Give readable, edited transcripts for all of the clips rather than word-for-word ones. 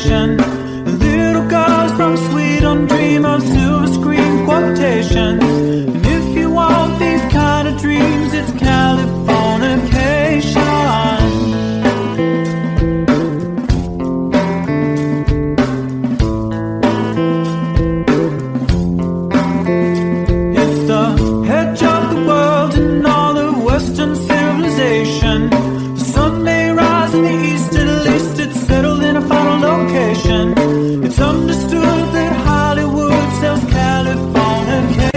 station. Little girls from Sweden dream of silver screen quotations. And if you want these kind of dreams, it's Californication. It's the edge of the world and all of Western civilization. The sun may rise in the east, at least it's settled in a final location. It's understood that Hollywood sells Californication.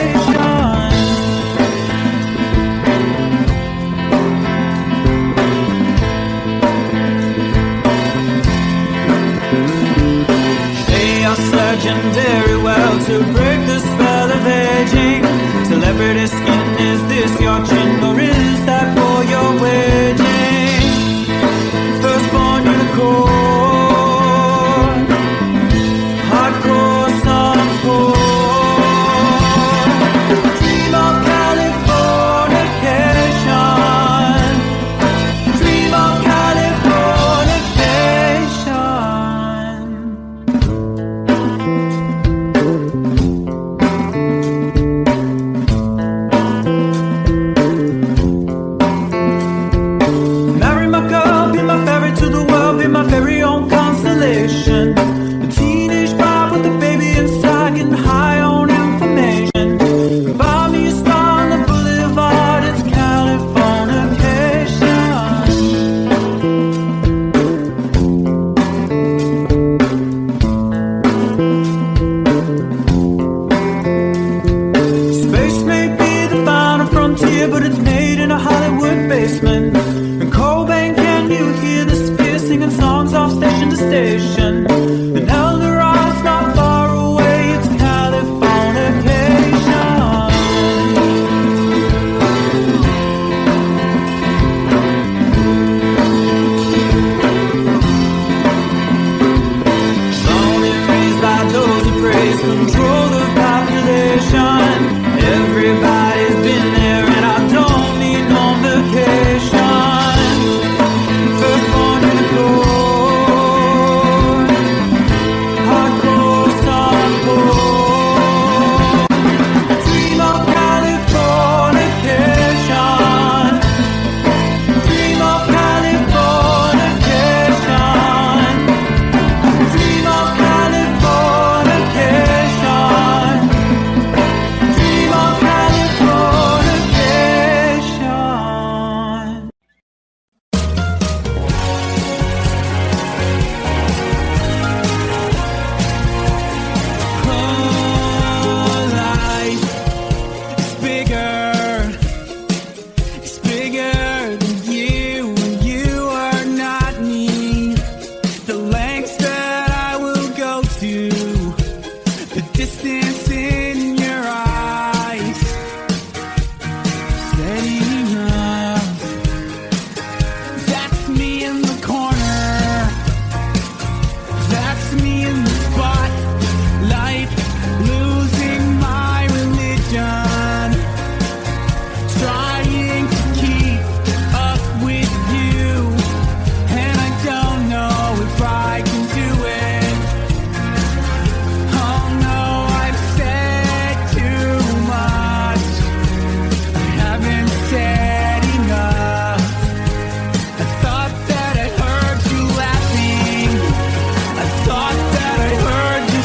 They are searching very well to break the spell of aging. Celebrity skin, is this your chin or is that for your waging? Firstborn unicorn, hardcore suncore. Dream of Californication. Dream of Californication. Marry my girl, be my ferry to the world, be my very own constellation. A teenage vibe with a baby inside, getting high on information. Buy me a star on the boulevard, it's Californication. Space may be the final frontier, but it's made in a Hollywood basement. And Cobain, can you hear the sphere singing songs off station to station? And Eldorad's not far away, it's Californication. Born and raised by those who praise control the population. Everybody's been there and I don't need no vacation. Firstborn unicorn, hardcore suncore. Dream of Californication. Dream of Californication. Dream of Californication. Dream of Californication. Life is bigger. It's bigger than you, and you are not me. The lengths that I will go to, the distance in your eyes, steady enough. That's me in the corner. That's me in the spotlight, losing my religion, trying to keep up with you, and I don't know if I can do it. Oh no, I've said too much. I haven't said enough. I thought that I heard you laughing. I thought that I heard you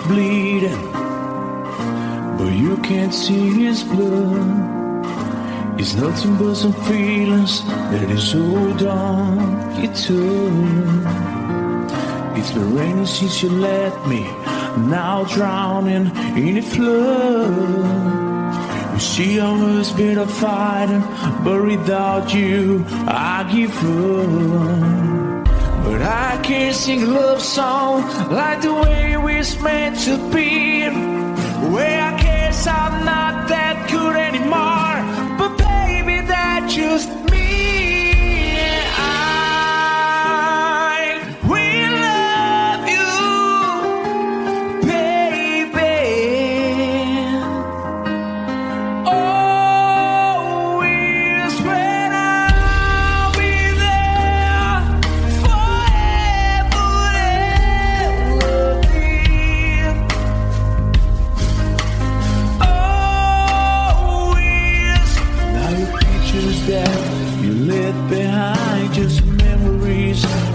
bleeding, but you can't see his blood. It's nothing but some feelings that is hold on you took. It's been raining since you left me, now drowning in a flood. You see, I was better fighting, but without you, I give up. But I can't sing a love song like the way we're meant to be. Well, I guess I'm not that good anymore, but baby, that's just me.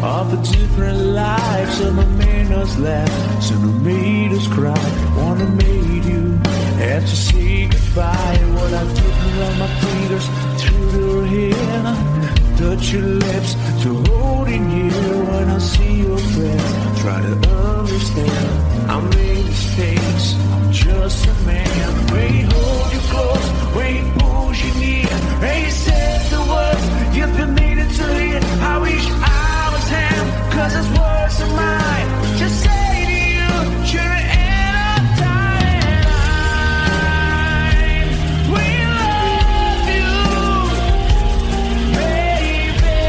Of a different life, some have made us laugh, some have made us cry. One have made you have to say goodbye. What I did around my fingers through your hair, touch your lips to holding you. When I see your breath, try to understand. I made mistakes, I'm just a man. When he hold you close, when he pulls you near, and he says the words you've been needing to hear. I wish him, 'cause his words are mine. Just say to you, you're the end of time. We love you, baby.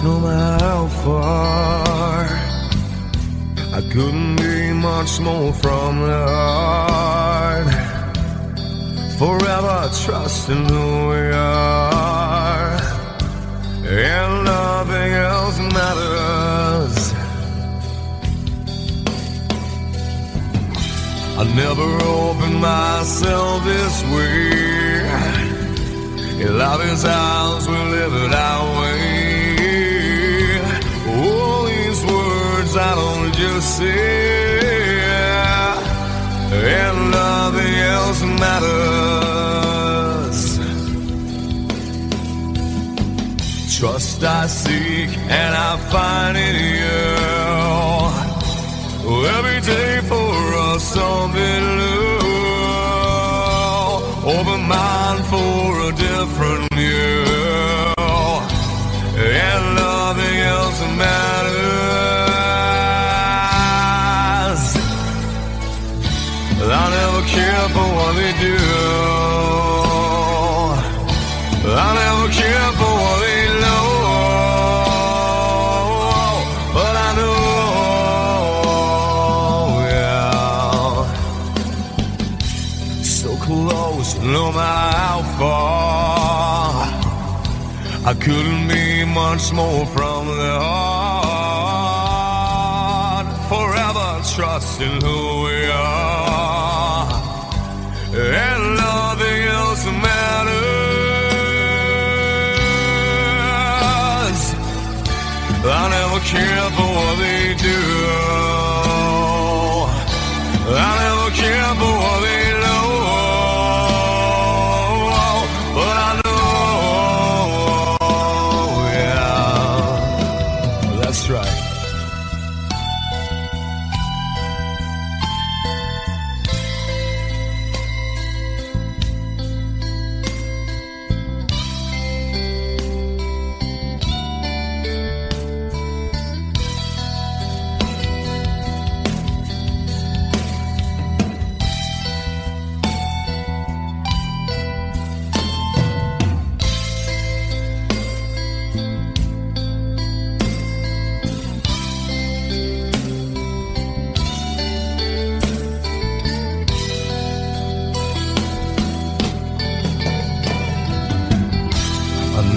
no matter how far. I couldn't be much more from the heart. Forever trusting who we are, and nothing else matters. I never opened myself this way. In love is ours, we live it our way. All these words I don't just say, and nothing else matters. Trust I seek and I find in you. Every day for us something new. Open mind for a different view, and nothing else matters. I never care for what they do. I never care for what they know. But I know, yeah, so close, no matter how far. I couldn't be much more from the heart. Forever trusting who we are, and nothing else matters. I never care for what they do. I never care for what they know. But I know, yeah, that's right.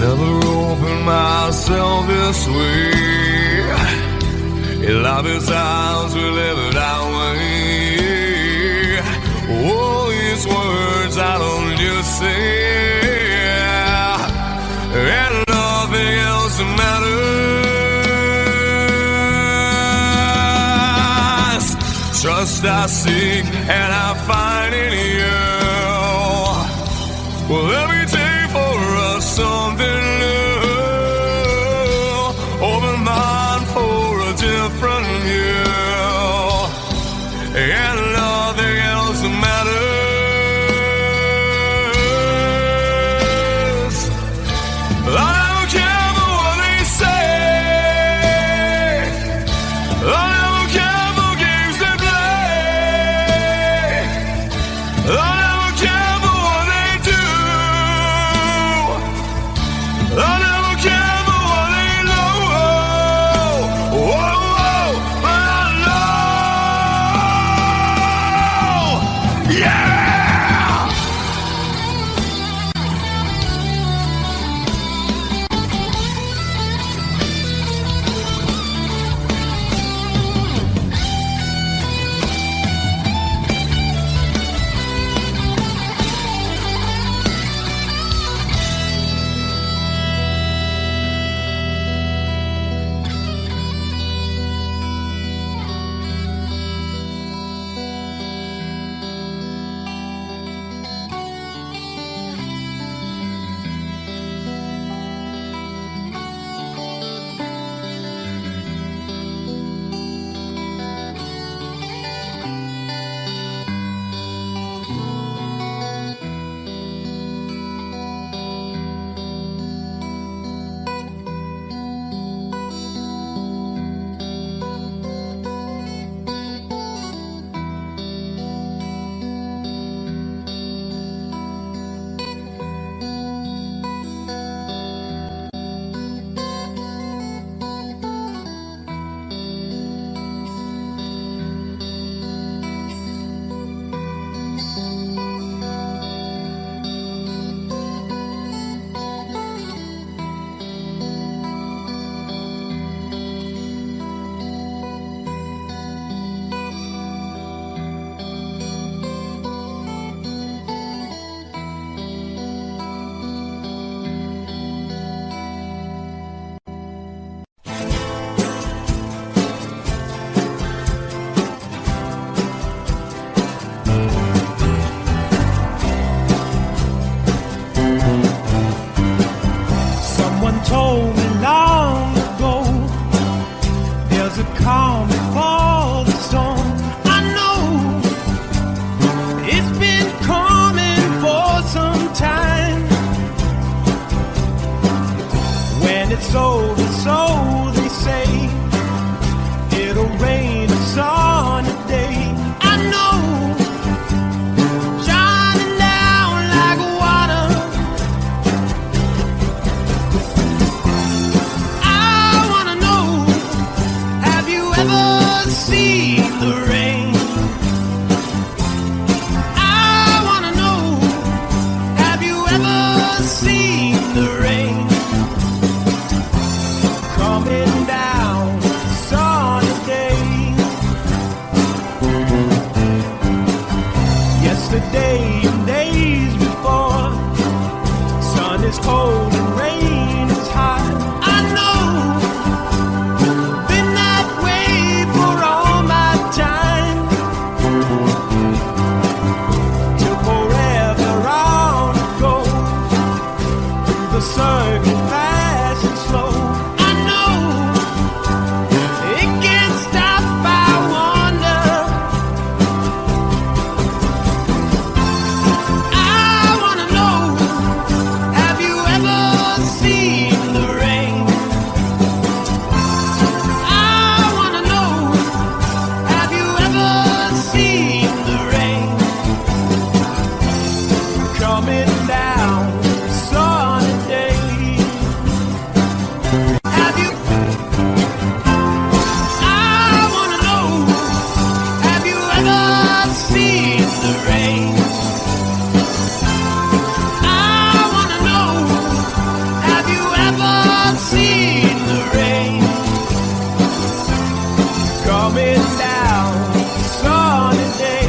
Never opened myself this way. In love is ours, we live it our way. All these words I don't just say, and nothing else matters. Trust I seek and I find in you. Well, every day for us something new. Open mind for a different view, and nothing else matters. I don't care for what they say. I don't care for games they play. I don't care for what they do. way in days before. Sun is cold and rain is hot. I know, been that way for all my time. Till forever on it goes, through the circuit fast and slow. I know, it can't stop, I wonder. I wanna know, have you ever seen the rain? I wanna know, have you ever seen the rain? Coming down a sunny day. Have you? I wanna know, have you ever seen the rain? I wanna know, have you ever seen the rain? Coming down a sunny day.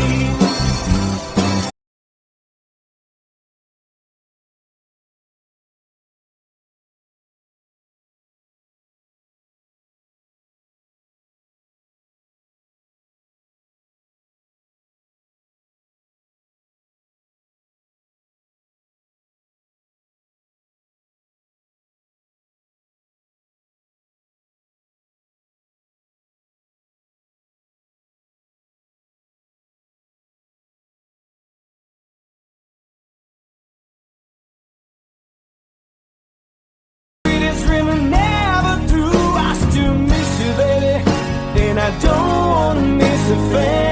Sweetest dream never through. I still miss you, baby, and I don't wanna miss a thing.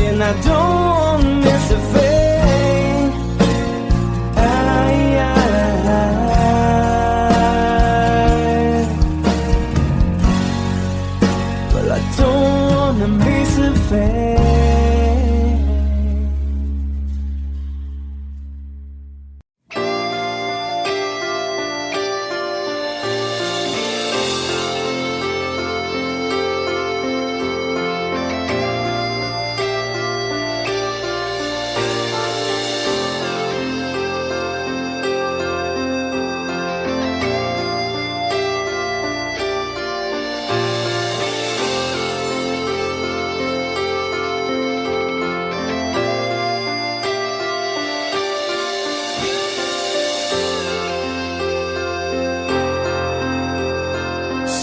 And I don't wanna miss a thing. Well, I don't wanna miss a thing.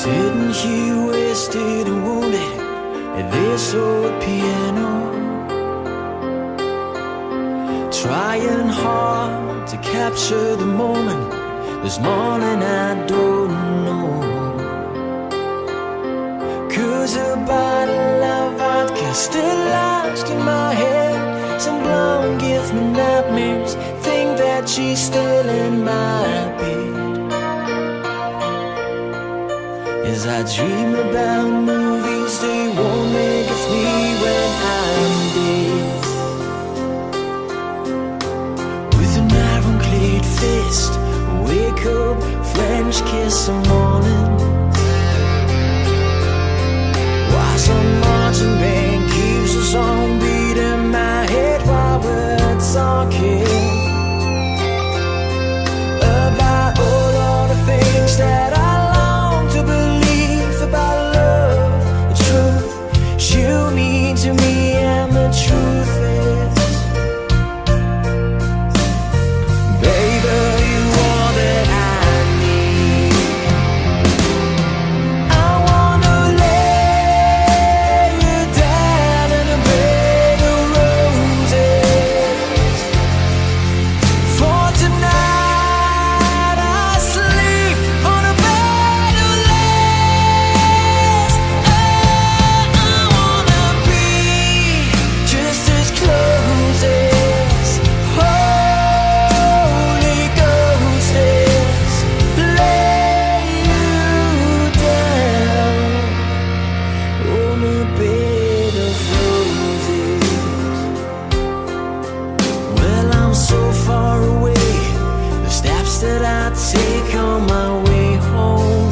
Sitting here wasted and wounded at this old piano, trying hard to capture the moment. This morning I don't know, 'cause a bottle of vodka still lodged in my head. Some blonde gives me nightmares, think that she's still in my bed. As I dream about movies they won't make of me when I'm dead. With an ironclad fist, wake up, French kiss some morning. While some marching band keeps a song beat in my head while we're talking about all the things that I long to believe about love, the truth you mean to me, and the truth is, baby, you are that I need. I wanna lay you down in a bed of roses. For tonight I sleep on a bed of lace. I wanna be just as close as Holy Ghost is. Lay you down on a bed of roses. Well, I'm so far away, the steps that I take on my way home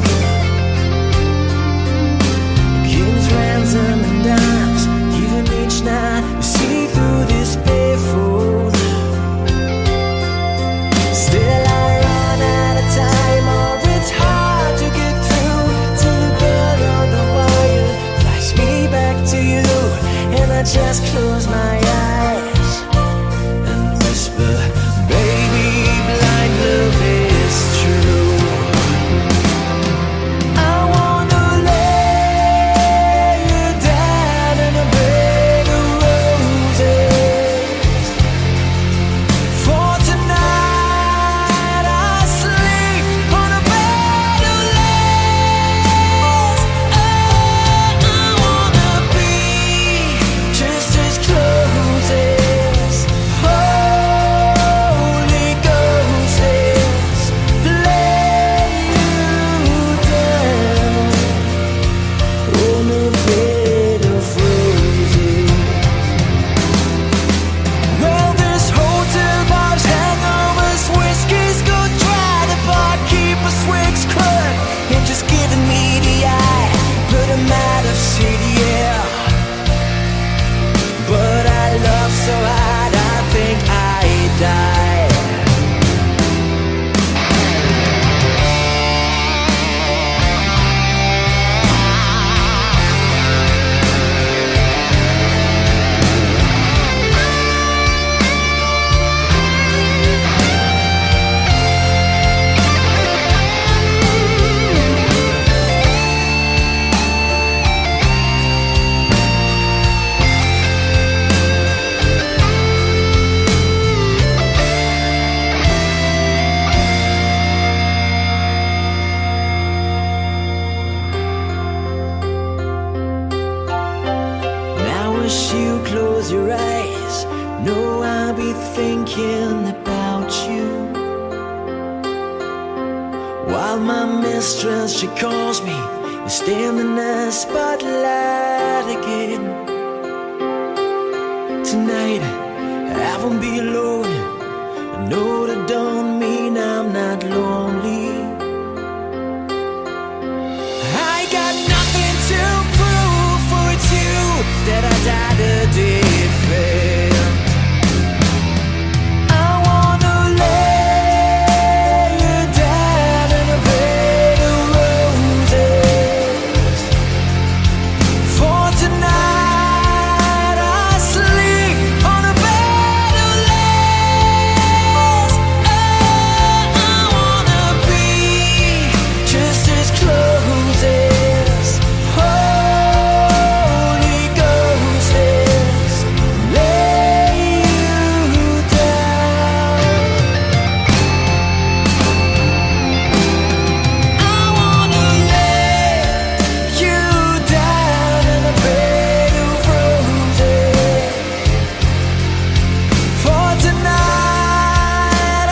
thinking about you. While my mistress, she calls me, you stand in the spotlight again. Tonight, I won't be alone. I know that don't mean I'm not lonely. I got nothing to prove, for it's you that I died a defend. I wanna lay you down in a bed of roses. For tonight I sleep on a bed of lace. Oh, I wanna be just as close as Holy Ghost is. Lay you down. I wanna lay you down in a bed of roses. For tonight I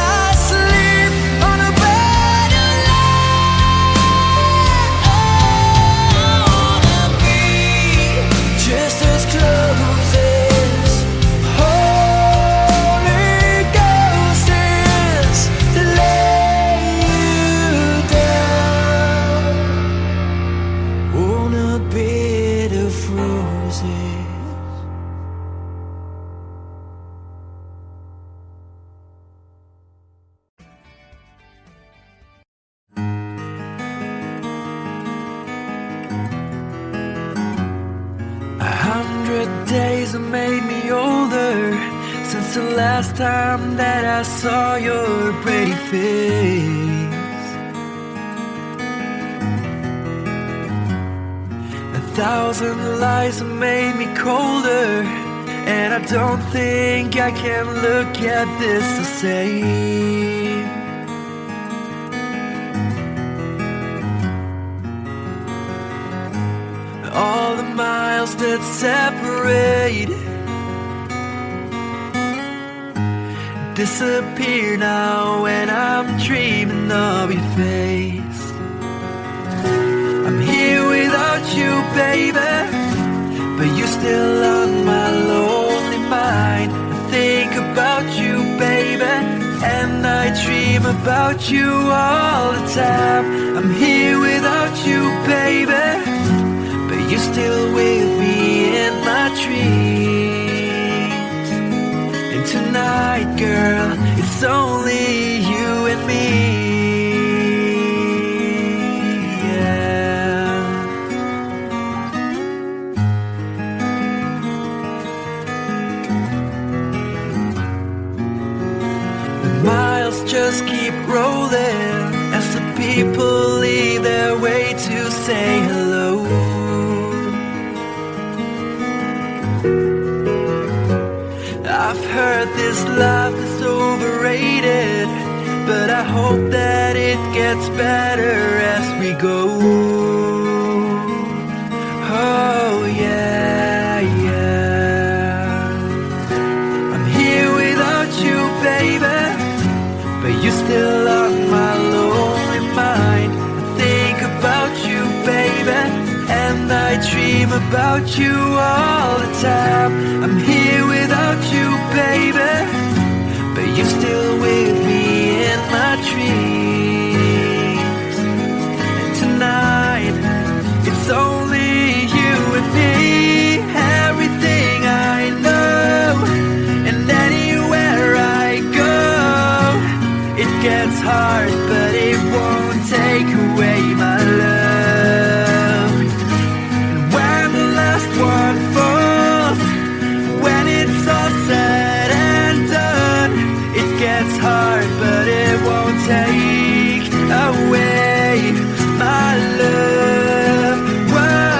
sleep on a bed of lace. I wanna be just as close as Holy Ghost is. Lay you down on a bed of roses. A 100 days have made me older since the last time that I saw your pretty face. 1,000 lies have made me colder, and I don't think I can look at this the same. All the miles that separate disappear now when I'm dreaming of your face. I'm here without you, baby, but you're still on my lonely mind. I think about you, baby, and I dream about you all the time. I'm here without you, baby, but you're still with me in my dreams. And tonight, girl, it's only you and me. Yeah. The miles just keep rolling as the people leave their way to say hello. I've heard this life is overrated, but I hope that it gets better as we go. Oh yeah, yeah. I'm here without you, baby, but you're still on my lonely mind. I think about you, baby, and I dream about you all the time. I'm here without you, baby, but you're still with me in my dreams. And tonight, it's only you and me. Everything I know, and anywhere I go, it gets hard, but it won't take away my love. And when the last one falls, when it's all said and done, it gets hard, but it won't take away my love. Whoa.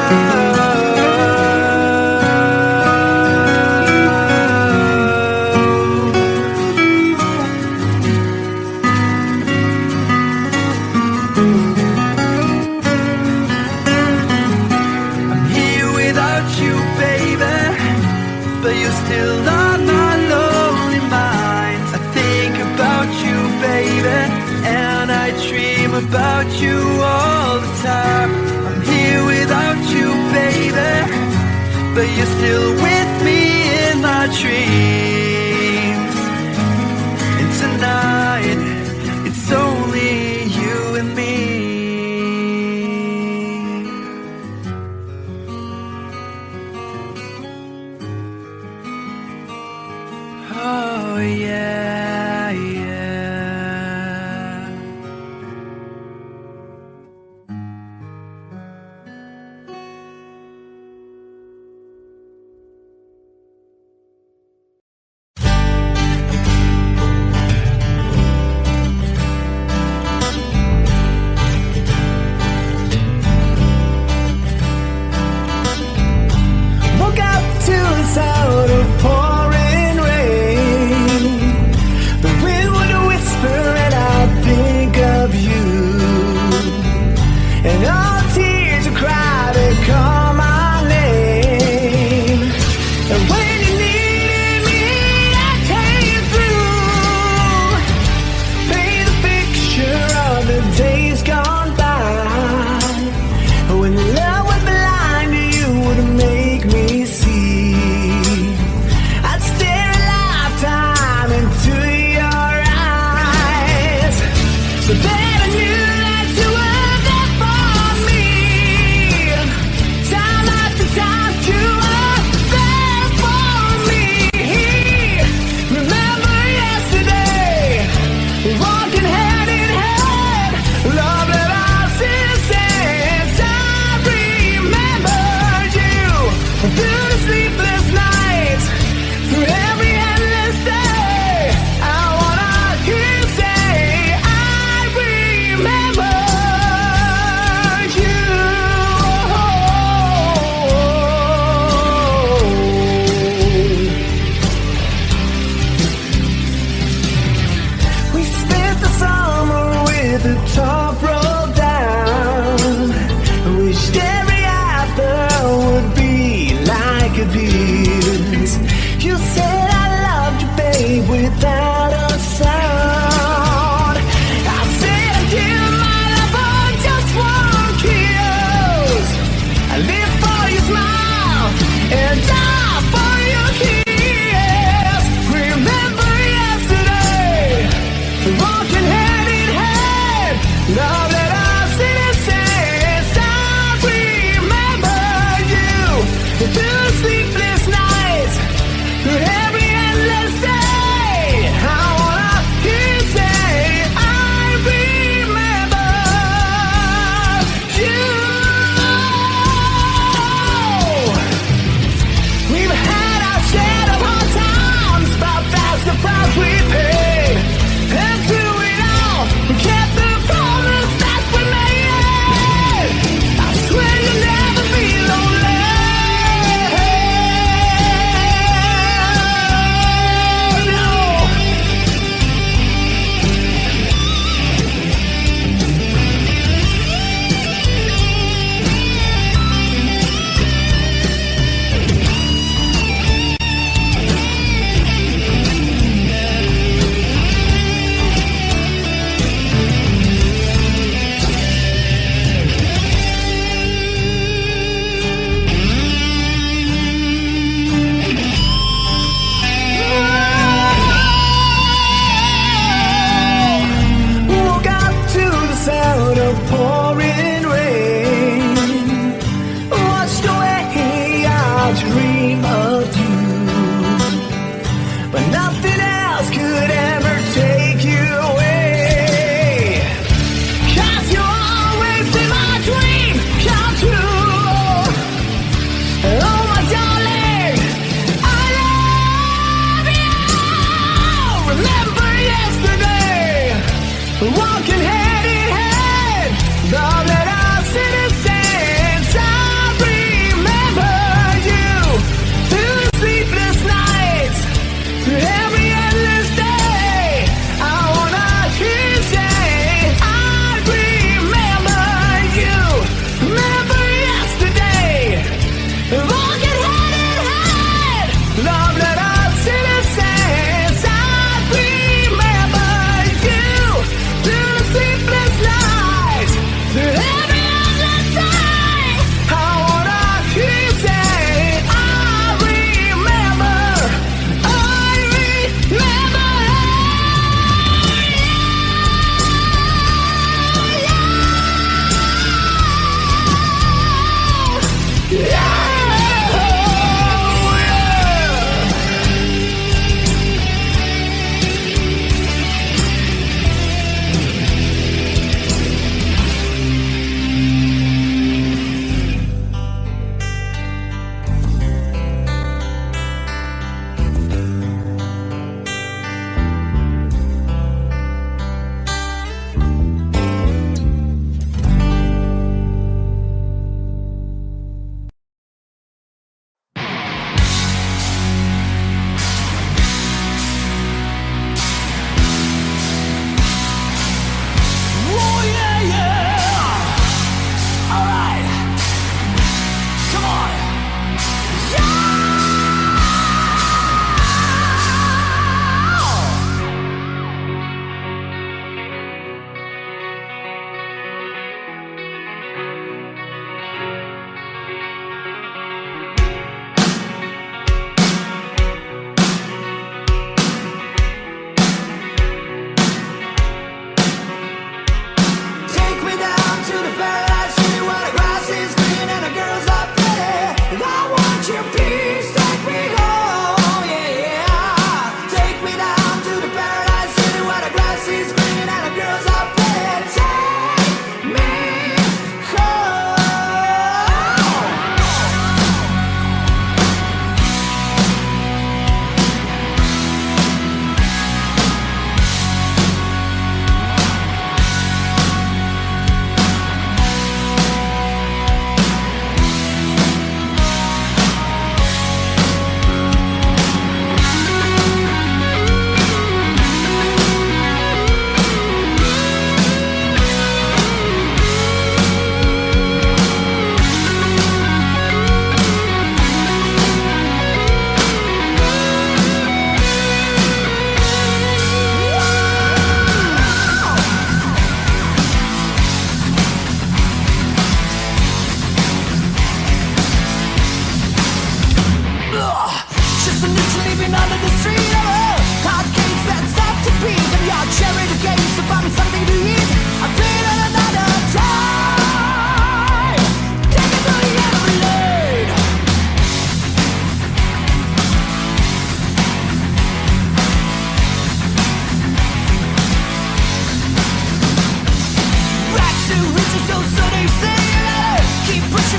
about you all the time. I'm here without you, baby, but you're still with me in my dreams. And tonight, it's only you and me. Oh yeah, yeah. Woke up to the sound of pouring rain. The wind would whisper and I'd think of you. And all tears would cry to call my name. And when you needed me, I came through. Paint a picture of the days gone by. When love was blind, you would make me see. I'd stare a lifetime into your eyes, so that I knew that you were there for me. Time after time, you were there for me. Remember yesterday, walking hand in hand, love that I still sense. I remembered you through the sleepless nights, through every endless day. I wanna hear you say, I remember you. We spent the summer with the top rolled down. Wished every after would be like a this. You said I loved you, babe, without a sound. I said I'd give my life for just one kiss. I live for your smile and die for your kiss. Remember yesterday, walking hand in hand, love that I still sense. I remember you through sleepless nights, through every endless day. I wanna hear you say, I remember you. We've had our share of hard times, but that's the price we paid. And through it all, we kept the promise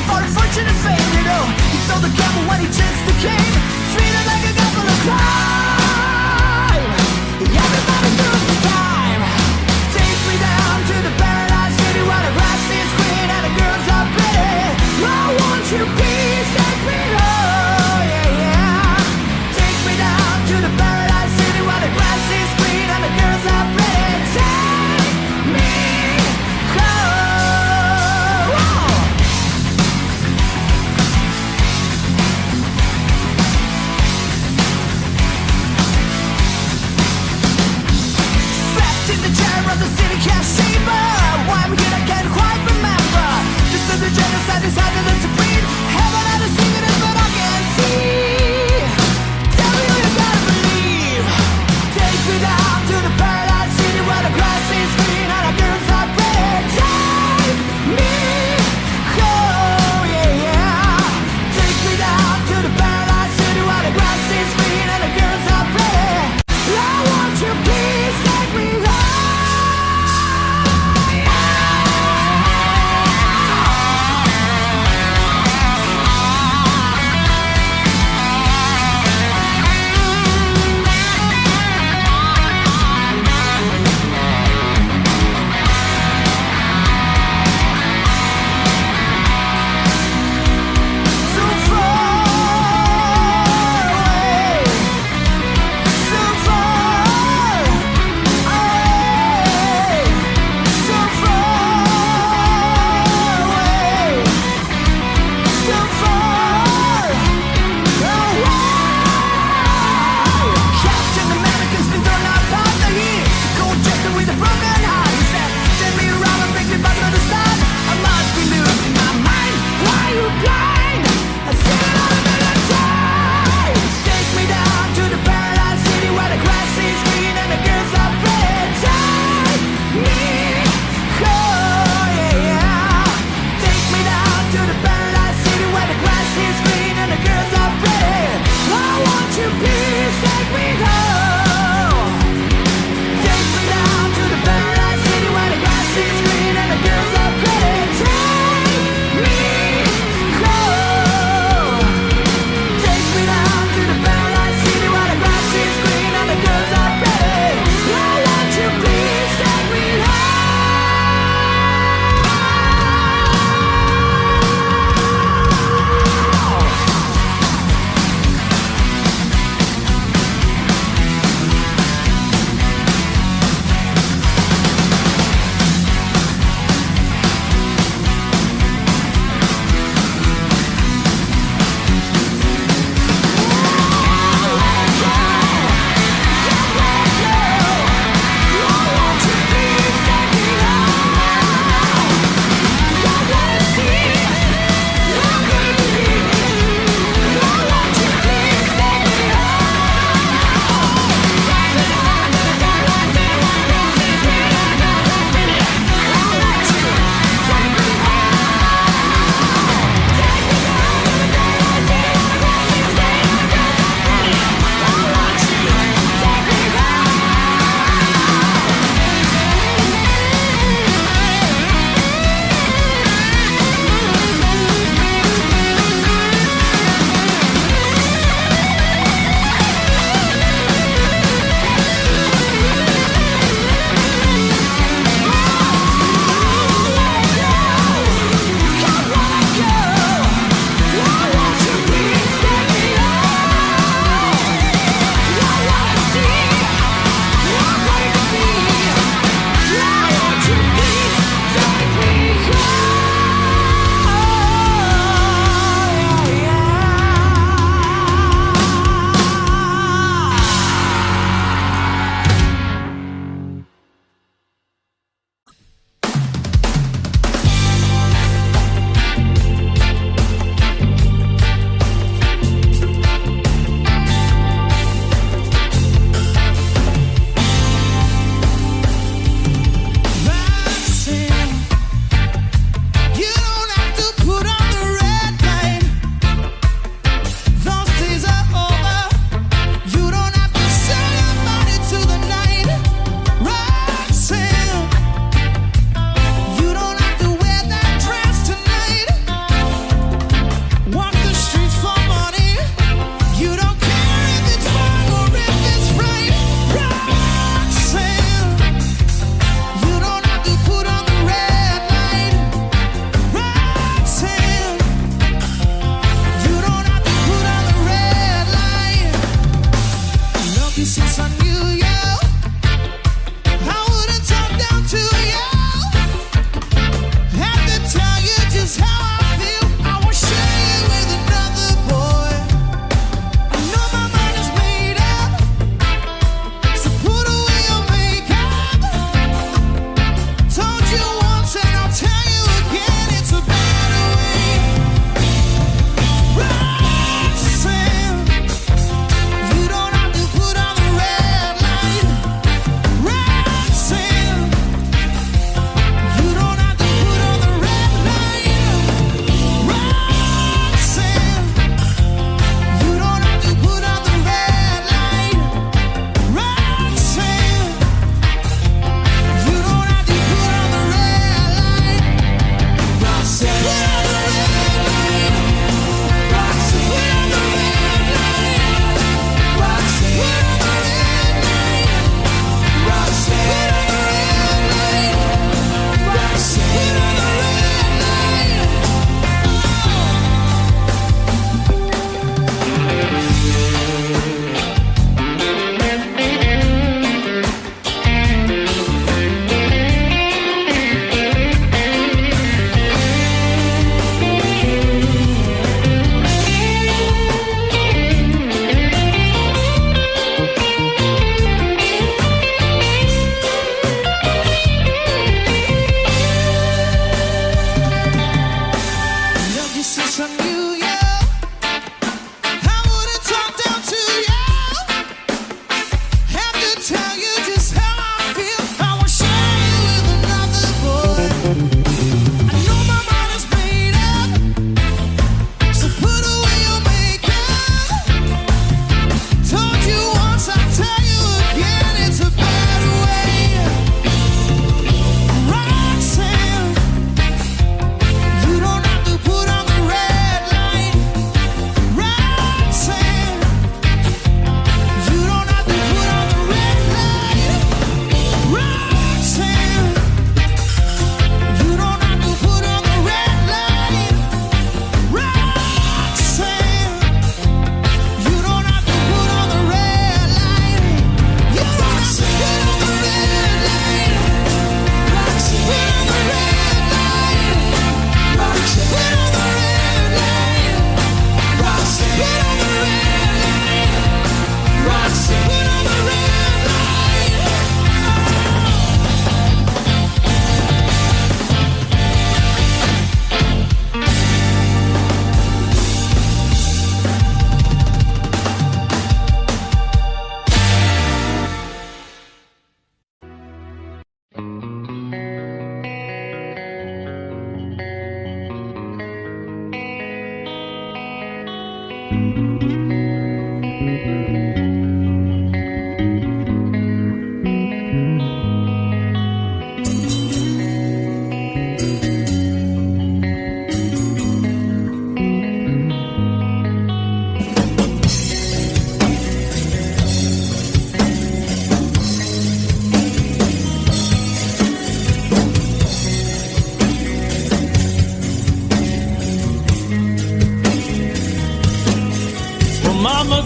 for a fortune and fame, you know. He sold the gamble when he just became treated like a guy full of crime. Everybody through the time. Take me down to the paradise city where the grass is green and the girls are pretty. Oh, won't you please take me home, yeah, yeah. Take me down to the paradise city where the grass is green and the girls are pretty. Take me home. Whoa.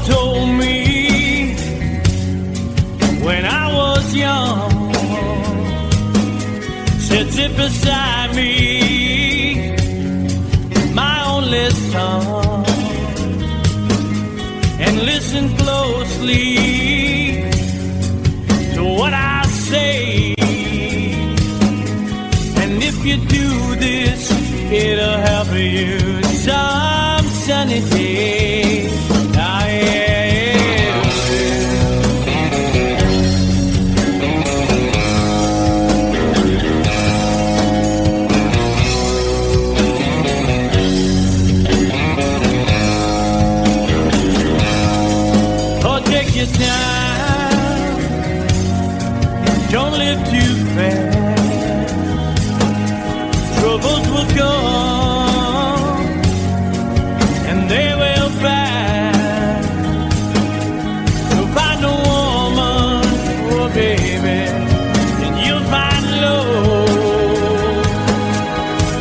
told me when I was young, said sit beside me, my only son, and listen closely to what I say. And if you do this, it'll help you some sunny day. Ah, yeah. Oh, take your time. Don't live too fast. Troubles will come and they will pass. You'll find a woman, oh baby, and you'll find love.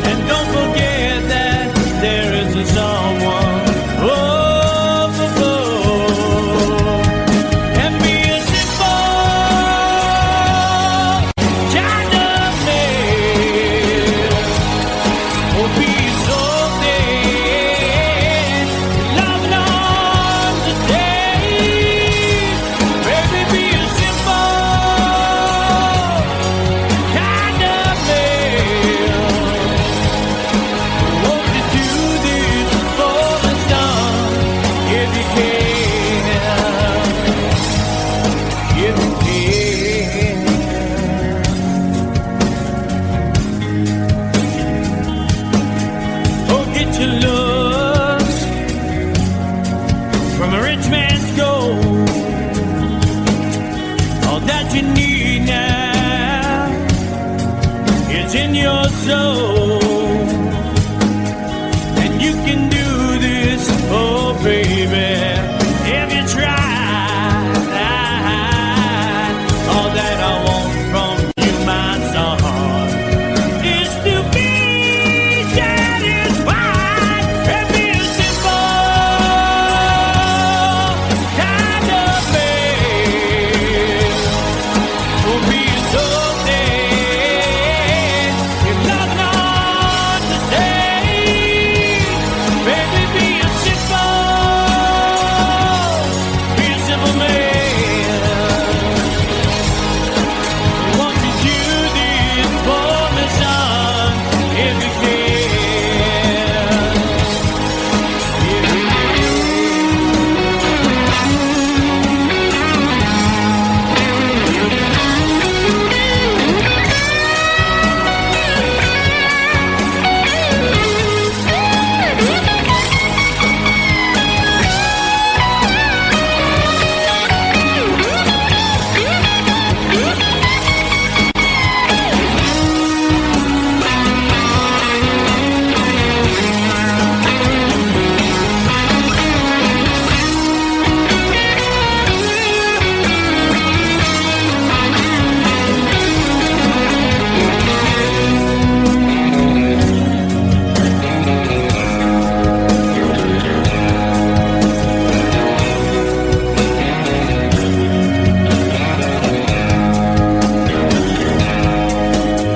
And don't forget that there is a someone up above. And be a simple kind of man. Oh, be so dead, loving on the day. Baby, be a simple kind of man. Won't you do this for the sun, if you can, if you can. Oh, get your looks from a rich man's gold. All that you need now is in your soul. And you can do this, oh baby, if you try. All that I want from you, my son, is to be satisfied and be a simple kind of man. Will be so dead if not on the day. Baby, be a simple man. Won't you do this for me, son, if you can? If you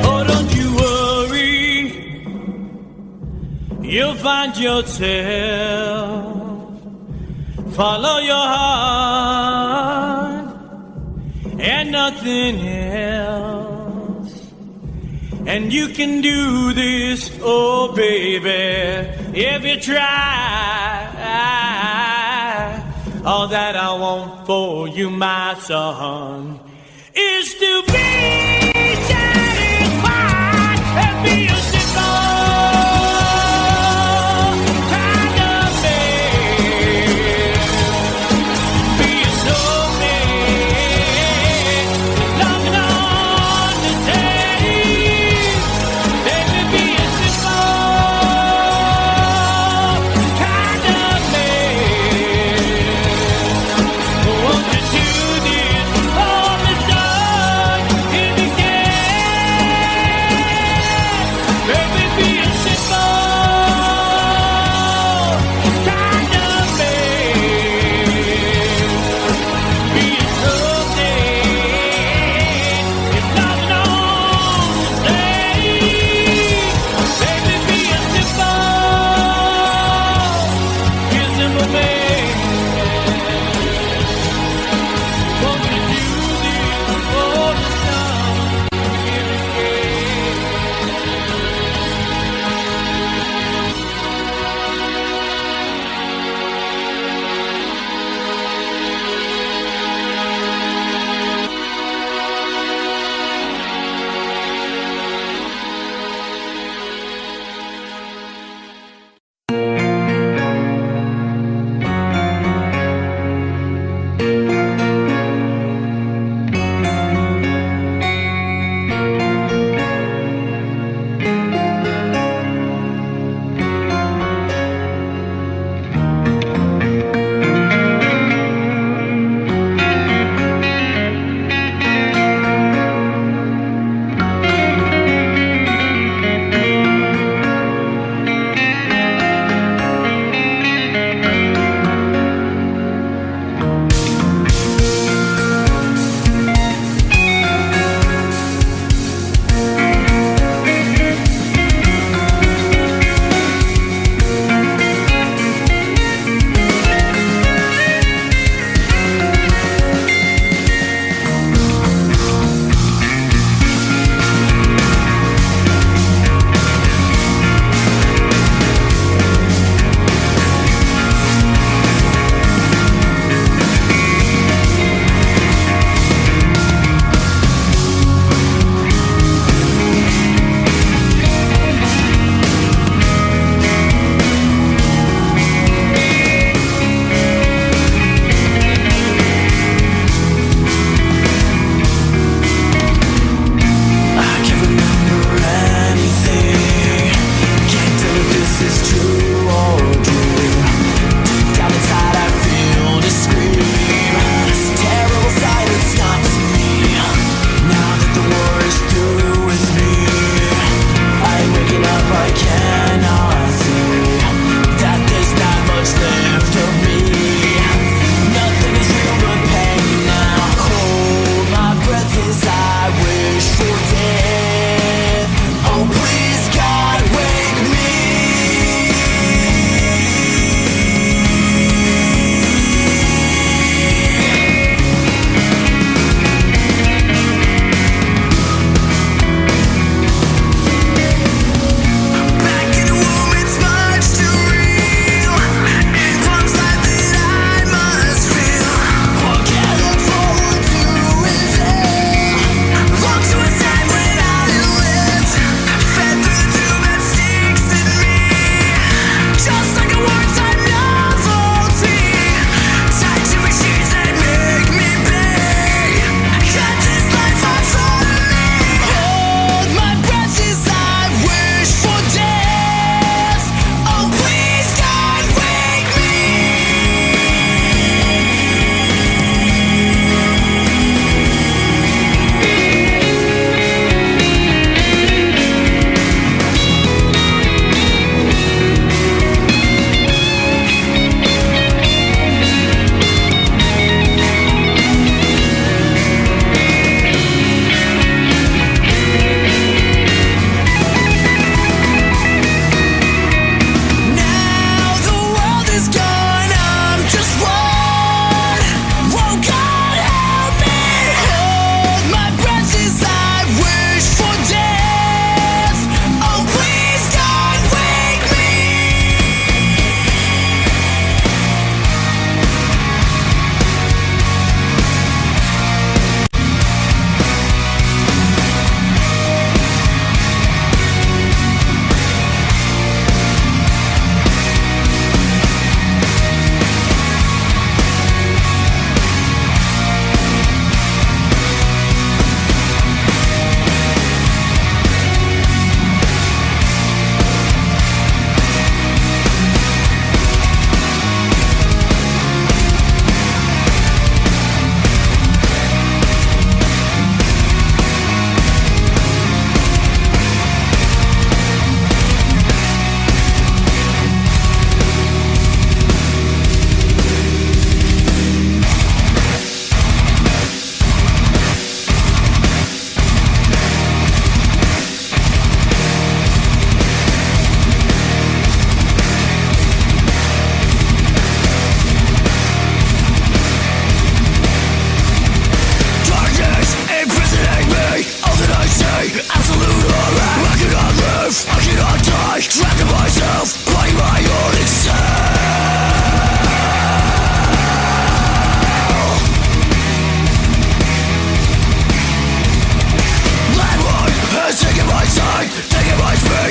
Oh, don't you worry, you'll find yourself. Follow your heart and nothing else. And you can do this, oh baby, if you try. All that I want for you, my son, is to be satisfied and be a simple kind of man. Be a soul man, loving on the day. Baby, be a simple kind of man. Won't you do this for me, son, if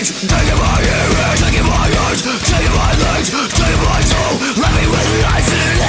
speech, taking my ears, taking my eyes, taking my legs, taking my soul, let me with life in it.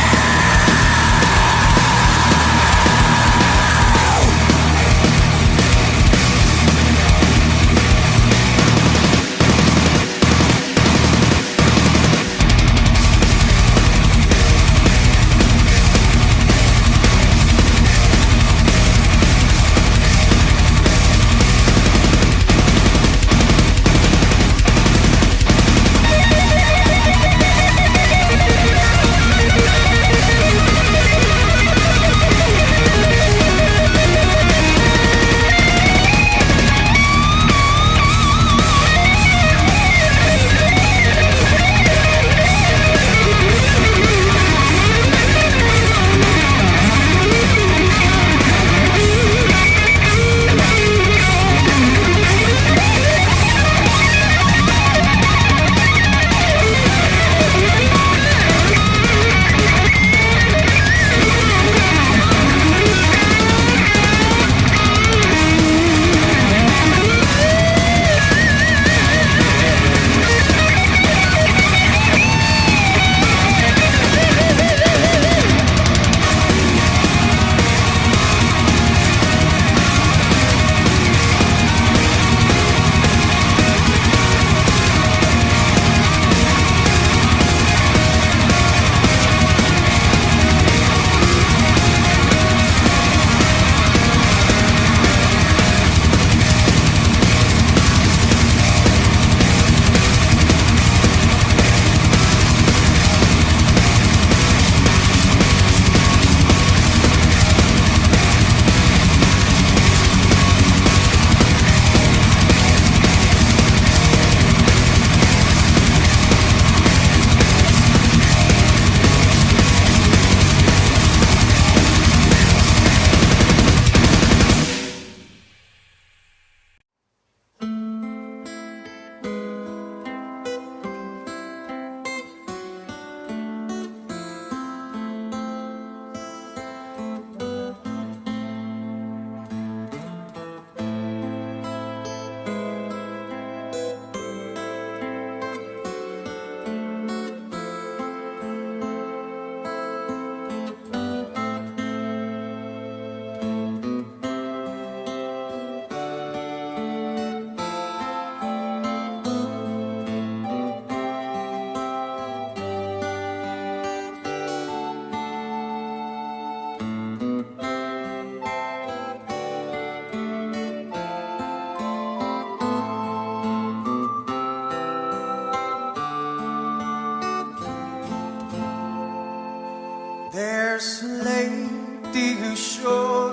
There's a lady who's sure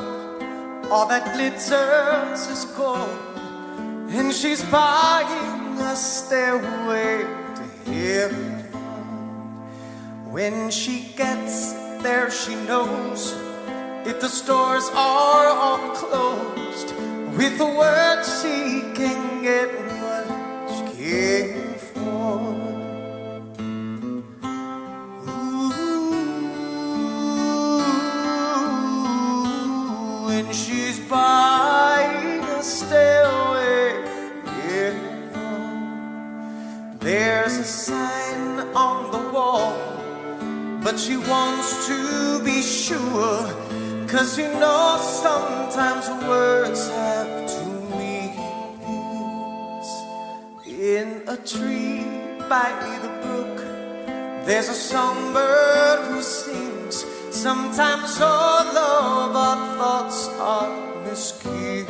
all that glitters is gold, and she's buying a stairway to heaven. When she gets there, she knows if the stores are all closed, with the word she can get what she came for. She's buying a stairway in heaven. There's a sign on the wall, but she wants to be sure, 'cause you know sometimes words have two meanings. In a tree by the brook, there's a songbird who sings. Sometimes all of our thoughts are misgiven.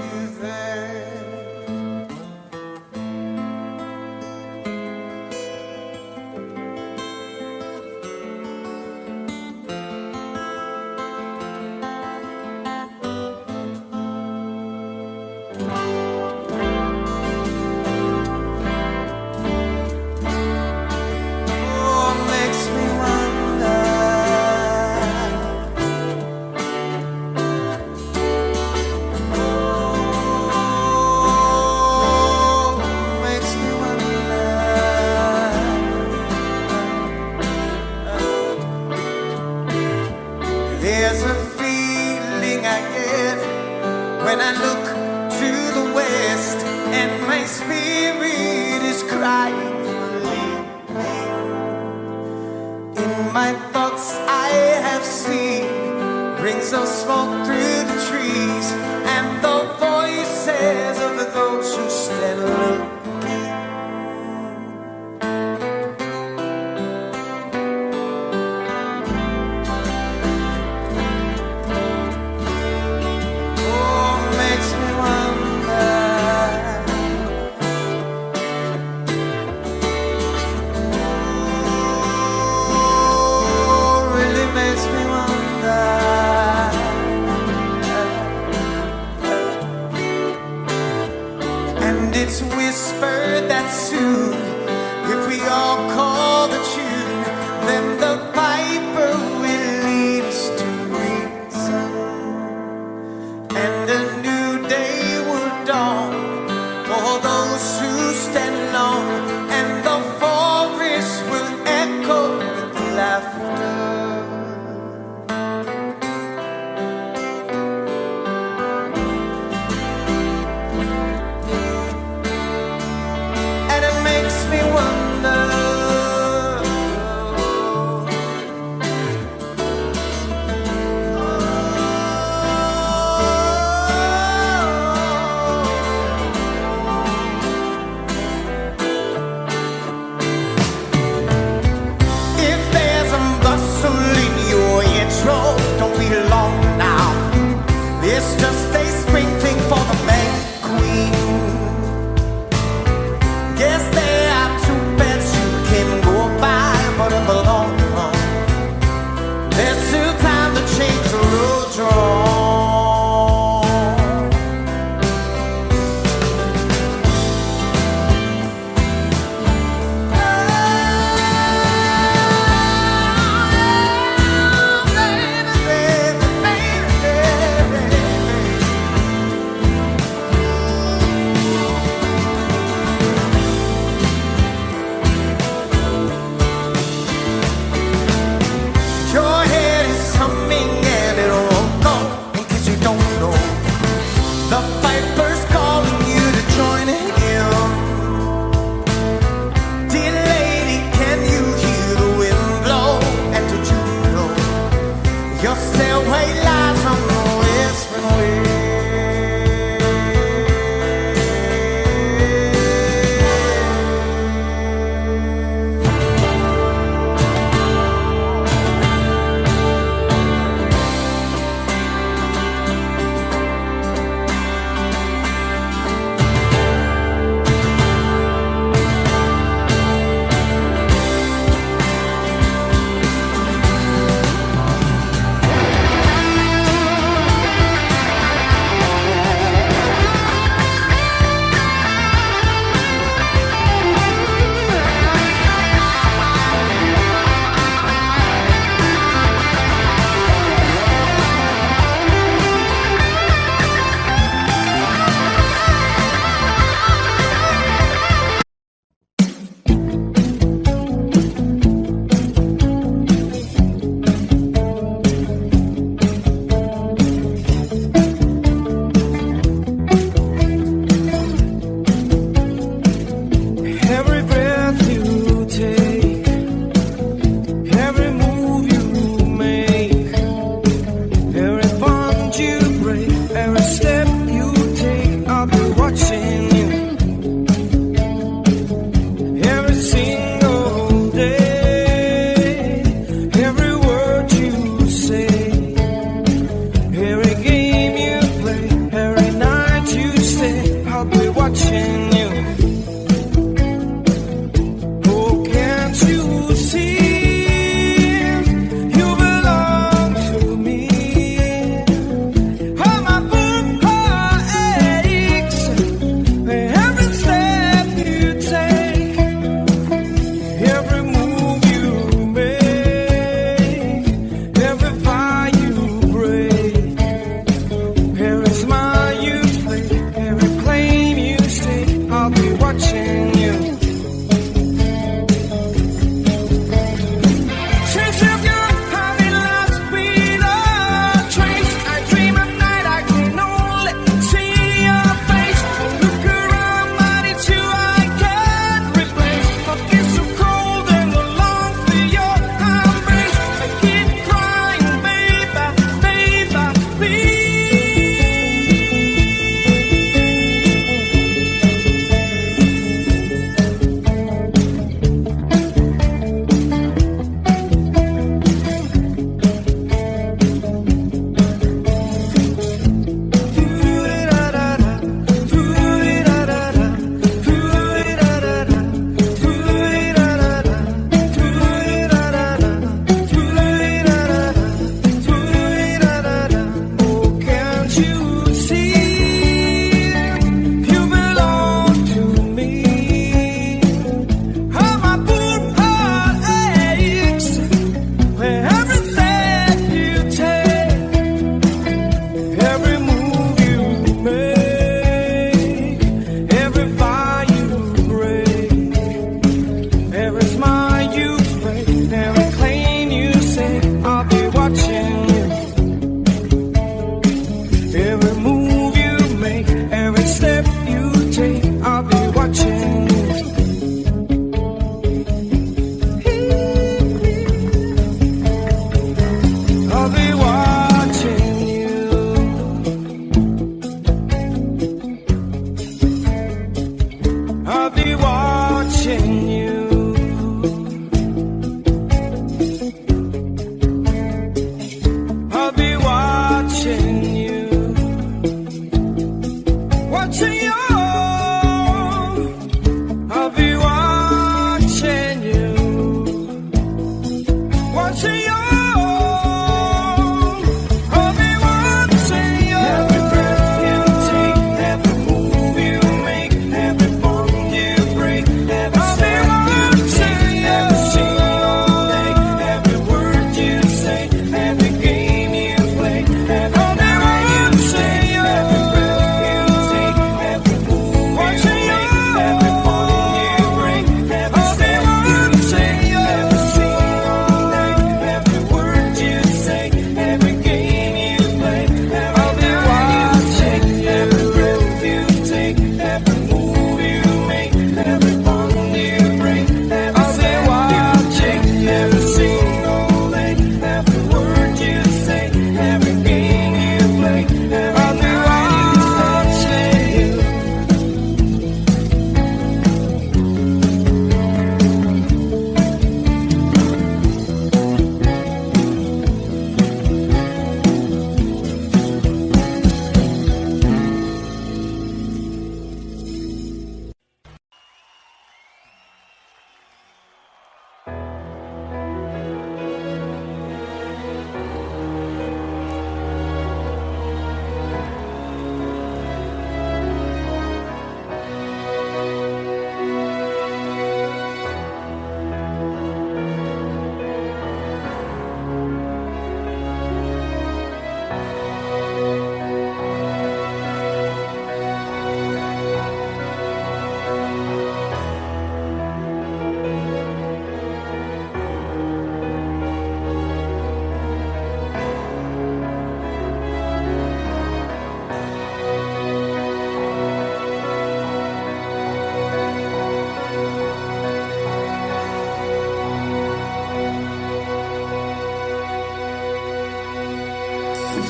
Waves of smoke through the trees, and the voices of those who stand alone. It's whispered that soon, if we all call the tune, then the piper will lead us to reason, and a new day will dawn for those who stand alone, and the forest will echo with laughter. Makes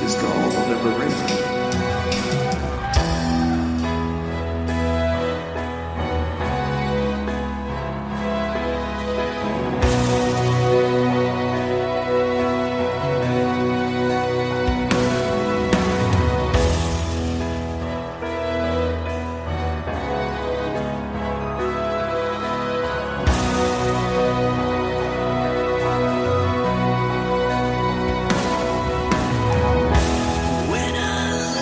piece is called Liberation. When I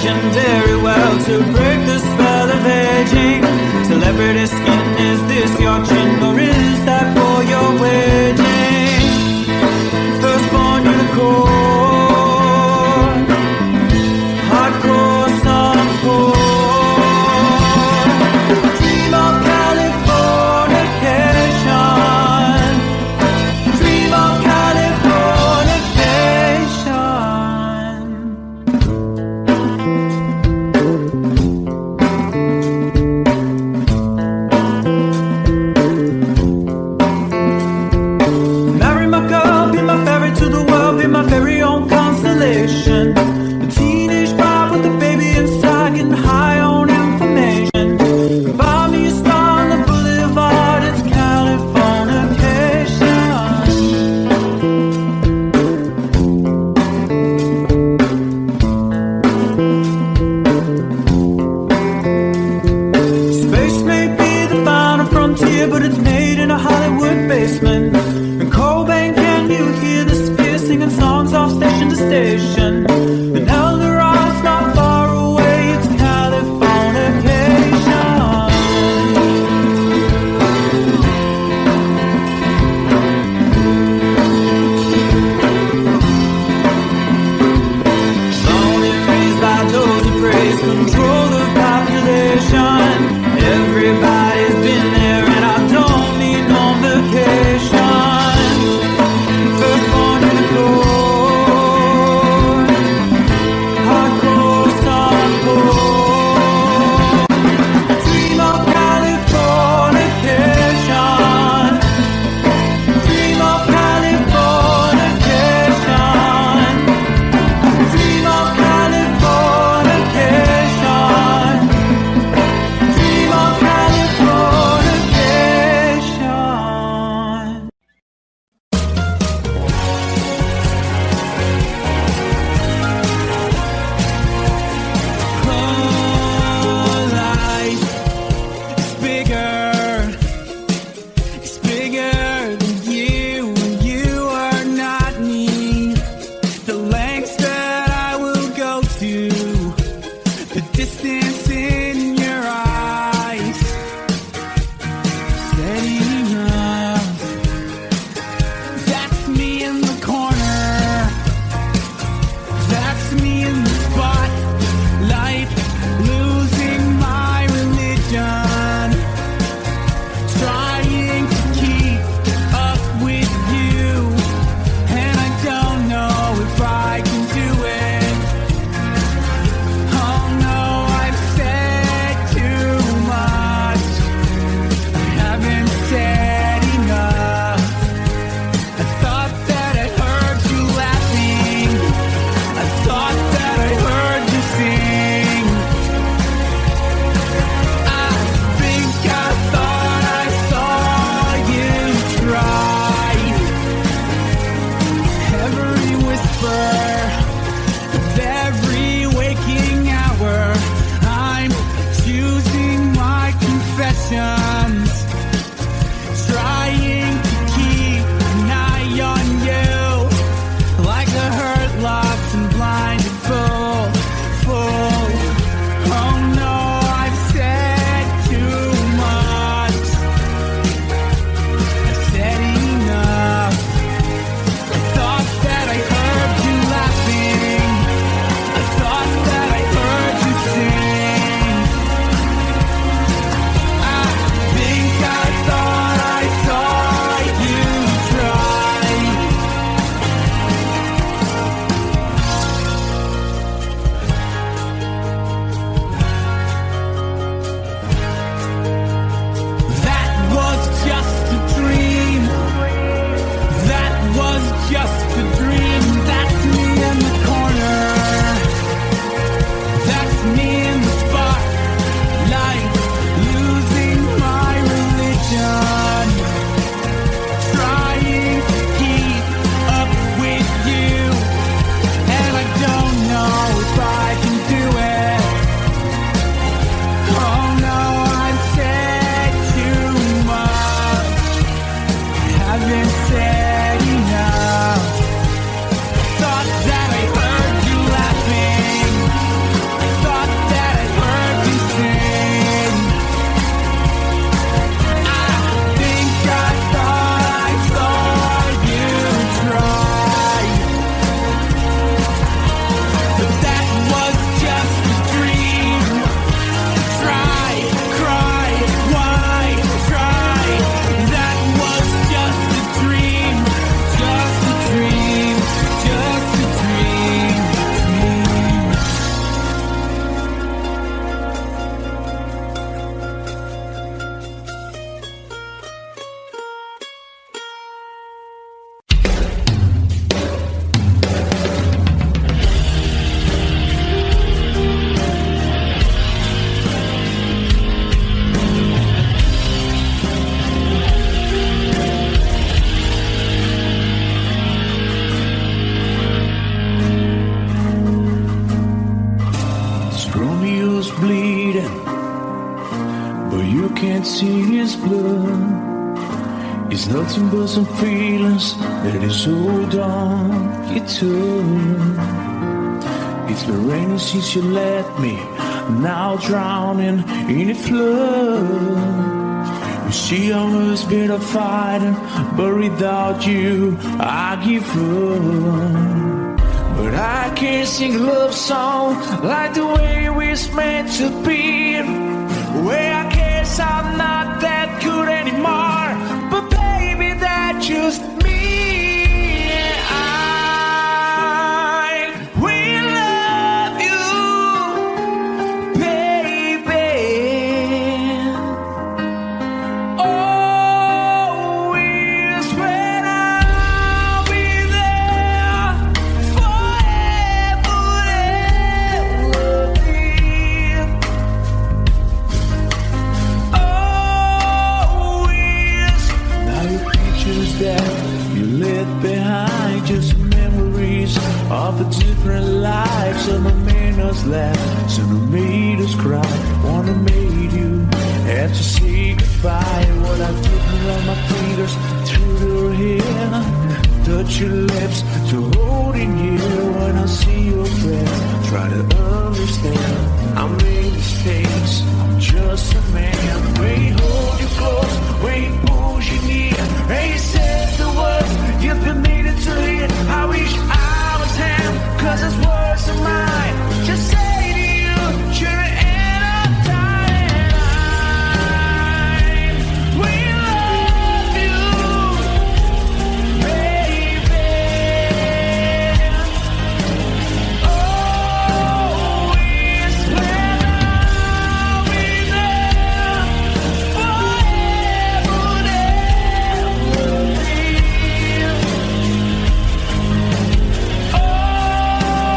taken very well to break the spell of aging. Celebrity skin, is this your chin or is that for your wedding? Firstborn unicorn, hardcore softcore. Dream of Californication, dream of Californication. Marry my girl, be my ferry to the world, be my very own constellation. A teenage bride with a baby inside, getting high on information. Buy me a star on the boulevard, it's Californication. Space may be the final frontier, but it's made in a Hollywood basement. And Cobain, can you hear the sphere singing songs off station to station? can't see his blood. It's nothing but some feelings that is hold on you took. It's been raining since you left me, now drowning in a flood. You see, I was better fighting, but without you, I give up. But I can't sing a love song like the way we're meant to be. Where I guess I'm not that good anymore, but baby, that's just me. I will love you, baby. Always when I'll be there forever and ever. Now your pictures that you left behind, just memories of the different lives. Some have made us laugh, some have made us cry. One have made you have to say goodbye. What I did around my fingers through your hair, touch your lips to hold in here. When I see your face, try to understand. I made mistakes, I'm just a man. When he hold you close, when he pulls you near, and he says the words you've been needing to hear. I wish I was him, 'cause his words are mine. Just say to you, you're the end of time. We love you, baby. Always when I'll be there forever and ever.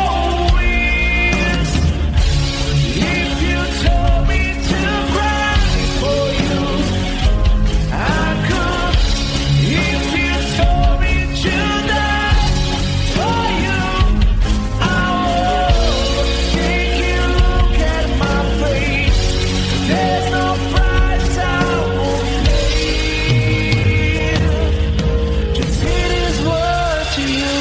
Always. If you told me to cry for you, I could. If you told me to die for you, I would. Take a look at my face. There's no price I won't pay. Just say this word to you.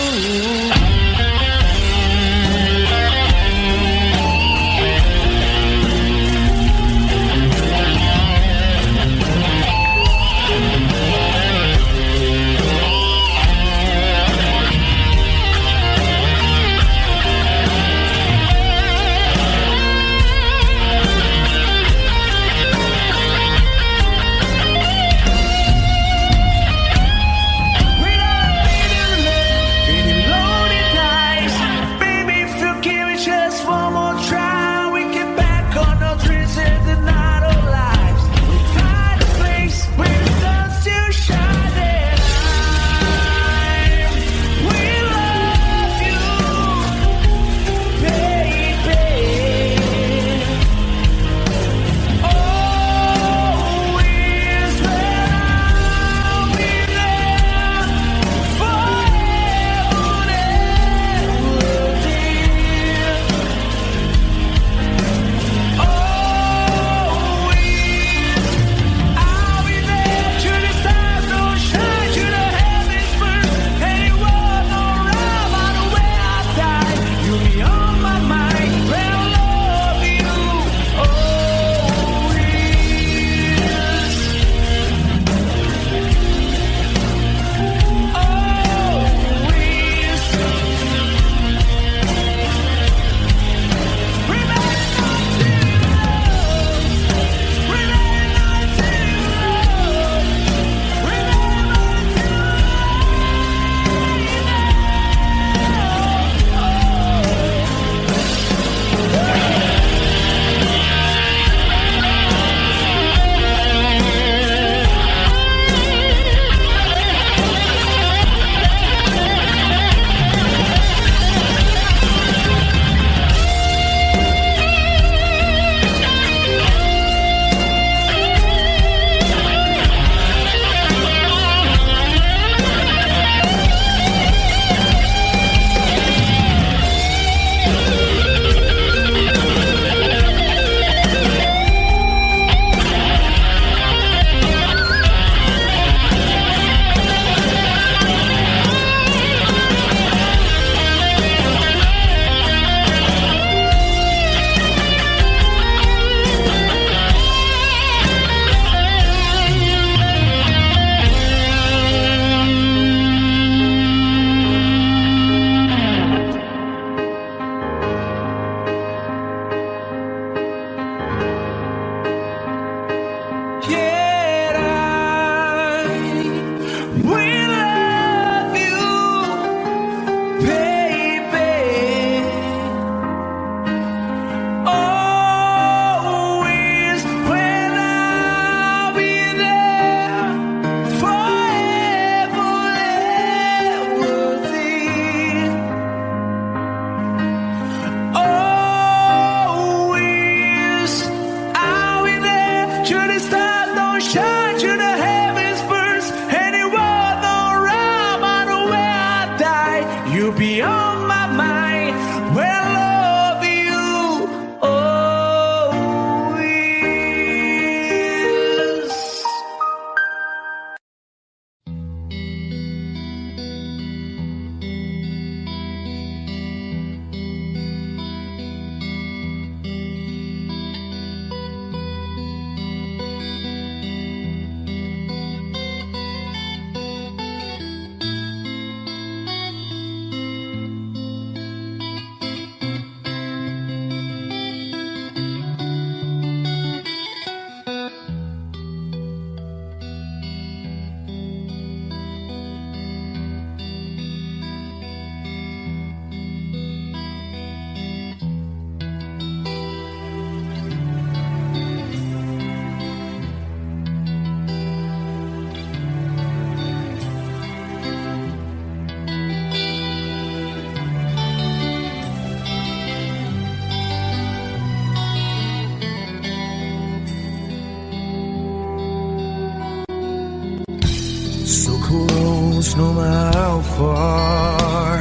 no matter how far.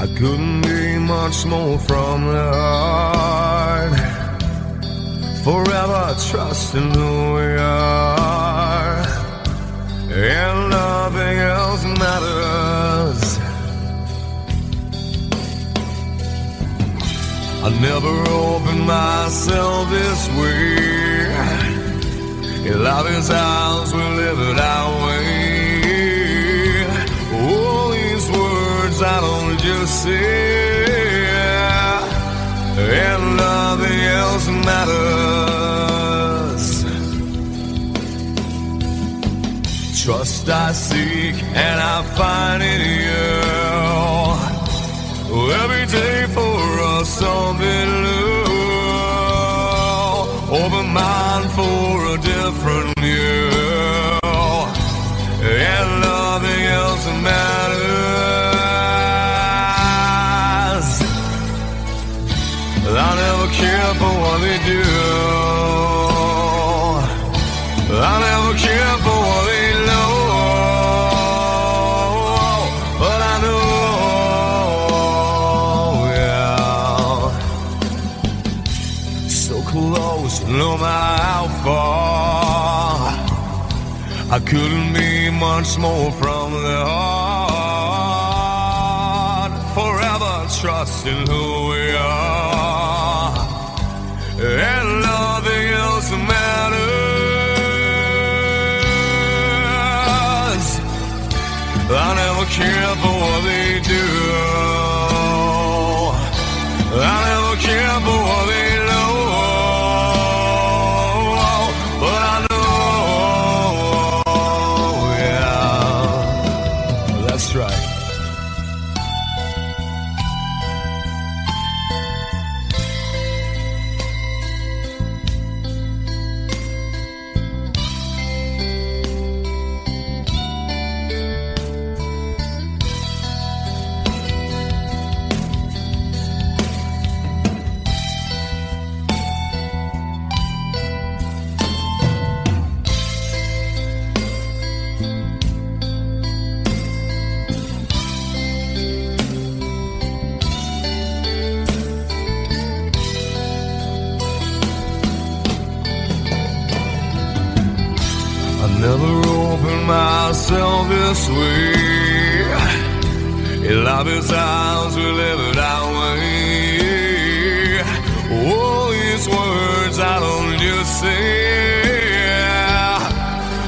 I couldn't be much more from the heart. Forever trusting who we are, and nothing else matters. I never opened myself this way. In love is ours, we live it our way. All these words I don't just say, and nothing else matters. Trust I seek and I find in you. Every day for us something new. Open mind for a different view, and nothing else matters. I never care for what they do. I never care for what they know. But I know, yeah, so close, no matter how far. I couldn't be much more from the heart. Forever trusting who we are, and nothing else matters. I never care for what they do. I never care for what they know. But I know, yeah, that's right. Never opened myself this way. In love is ours, we live it our way. All these words I don't just say,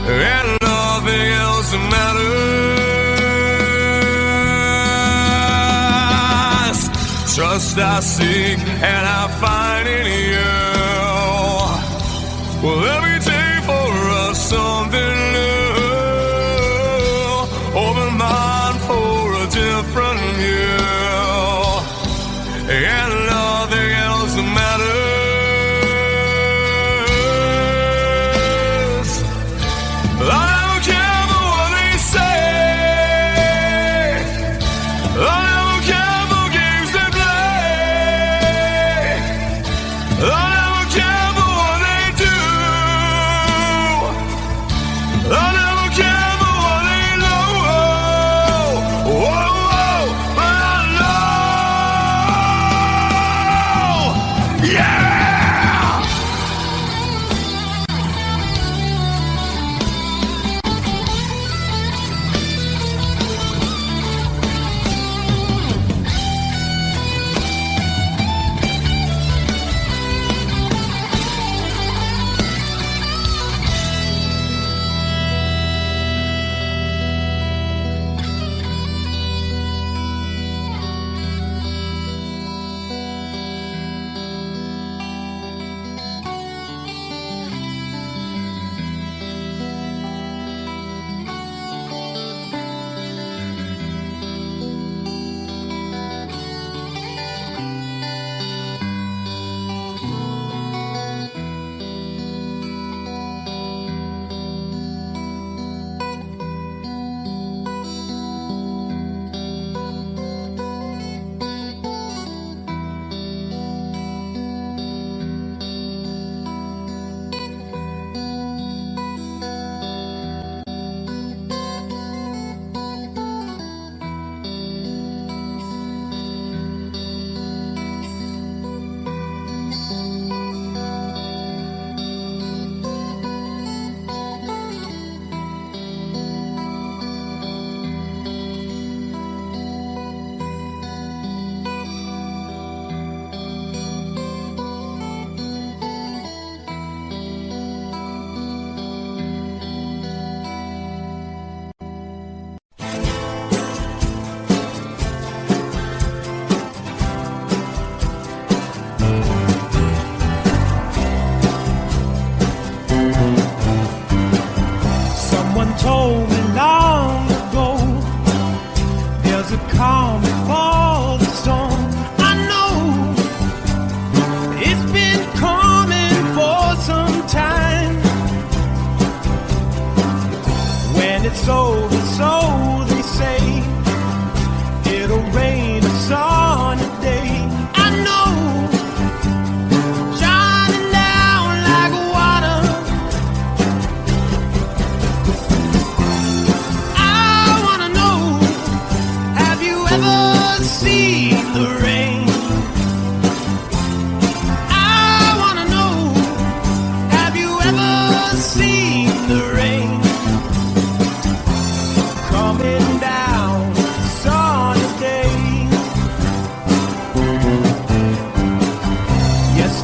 and nothing else matters. Trust I seek and I find in you. Well, every day for us something new. Open mind for a different view, and nothing else matters. I don't care for what they say. I don't care for games they play. I don't care for what they do. I never care for what they know. Whoa, whoa, but I know.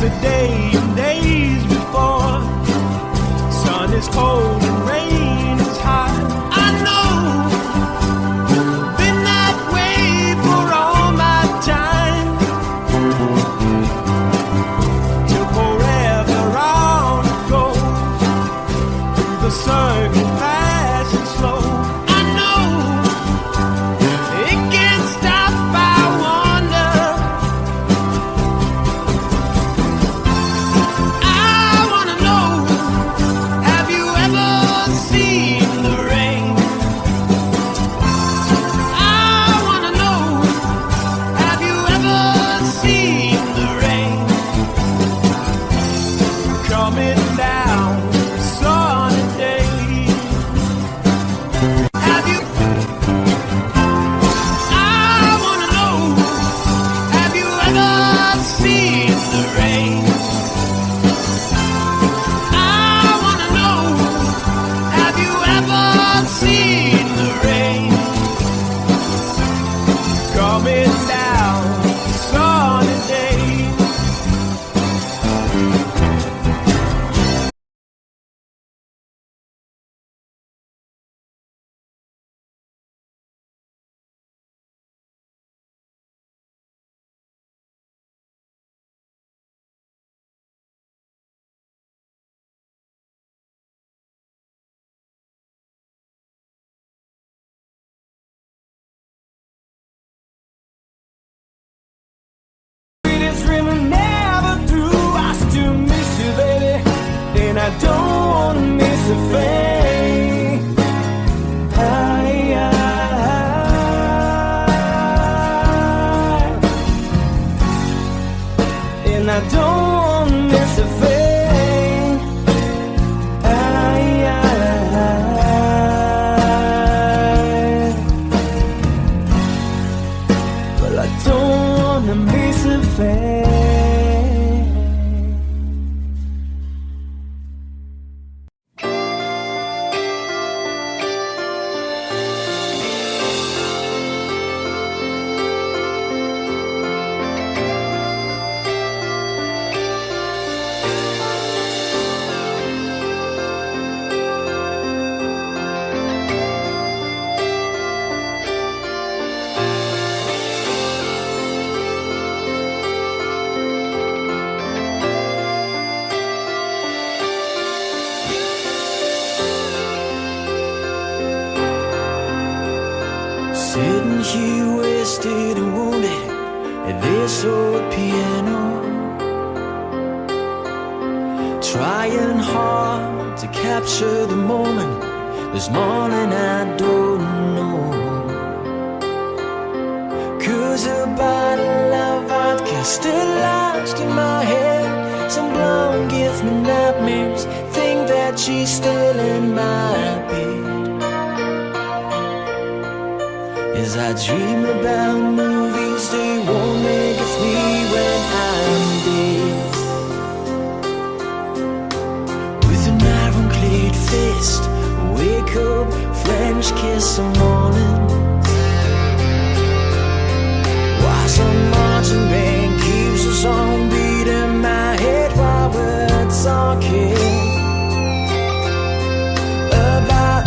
today and days before. Sun is cold and rain is hot. I know, been that way for all my time. Till forever on it goes, through the circle fast and slow. I know, it can't stop, I wonder. I wanna know, have you ever seen the rain? I wanna know, have you ever seen the rain? Coming down a sunny day. Have you? I wanna know, have you ever seen the rain? I wanna know, have you ever seen the rain? Coming down a sunny day. Sweetest dream never through. I still miss you, baby, and I don't wanna miss a thing. And I don't wanna miss a thing. Well, I don't wanna miss a thing. Sitting here wasted and wounded at this old piano, trying hard to capture the moment. This morning I don't know, 'cause a bottle of vodka still lodged in my head. Some blonde gives me nightmares, think that she's still in my bed. As I dream about movies they won't make of me when I'm dead. With an ironclad fist, wake up, French kiss some morning. While some marching band keeps a song beat in my head while we're talking about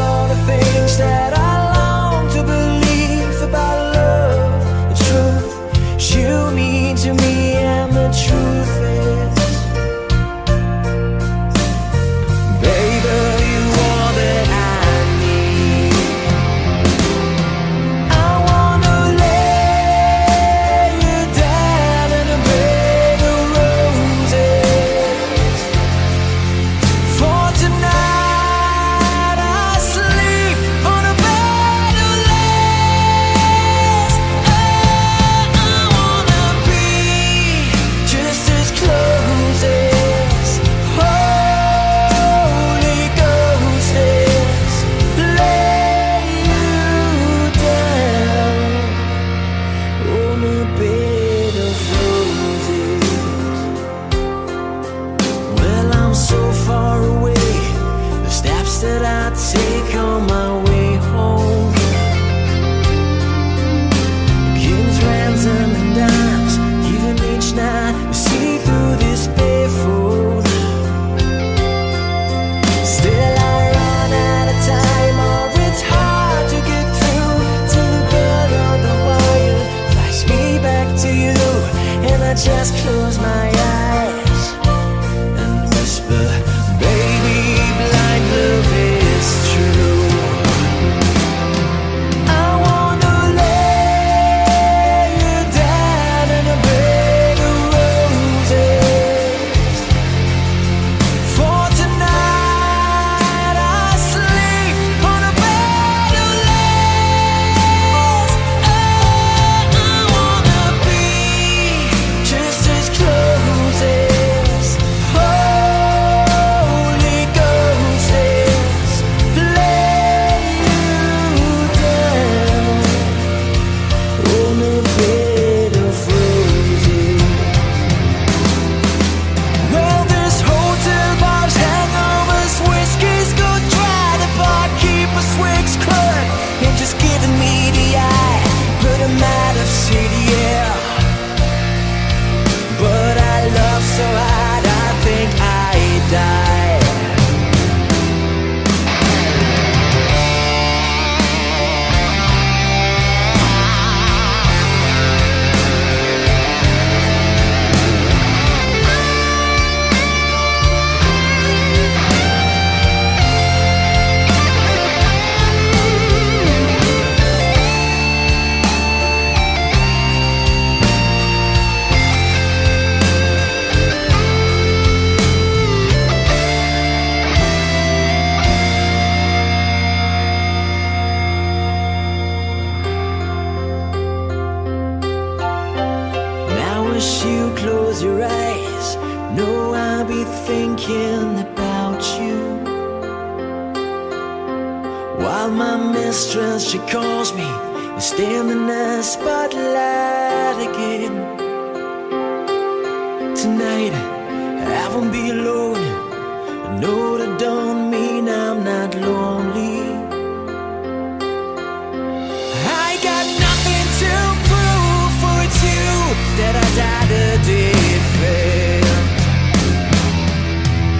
all the things that I long to believe about love, the truth you mean to me, and the truth is, baby, you are that I need. I wanna lay you down in a bed of roses. For tonight I sleep on a bed of lace. I wanna be I just close my eyes and whisper, baby, blind love is true. I wanna lay you down in a bed of roses. For tonight I sleep on a bed of lace. Oh, I wanna be just as close as Holy Ghost is. Lay you down on a bed of roses. Well, this hotel bar's hangovers, whiskey's go dry. The barkeeper swigs crud and just giving me the eye. Put him out of city, yeah. But I love so hard, I think I die. Now as you close your eyes, know I'll be thinking about you. While my mistress, she calls me and stand in the spotlight again. Tonight I won't be alone. I know that don't mean I'm not lonely. I got nothing to prove, for it's you that I died to defend.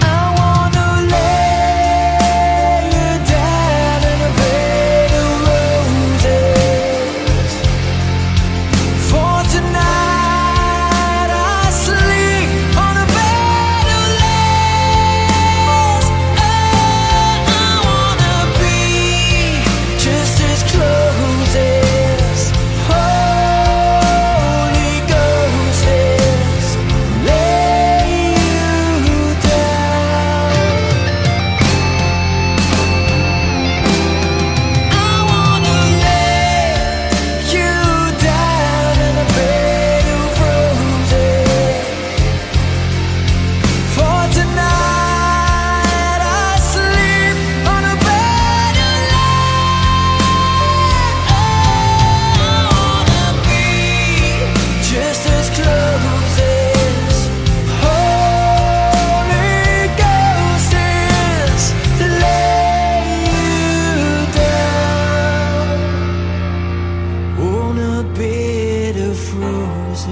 I wanna lay you down in a bed of roses. For tonight I sleep on a bed of lace. Oh, I wanna be just as close as Holy Ghost is. Lay you down. I wanna lay you down in a bed of roses. For tonight I sleep on a bed of lace. I wanna be just as close as Holy Ghost is. Lay you down on a bed of roses.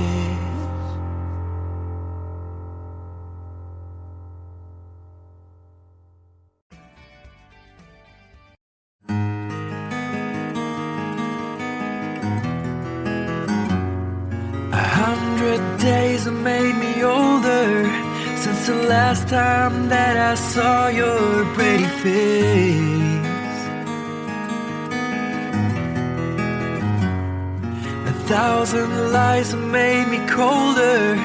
A 100 days have made me older since the last time that I saw your pretty face. 1,000 lies have made me colder,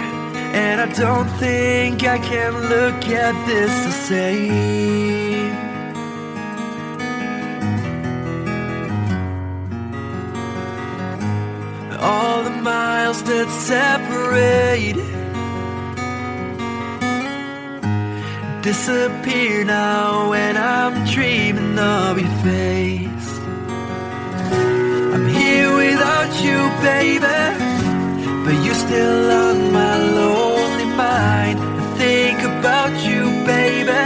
and I don't think I can look at this the same. All the miles that separate disappear now when I'm dreaming of your face. I'm here without you, baby, but you're still on my lonely mind. I think about you, baby,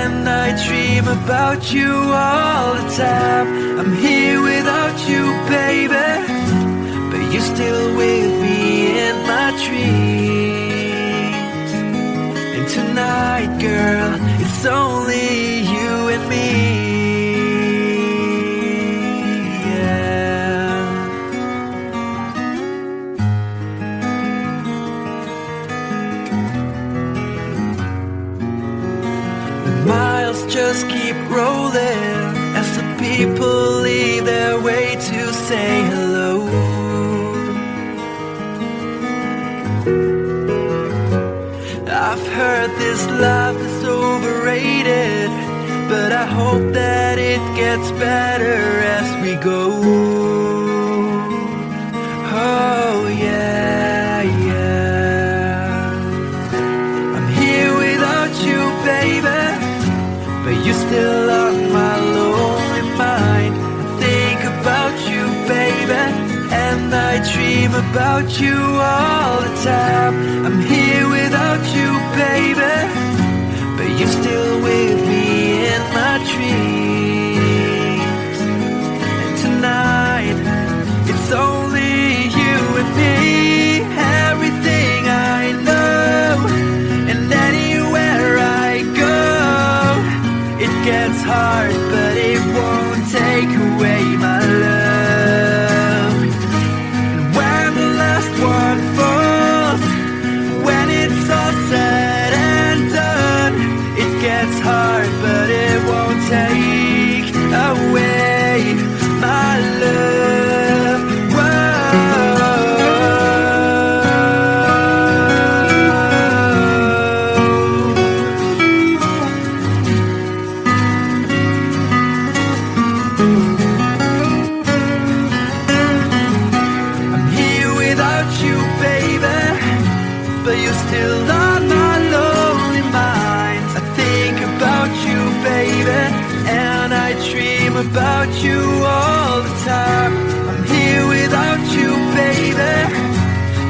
and I dream about you all the time. I'm here without you, baby, but you're still with me in my dreams. And tonight, girl, it's only you and me. Yeah. just keep rolling as the people leave their way to say hello. I've heard this life is overrated, but I hope that it gets better as we go. Oh yeah, yeah. I'm here without you, baby, but you're still on my lonely mind. I think about you, baby, and I dream about you all the time. I'm here without you, baby, but you're still with me in my dreams. And tonight, it's only you and me. Everything I know, and anywhere I go, it gets hard, but it won't take away my love. And when the last one falls, when it's all said and done, it gets hard, but it won't take away my love. I'm here without you, baby, but you're still on my lonely mind. I think about you, baby, and I dream about you all the time. I'm here without you, baby,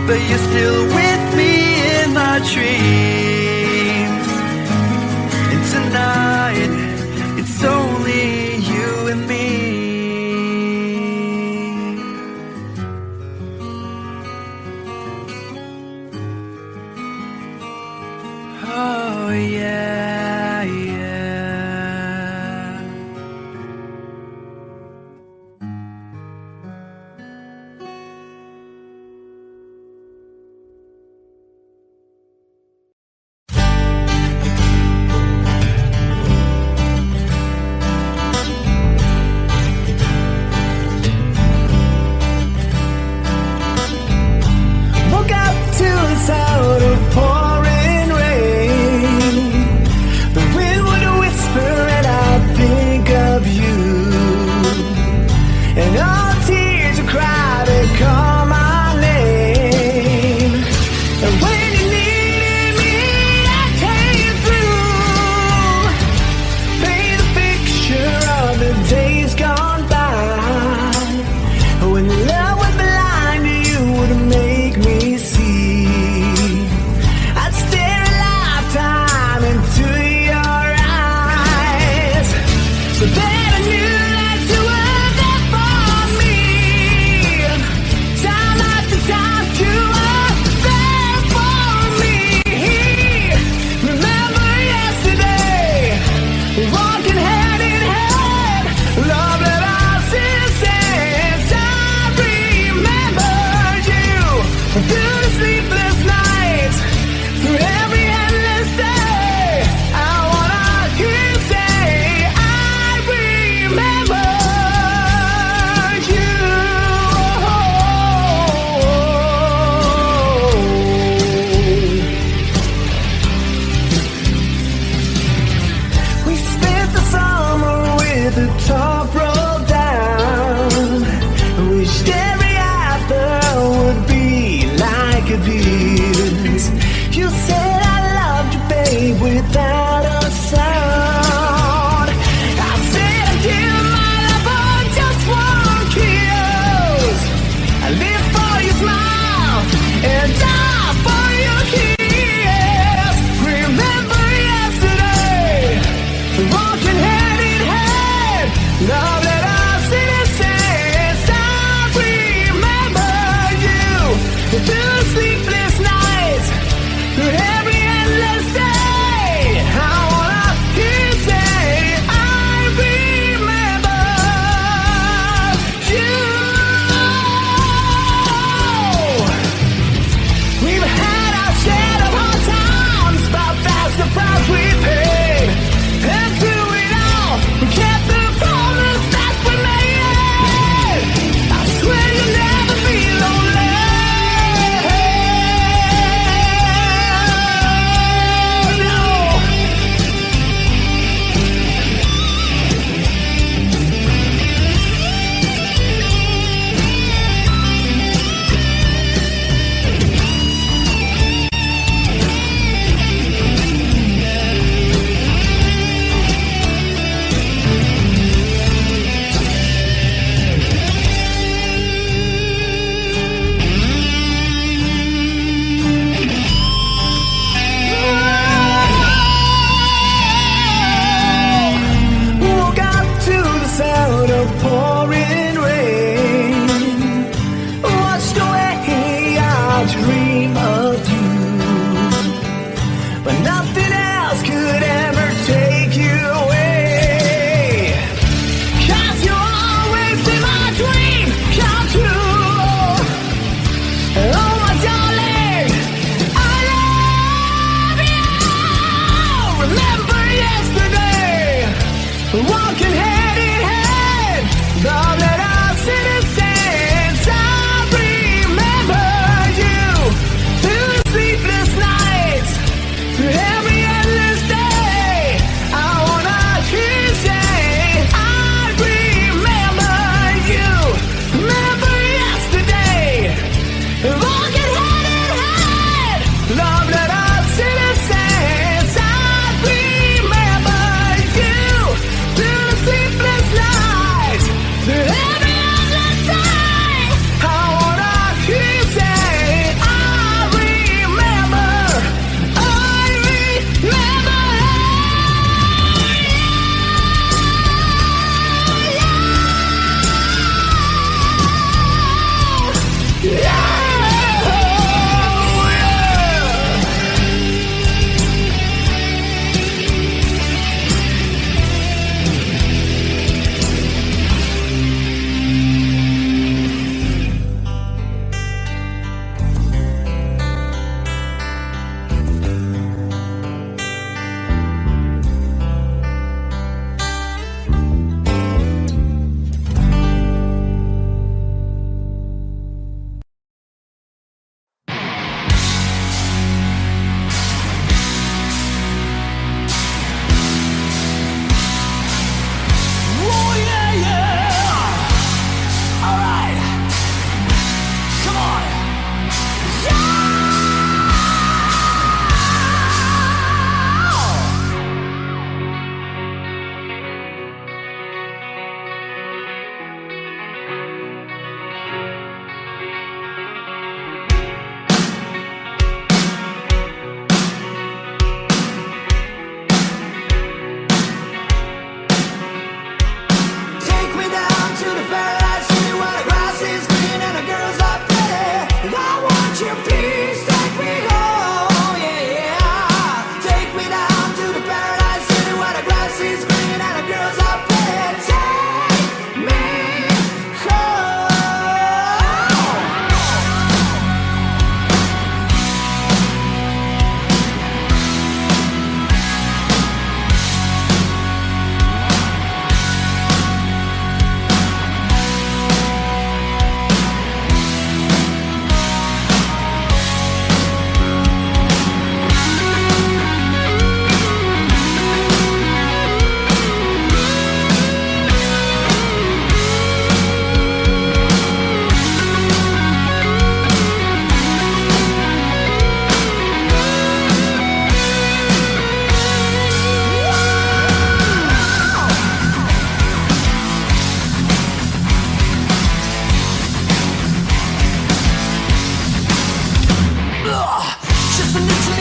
but you're still with me in my dreams. And tonight, it's only you and me. Oh yeah, yeah.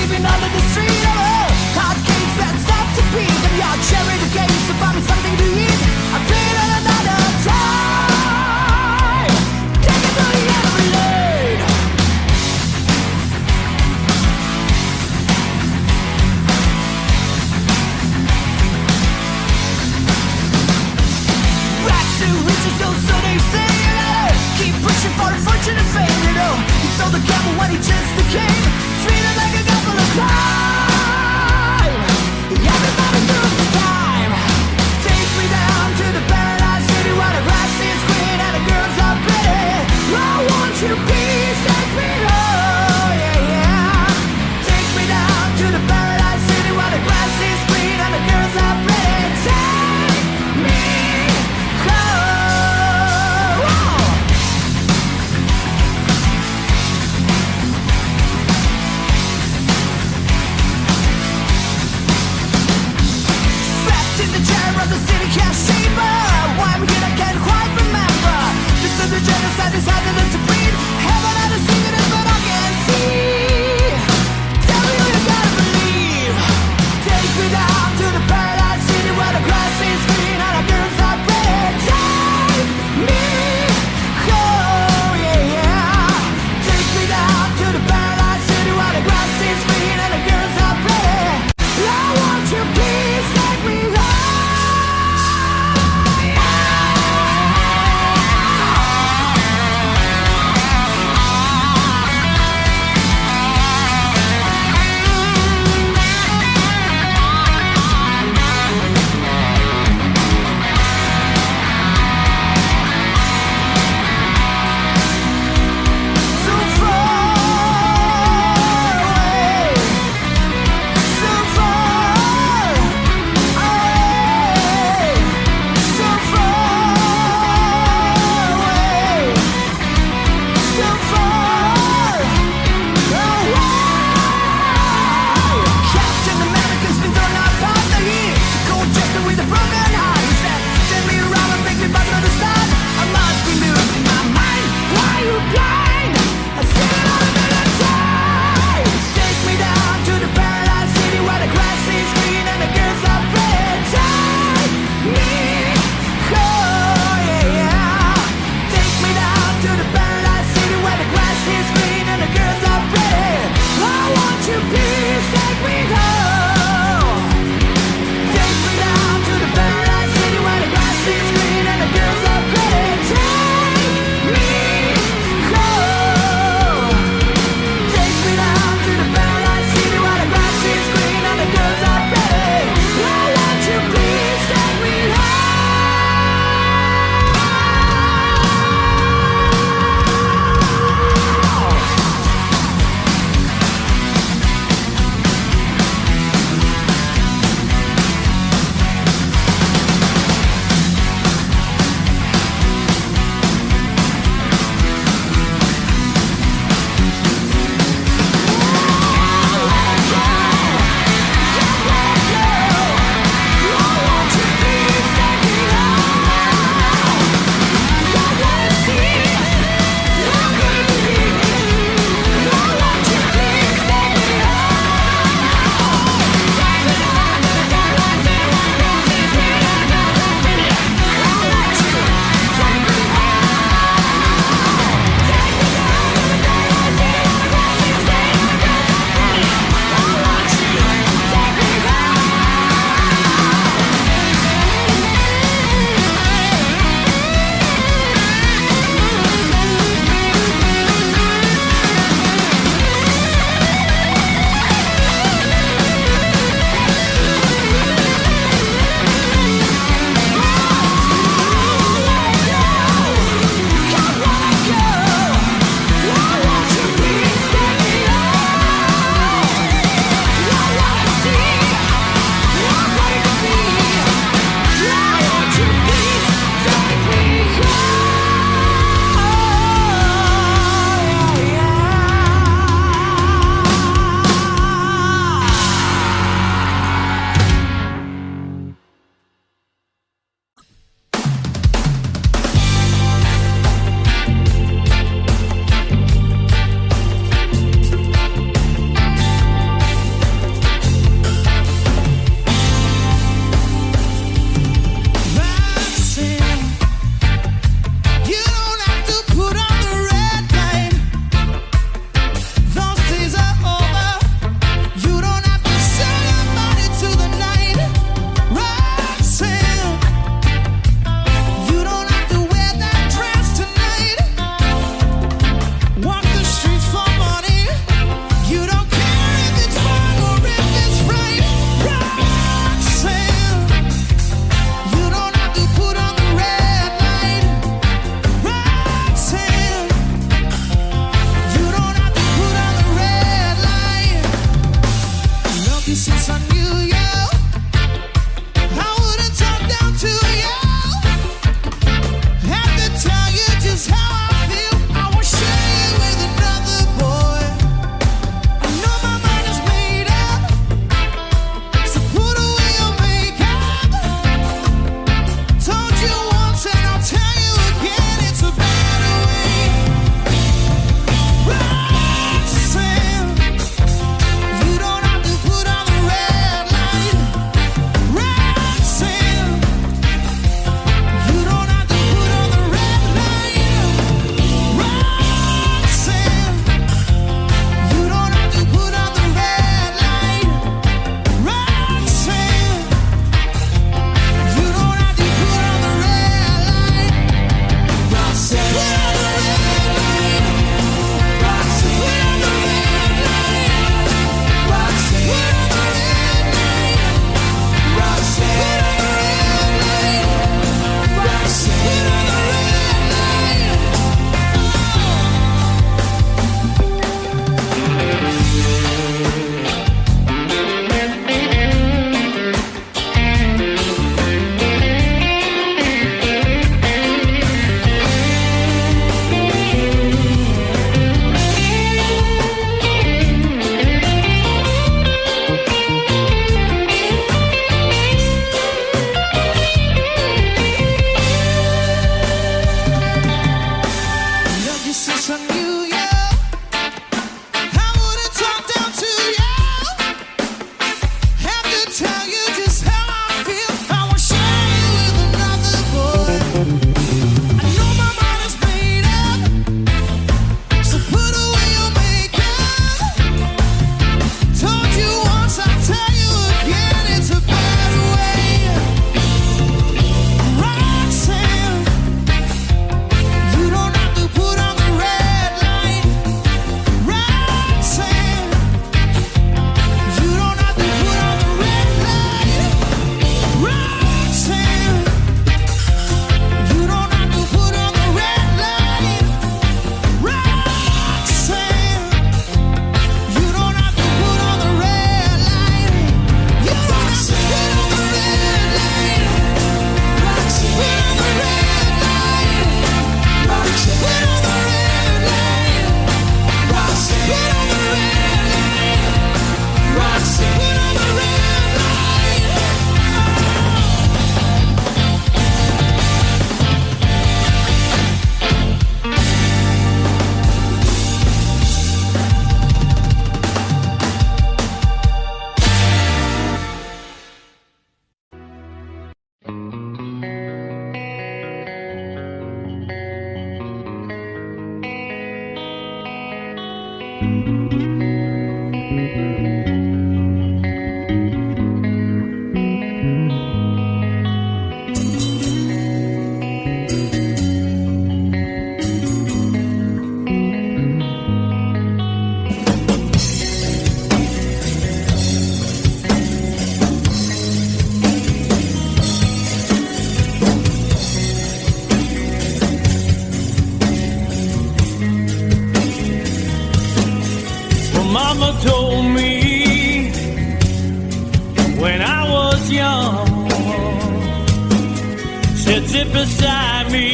sleeping under the street. Oh, hard case that's up to beat. And your cherry the game, so find me something to eat. I feel it another time. Take it to the end of the lane. Back to riches, so they say. Keep pushing for fortune and fame, you know. He sold the gamble when he just became treated like a couple of clowns. sit beside me,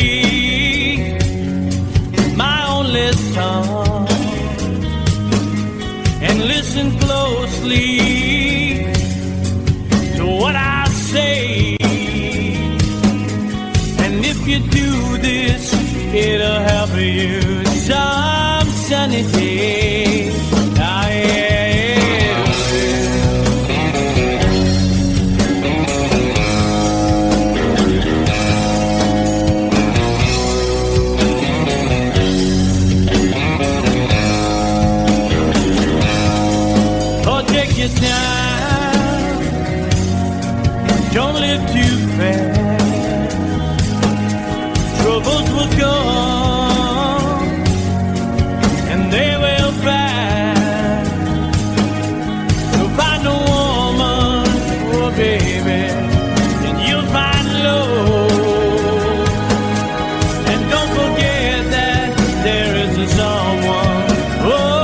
my only son, and listen closely to what I say. And if you do this, it'll help you some sunny day. Ah, yeah. Your time, don't live too fast. Troubles will come and they will pass. So find a woman, oh baby, and you'll find love. And don't forget that there is a someone. Oh,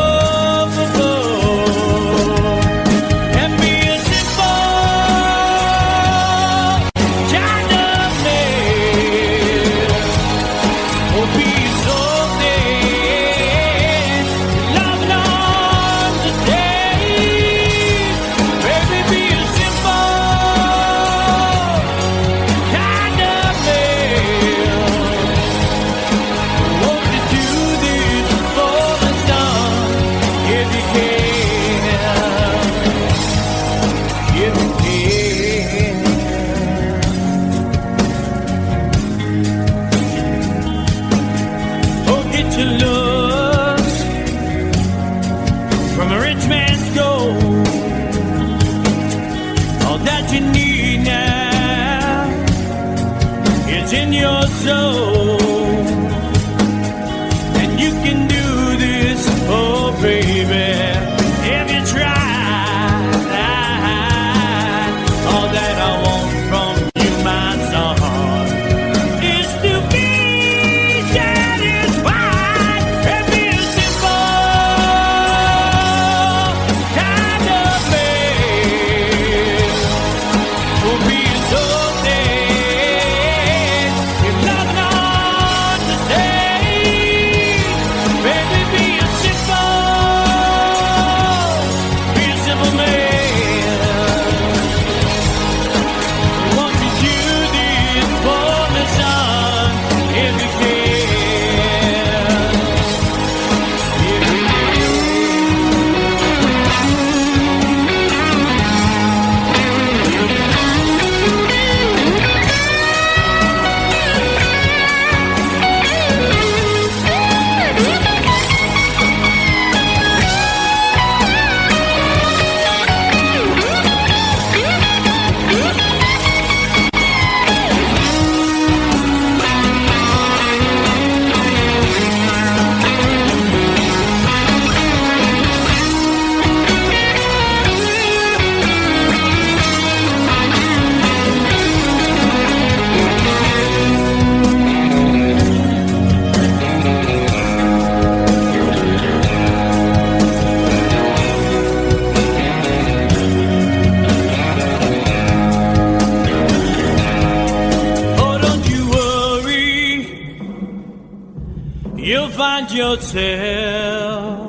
find yourself.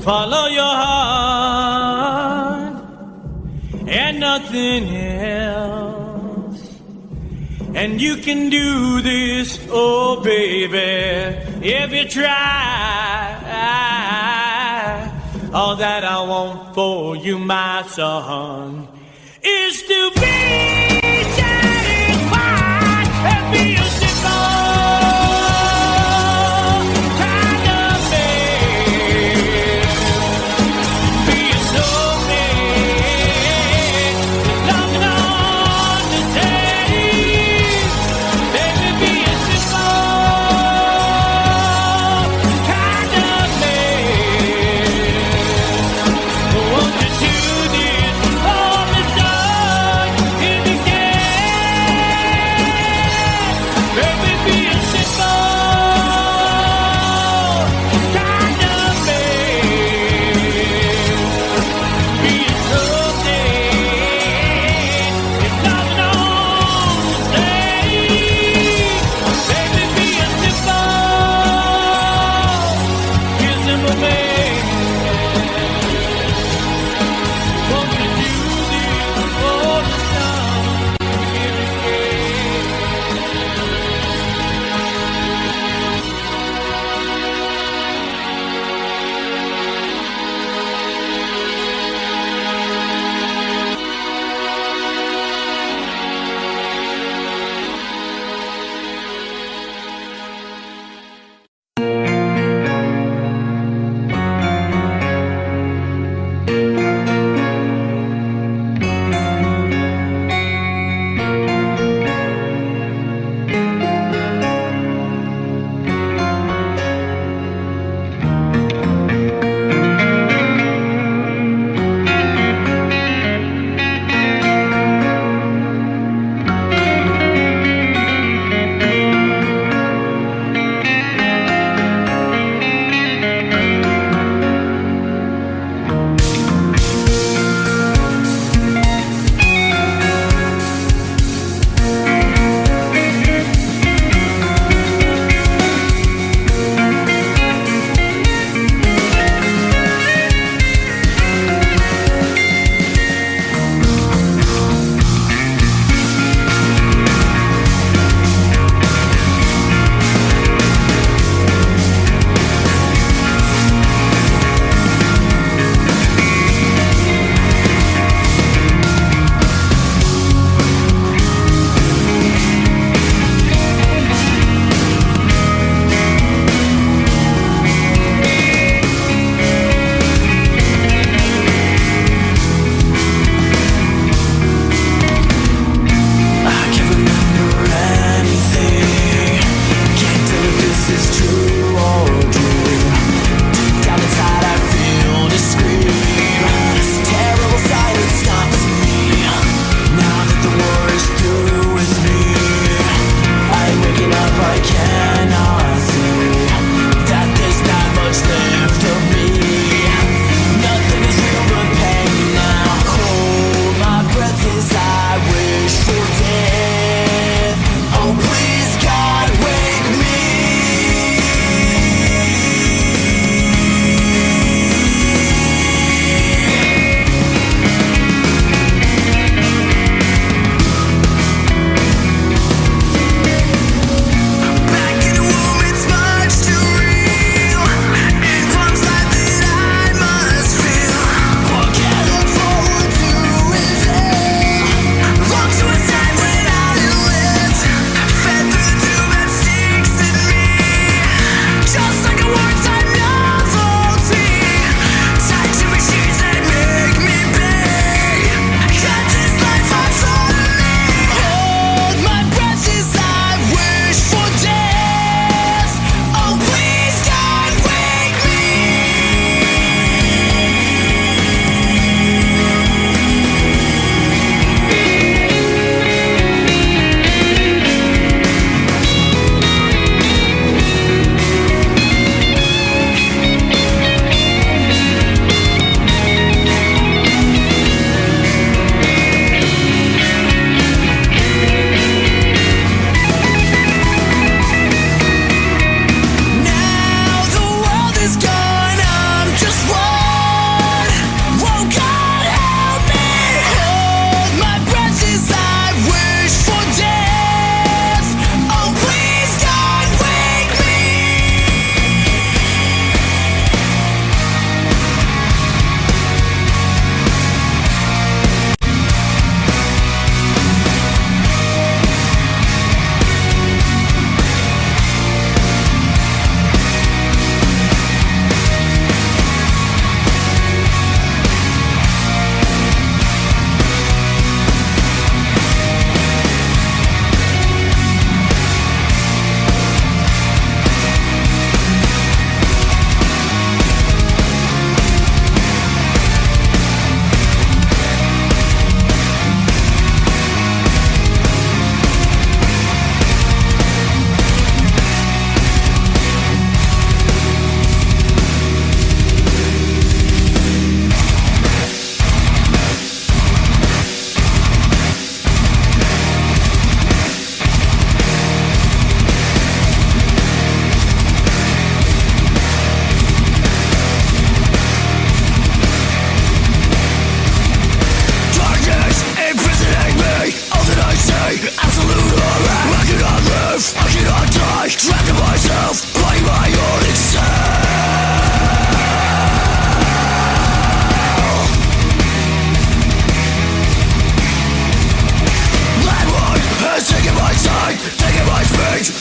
Follow your heart and nothing else. And you can do this, oh baby, if you try. All that I want for you, my son, is to be satisfied and be a simple kind of man. Be a snowman, loving on the days. Baby, be a simple kind of man. Won't you do this for me, son? If you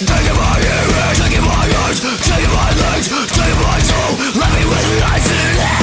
Taking my ears, taking my eyes, taking my legs, taking my soul, let me with life in hell.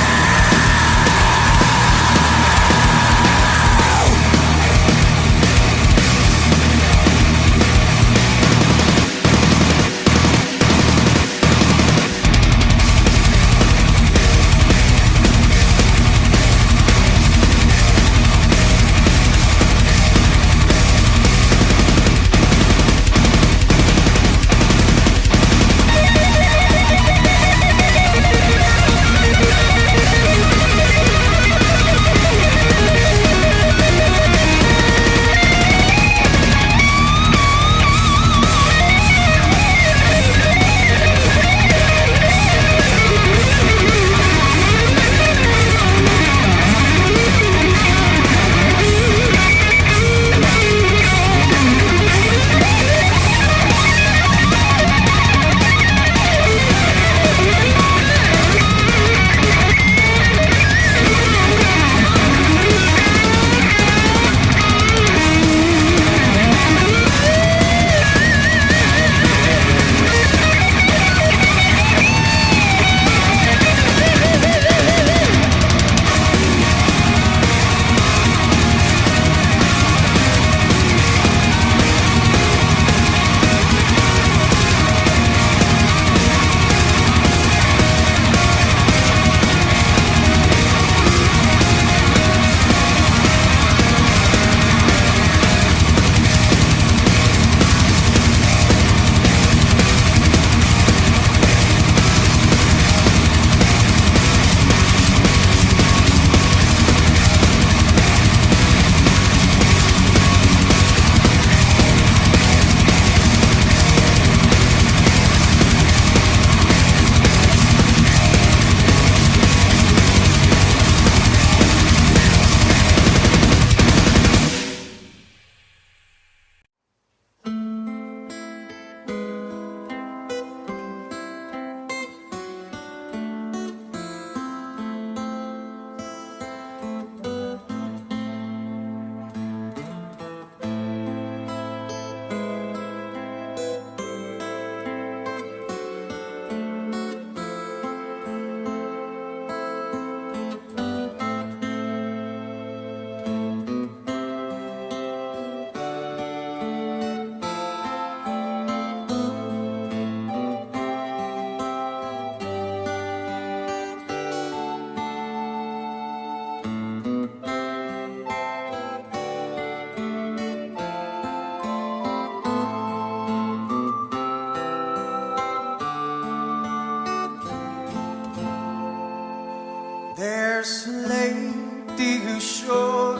There's a lady who's sure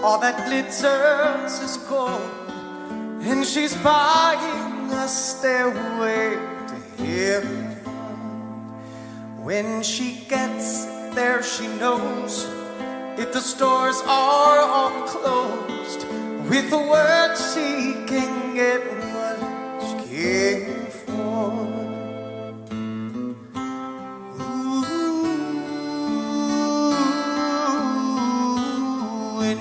all that glitters is gold, and she's buying a stairway to heaven. When she gets there, she knows if the stores are all closed, with the word she can get what she came for.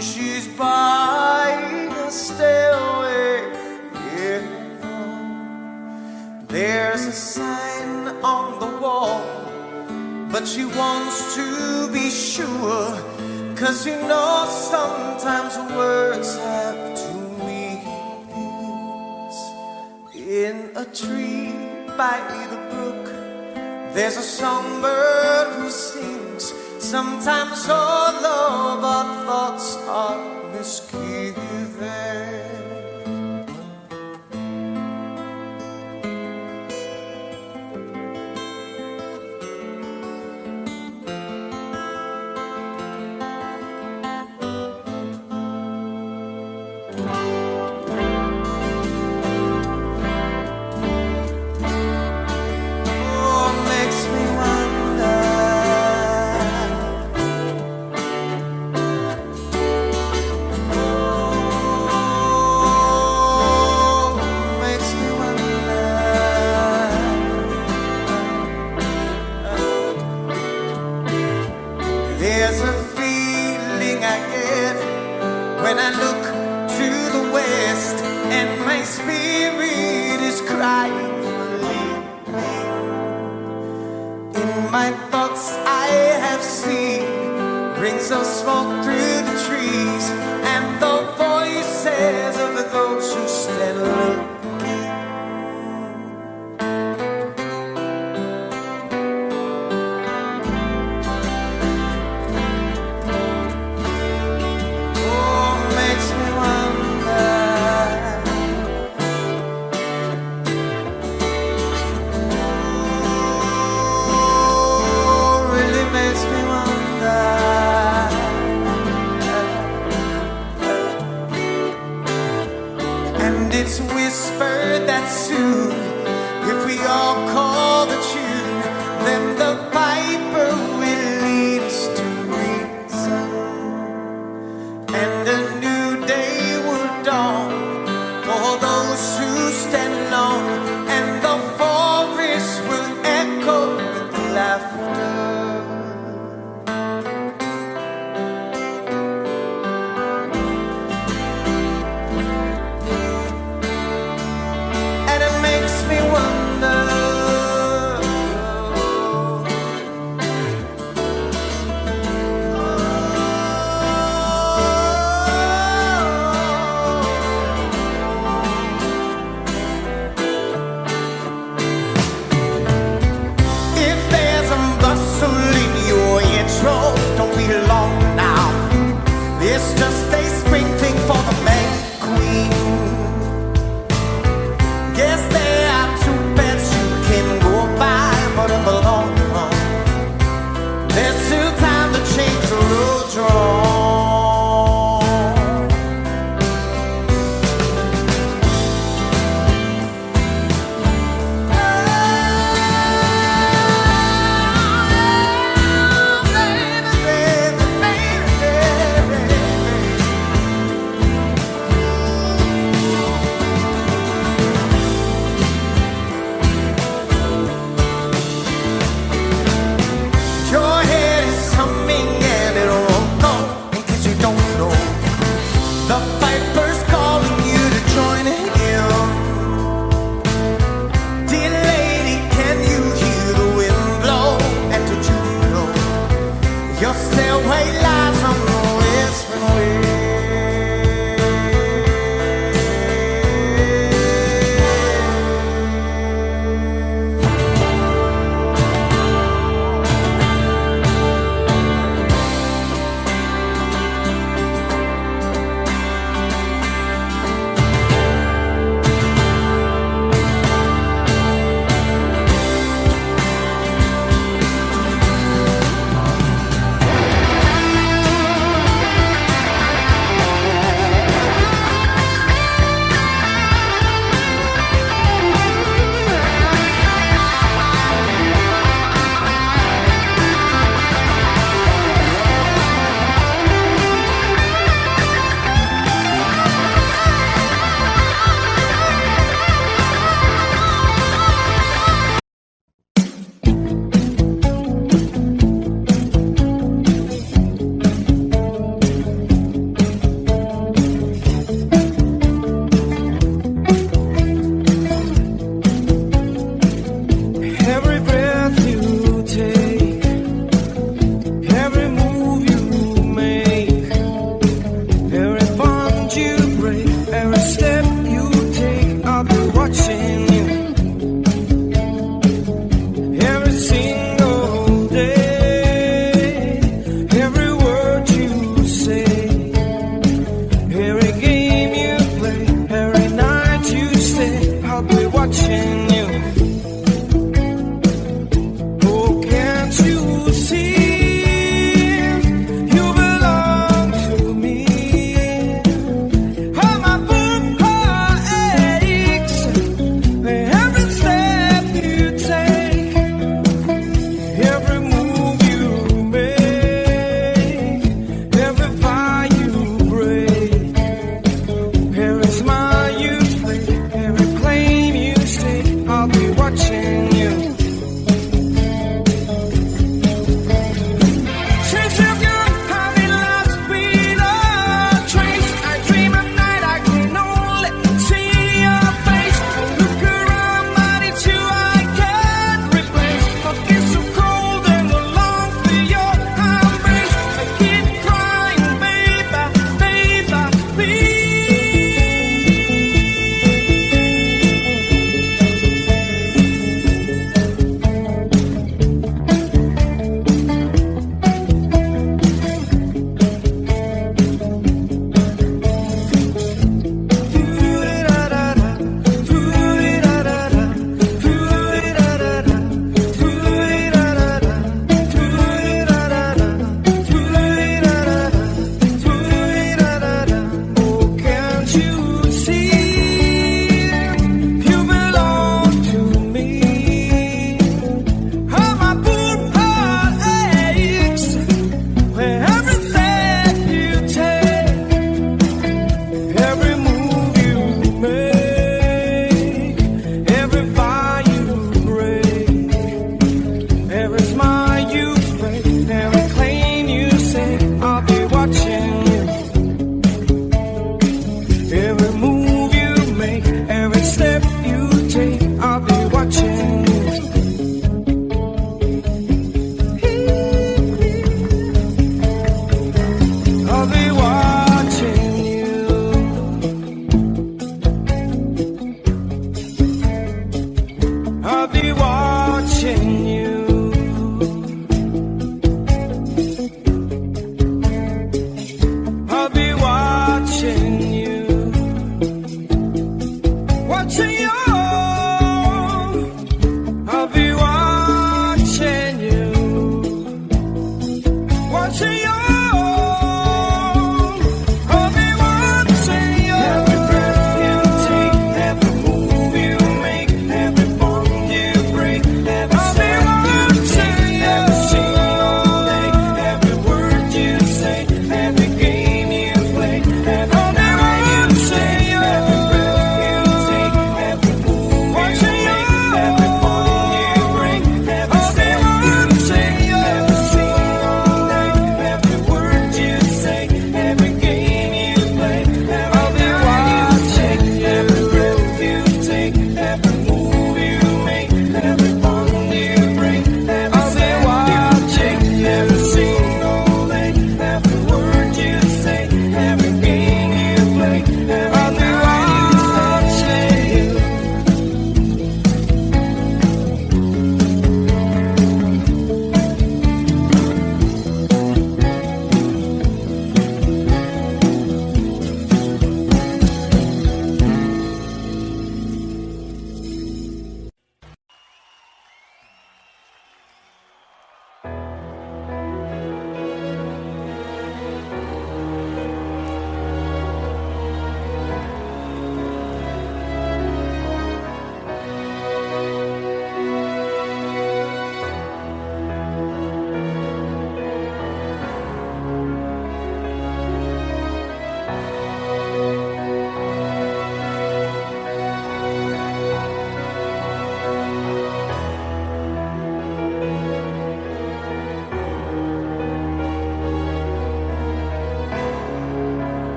She's buying a stairway in heaven. There's a sign on the wall, but she wants to be sure, 'cause you know sometimes words have two meanings. In a tree by the brook, there's a songbird who sings. Sometimes all of our thoughts are misgiven. There's a feeling I get when I look to the west, and my spirit is crying for leave. In my thoughts I have seen rings of smoke through the trees, and the voices of those who stand alone. It's whispered that soon, if we all call the tune, then the piper will lead us to reason, and a new day will dawn for those who stand alone, and the forest will echo with laughter. And it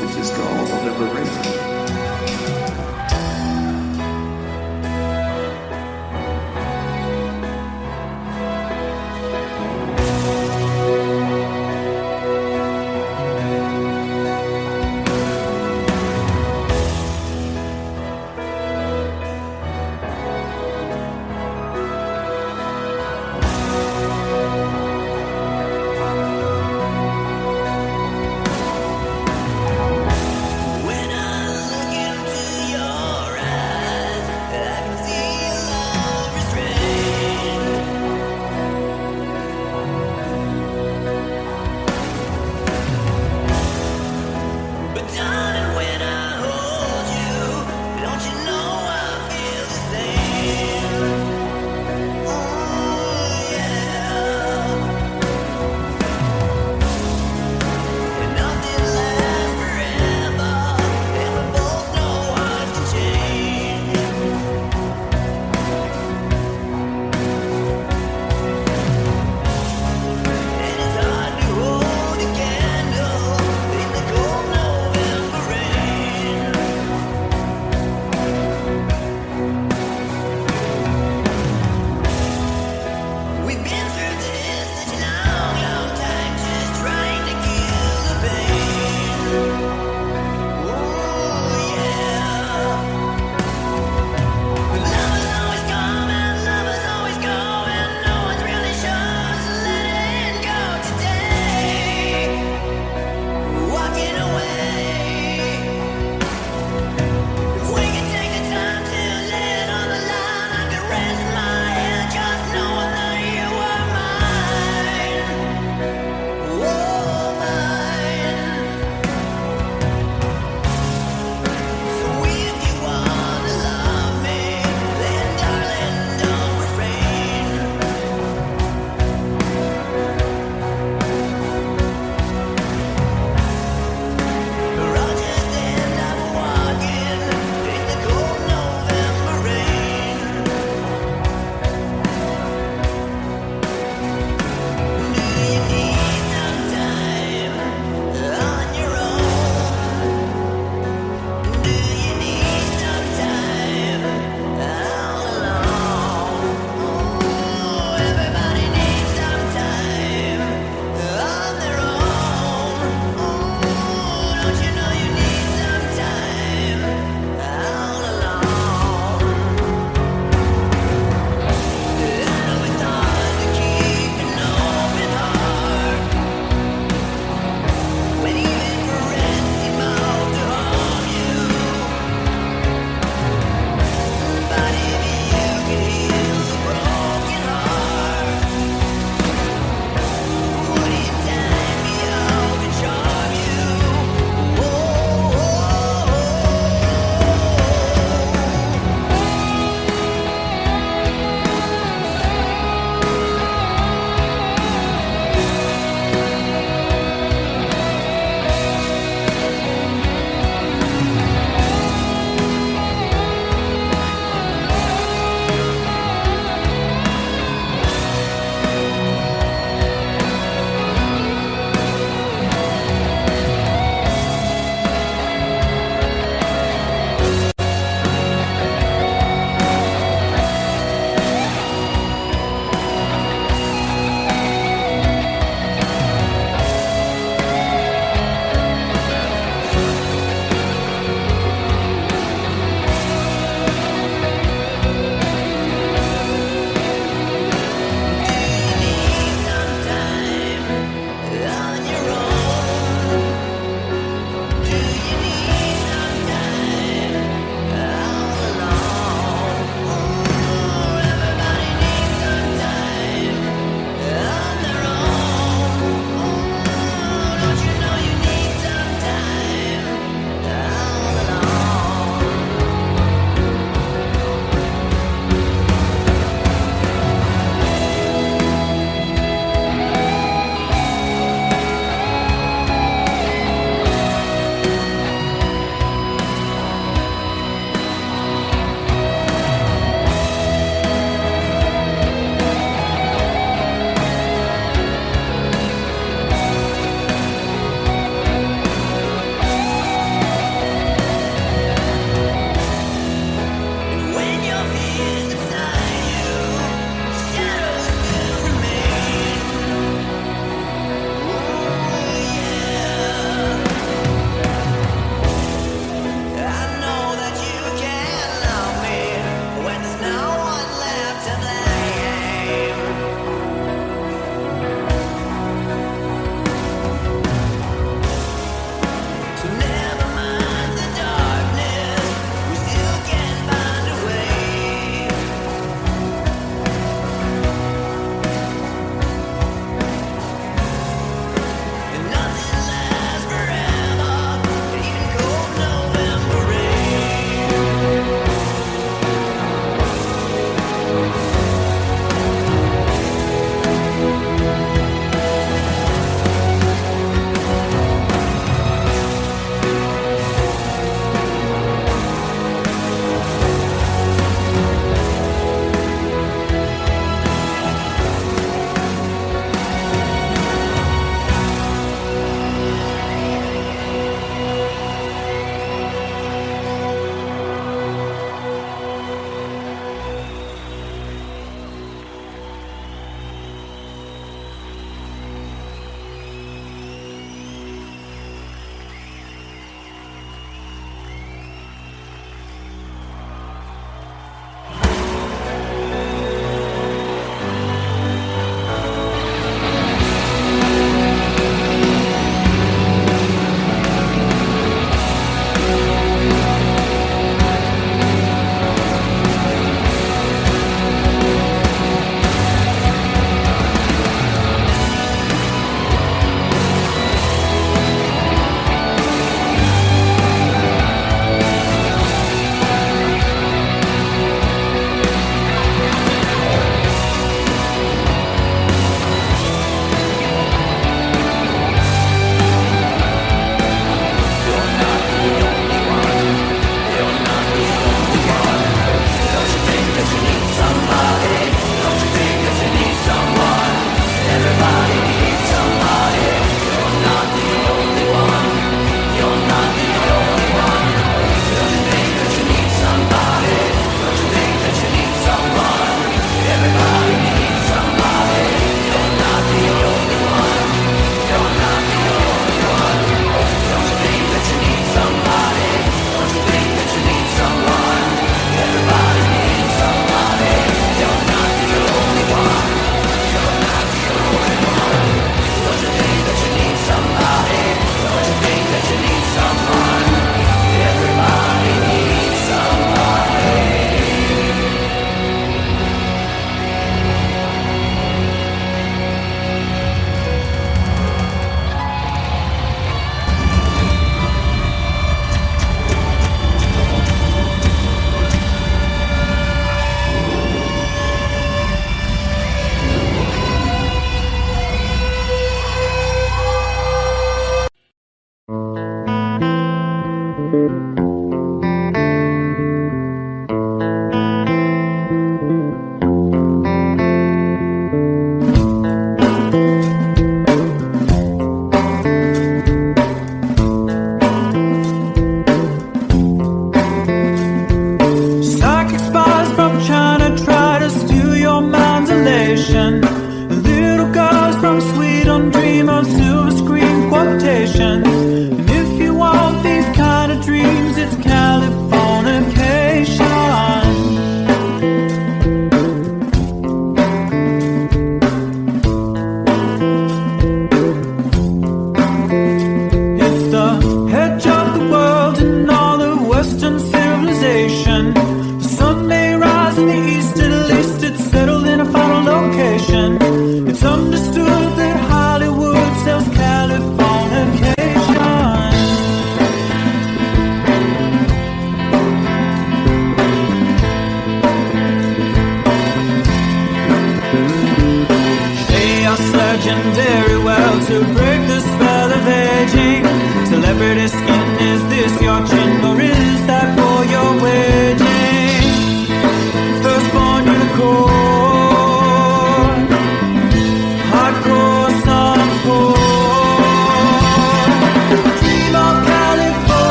This is called liberation. When I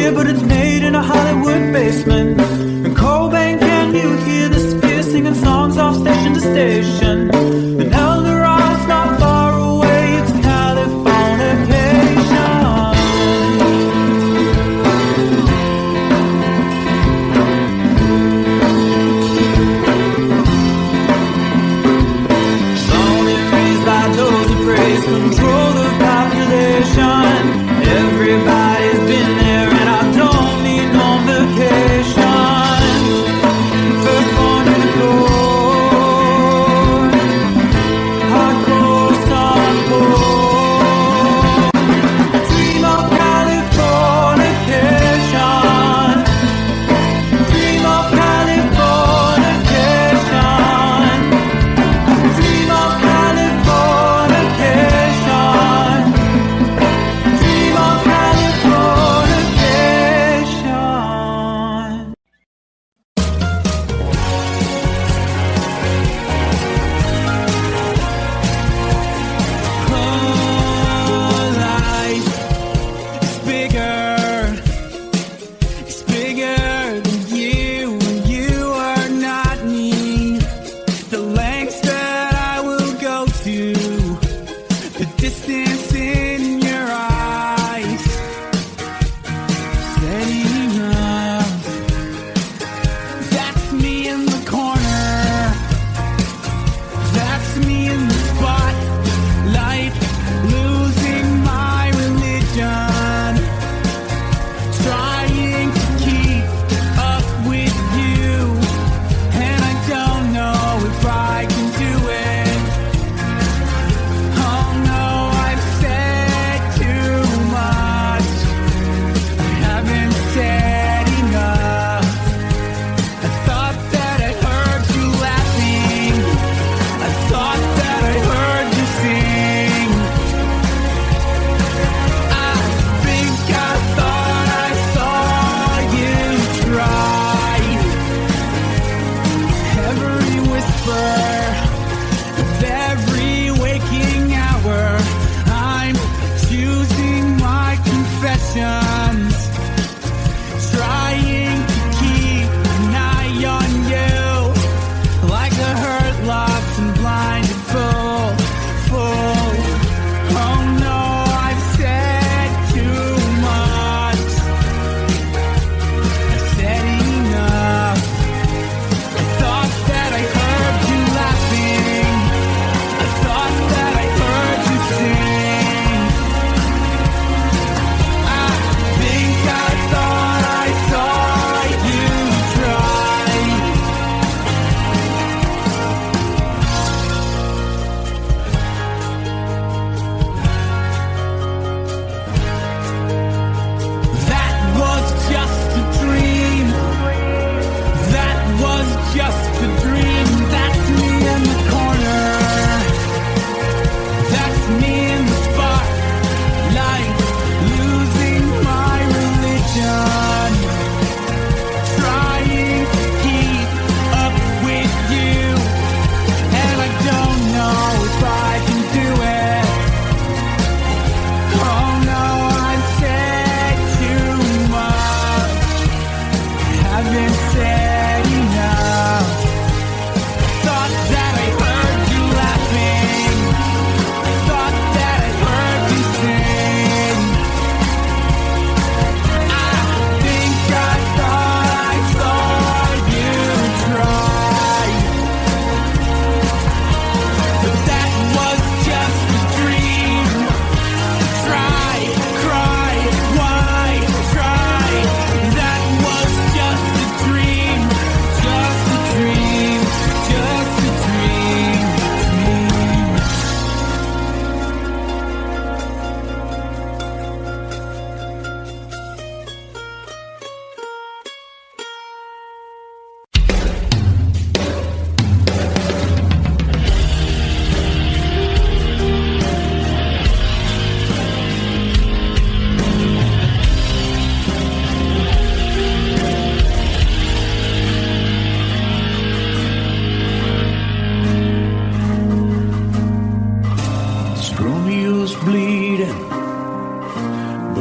here, but it's made in a Hollywood basement. And Cobain, can you hear the sphere singing songs off station to station? And Elder Rock's not far away, it's Californication. Born and raised by those who praise control the population. Everybody's been there, and I don't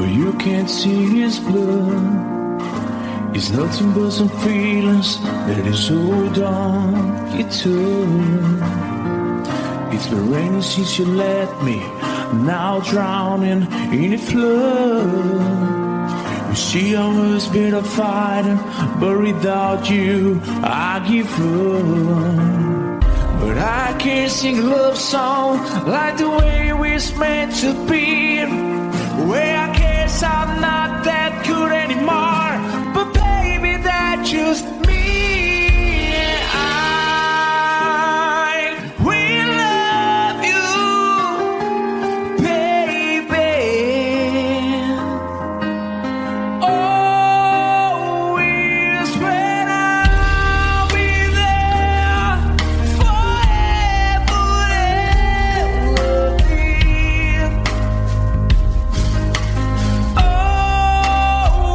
but you can't see his blood. It's nothing but some feelings that is hold on you took. It's been raining since you left me, now drowning in a flood. You see I was better fighting, but without you I give up. But I can't sing a love song like the way we're meant to be. Where I guess I'm not that good anymore, but baby that's just me. I will love you, baby. Always when I'll be there forever and ever. Always.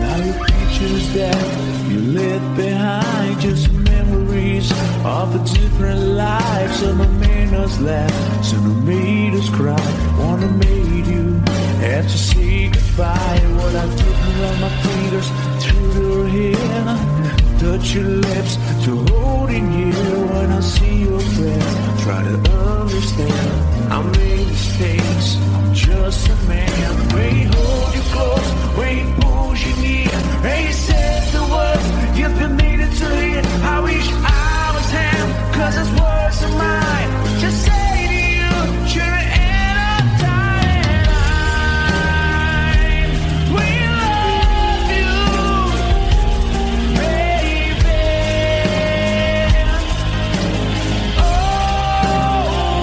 Now your pictures that you left behind, just memories of a different life. Some have made us laugh, some have made us cry. One have made you have to say goodbye. What I took around my fingers through your hair, touch your lips to holding you. When I see your face, try to understand. I made mistakes, I'm just a man. When he hold you close, when he pulls you near, and he says the words you've been needed to hear. I wish I was him, 'cause his words are mine. Just say to you, you're in a time. We love you, baby. Always.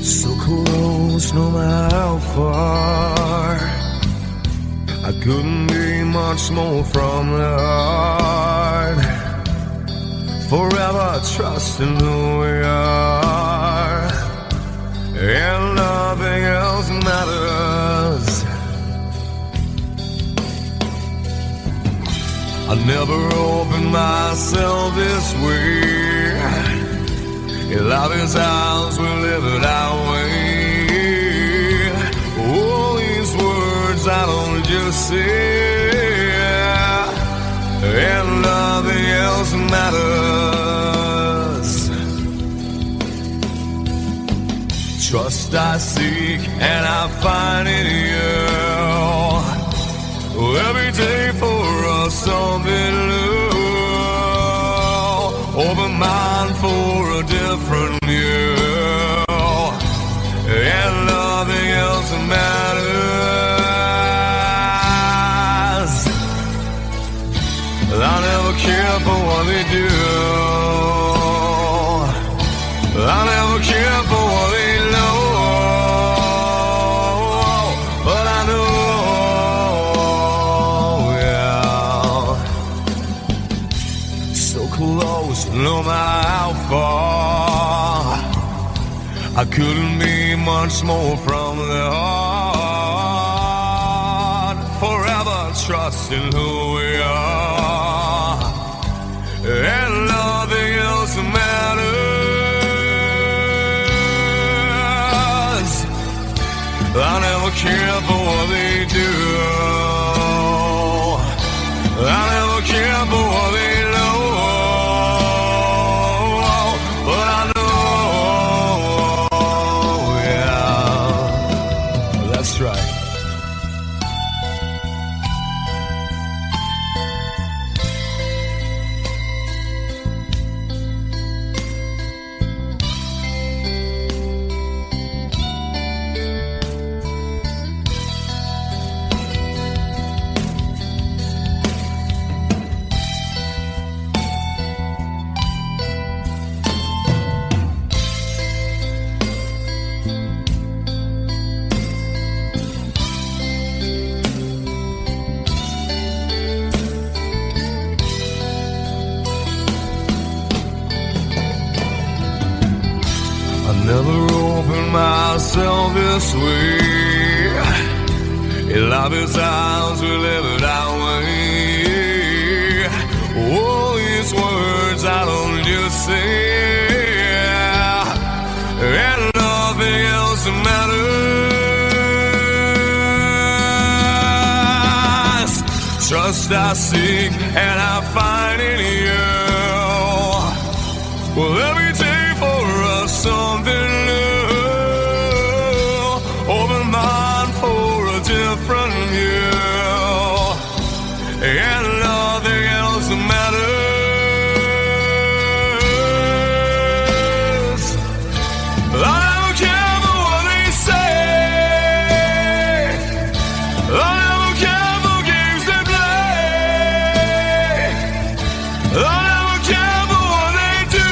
So close, no matter how far. I couldn't be much more from the heart. Forever trusting who we are, and nothing else matters. I never opened myself this way. In love is ours, we live it our way. All these words I don't just say, and nothing else matters. Trust I seek and I find in you. Every day for us something new. Open mind for a different view, and nothing else matters. I never care for what they do. I never care for what they know. But I know, yeah, so close, no matter how far. I couldn't be much more from the heart. Forever trusting who we are, and nothing else matters. I never care for what they do. I never care for what they know. But I know, yeah, that's right. Never opened myself this way. In love is ours, we live it our way. All these words I don't just say, and nothing else matters. Trust I seek and I find in you. Well, every day for us something new. Open mind for a different view, and nothing else matters. I never care for what they say. I never care for games they play. I never care for what they do.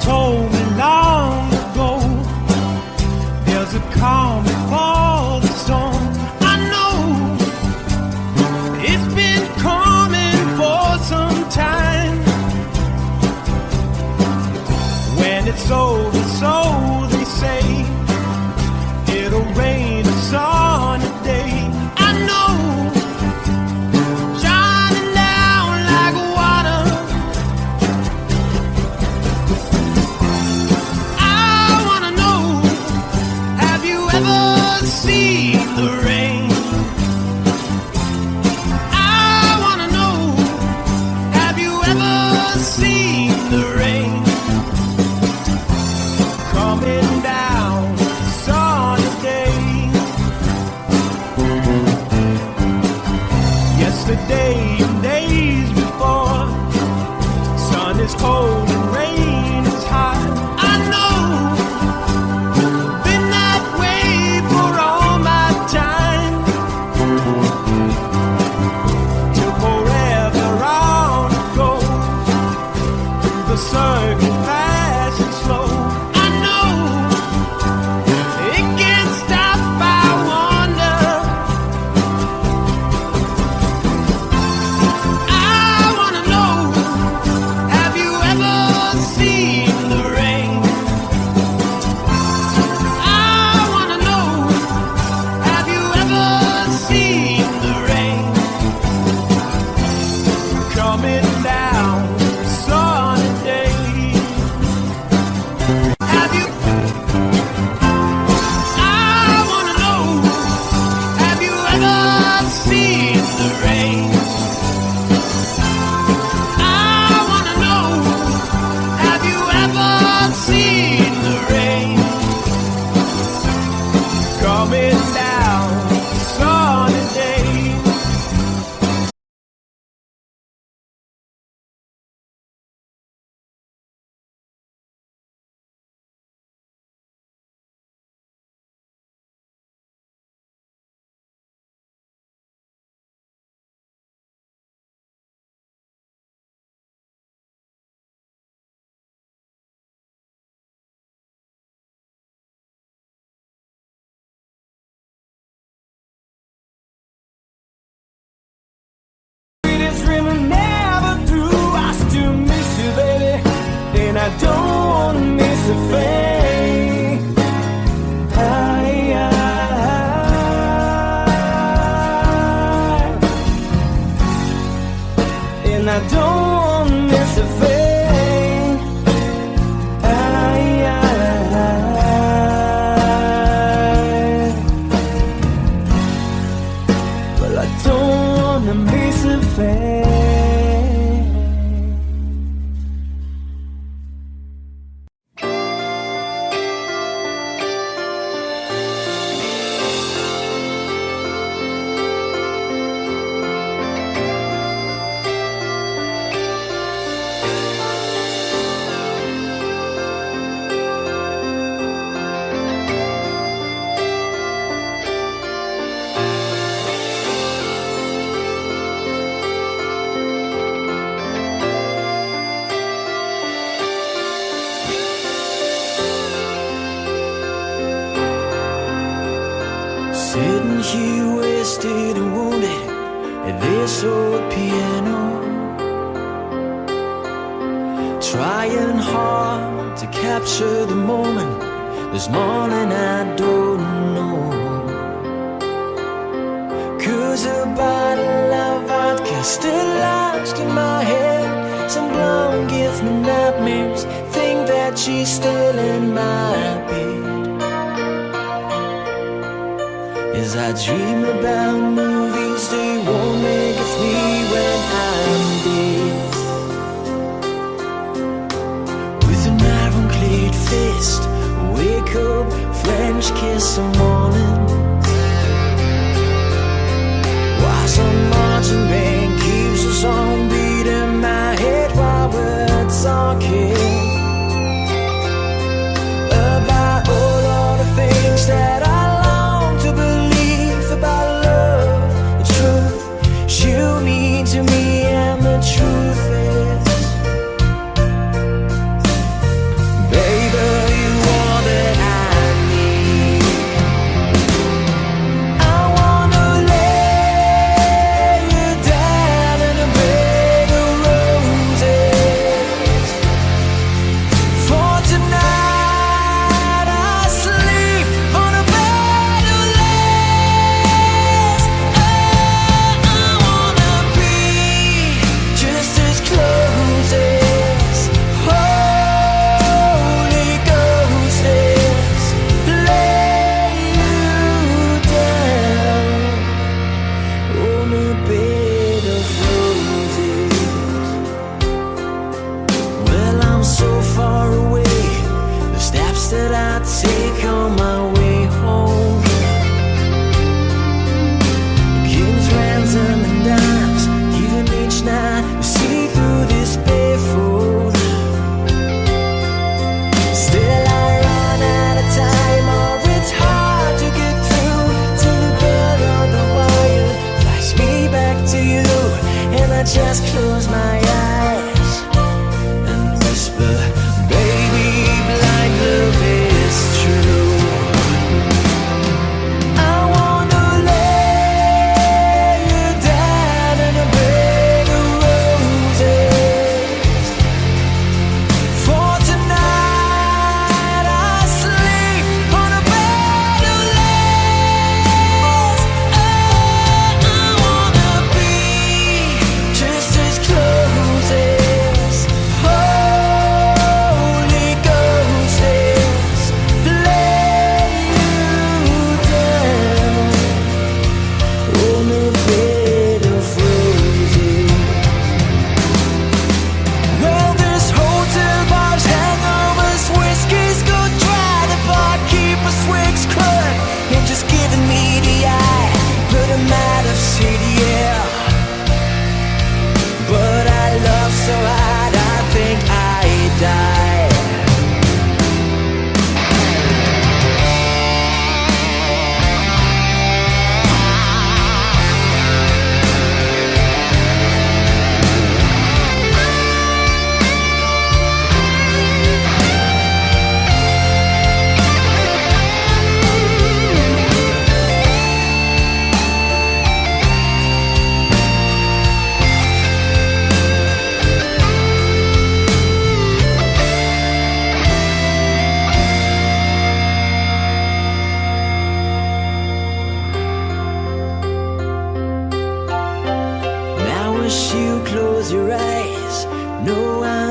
told me long ago, there's a calm before the storm. I know it's been coming for some time. When it's over, so they say, it'll rain a sunny day. I know, shining down like water. I wanna know, have you ever seen the rain? I wanna know, have you ever seen the rain? Coming down sunny day. Yesterday and days before, sun is cold and rain is hot. I know, been that way for all my time. Till forever on it goes, through the circle fast and slow. I know, it can't stop, I wonder. I wanna know, have you ever seen the rain? I wanna know, have you ever seen the rain? Coming down sunny day. Have you? I wanna know, have you ever seen the rain? I wanna know, have you ever seen the rain? Coming down sunny day. This river never through. I still miss you, baby, and I don't wanna miss a thing. And I don't wanna miss a thing. Well, I don't wanna miss a thing. Sitting here wasted and wounded at this old piano, trying hard to capture the moment. This morning I don't know, 'cause a bottle of vodka still lodged in my head. Some blonde gives me nightmares, think that she's still in my bed. As I dream about movies, they won't make it me when I'm dead. With an ironclad fist, wake up, French kiss the morning. While some marching band keeps us on beating my head while we're talking about all of the things that I long to believe about love, the truth you mean to me, and the truth is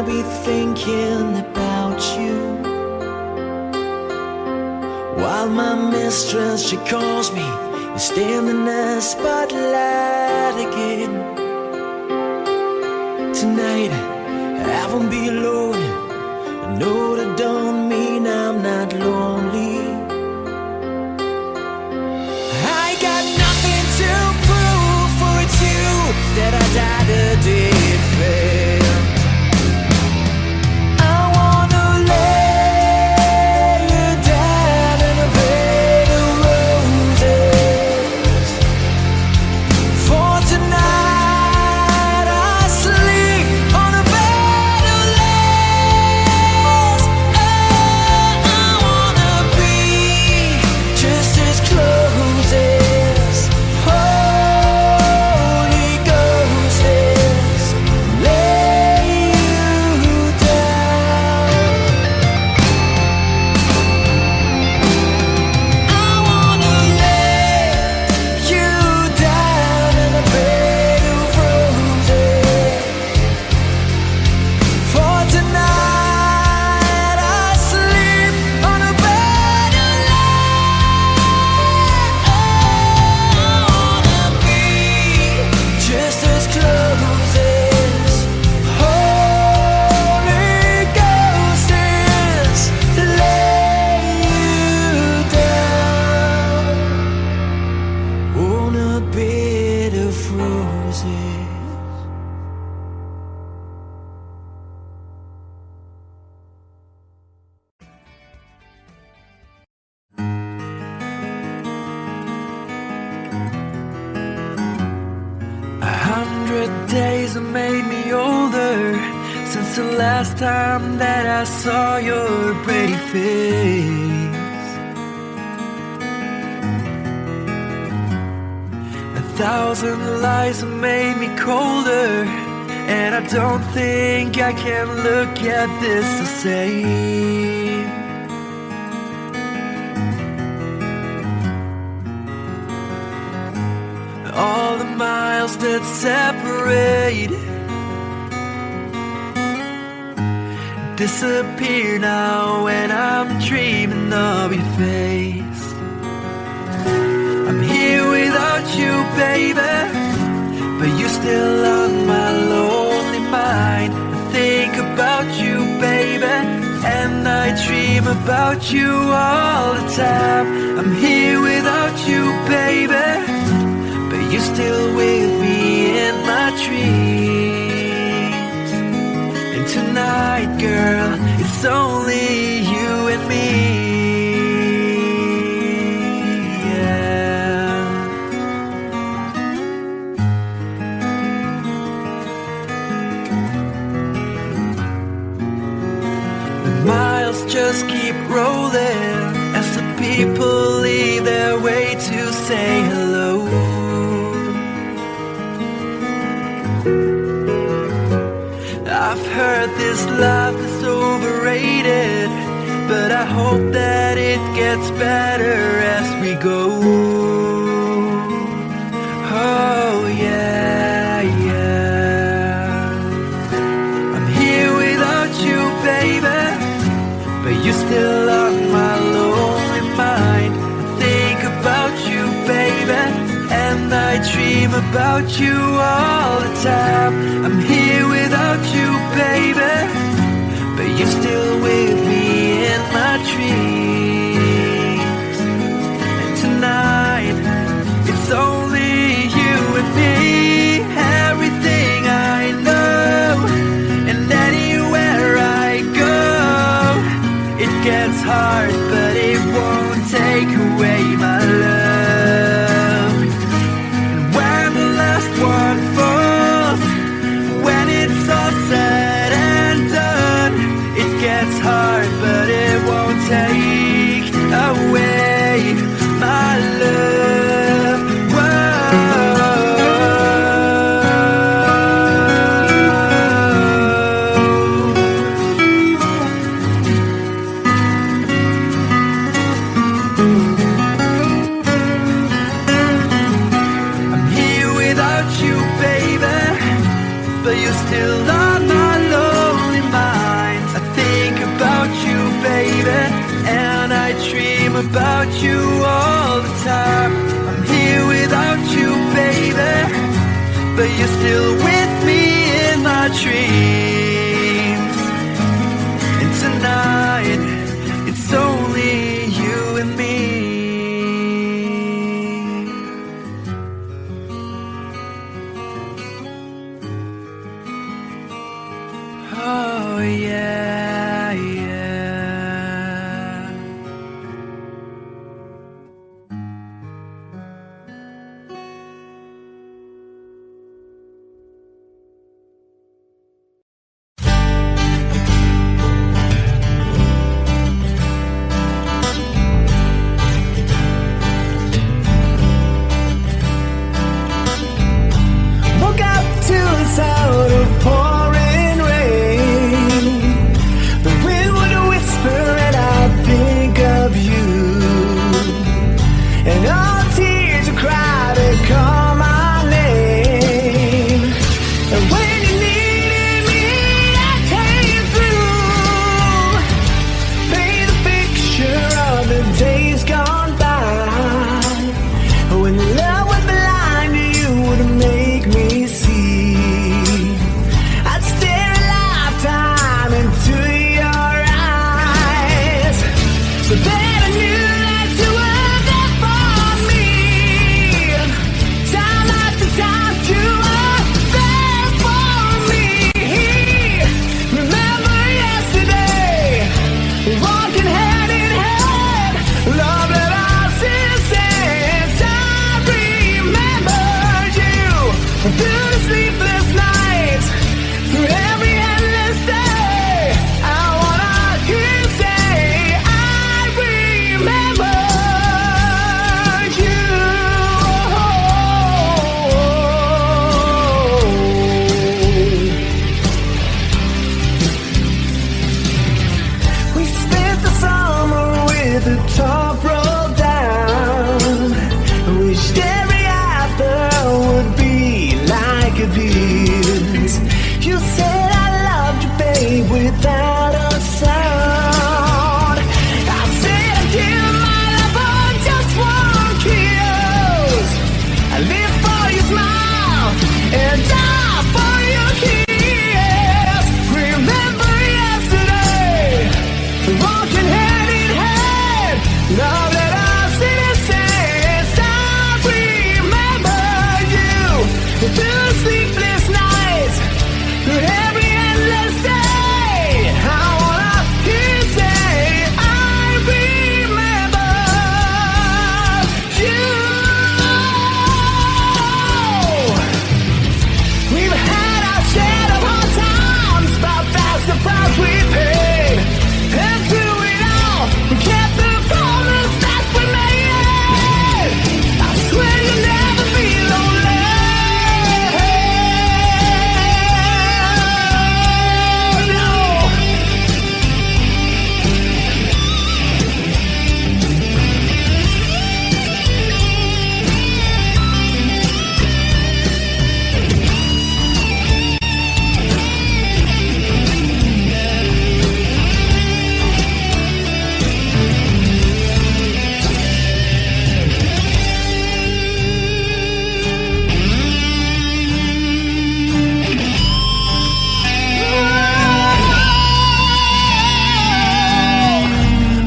I'll be thinking about you, while my mistress, she calls me and stand in the spotlight again. Tonight I won't be alone. I know that don't mean I'm not lonely. I got nothing to prove, for it's you that I died a day it failed. I wanna lay you down in a bed of roses. For tonight I sleep on a bed of lace. Oh, I wanna be just as close as Holy Ghost is. Lay you down. I wanna lay you down in a bed of roses. For tonight I sleep on a bed of lace. I wanna be just as close as Holy Ghost is. Lay you down on a bed of roses. A 100 days have made me older since the last time that I saw your pretty face. 1,000 lies have made me colder, and I don't think I can look at this the same. All the miles that separate disappear now when I'm dreaming of your face. I'm here without you, baby, but you're still on my lonely mind. I think about you, baby, and I dream about you all the time. I'm here without you, baby, but you're still with me in my dreams. And tonight, girl, it's only you and me. Yeah. The miles just keep rolling as the people leave their way to say hello. I've heard this life is overrated, but I hope that it gets better as we go. Oh yeah, yeah. I'm here without you, baby, but you're still on my lonely mind. I think about you, baby, and I dream about you all the time. I'm here without you, baby, but you're still with me in my dreams. And tonight, it's only you and me. Everything I know, and anywhere I go, it gets hard, but it won't take away my love. And when the last one falls, when it's all said and done, it gets hard, but it won't take you're still with me in my dreams. And tonight, it's only you and me. Oh yeah, yeah. Woke up to the sound of pouring rain. The wind would whisper and I'd think of you. And all the tears would cry to call my name. And when you needed me, I came through. Paint the picture of the days gone by. When love was blind, you would make me see. I'd stare a lifetime into your eyes, so that I knew that you were there for me. Time after time, you were there for me. Remember yesterday, walking hand in hand, love that I still sense. I remembered you through the sleepless nights, through every endless day. I wanna hear you say, I remember you. We spent the summer with the top rolled down. Wished every after would be like a this. You said I loved you, babe, without a sound. I said I'd give my love for just one kiss. I live for your smile and die for your kiss. Remember yesterday, walking hand in hand, love that I still sense. I remember you through the sleepless nights, through every endless day. I wanna hear you say, I remember you. We've had our share of hard times, but that's the price we paid. And through it all, we kept the promise that we made. I swear you'll never be lonely. No.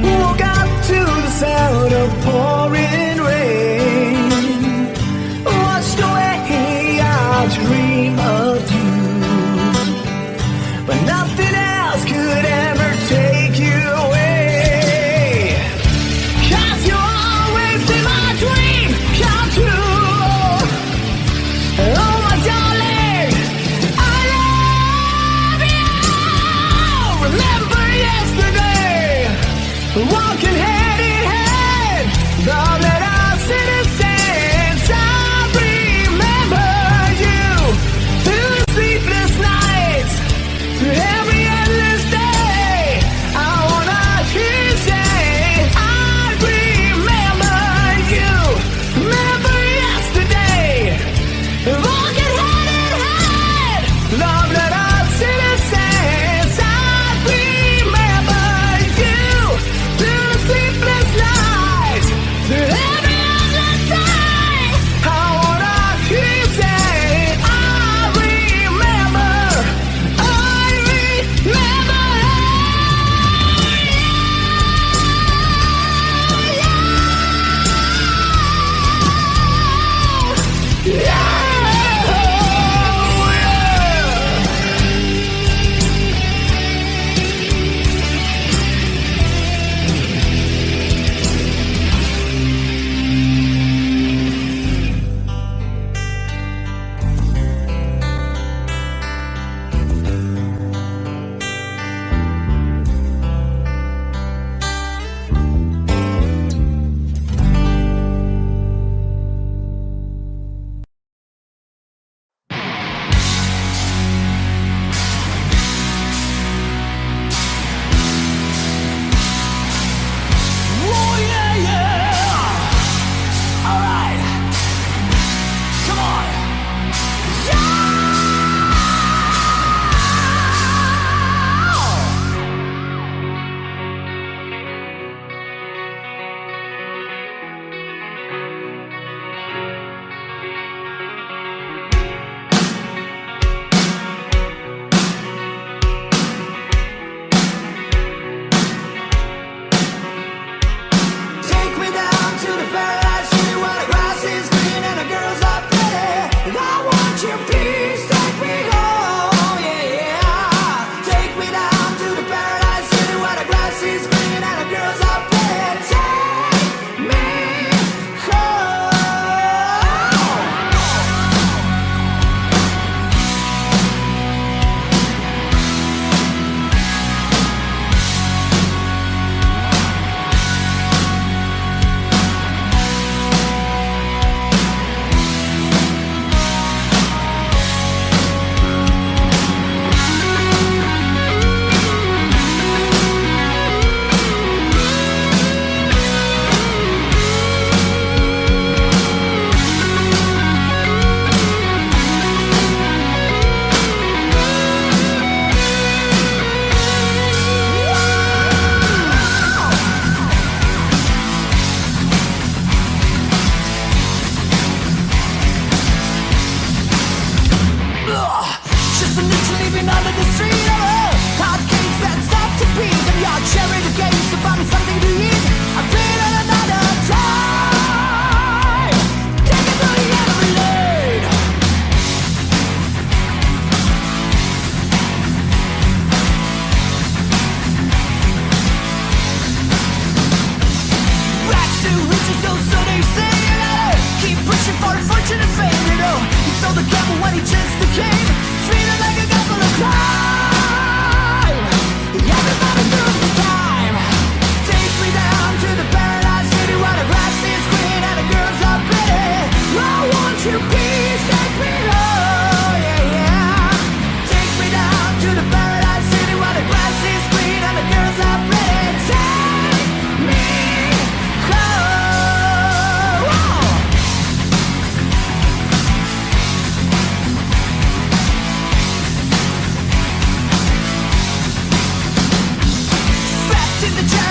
Woke up to the sound of pouring rain. Washed away our dream of you, but nothing else could ever take you away. 'Cause you always be my dream come true. Oh my darling, I love you. Remember yesterday, walking hand in hand, love that I still sense. I remember you through the sleepless nights, through every endless day. I wanna hear you say, I remember you. Remember yesterday, walking hand in hand, love that I still sense. I remember you through the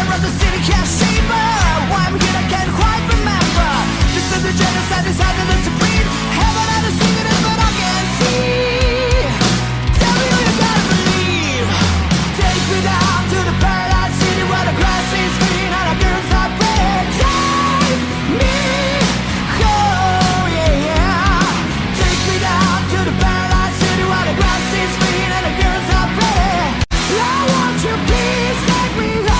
center of the city can't shape her. Why I'm here I can't quite remember. This is the genocide decided to breed. Heaven had to sing it, but I can't see. Tell me who you gotta believe. Take me down to the paradise city where the grass is green and the girls are red. Take me home, yeah, yeah. Take me down to the paradise city where the grass is green and the girls are red. I want you, please take me home.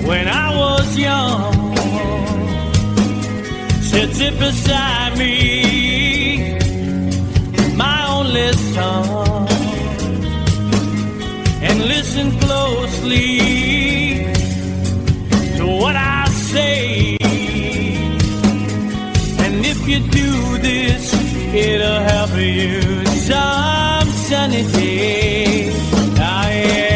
when I was young, sitting beside me, my only son, and listen closely to what I say. And if you do this, it'll help you some sunny day. Ah, yeah.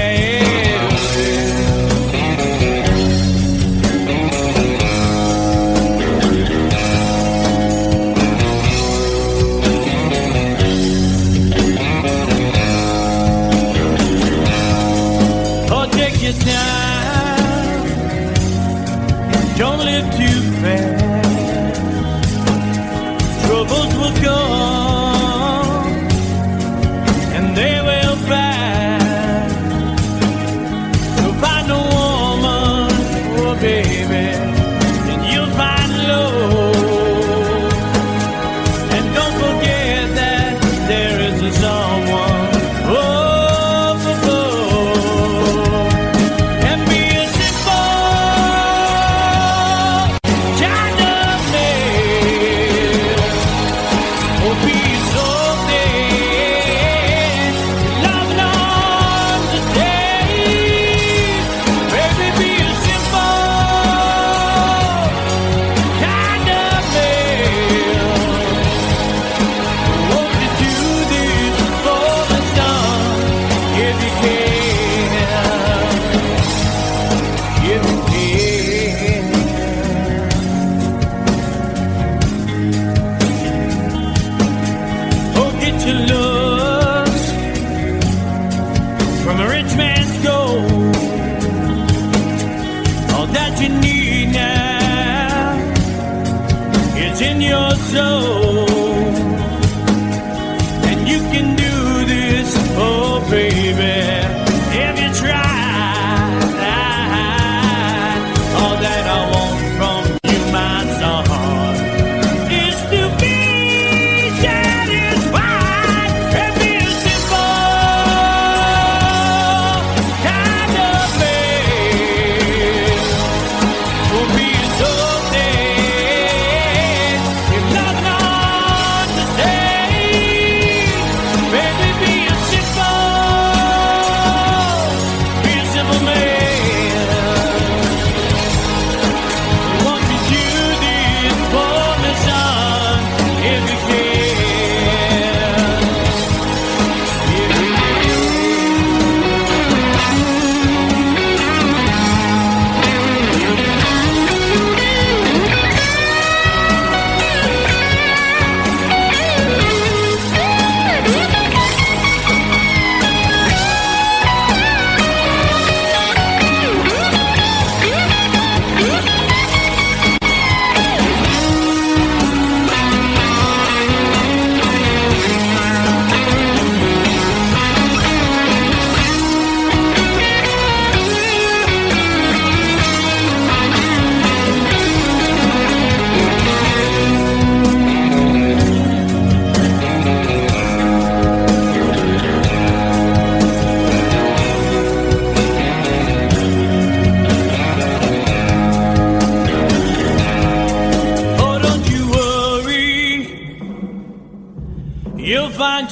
Your time, don't live too fast. Troubles will come and they will pass. So find a woman, oh baby, and you'll find love. And don't forget that there is a someone. And you can do this, oh baby, if you try. All that I want from you, my son, is to be satisfied and be a simple kind of man. Oh, be so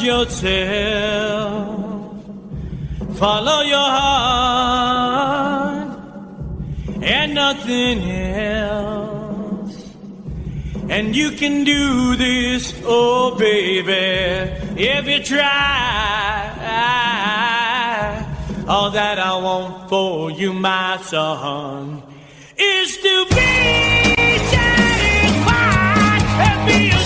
yourself, follow your heart and nothing else. And you can do this, oh baby, if you try. All that I want for you, my son, is to be satisfied and be a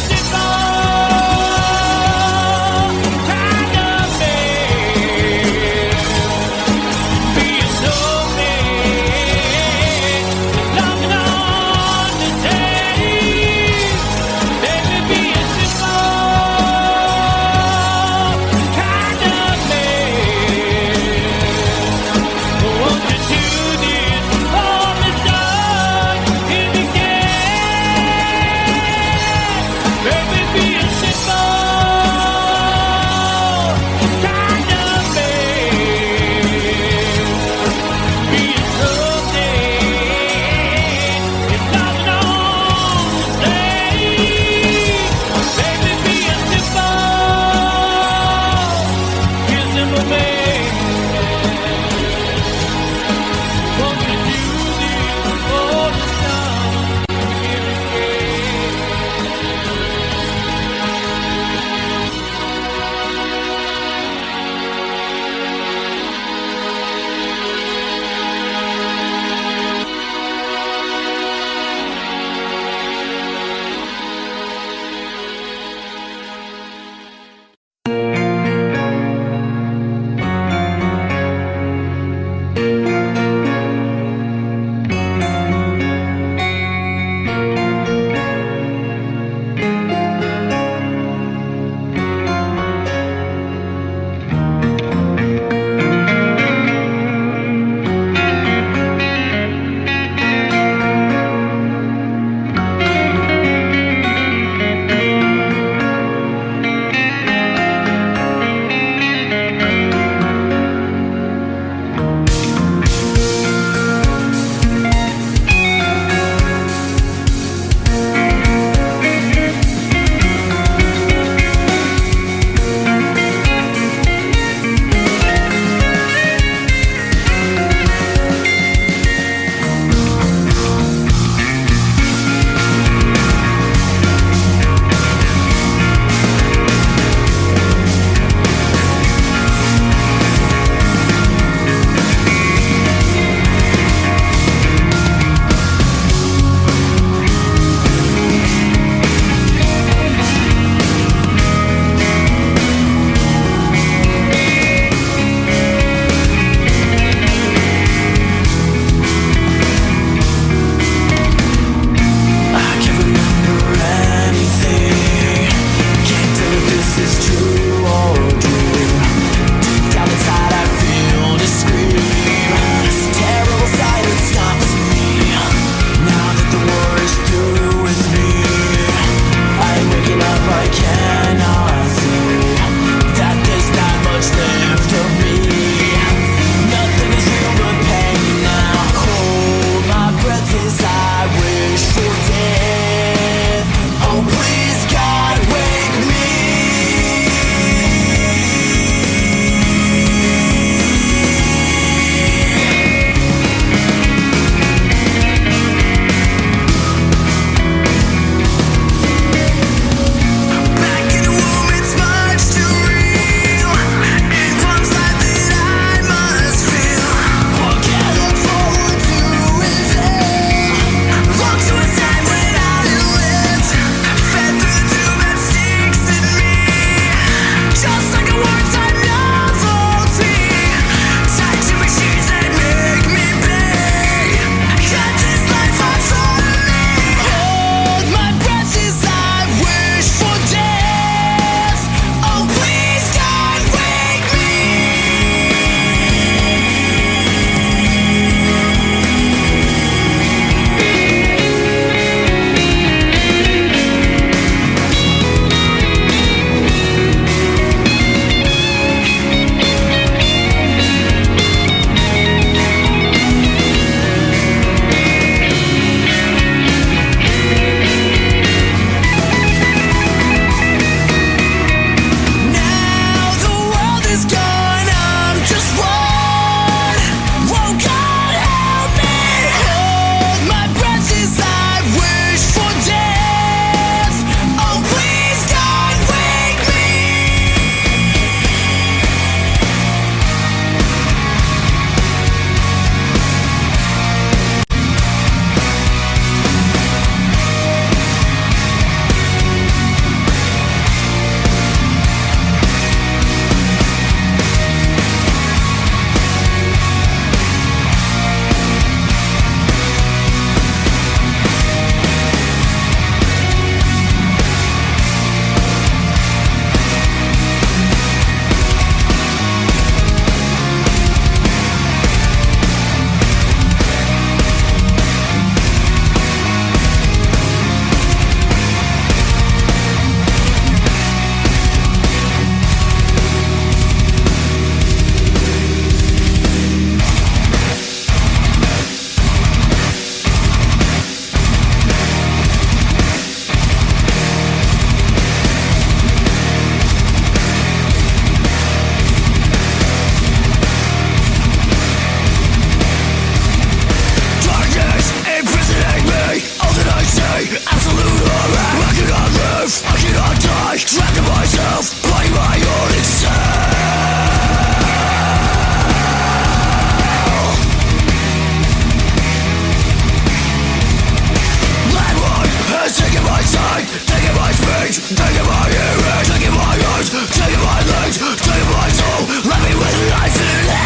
speech, taking my ears, taking my eyes, taking my legs, taking my soul, let me with life in hell.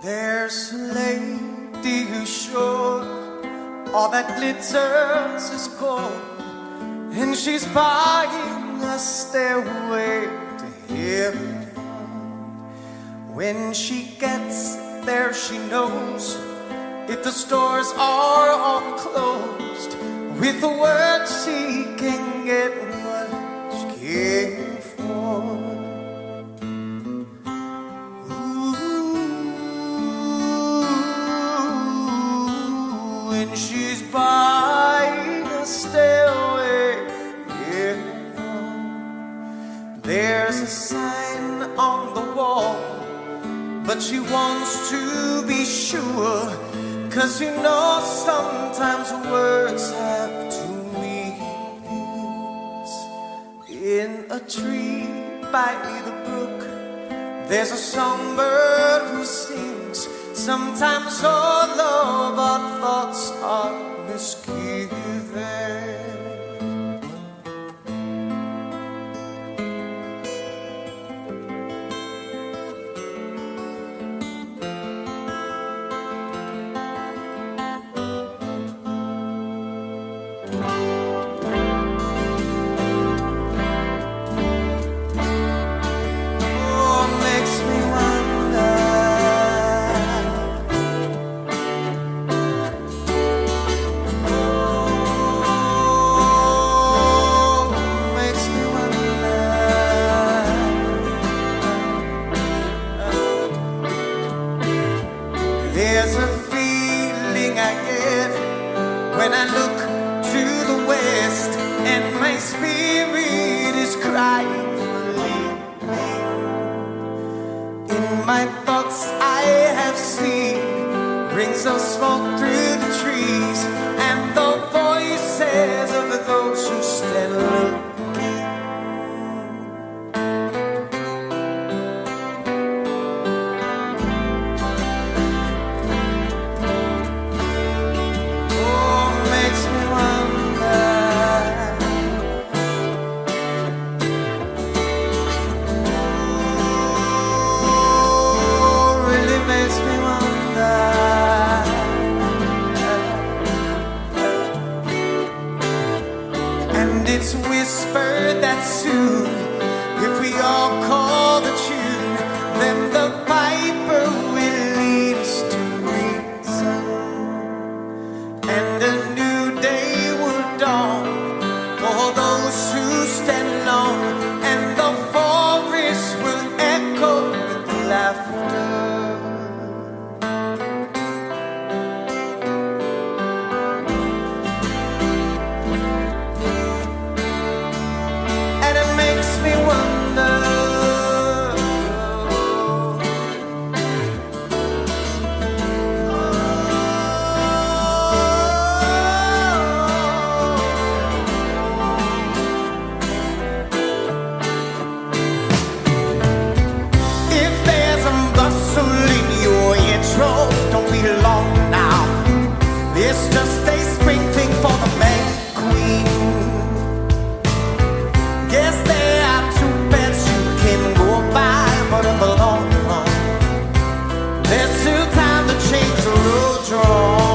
There's a lady who's sure all that glitters is gold, and she's buying a stairway to heaven. When she gets there, she knows if the stores are all closed, with the word she can get what she came for. When she's buying a stairway, yeah. There's a sign on the wall, but she wants to be sure, 'cause you know sometimes words have two meanings. In a tree by the brook, there's a songbird who sings. Sometimes all of our thoughts are misgiven. There's a feeling I get when I look to the west, and my spirit is rightfully. In my thoughts I have seen rings of smoke through the trees, and the voices of those who stand alone. It's whispered that soon, if we all call the tune, then the piper will lead us to reason, and a new day will dawn for those who stand alone, and the forest will echo with laughter. Don't be long now. It's just a sprinkling for the May Queen. Yes, there are two beds you can go by, but in the long run, there's still time to change the road you're on.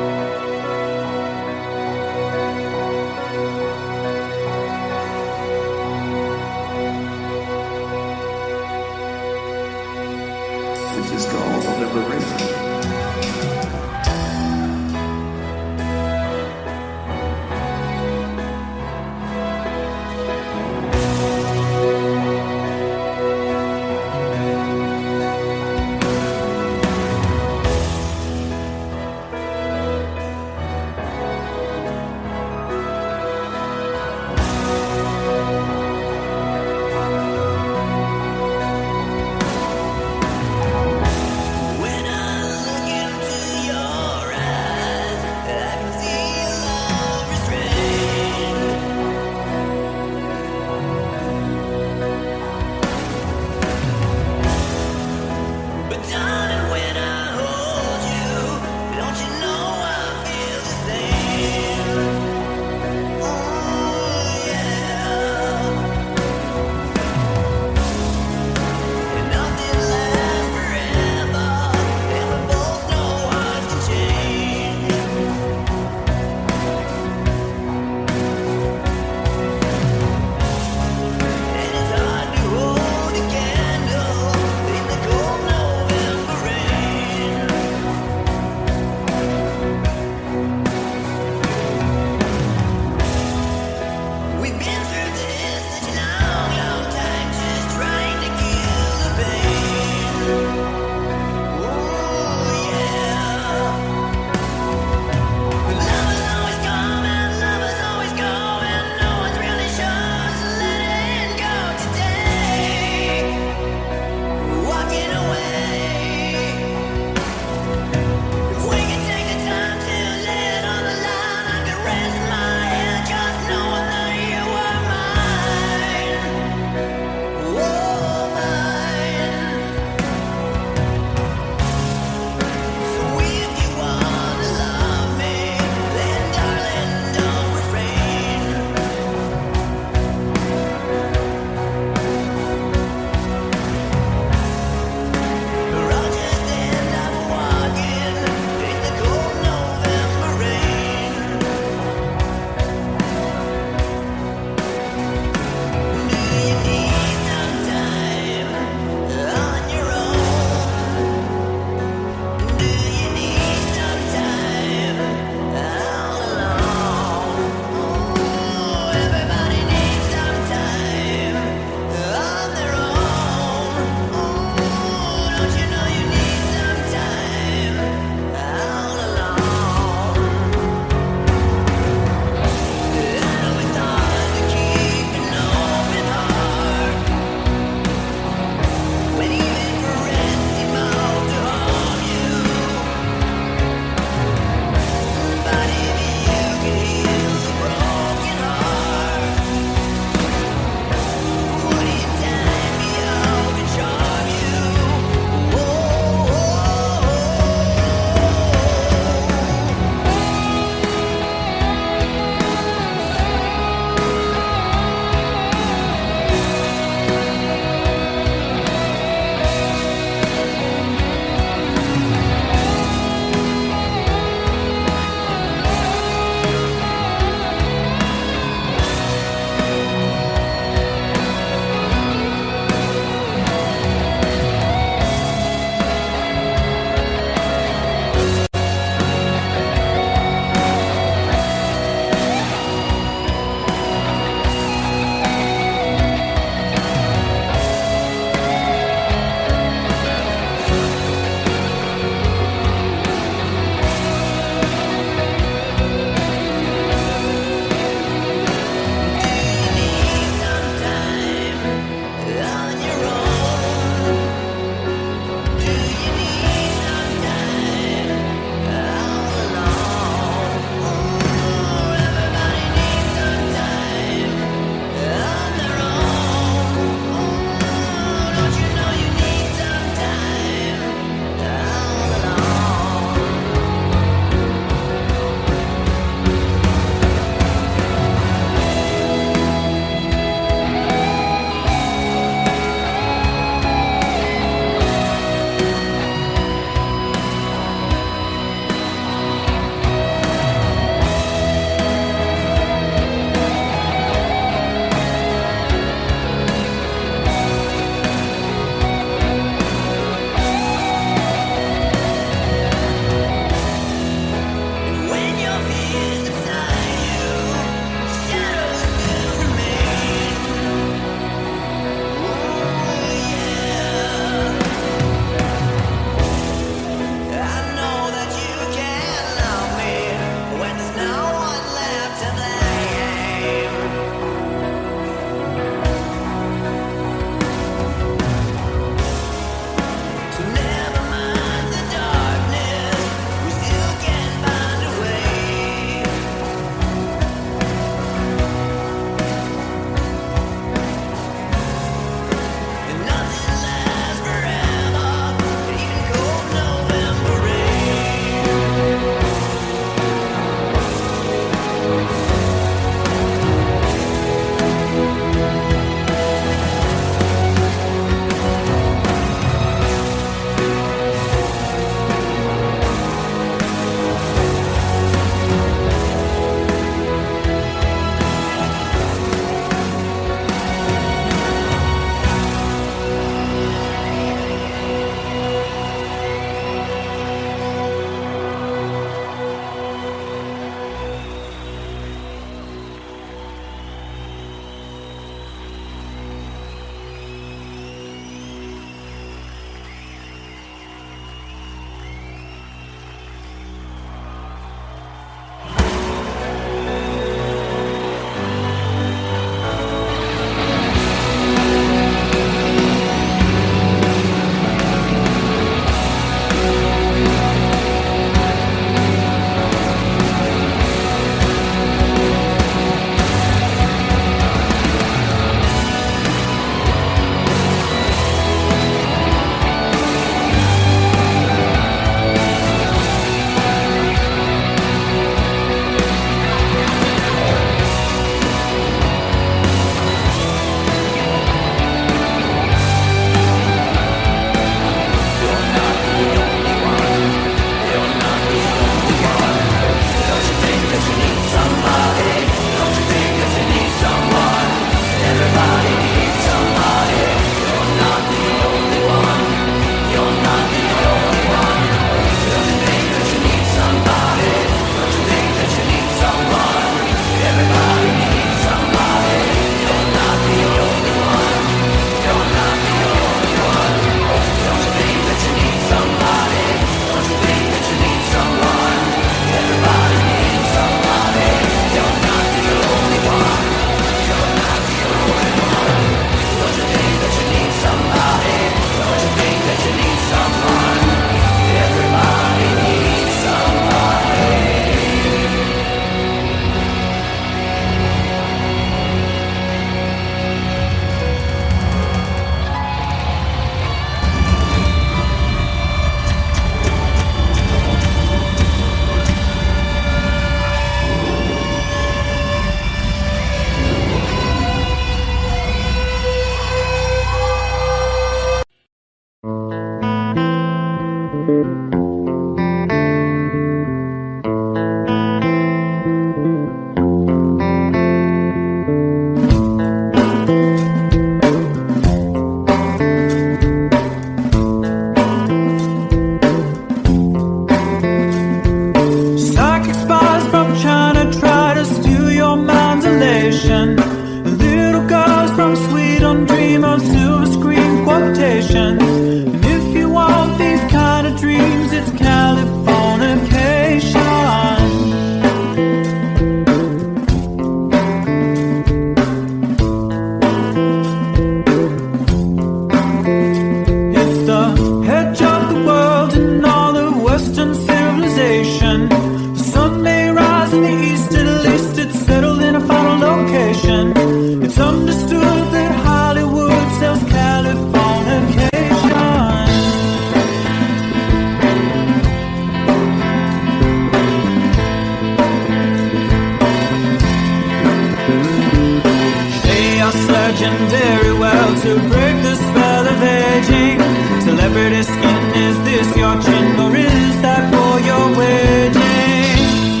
function very well to break the spell of aging. Celebrity skin, is this your chin or is that for your waging?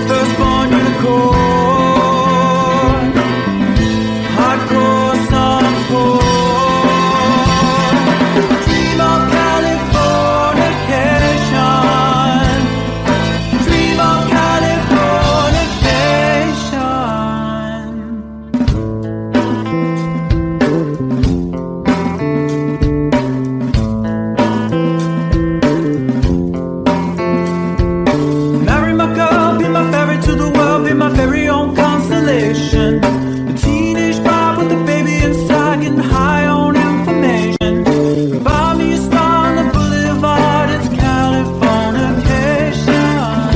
Firstborn unicorn, hardcore son of porn. Dream of Californication, dream of Californication. Marry my girl, be my ferry to the world, be my very own constellation. A teenage bride with a baby inside, getting high on information. Buy me a star on the boulevard, it's Californication.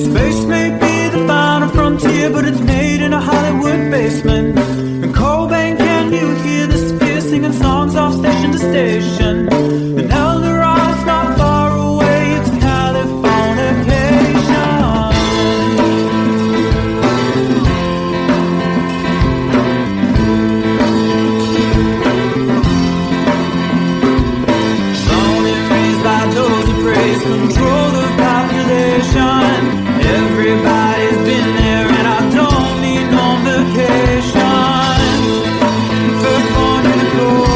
Space may be the final frontier, but it's made in a Hollywood basement. And Cobain, can you hear the sphere singing songs off station to station? And Eldorad's not far away, it's Californication. Born and raised by those who praise control the population. Everybody's been there and I don't need no vacation. Firstborn unicorn,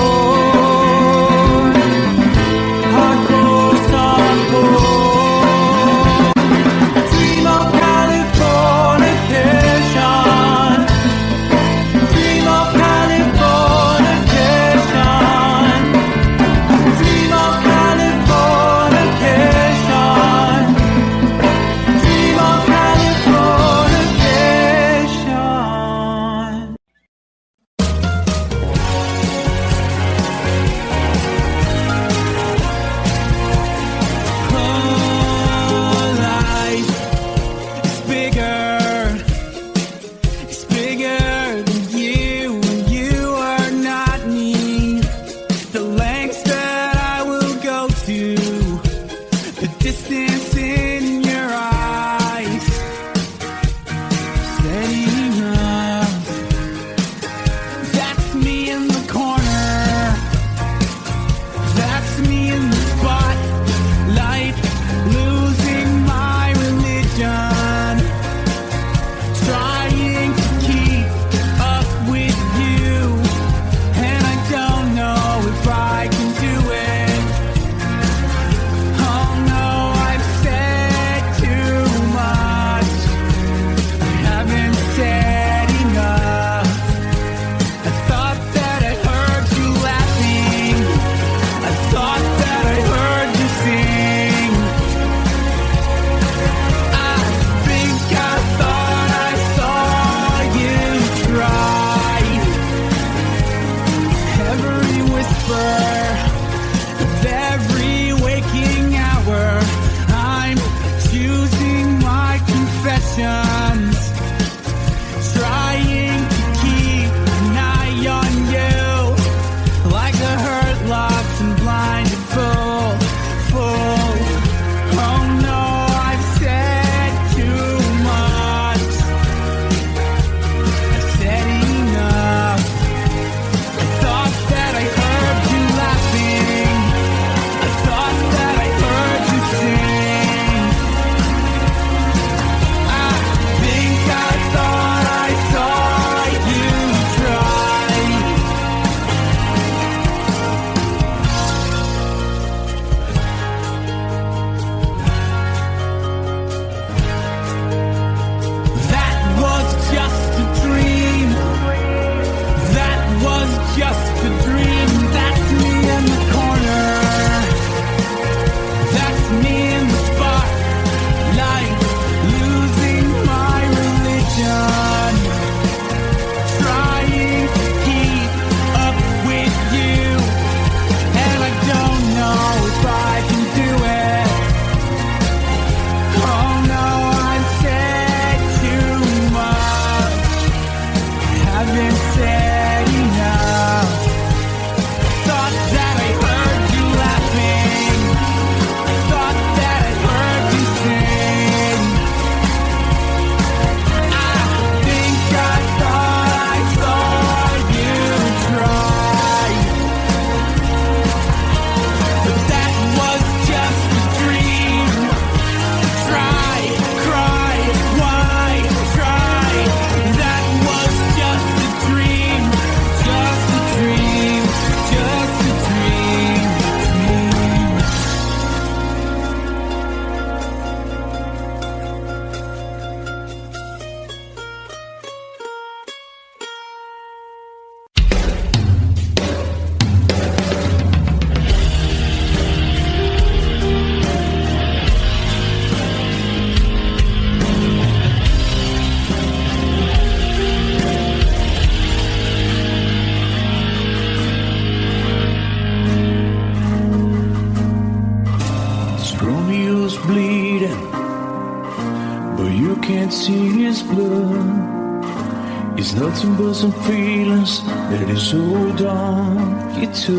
this blood. It's nothing but some feelings that is hold on you to.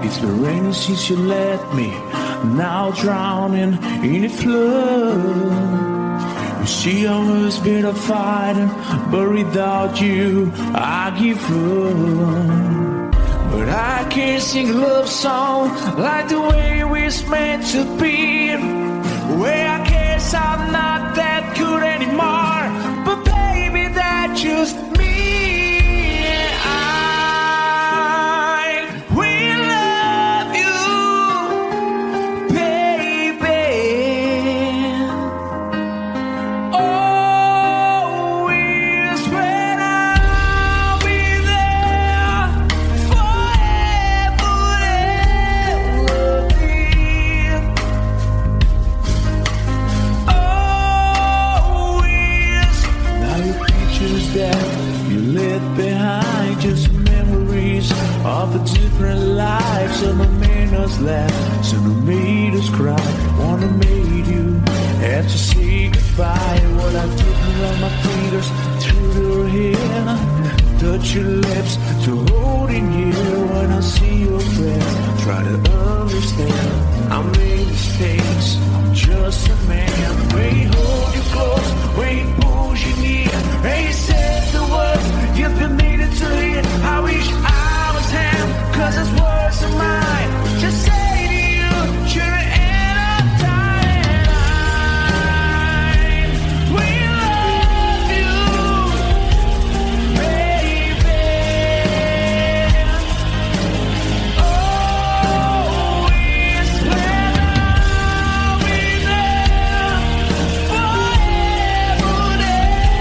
It's been raining since you left me, now drowning in a flood. You see I was better fighting, but without you I give up. But I can't sing a love song like the way we're meant to be. Where I guess I'm not that good anymore, but baby, that's just me. I will love you, baby. Always when I'll be there forever and ever. Always. Now your pictures that you left behind, just memories of a different life. Some have made us laugh, some have made us cry. One have made you have to say goodbye. What I took around my fingers through your hair, touch your lips to holding you. When I see your face, try to understand. I made mistakes, I'm just a man. When he hold you close, when he pulls you near, and he says the words you've been needed to hear. I wish I was him, 'cause his words are mine. Just say to you, should I end up dying? I will love you, baby. Always when I'll be there forever and ever.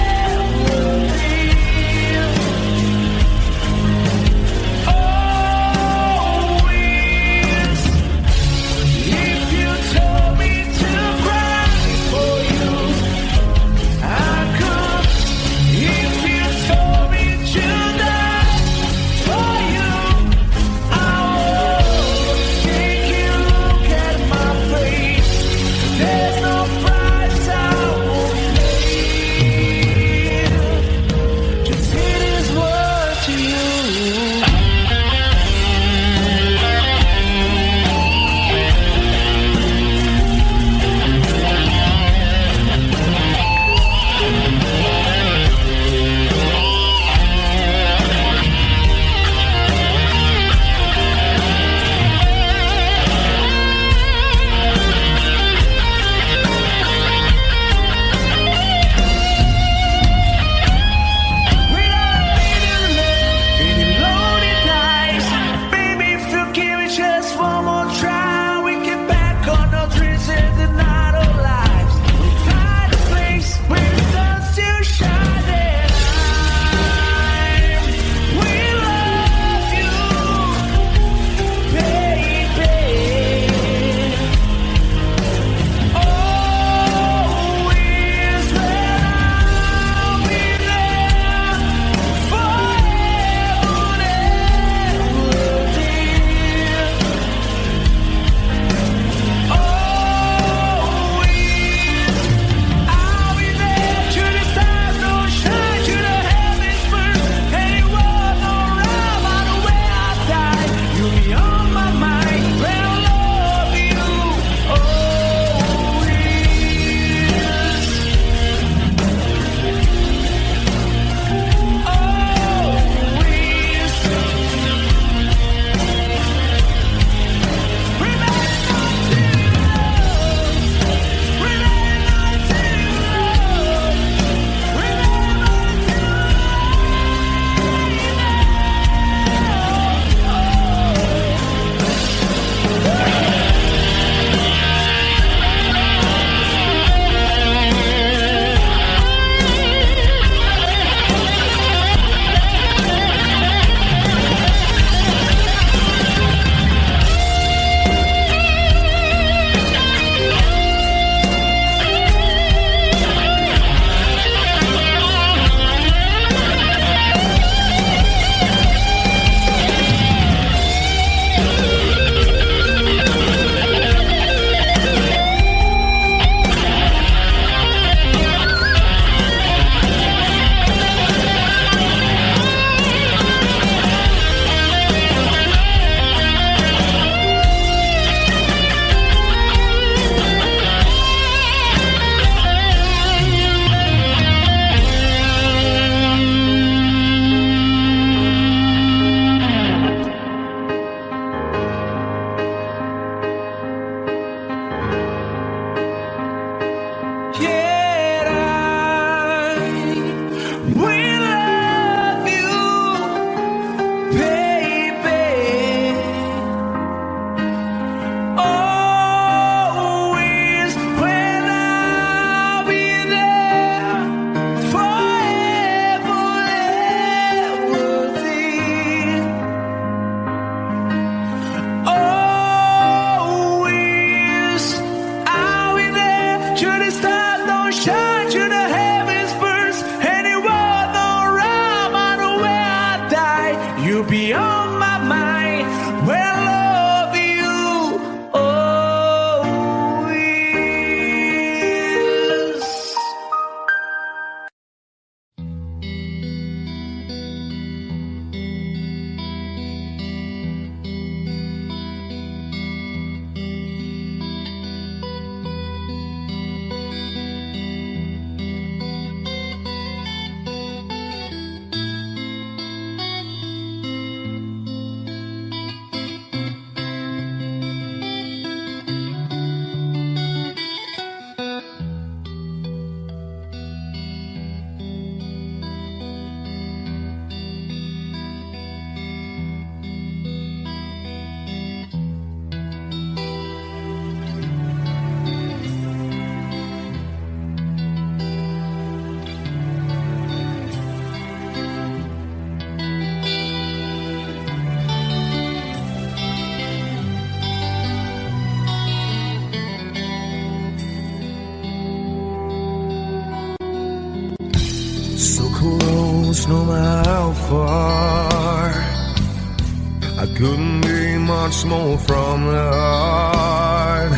couldn't be much more from the heart.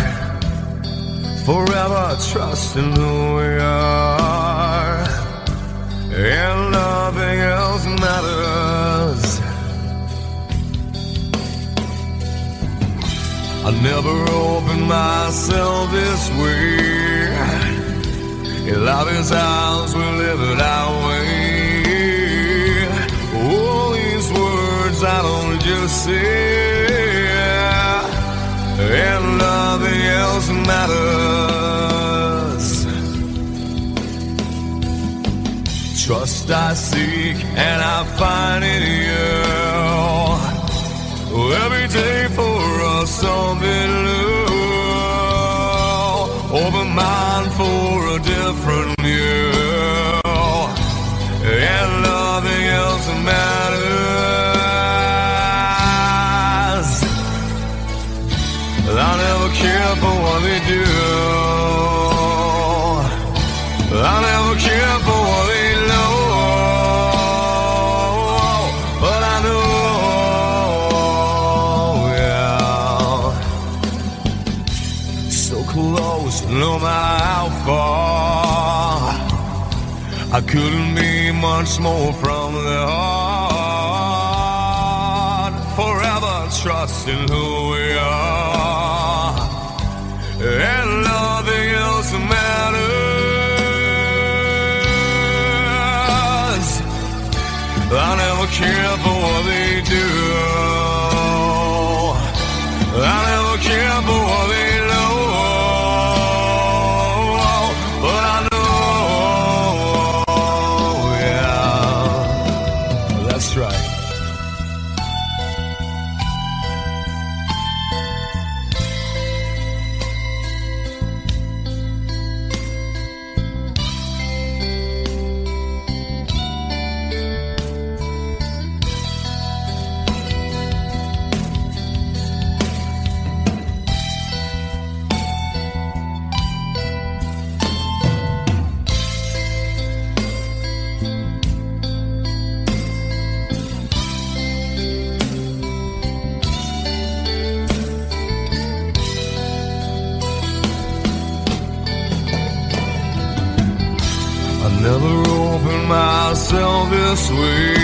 Forever trusting who we are, and nothing else matters. I never opened myself this way. In love is ours, we live it our way. All these words I don't just say, and nothing else matters. Trust I seek and I find in you. Every day for us something new. Open mind for a different view, and nothing else matters. I never care for what they do. I never care for what they know. But I know, yeah, so close, no matter how far. I couldn't be much more from the heart. Forever trusting who we are, and nothing else matters. I never care for what they do. I never care for what they know. But I know, yeah, that's right. Never opened myself this way.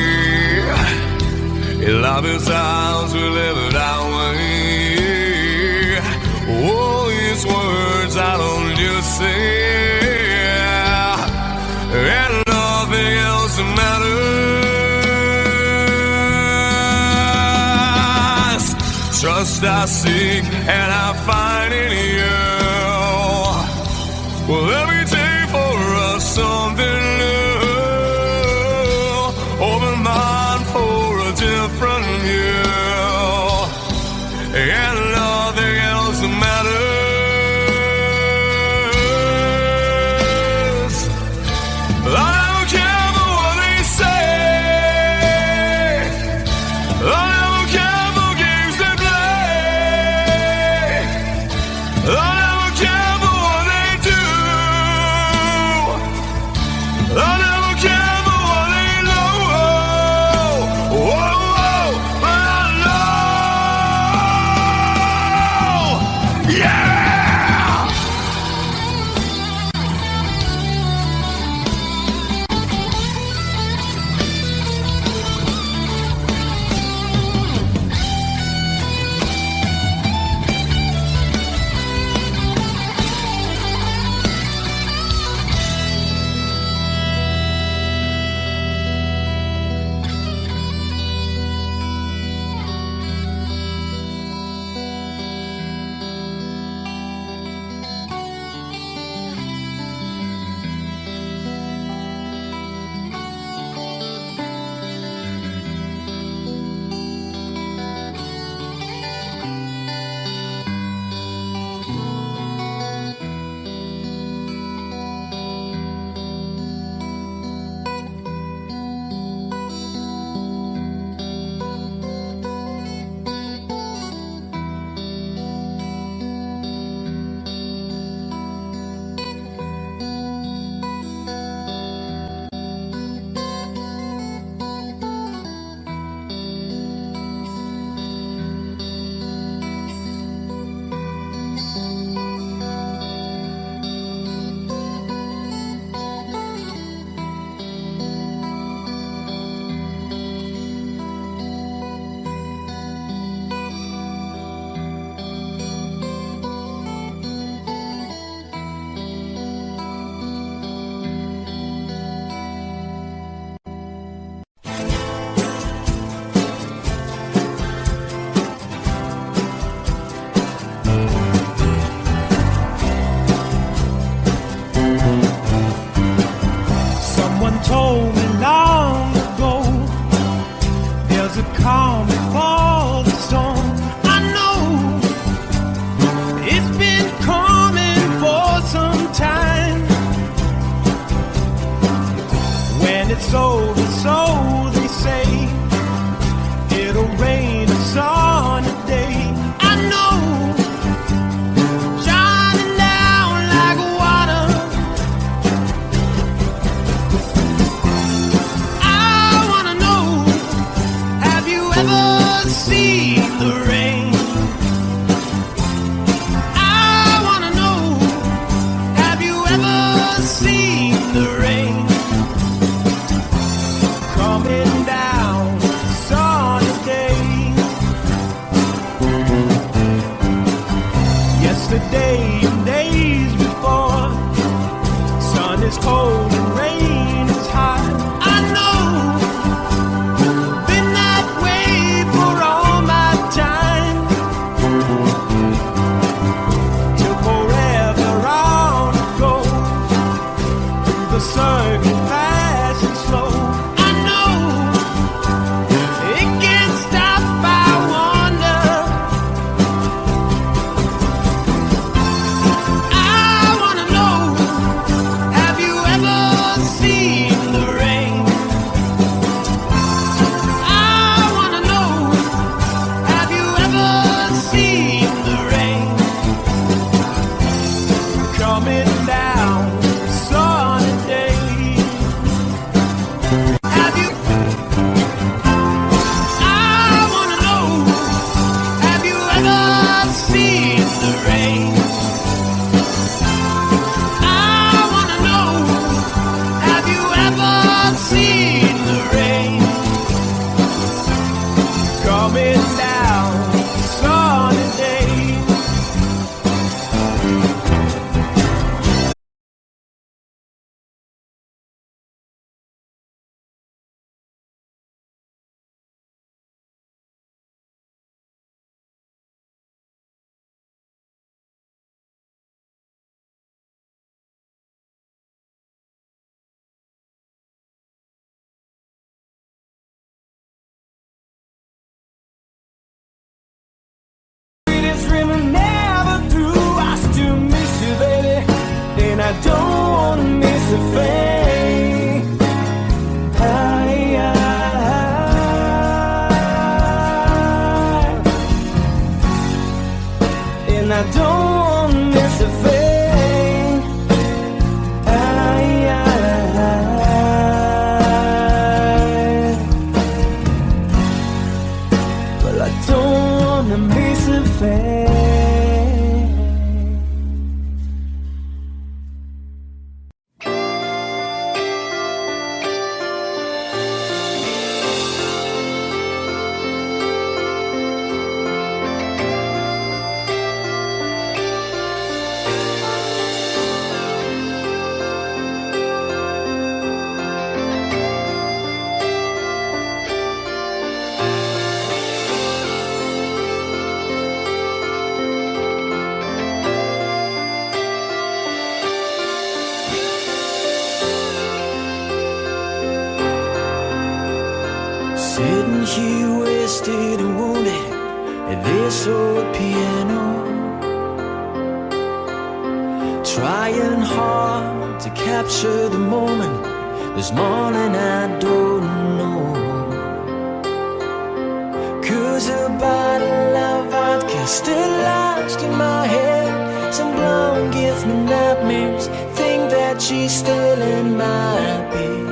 In love is ours, we live it our way. All these words I don't just say, and nothing else matters. Trust I seek and I find in you. Well, every day for us something new. Open mind for a different view, and nothing else matters. I don't care for what they say. I don't care for games they play. I don't care for what they do. don't wanna miss a thing. Sitting here wasted and wounded at this old piano, trying hard to capture the moment. This morning I don't know, 'cause a bottle of vodka still lodged in my head. Some blonde gives me nightmares, think that she's still in my bed.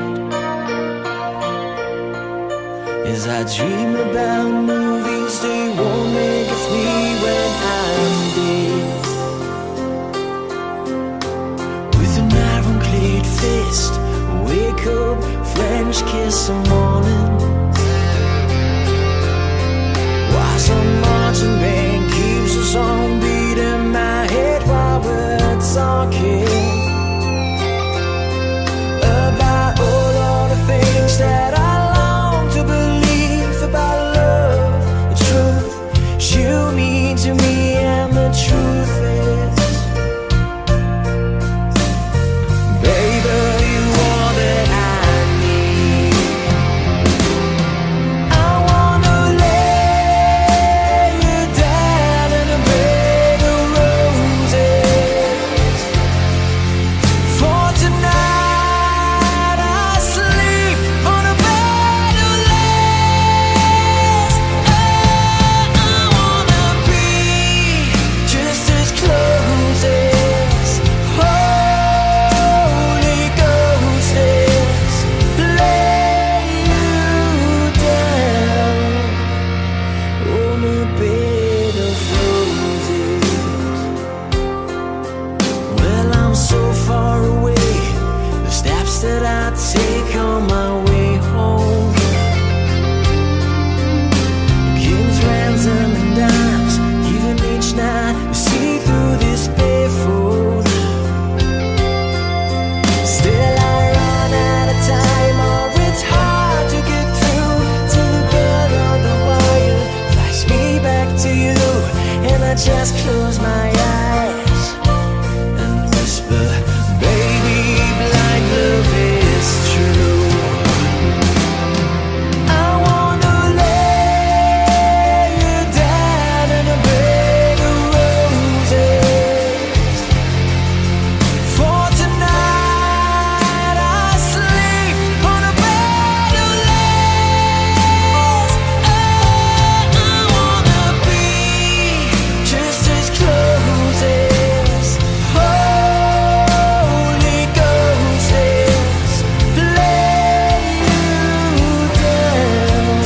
As I dream about movies, they won't make of me when I'm dead. With an ironclad fist, wake up, French kiss the morning. While some marching band keeps us on beating my head while we're talking about all of the things that I about love, the truth you mean to me, and the truth is, baby, you are that I need. I wanna lay you down in a bed of roses. For tonight I sleep on a bed of that I take on my way home. Kings, ransom, and dimes, even each night you see through this barefoot. Still I run out of time, or it's hard to get through to the bed on the wire. Flies me back to you, and I just close my eyes and whisper, baby, blind love is true. I wanna lay you down in a bed of roses. For tonight I sleep on a bed of lace. I wanna be just as close as Holy Ghost is. Lay you down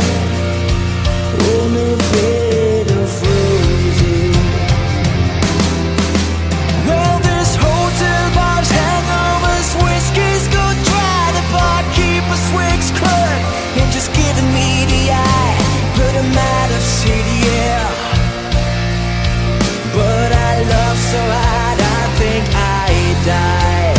on a bed of roses. Well, this hotel bar's hangovers, whiskey's go dry. The barkeeper swigs clerk and just giving me the eye. Put him out of city, yeah. But I love so hard, I think I die.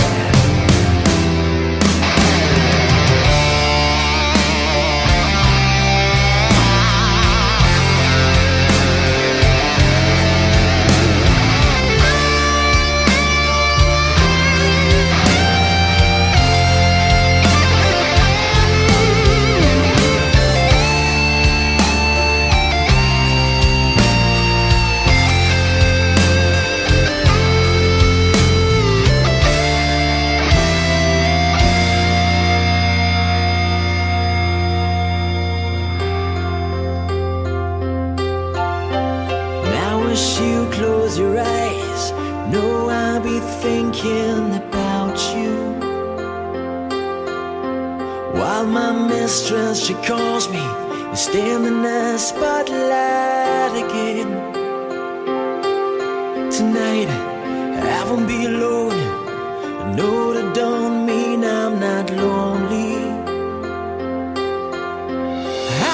Now as you close your eyes, know I'll be thinking about you. While my mistress, she calls me, stand in the spotlight again. Tonight I won't be alone. I know that don't mean I'm not lonely.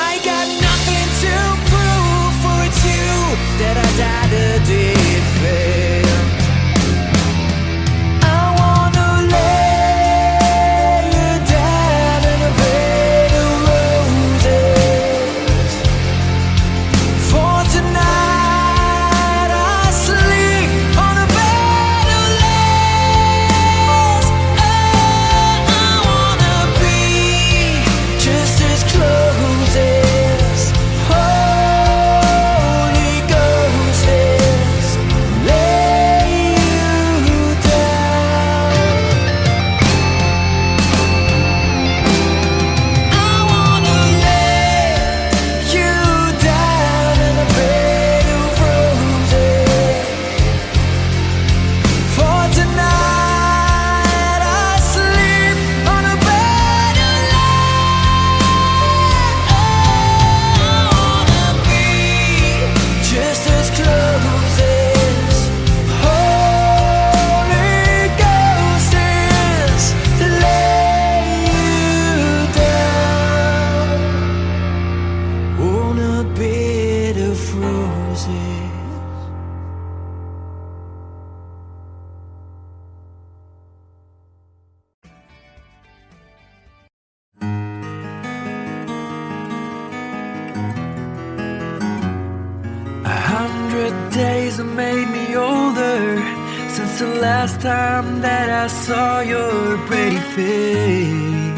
I got nothing to prove, for it's you that I died a day failed. I wanna lay you down in a bed of roses. For tonight I sleep on a bed of lace. Oh, I wanna be just as close as Holy Ghost is. Lay you down. I wanna lay you down in a bed of roses. For tonight I sleep on a bed of lace. I wanna be just as close as Holy Ghost is. Lay you down on a bed of roses. A 100 days have made me older since the last time that I saw your pretty face.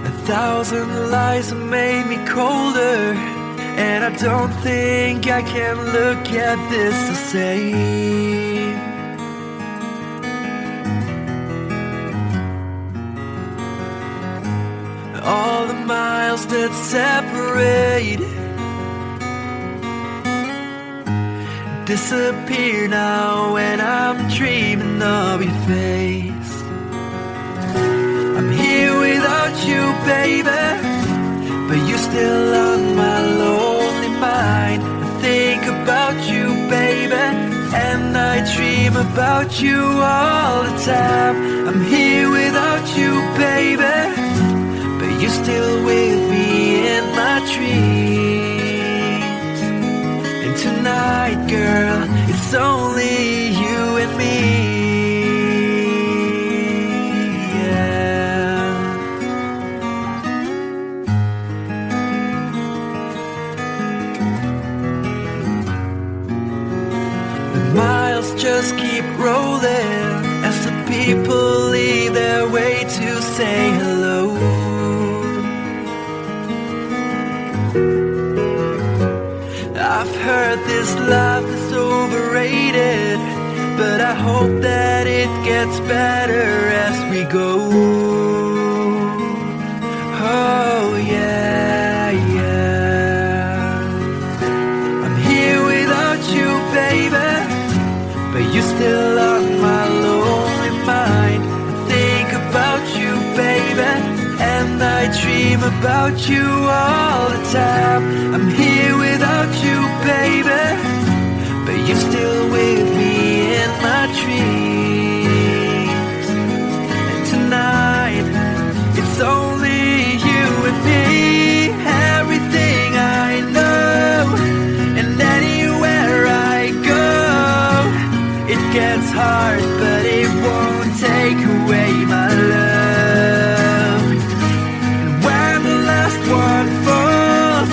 1,000 lies have made me colder, and I don't think I can look at this the same. All the miles that separate disappear now when I'm dreaming of your face. I'm here without you, baby, but you're still on my lonely mind. I think about you, baby, and I dream about you all the time. I'm here without you, baby, but you're still with me in my dreams. And tonight, girl, it's only you and me. Yeah. The miles just keep rolling as the people leave their way to say hello. I've heard this life is overrated, but I hope that it gets better as we go. Oh yeah, yeah. I'm here without you, baby, but you're still on my lonely mind. I think about you, baby, and I dream about you all the time. I'm here without you, baby, but you're still with me in my dreams. And tonight, it's only you and me. Everything I know, and anywhere I go, it gets hard, but it won't take away my love. And when the last one falls,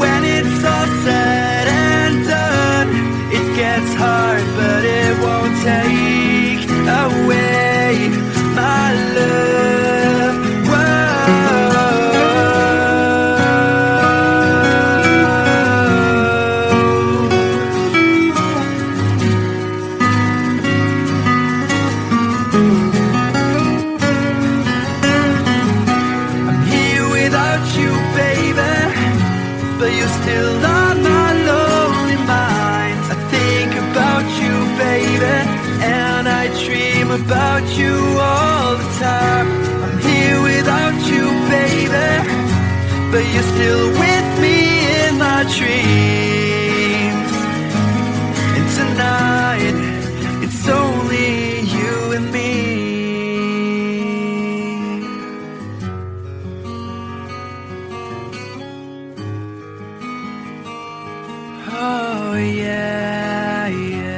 when it's all said and done, it gets hard, but it won't take away my love. I'm here without you, baby, but you're still on my lonely mind. I think about you, baby, and I dream about you all the time. I'm here you're still with me in my dreams. And tonight, it's only you and me. Oh yeah, yeah.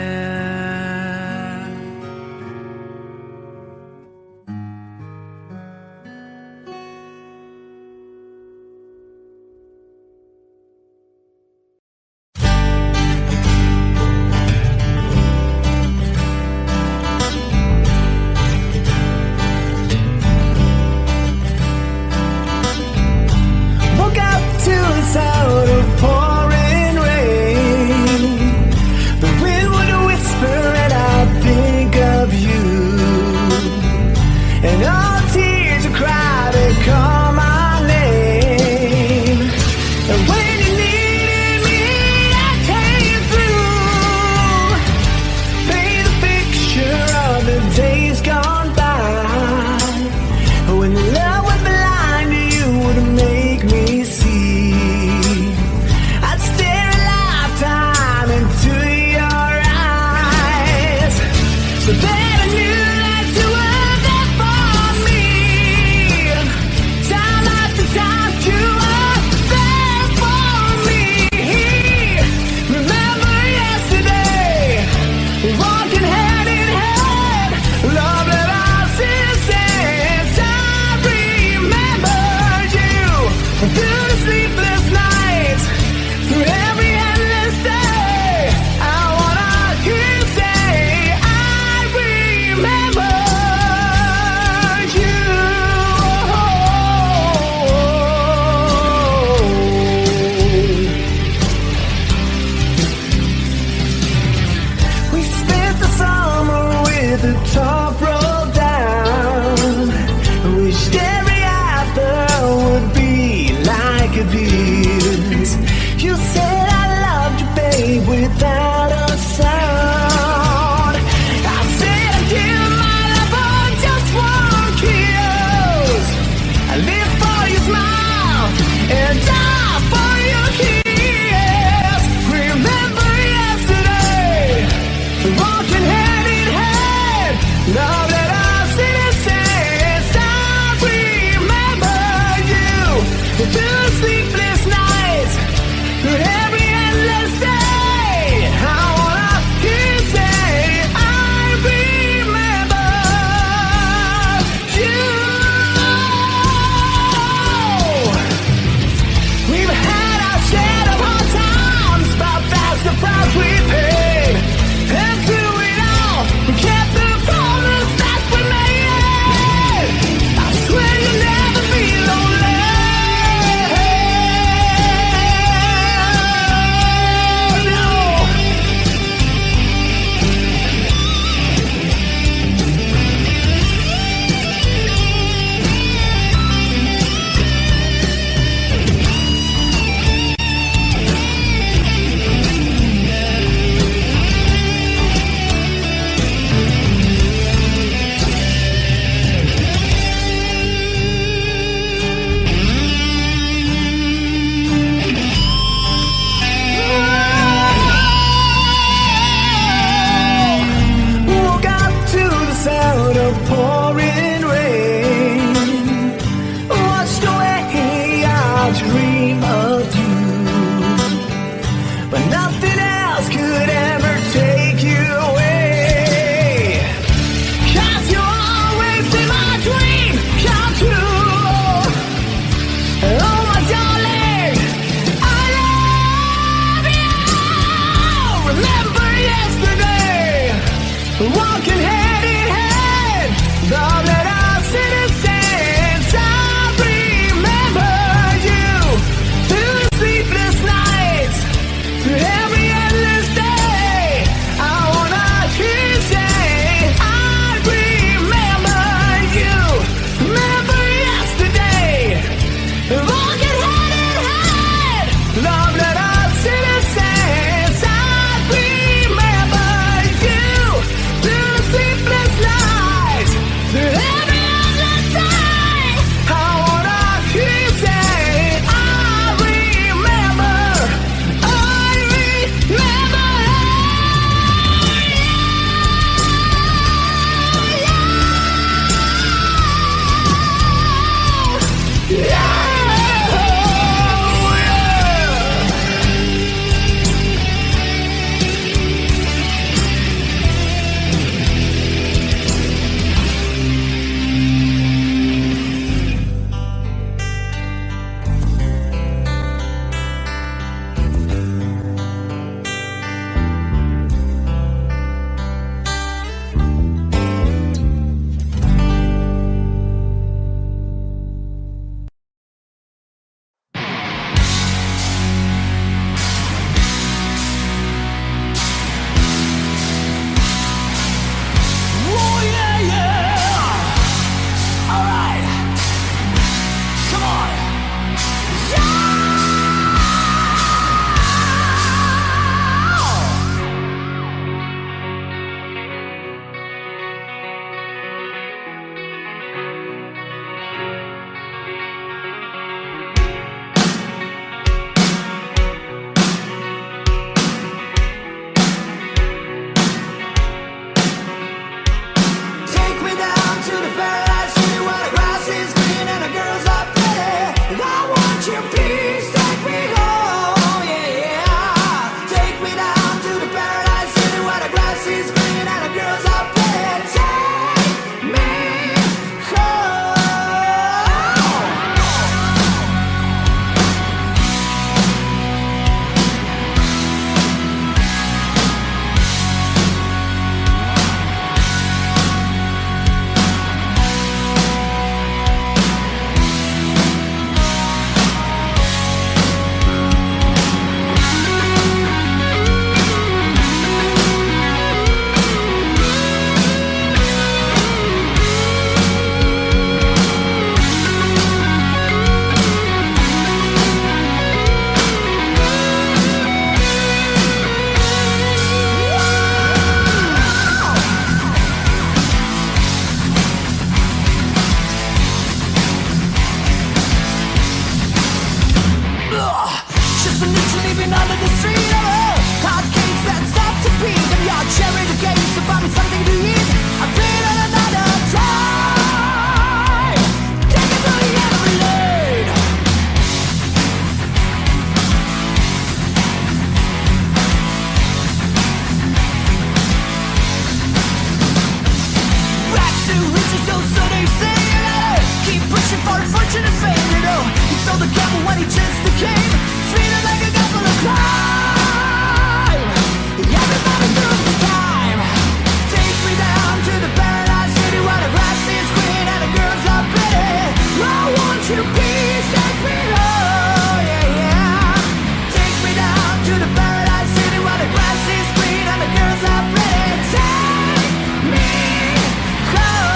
Just an itch leaving under the street. Oh, hard case that's up to beat. And your cherry the game, so buy me something to eat. I've been on another time. Take it to the enemy lane. Rats who riches, so they say. Keep pushing for a fortune and fame. You know, he sold the camel when he just came. Sweeter like a couple of crime. Everybody through the time. Take me down to the paradise city where the grass is green and the girls are pretty. I want you to please take me home, yeah, yeah. Take me down to the paradise city where the grass is green and the girls are pretty. Take me home.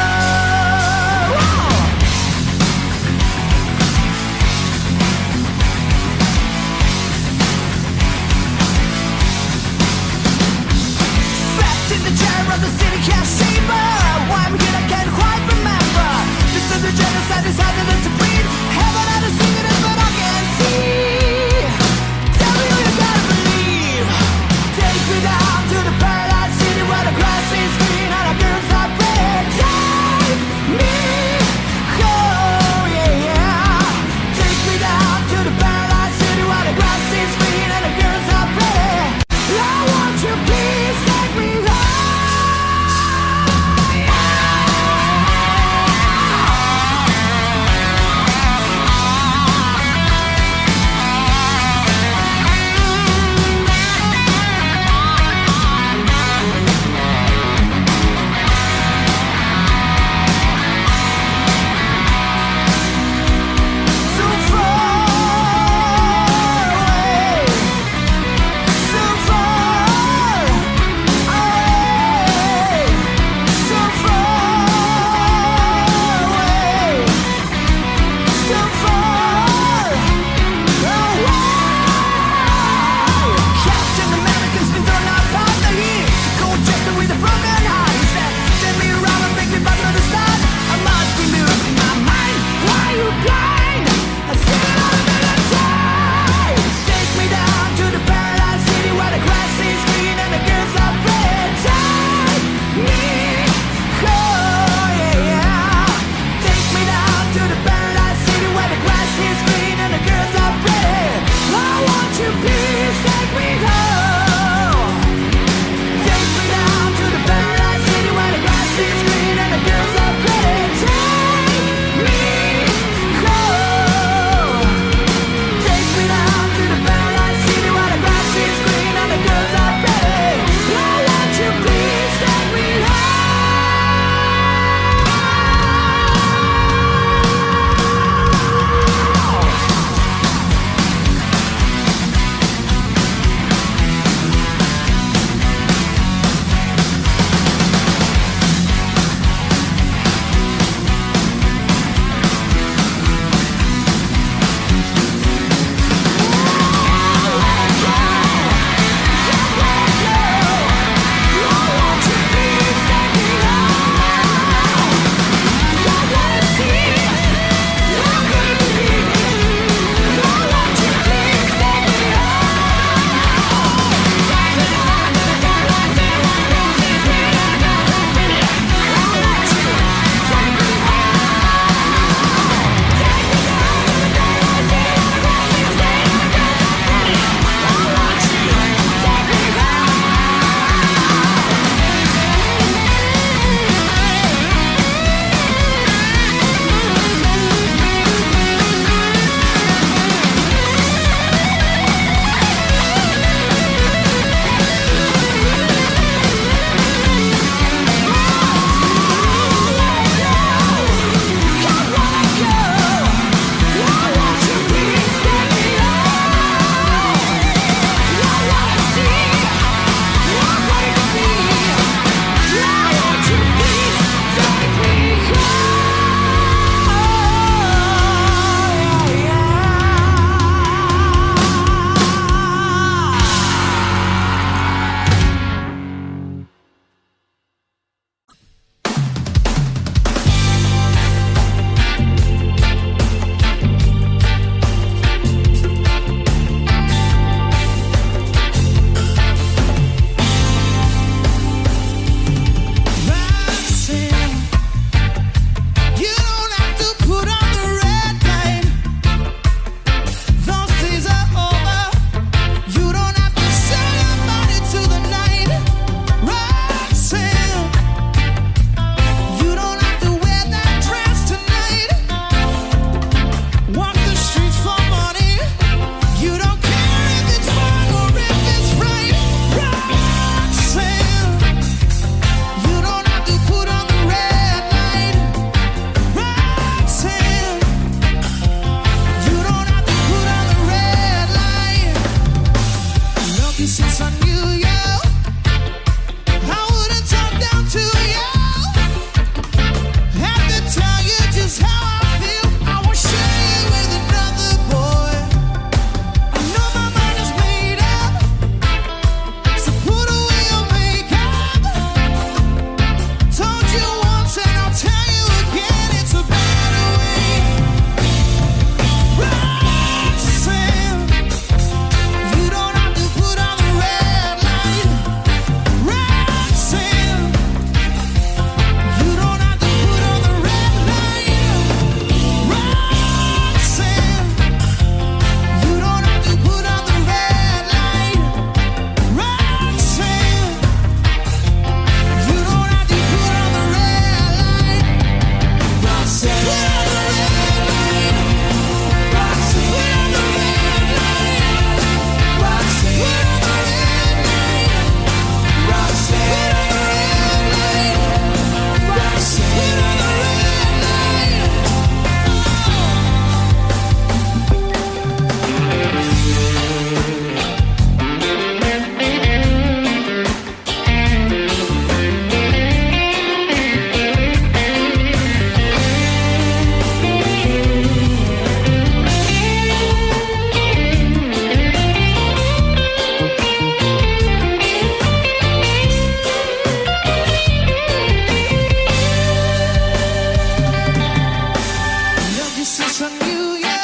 since I knew you.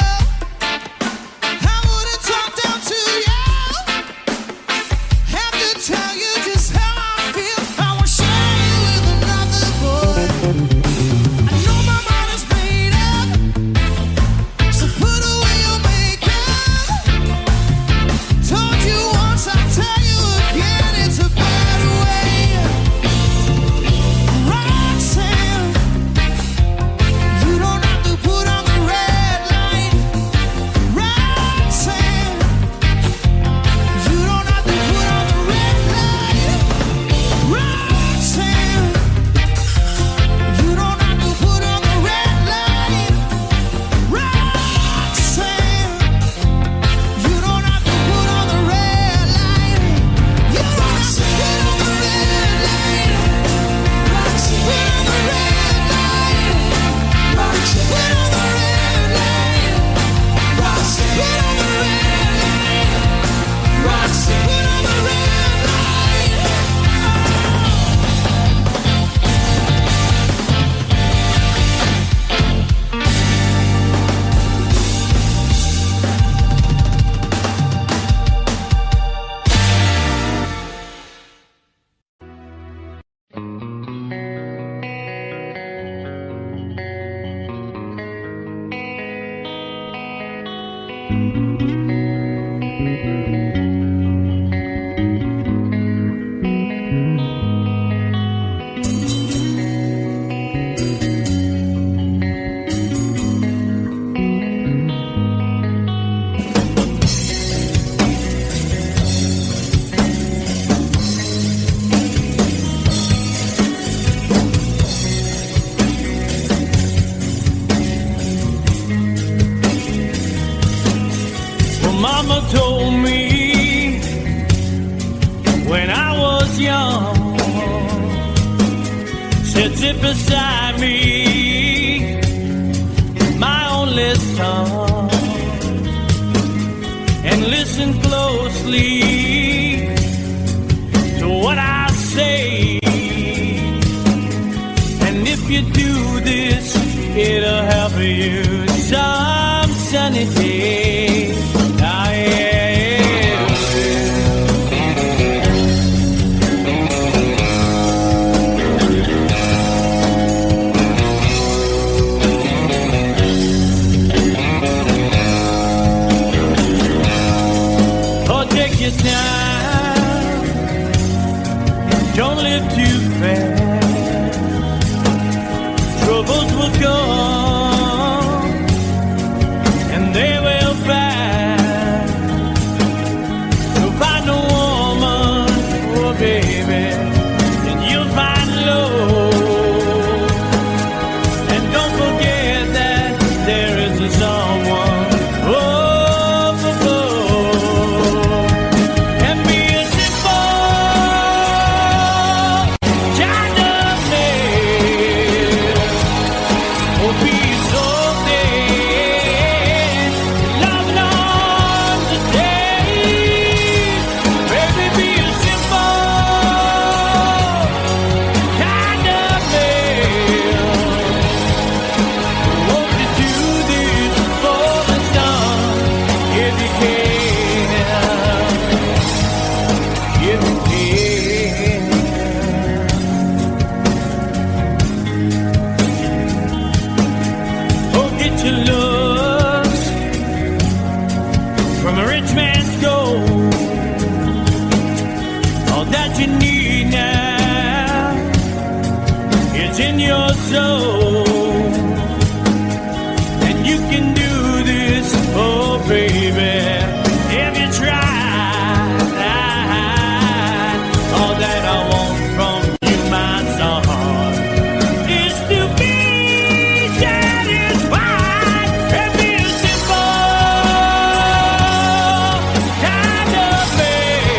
I wouldn't talk down to you. Have to tell you just how I feel. I won't share you with another boy. I know my mind is made up, so put away your makeup. Told you once, I'll tell you again, it's a better way. Roxanne, you don't have to put on the red light. Roxanne, you don't have to put on the red light. Roxanne, you don't have to put on the red light. Roxanne, you don't have to put on the red light. You don't have to put on the red light. Roxanne, put on the red light. Roxanne, put on the red light. Roxanne, put on the red light. Roxanne, put on the red light. Well, Mama told me when I was young, said sit beside me, my only son, and listen closely to what I say. And if you do this, it'll help you some sunny day. Ah, yeah. Oh, take your time. Don't live too fast. Troubles will come and they will pass. So find a woman, oh baby, and you'll find love. And don't forget that there is a someone up above. And be a simple kind of man. Oh, be so dead, loving on today. Baby, be a simple kind of man. Won't you do this for the sun if you can? If you can. Oh, get your looks from a rich man's gold. All that you need now is in your soul. And you can do this, oh baby, if you try. All that I want from you, my son, is to be satisfied and be a simple kind of man.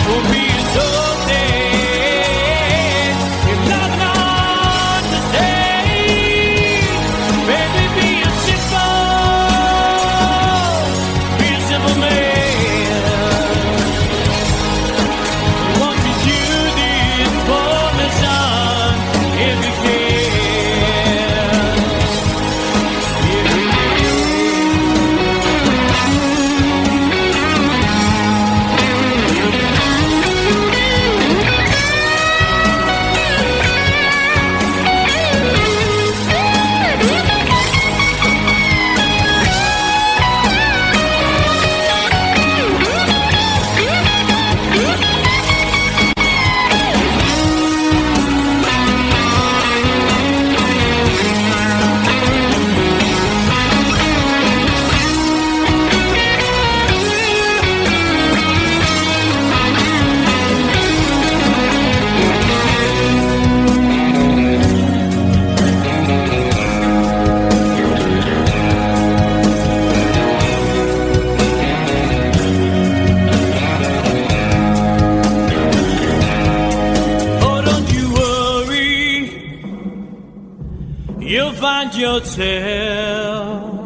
Oh, be so dead, if nothing on today. Baby, be a simple yourself.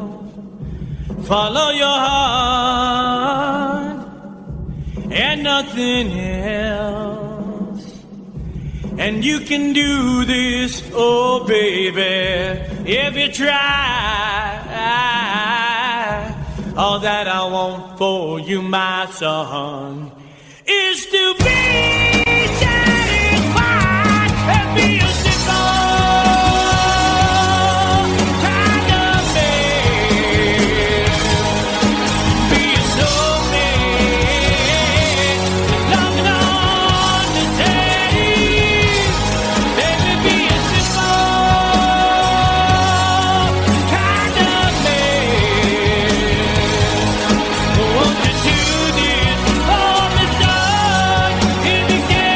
Follow your heart and nothing else. And you can do this, oh baby, if you try. All that I want for you, my son, is to be satisfied and be a again.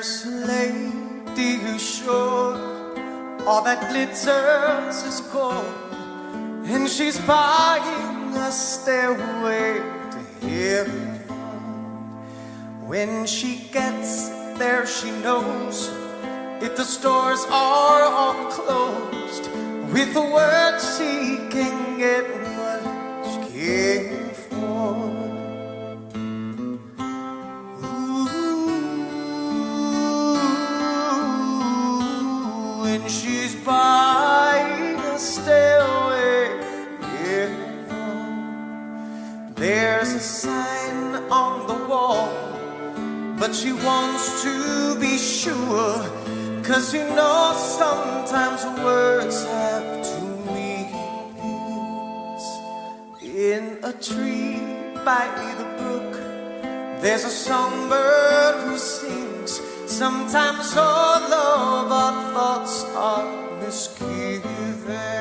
There's a lady who's sure all that glitters is gold, and she's buying a stairway to heaven. When she gets there, she knows if the stores are all closed, with the word she can get what she came for. Ooh, and she's buying a stairway here. There's a sign on the wall, but she wants to be sure, 'cause you know sometimes words have two meanings. In a tree by the brook, there's a songbird who sings. Sometimes all of our thoughts are misgiven.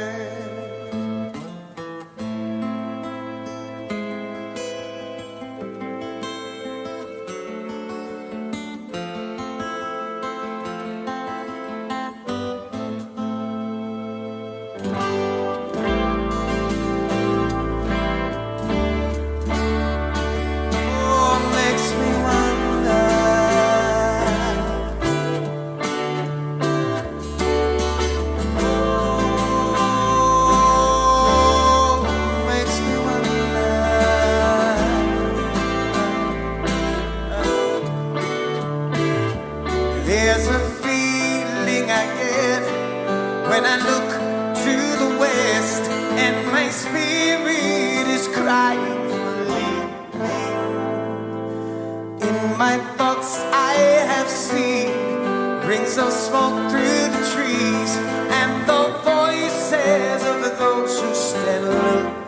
There's a feeling I get when I look to the west, and my spirit is crying for leaving. In my thoughts I have seen rings of smoke through the trees, and the voices of those who stand looking.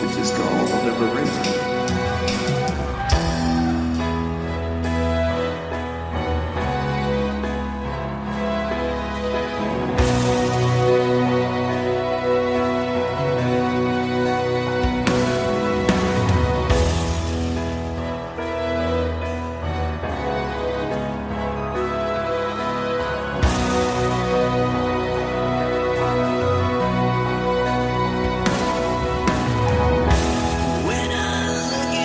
This is called liberation. When I look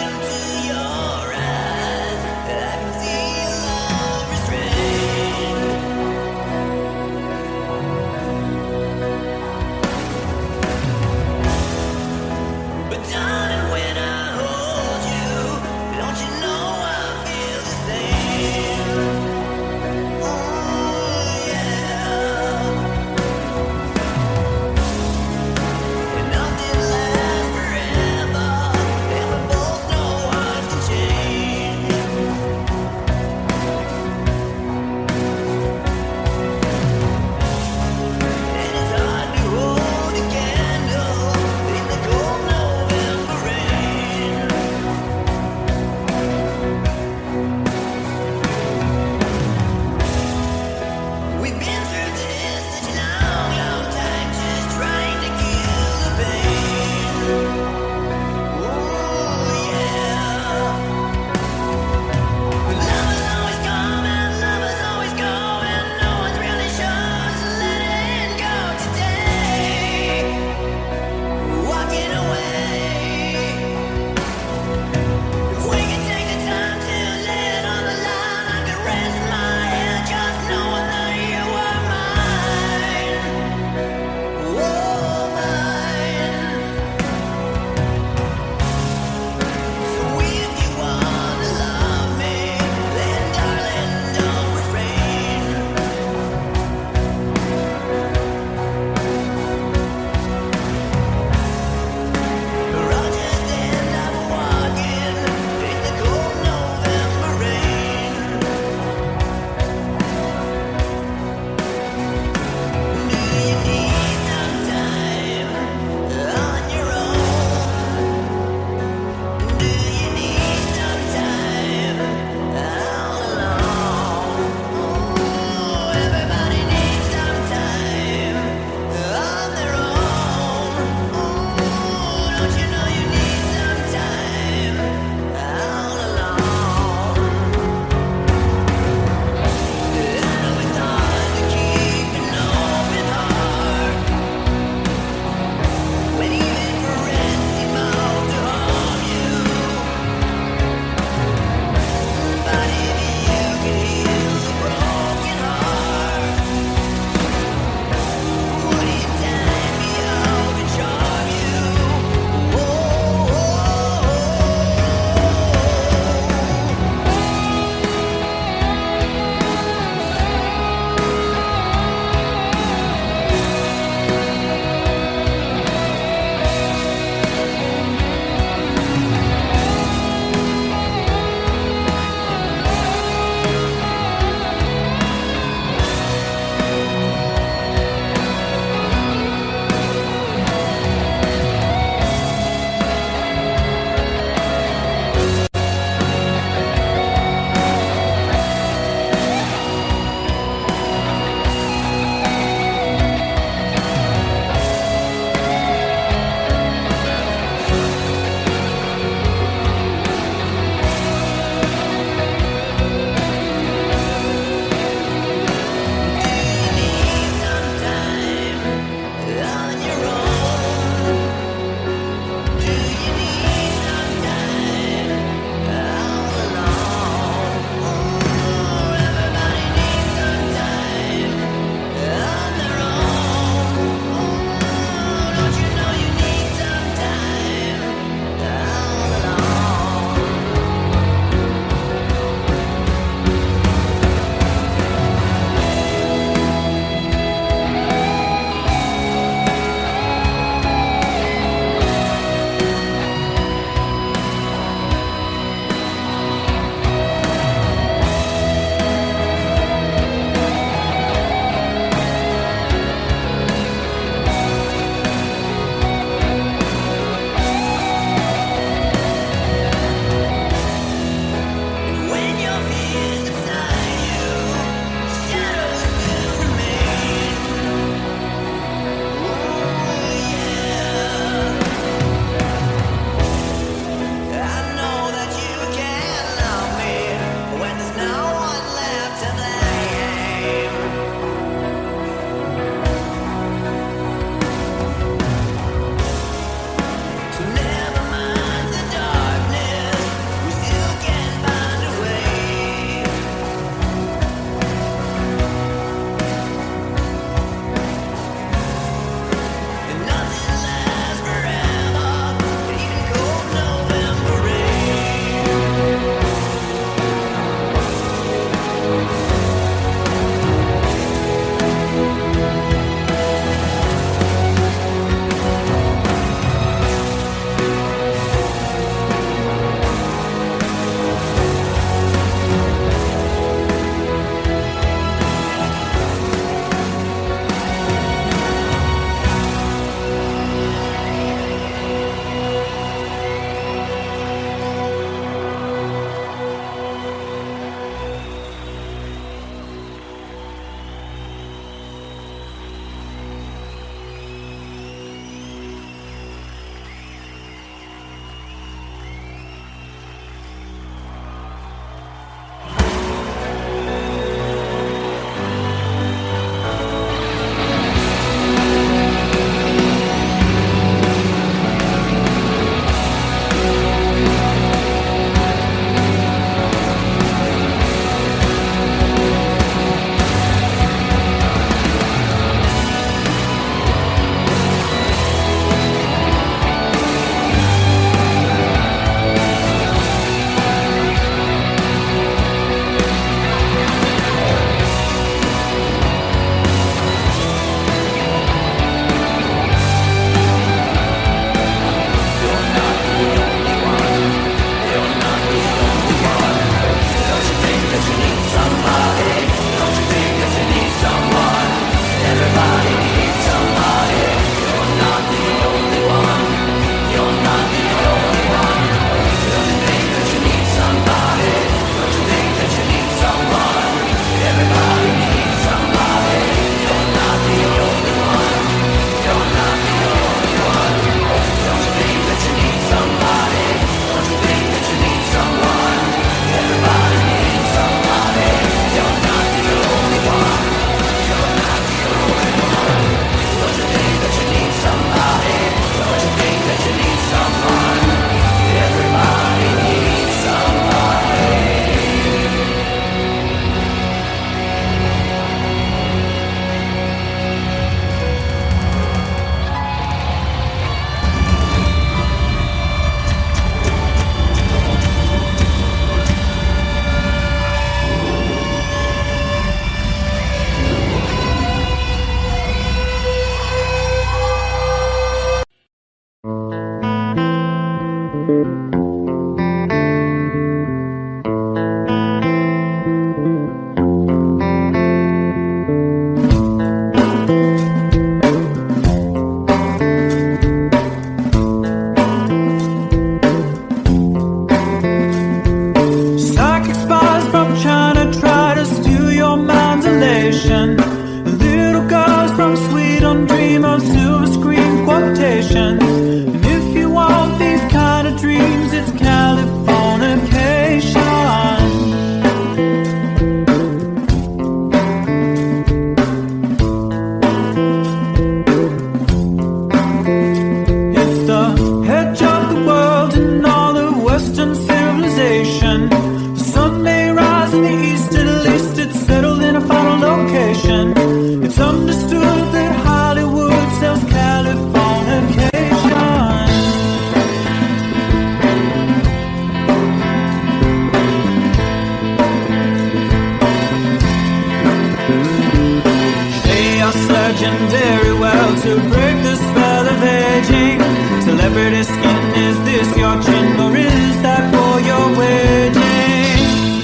are surgeon very well to break the spell of aging. Celebrity skin, is this your chin or is that for your waging?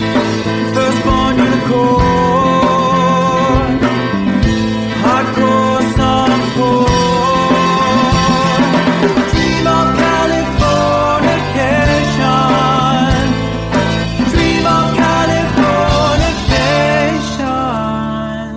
Firstborn unicorn, hardcore softcore. Dream of Californication. Dream of Californication.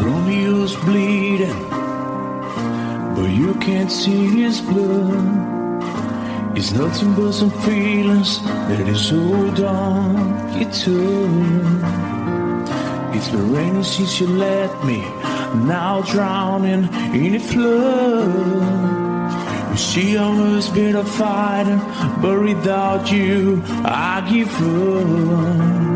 Romeo's bleeding, but you can't see his blood. It's nothing but some feelings that is hold on you took. It's been raining since you left me, now drowning in a flood. You see I was better fighting, but without you I give up.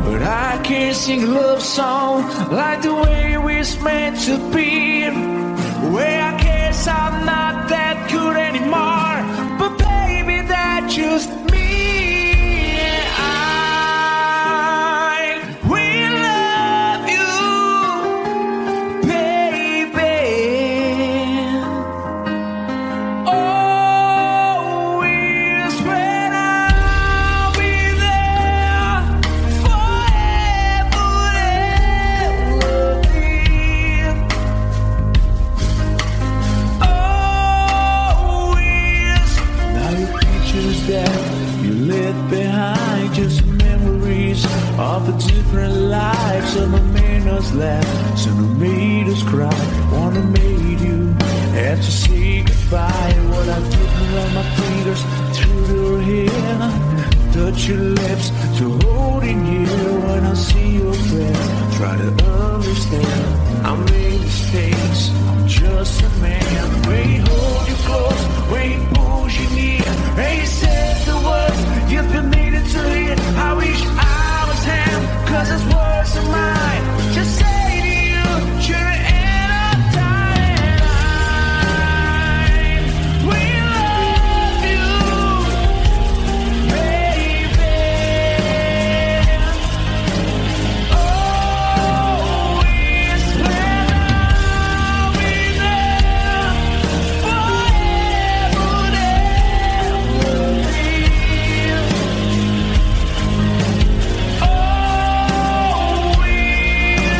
But I can't sing a love song like the way we're meant to be. Well, I guess I'm not that good anymore, but baby, that's just me. I will love you, baby. Always when I'll be there forever and ever. Always. Now your pictures that you left behind, just memories of the different lives. Some have made us laugh, some have made us cry. Wanna make you have to say goodbye. What I did around my fingers through your hair, touch your lips to holding you. When I see your face, try to understand. I made mistakes, I'm just a man. When he hold you close, when he pulls you near, and he says the words you've been needing to hear. I wish I was him, 'cause his words are mine. Just say to you, you're the end of time. We love you, baby. Always when I'll be there forever and ever. Always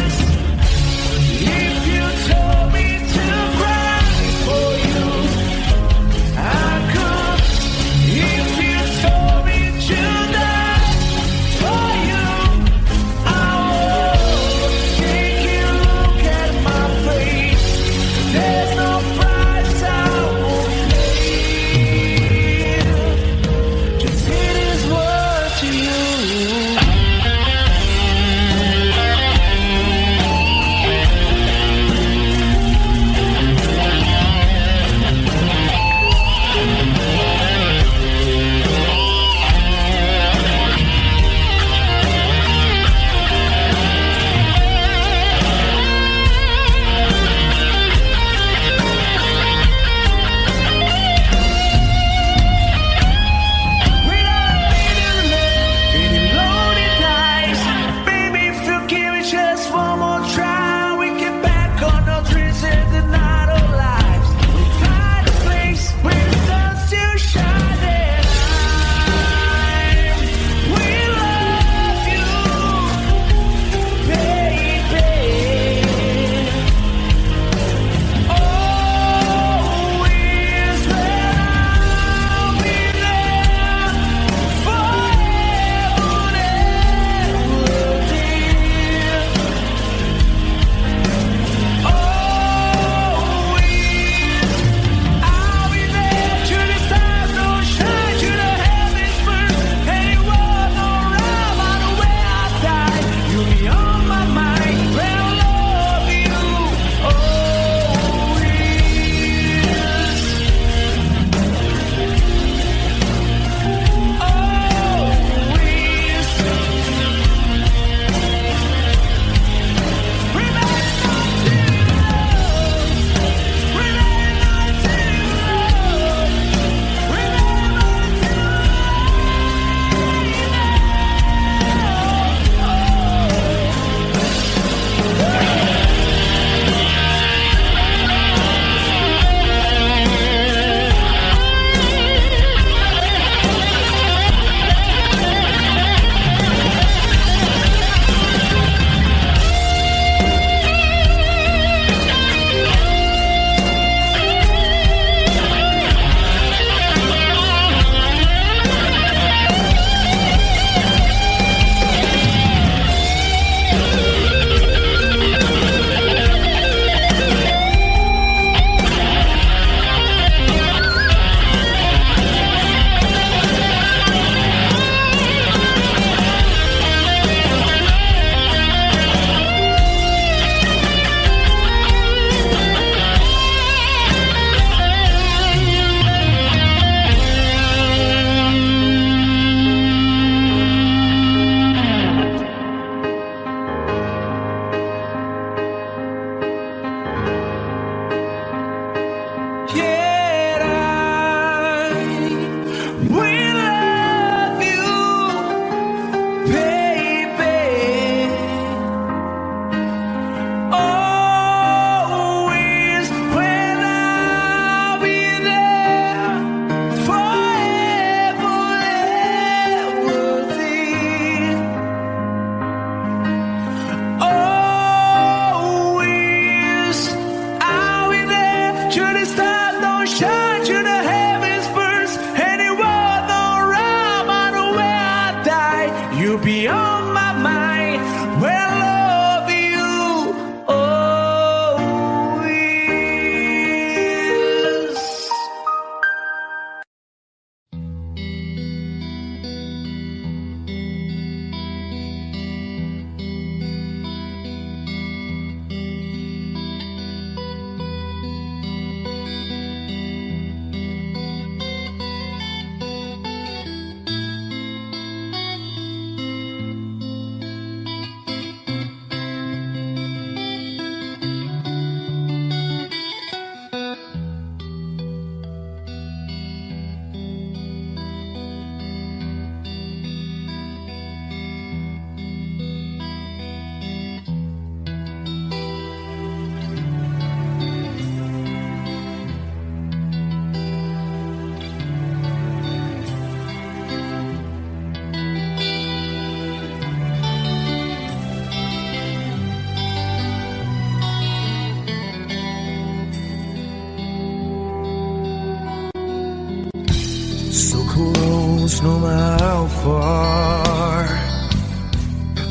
close no matter how far.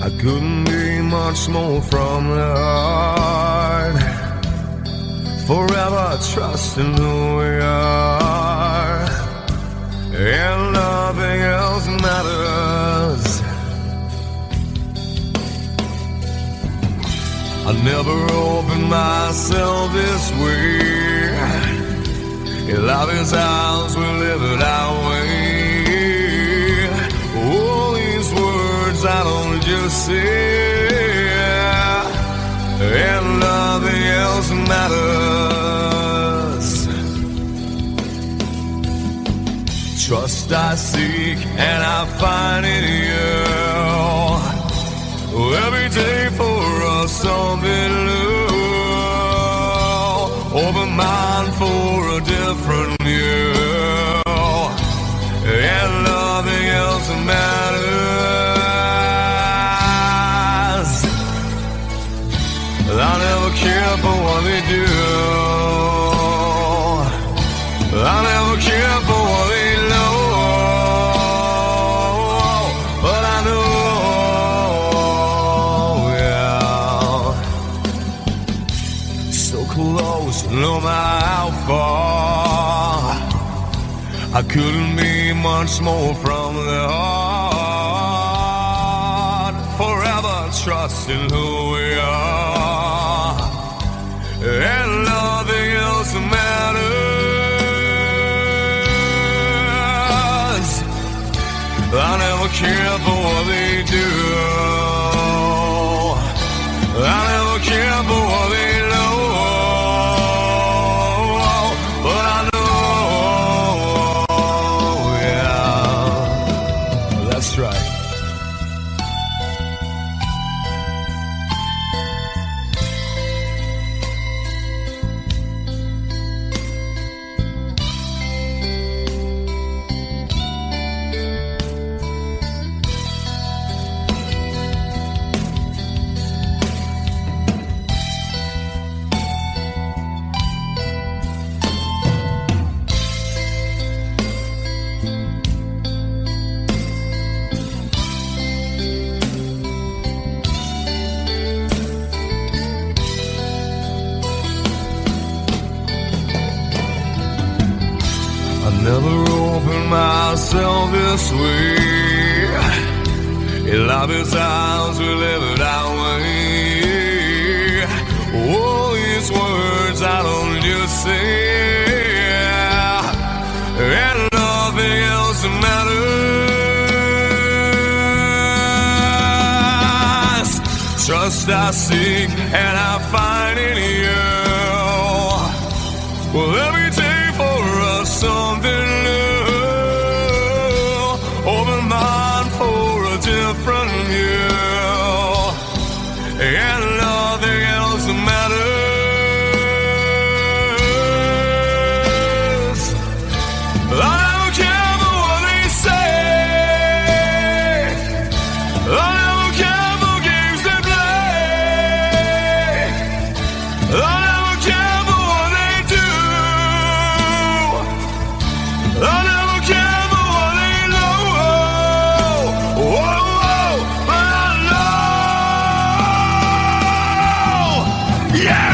I couldn't be much more from the heart. Forever trusting who we are, and nothing else matters. I never opened myself this way. Life is ours, we live it our way. All these words I don't just say, and nothing else matters. Trust I seek and I find in you. Every day for us something new. Open mind for a different view, and nothing else matters. I never care for what they do. I never care for what they know. But I know, yeah, so close, no matter how far. I couldn't be much more from the heart. Forever trusting who we are, and nothing else matters. I never care for what they do. I never care for what they know. But I know, yeah, that's right. Never opened myself this way. Life is ours, we live it our way. All these words I don't just say, and nothing else matters. Trust I seek and I find in you. Well, every day for us something new. Open mind for a different view, and nothing else matters. I don't care for what they say. I don't care for games they play. I don't care for what they do. I never care for what they know. Whoa, whoa, but I know. Yeah!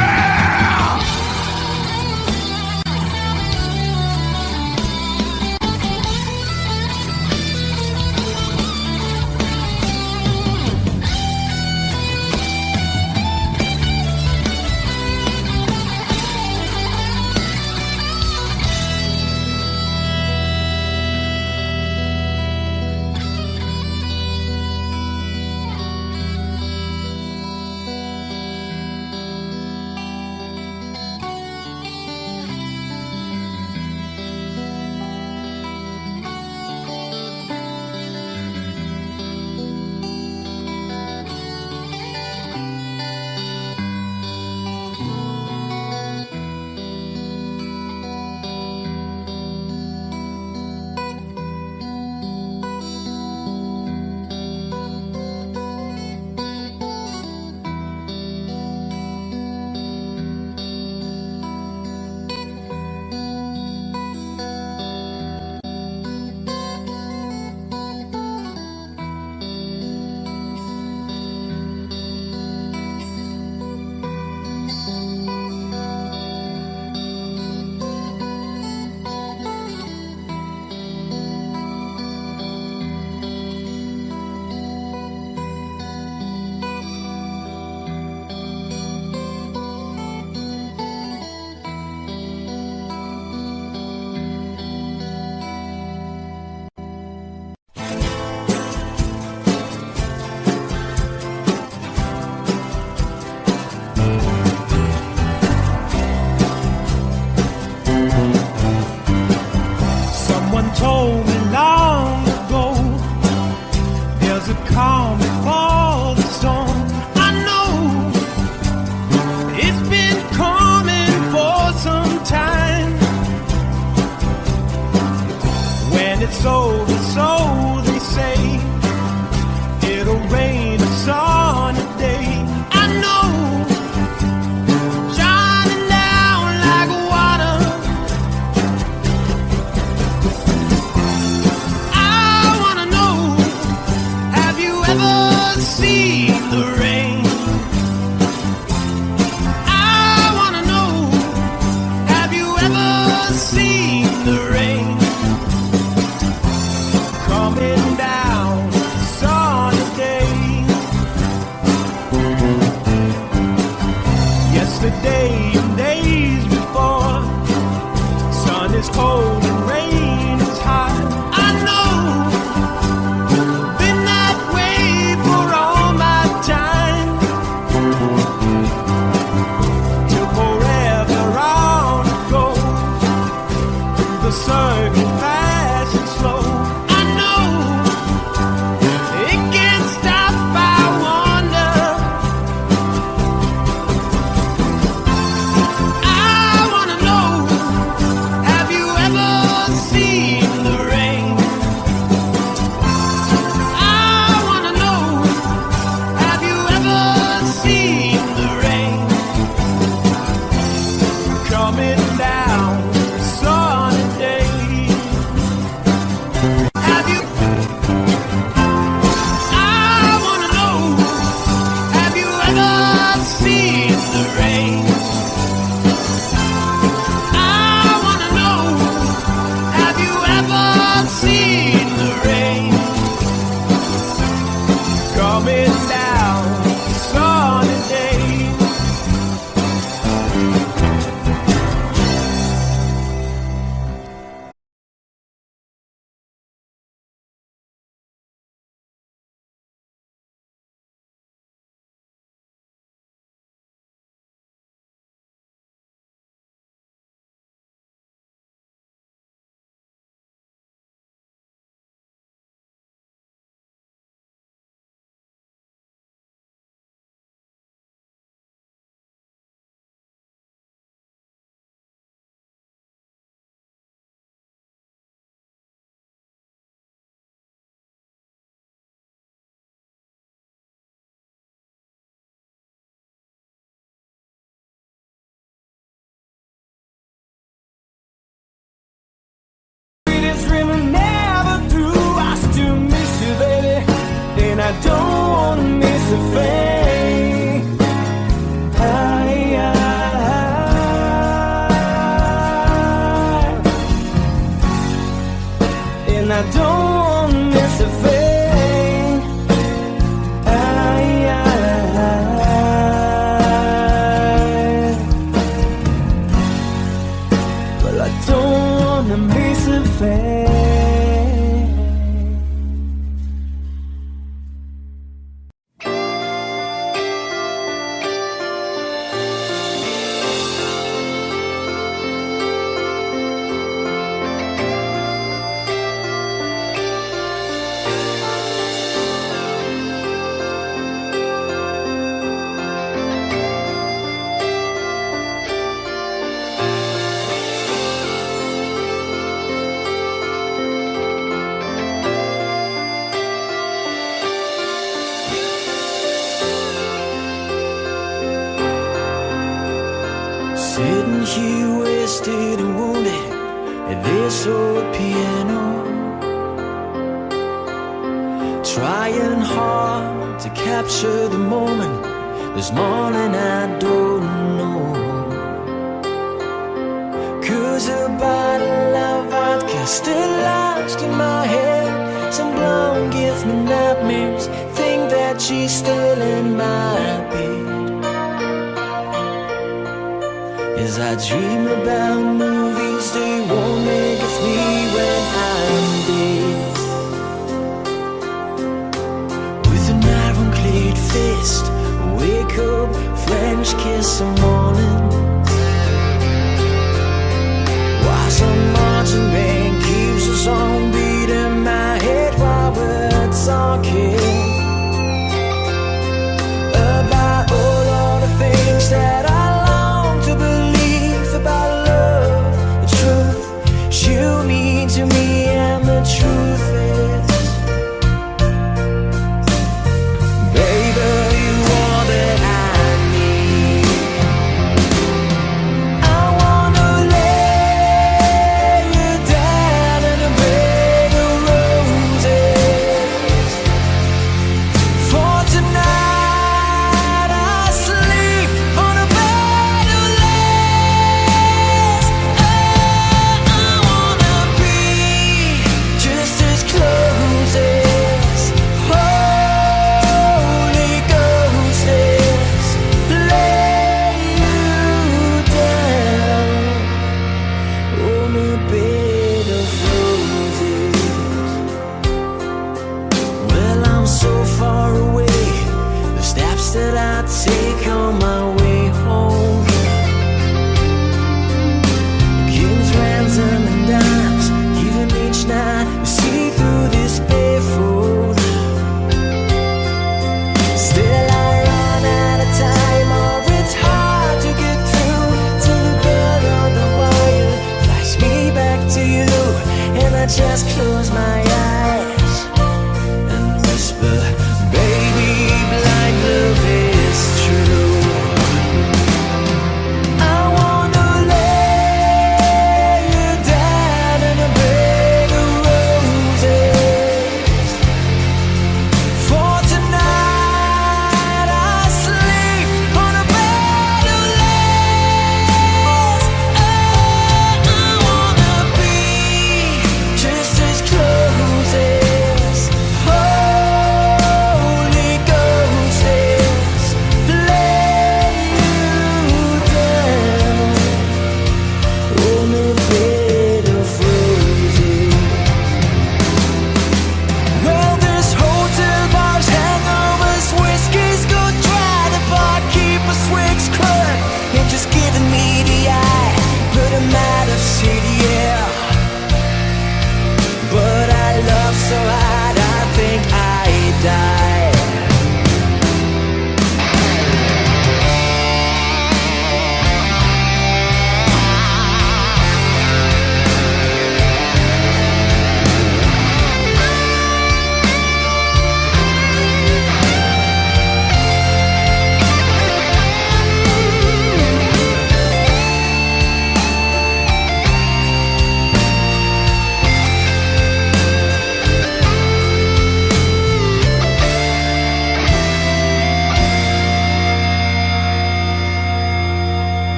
yesterday and days before. Sun is cold and rain is hot. I know, been that way for all my time. Till forever on it goes, through the circle fast and slow. I know, it can't stop, I wonder. I wanna know, have you ever seen the rain? I wanna know, have you ever seen the rain? Coming down a sunny day. Have you? I wanna know, have you ever seen the rain? I wanna know, have you ever seen the rain? Coming down a sunny day. Sweetest dream I never through. I still miss you, baby, and I don't wanna miss a thing. And I don't wanna miss a thing. Well, I don't wanna miss a thing. Sitting here wasted and wounded at this old piano, trying hard to capture the moment. This morning I don't know, 'cause a bottle of vodka still lodged in my head. Some blonde gives me nightmares, think that she's still in my bed. As I dream about movies they won't make with me when I'm dead. With an ironclad fist, wake up, French kiss some morning. While some marching band keeps us on beat in my head while we're talking about all of the things that I long to believe about love, the truth you mean to me, and the truth is, baby, you are that I need.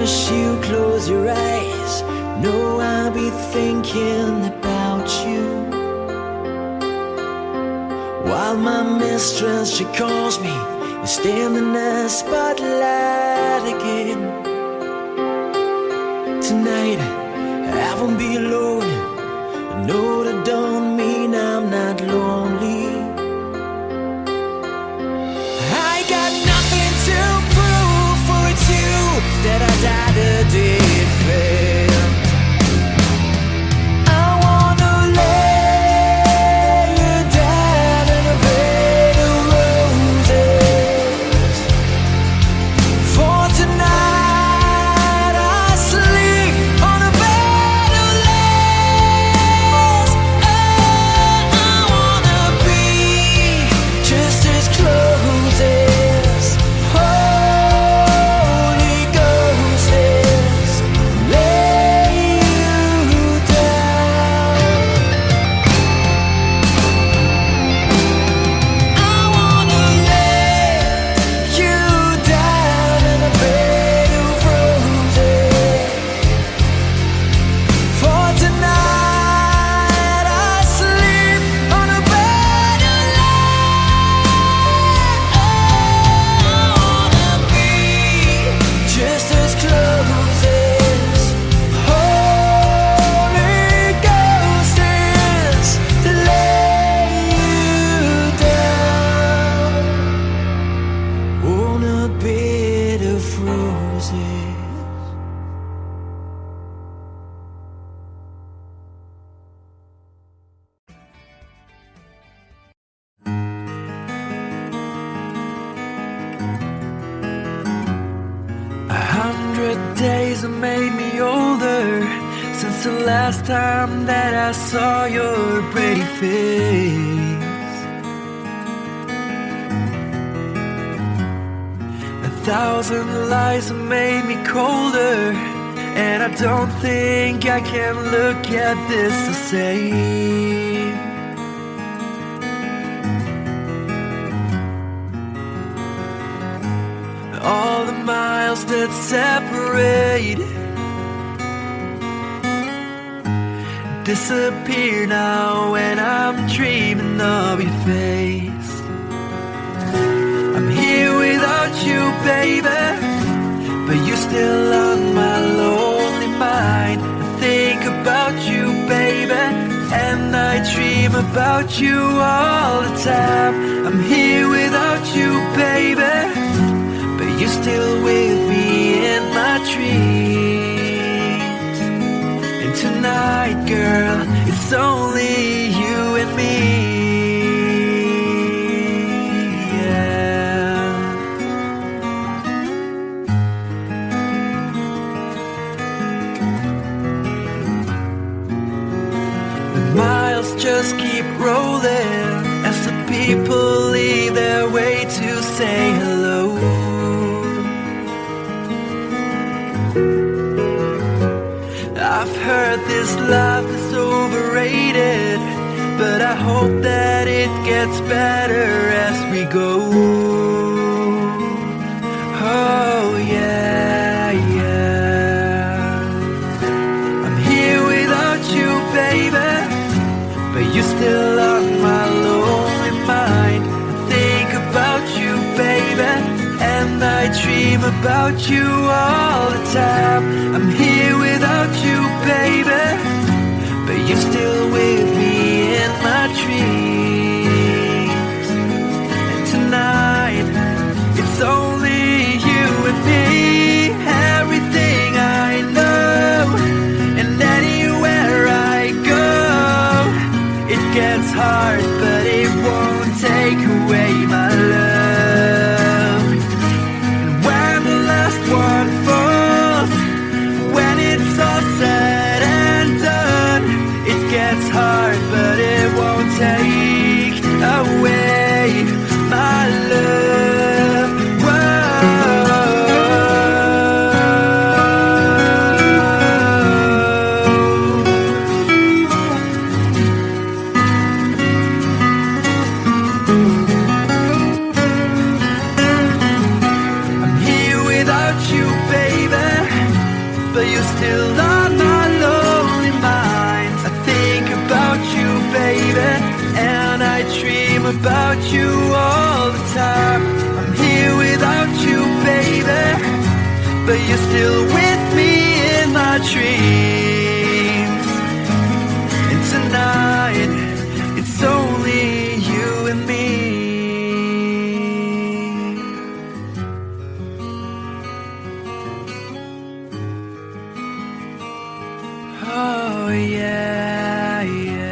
promise you close your eyes. No, I'll be thinking about you. While my mistress, she calls me, you stand in the spotlight again. Tonight, I won't be alone. No, that don't mean I'm not lonely. I got nothing to prove, for it's you that I died a defend. I wanna lay you down in a bed of roses. For tonight I sleep on a bed of lace. Oh, I wanna be just as close as Holy Ghost is. Lay you down. I wanna lay you down in a bed of roses. For tonight I sleep on a bed of lace. I wanna be just as close as Holy Ghost is. Lay you down on a bed of roses. A 100 days have made me older since the last time that I saw your pretty face. 1,000 lies have made me colder, and I don't think I can look at this the same. All the miles that separate disappear now when I'm dreaming of your face. I'm here without you, baby, but you're still on my lonely mind. I think about you, baby, and I dream about you all the time. I'm here without you, baby, but you're still with me in my dreams. And tonight, girl, it's only you and me. Yeah. The miles just keep rolling as the people leave their way to say hello. I've heard this life is overrated, but I hope that it gets better as we go. Oh yeah, yeah. I'm here without you, baby, but you're still on my lonely mind. I think about you, baby, and I dream about you all the time. I'm here without you, baby, but you're still with me in my dreams. And tonight, it's only you and me. Everything I know, and anywhere I go, it gets hard, but it won't take away my love. And when the last one falls, when it's all said and done, it gets hard, but it won't take all the time. I'm here without you, baby, but you're still with me in my dreams. And tonight, it's only you and me. Oh yeah, yeah.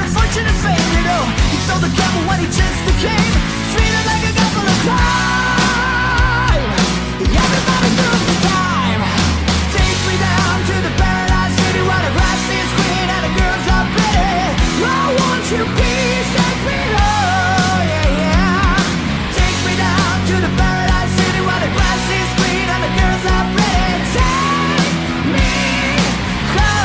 unfortunate fate, you know. He sold the devil when he just became treated like a couple of crime. Everybody through the time. Take me down to the paradise city where the grass is green and the girls are pretty. I want you, please take me home, yeah, yeah. Take me down to the paradise city where the grass is green and the girls are pretty. Take me home.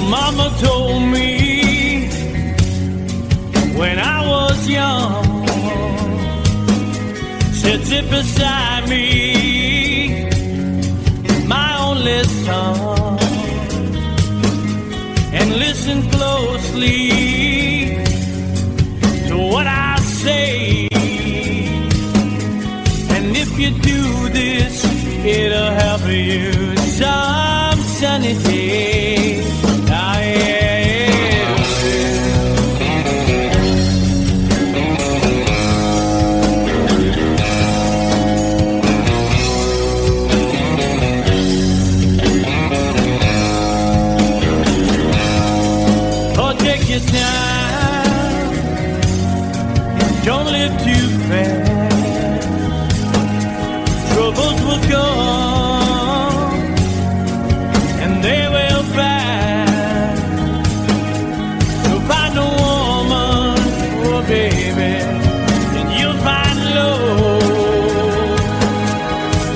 Mama told me when I was young, said sit beside me, my only son, and listen closely to what I say. And if you do this, it'll help you some sunny day. Your time, don't live too fast. Troubles will come and they will pass. So find a woman, oh baby, and you'll find love.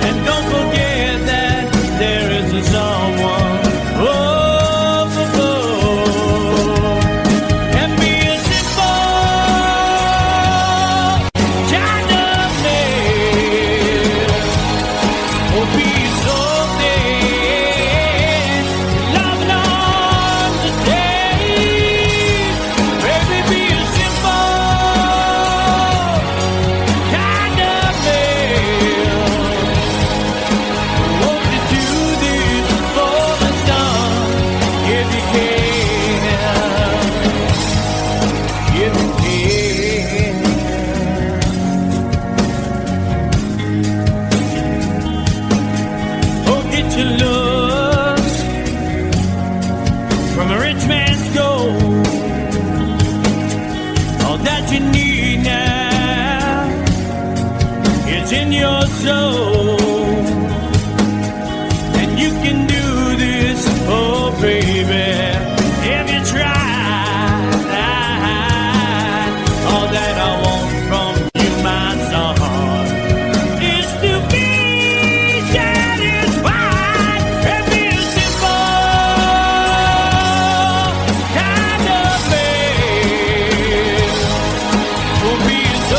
And don't forget that there is a someone. Oh, in your soul, and you can do this, oh baby, if you try. All that I want from you, my son, is to be satisfied and be a simple kind of man. Will be so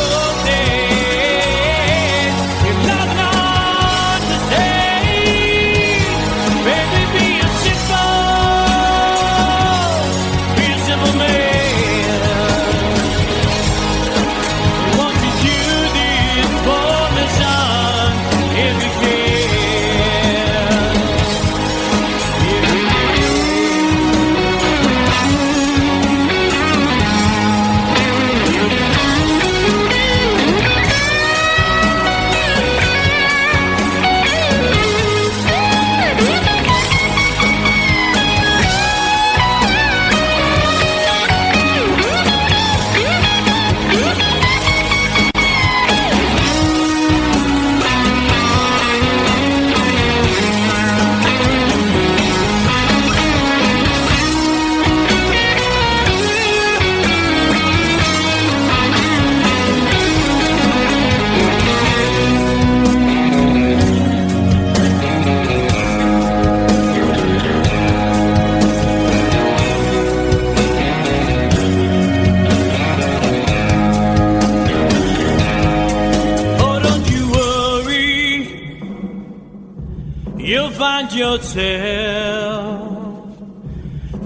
find yourself,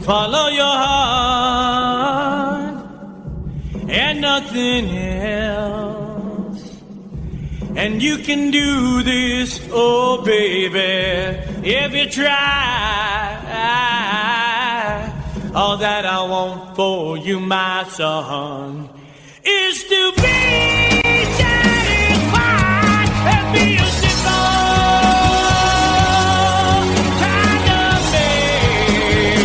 follow your heart and nothing else, and you can do this, oh baby, if you try. All that I want for you, my son, is to be satisfied and be a simple kind of man.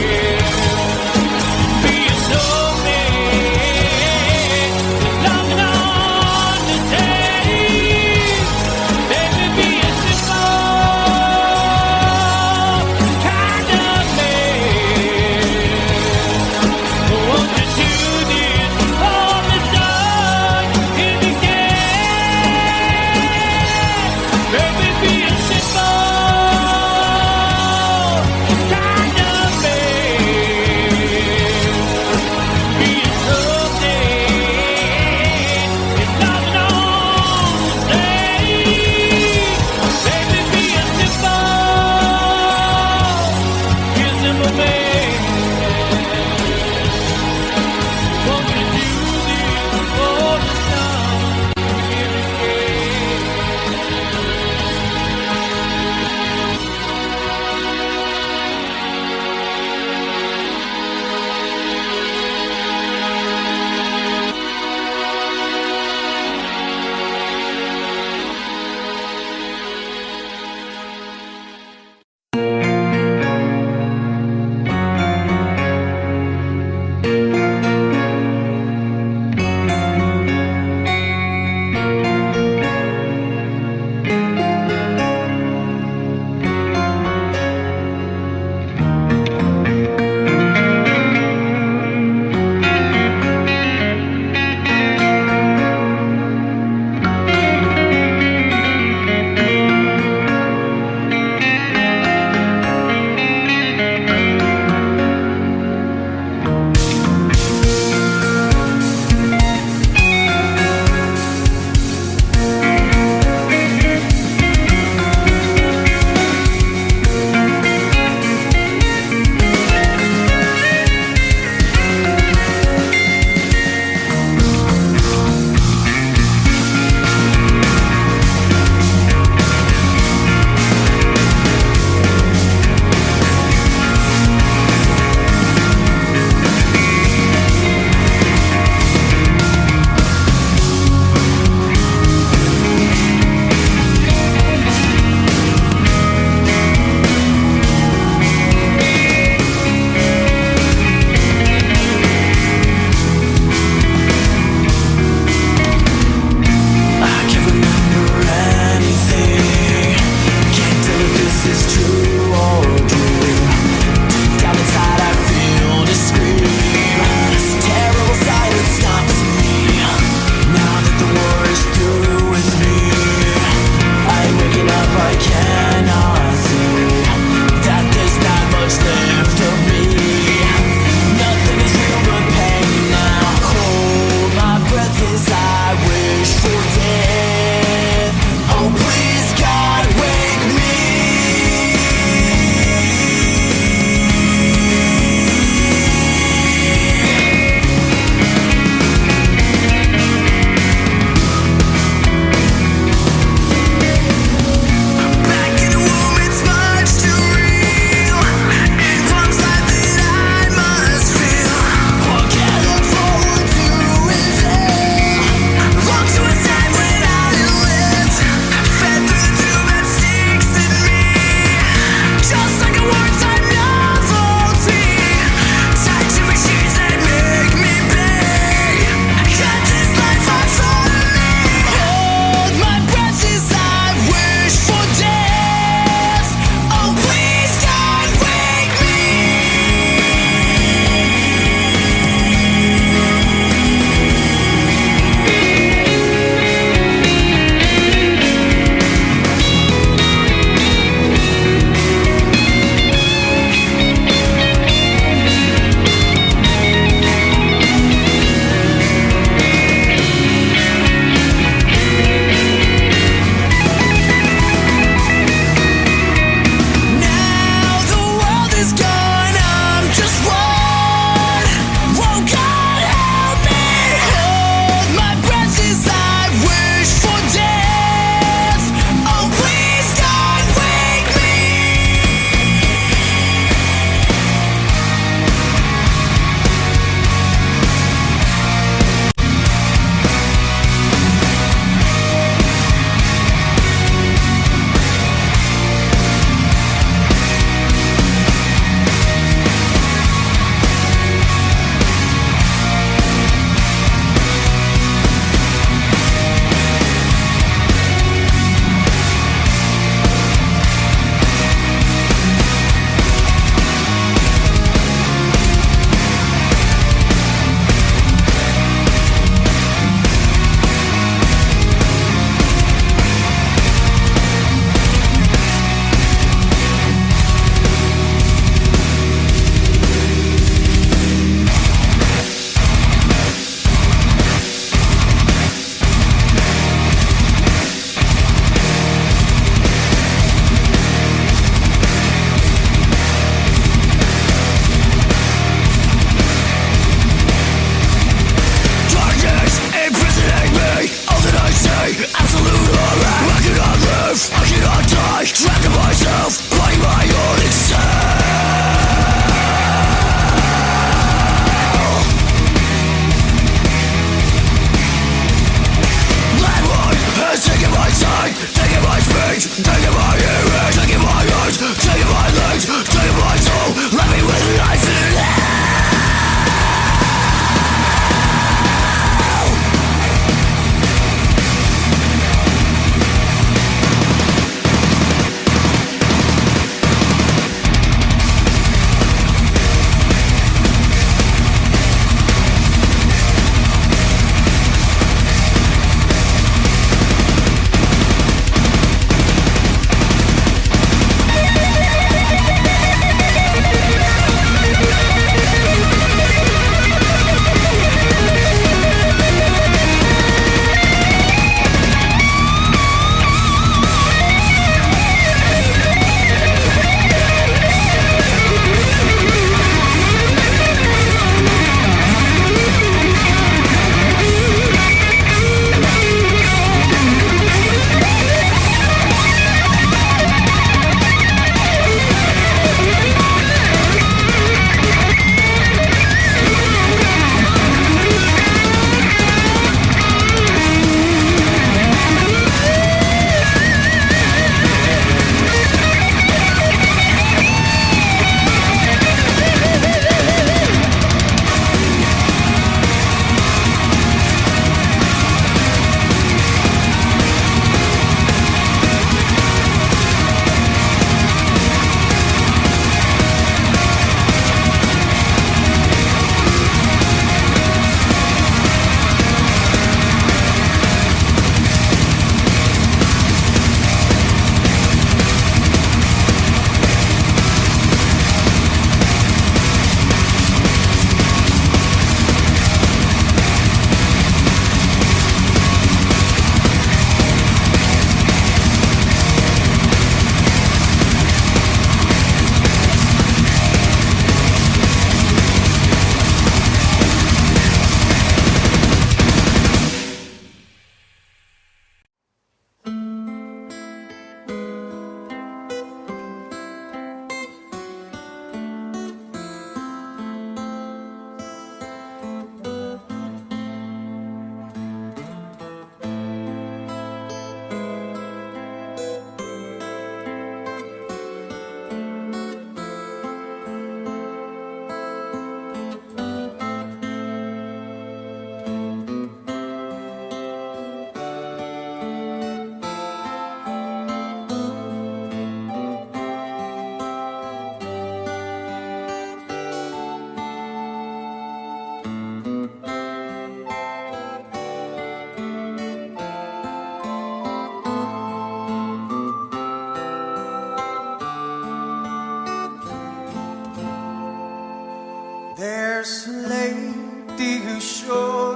There's a lady who's sure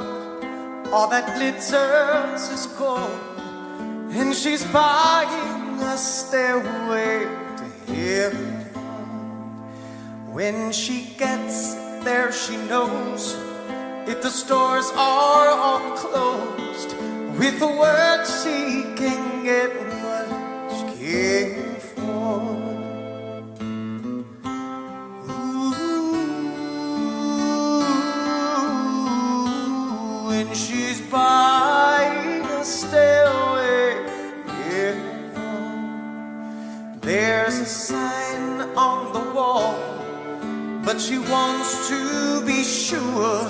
all that glitters is gold, and she's buying a stairway to heaven. When she gets there, she knows if the stores are all closed, with a word she can get what she came for. When she's buying a stairway, yeah. There's a sign on the wall, but she wants to be sure,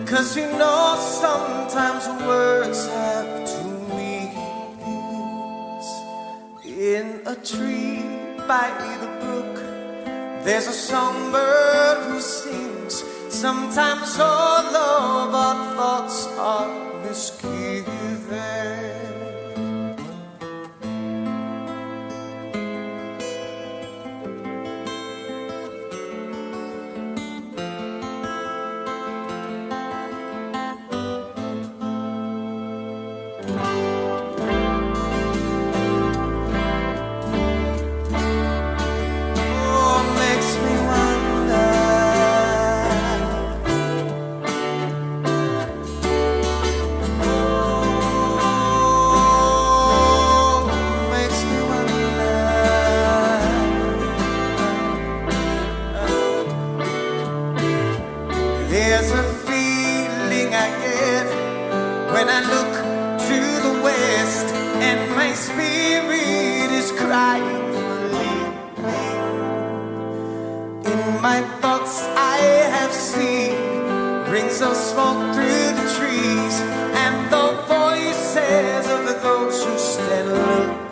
'cause you know sometimes words have two meanings. In a tree by the brook, there's a songbird who sings. Sometimes all of our thoughts are misgiven. There's a feeling I get when I look to the west, and my spirit is crying for leaving. In my thoughts I have seen rings of smoke through the trees, and the voices of those who stand looking.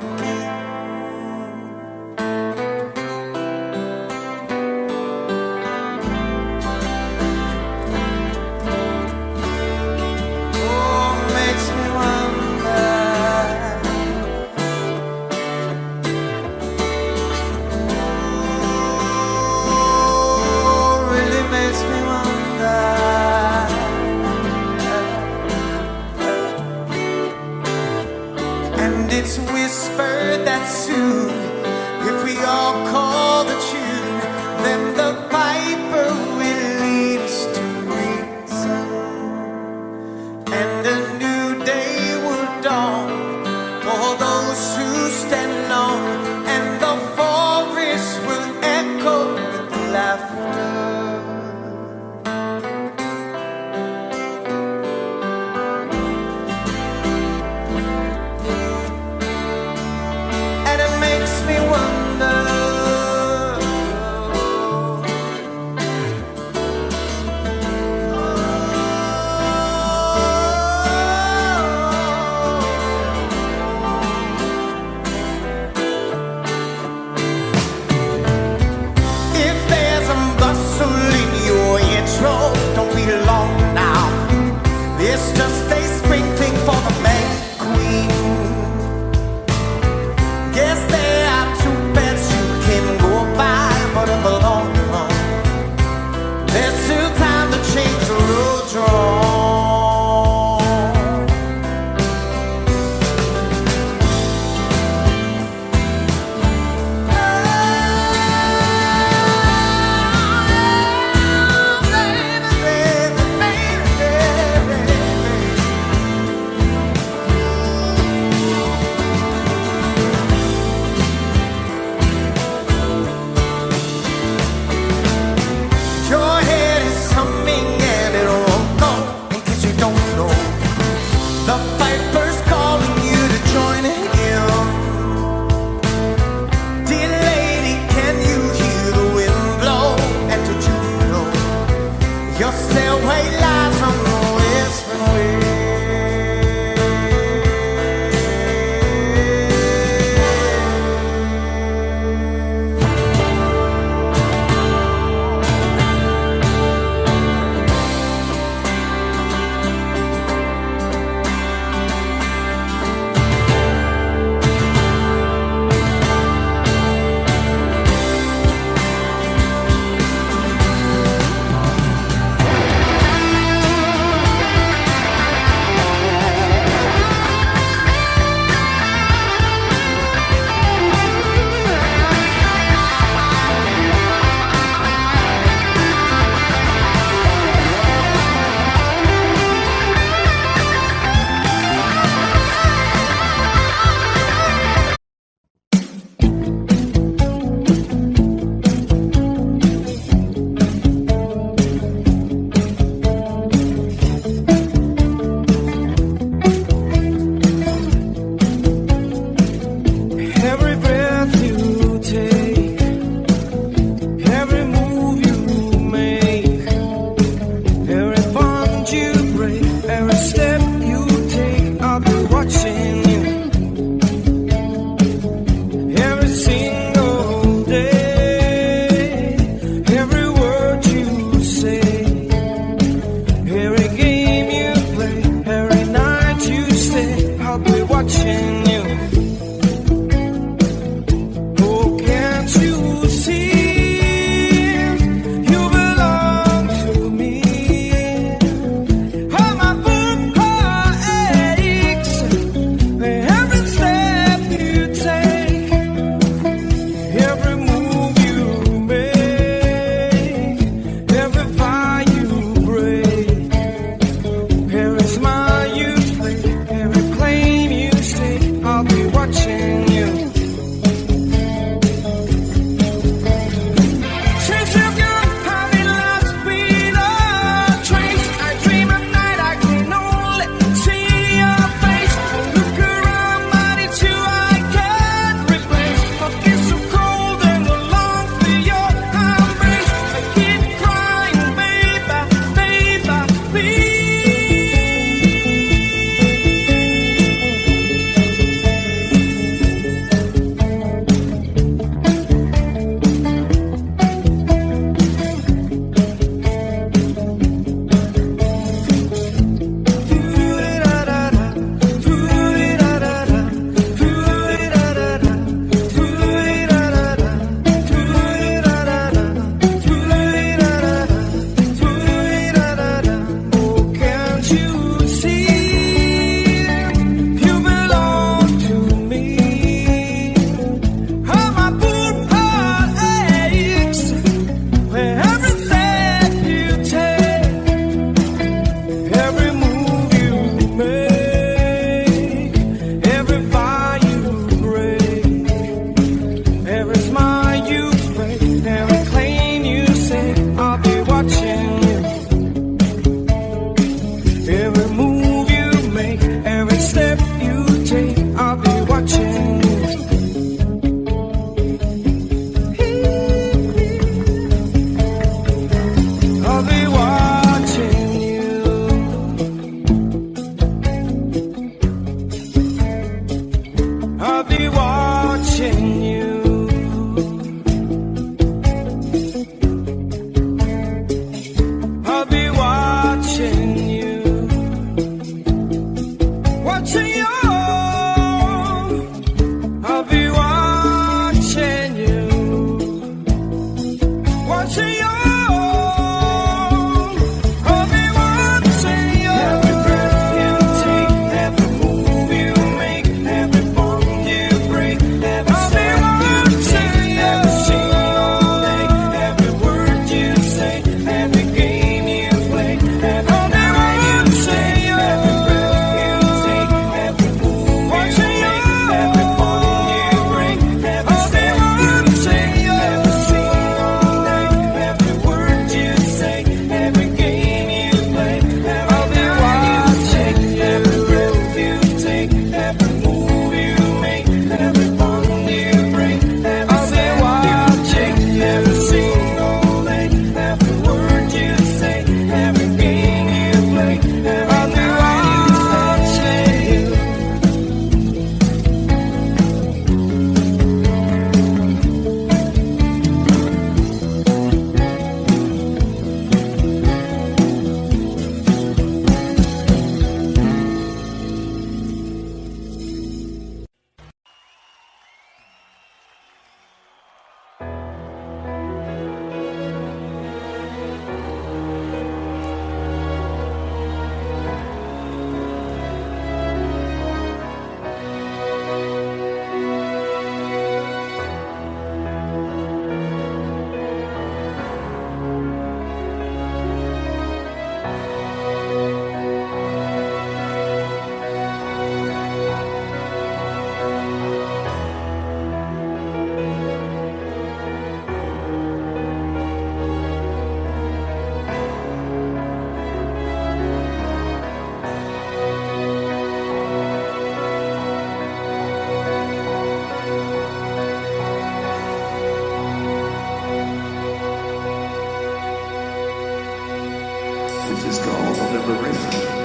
is called liberation.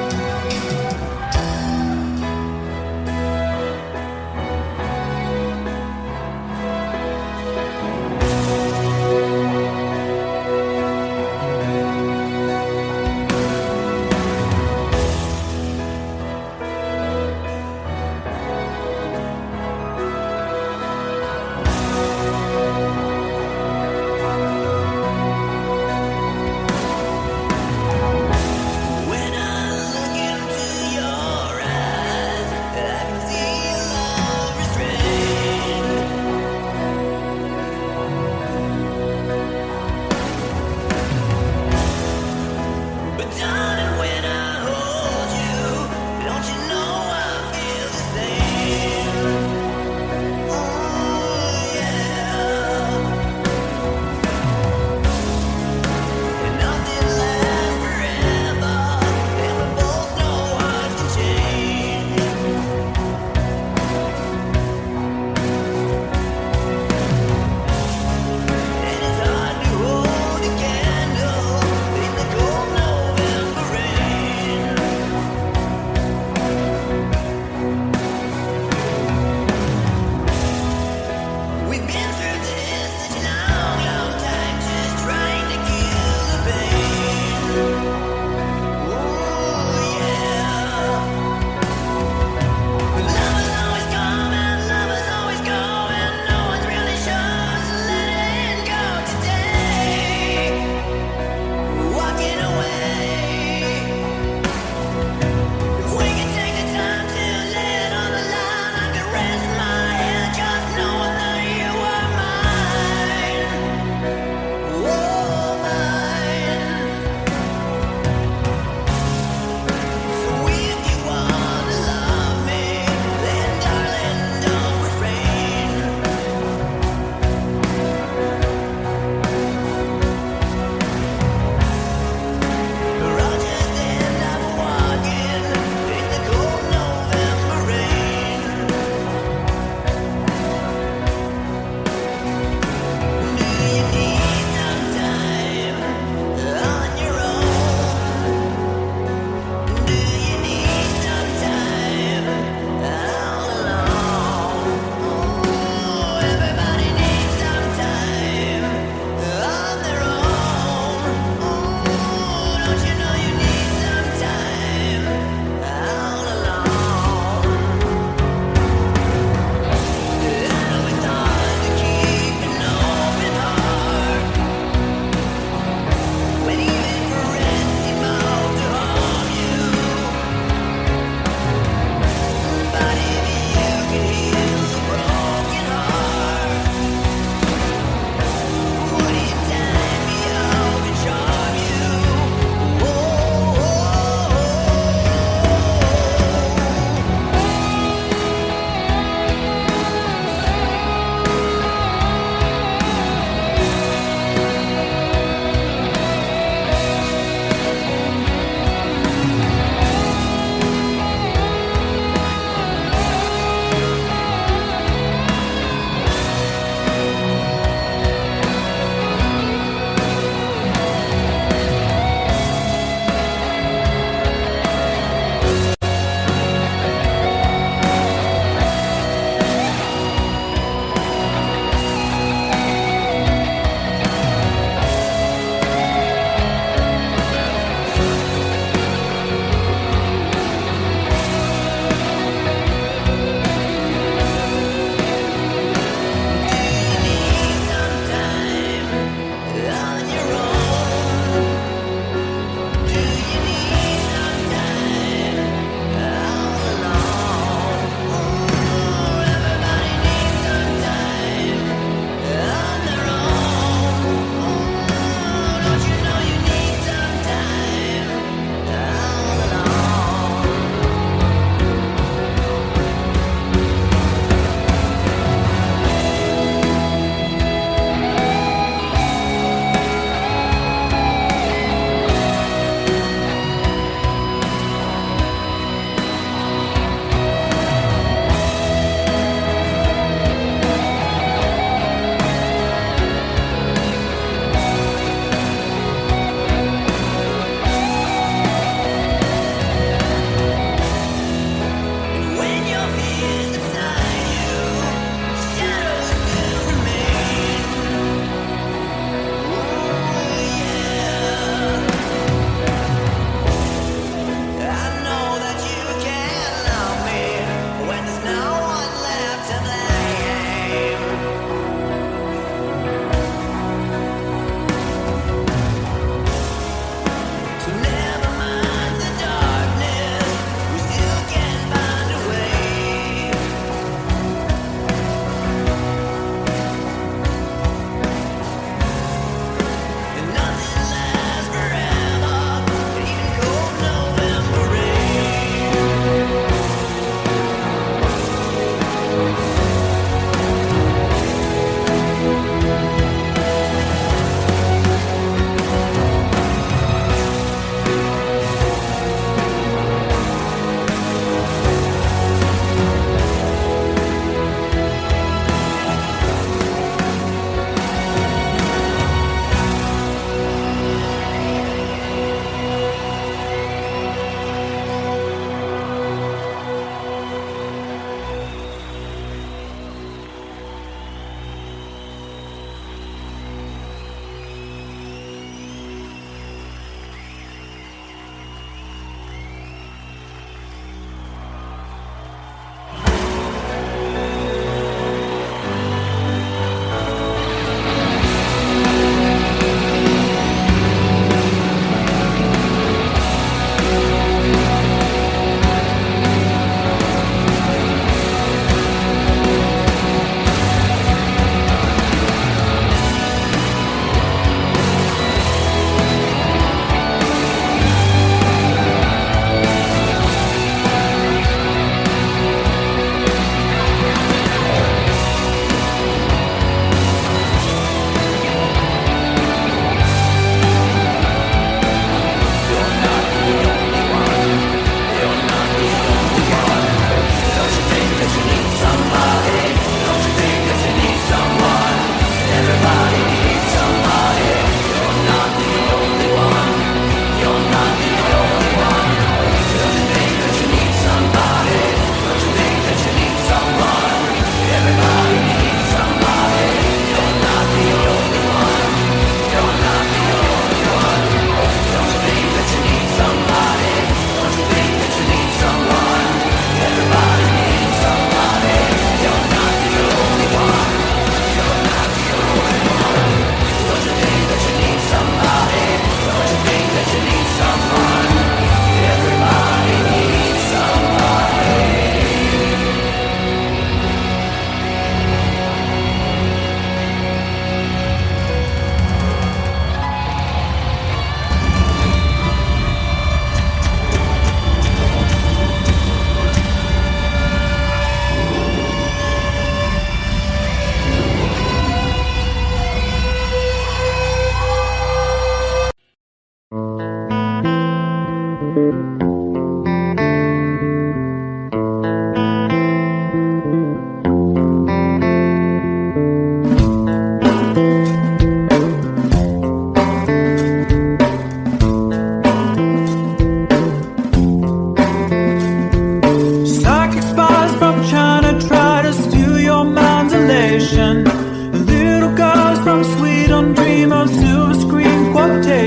When I look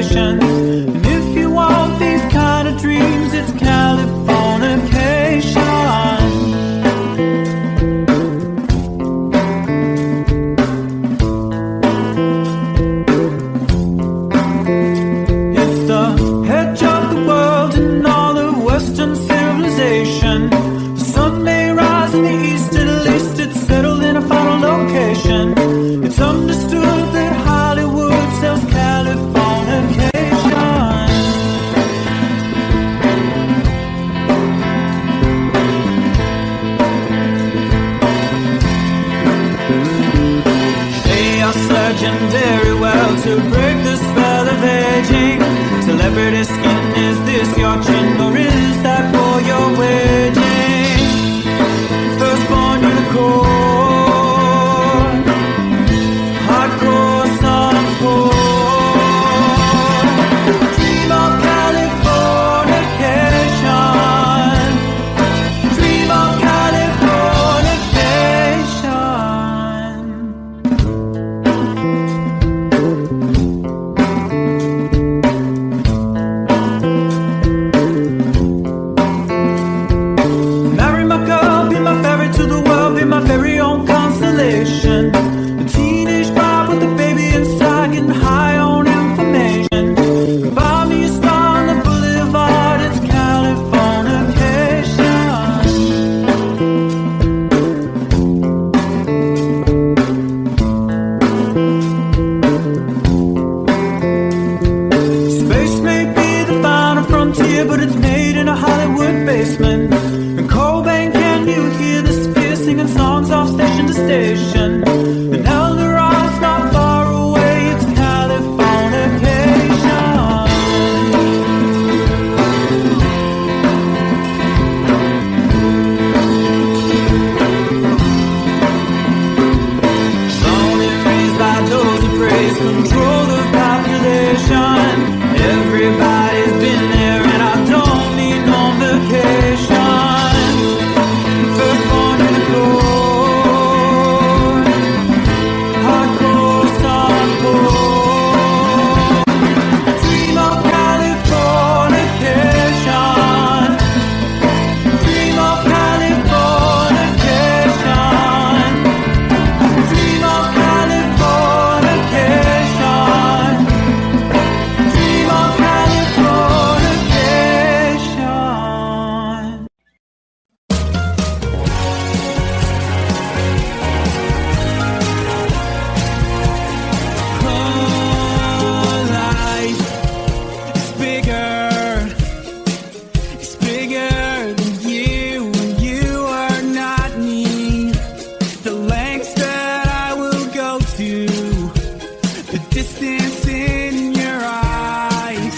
vacations. And if you want these kind of dreams, it's Californication. It's the edge of the world and all of Western civilization. The sun may rise in the east, at least it's settled in a final location. It's understood that Hollywood sells Californication. They are surgeon very well to break the spell of aging. Celebrity skin, is this your chin or is that for your waging? Firstborn unicorn, hardcore suncore. Dream of Californication. Dream of Californication. Marry my girl, be my ferry to the world, be my very own constellation. A teenage vibe with a baby inside, getting high on information. Buy me a star on the boulevard, it's Californication. Space may be the final frontier, but it's made in a Hollywood basement. And Cobain, can you hear the sphere singing songs off station to station? And Eldorad's not far away, it's Californication. Born and raised by those who praise control the population. Everybody's been there and I don't need no vacation. Firstborn unicorn, hardcore suncore. Dream of Californication. Dream of Californication. Dream of Californication. Dream of Californication. Life is bigger. It's bigger than you, and you are not me. The lengths that I will go to, the distance in your eyes,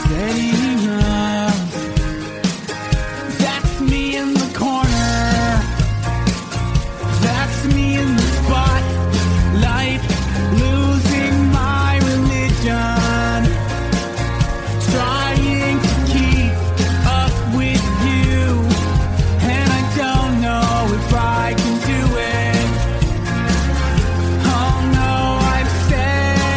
setting up. That's me in the corner. That's me in the spotlight, losing my religion, trying to keep up with you, and I don't know if I can do it. Oh no, I've said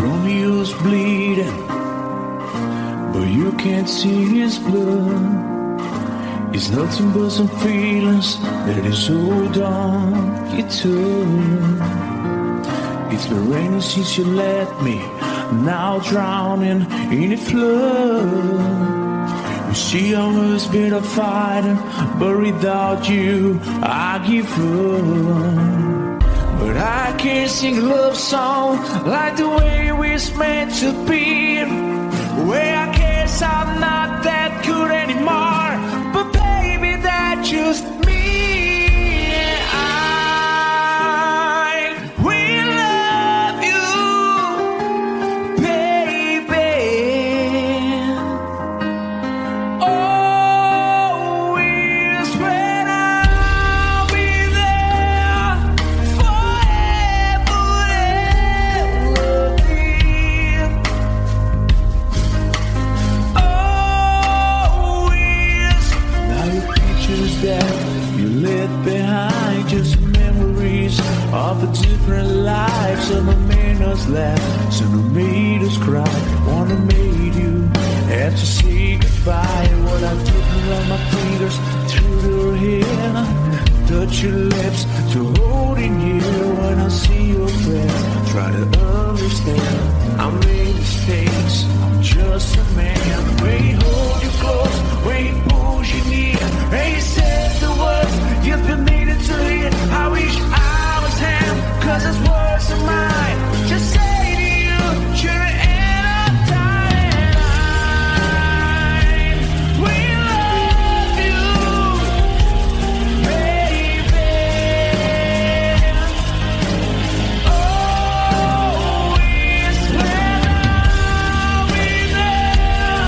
Romeo's bleeding, but you can't see his blood. It's nothing but some feelings that is hold on you took. It's been raining since you left me, now drowning in a flood. You see, I was better fighting, but without you, I give up. But I can't sing a love song like the way we're meant to be. Well, I guess I'm not that good anymore, but baby, that's just me. I will love you, baby. Always when I'll be there forever and ever. Always. Now your pictures that you left behind, just memories of a different life. Some have made us laugh, some have made us cry. One have made you have to say goodbye. What I took around my fingers through your hair, touch your lips to holding you. When I see your face, try to understand. I made mistakes, I'm just a man. When he hold you close, when he pulls you near, and he says the words you've been needing to hear. I wish I was him, 'cause his words are mine. Just say to you, you're the end of time. We love you, baby. Always when I'll be there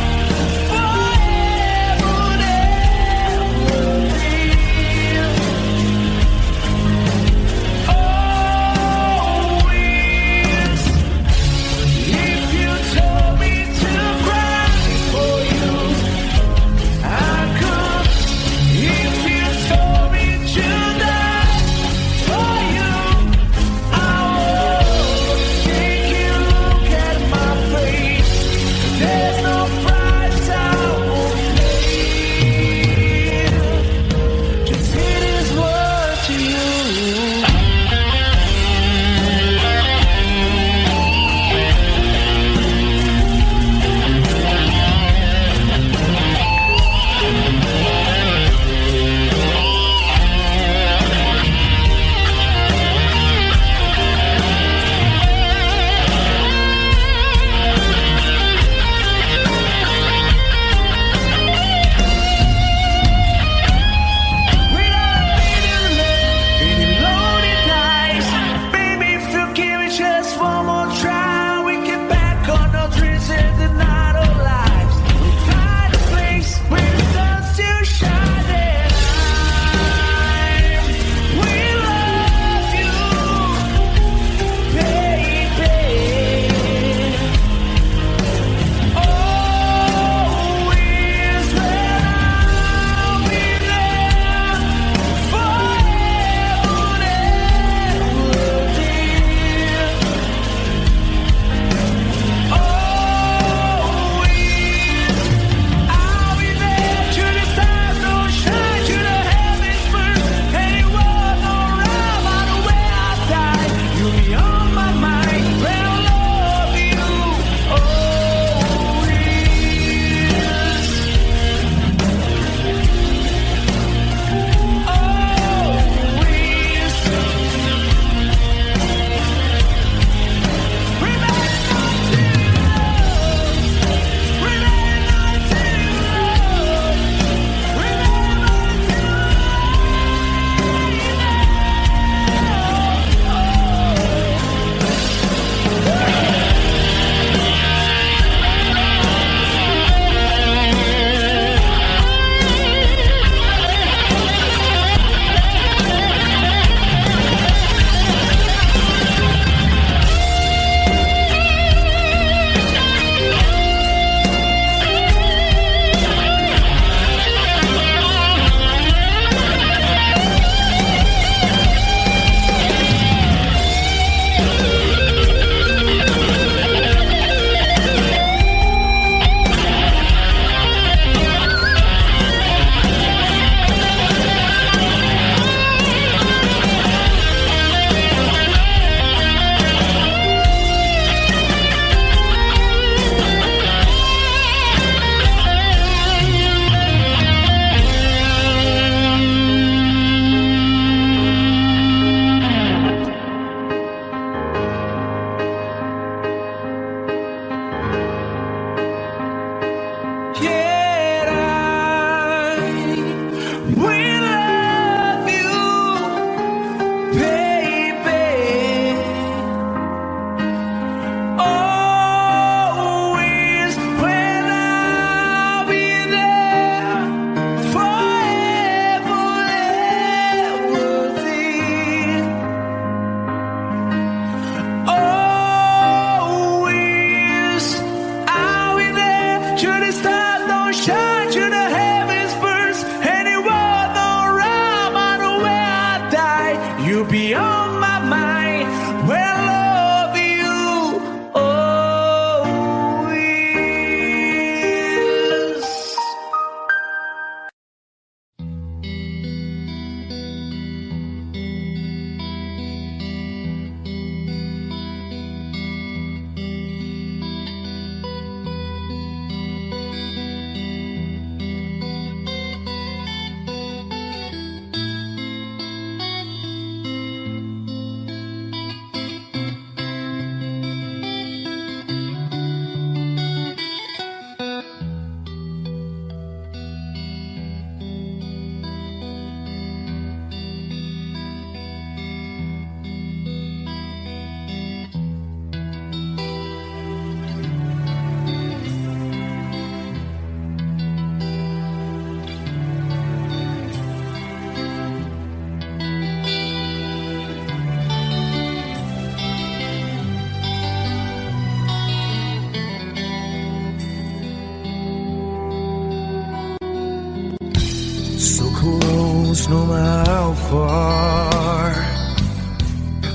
no matter how far,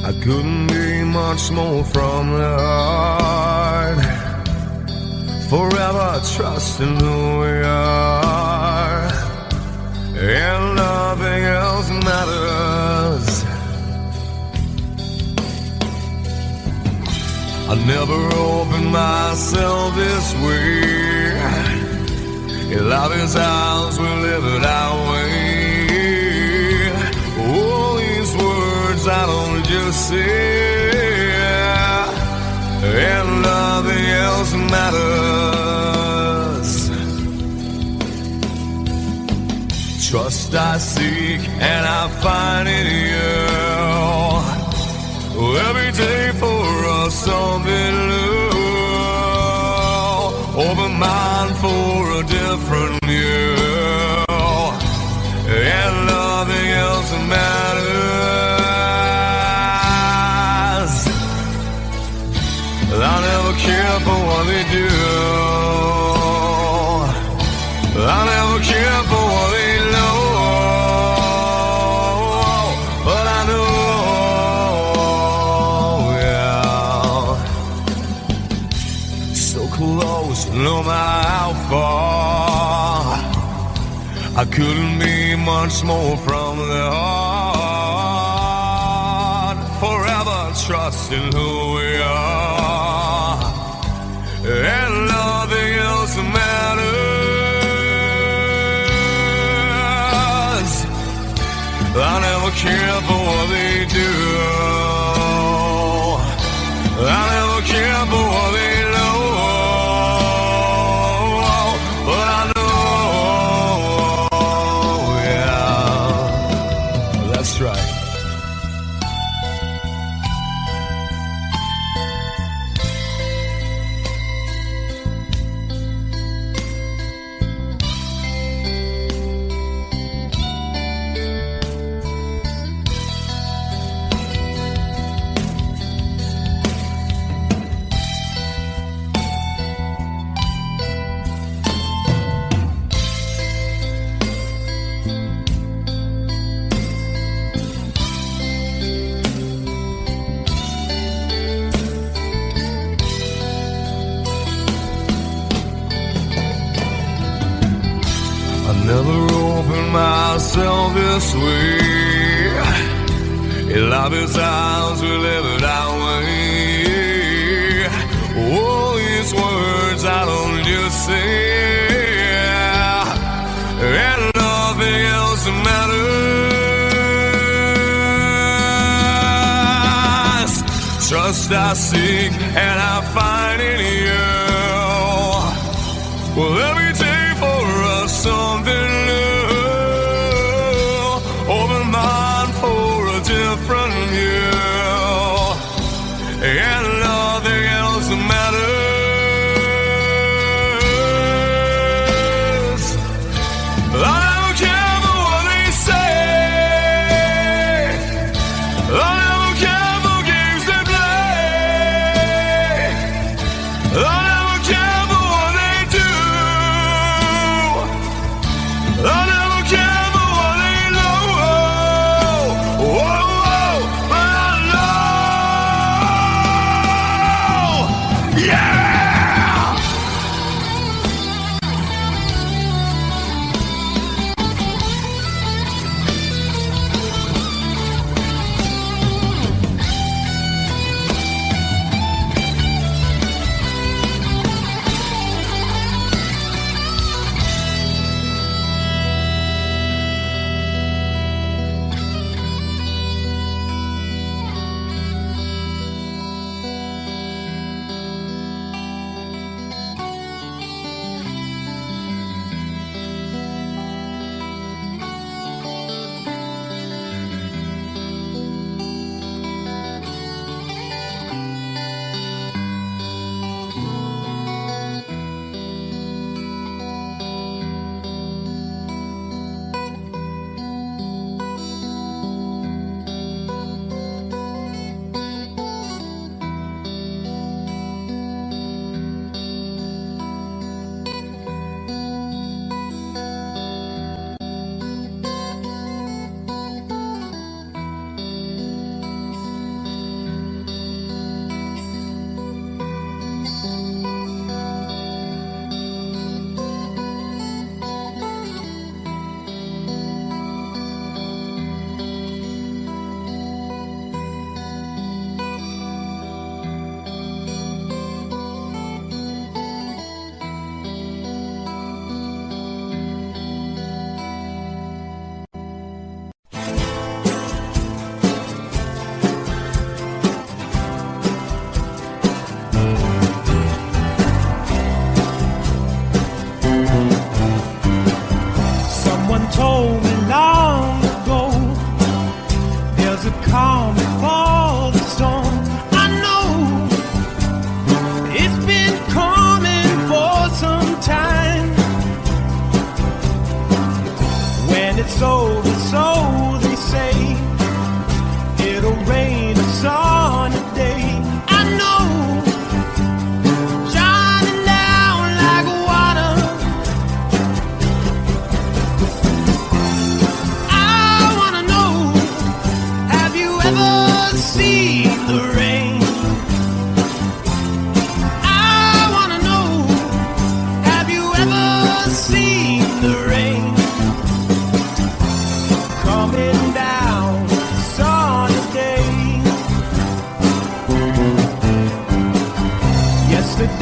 I couldn't be much more from the heart. Forever trusting who we are, and nothing else matters. I never opened myself this way. In love is ours, we live it our way. All these words I don't just say, and nothing else matters. Trust I seek and I find in you. Every day for us something new. Open mind for a different view, and nothing else matters. I never care for what they do. I never care for what they know. But I know, yeah, so close, no matter how far, I couldn't be much more from the heart. Forever trusting who we are, and nothing else matters. I never care for what they do. I never care for what they know. But I know, yeah, that's right. Never opened myself this way. In love is ours, we live it our way. All these words I don't just say, and nothing else matters. Trust I seek and I find in you. Well, every day for us something new. Open mind for a different view, and nothing else matters. I don't care for what they say. I don't care for games they play. I never care for what they do. I never care for what they know. Whoa, but I know. Yeah!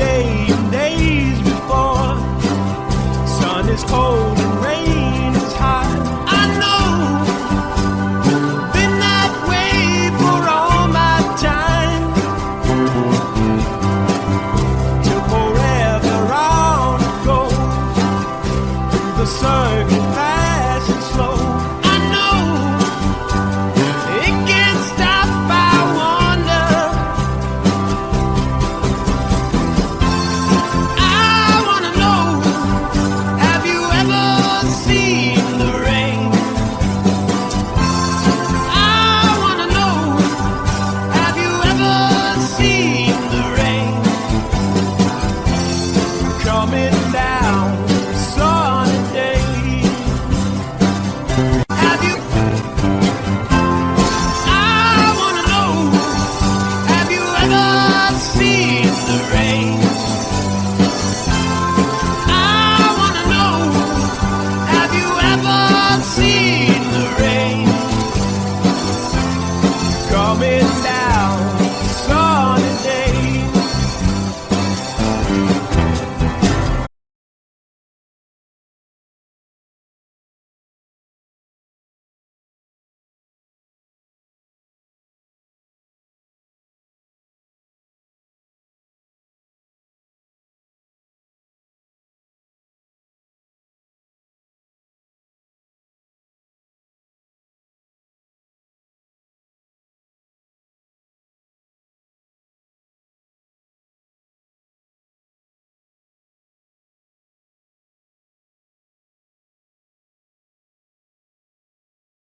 day and days before. Sun is cold and rain is hot. I know, been that way for all my time. Till forever on it goes, through the circuit fast and slow. I know, it can't stop, I wonder. I wanna know, have you ever seen the rain? I wanna know, have you ever seen the rain? Coming down a sunny day. Have you? I wanna know, have you ever seen the rain? I wanna know, have you ever seen the rain? Coming down a sunny day.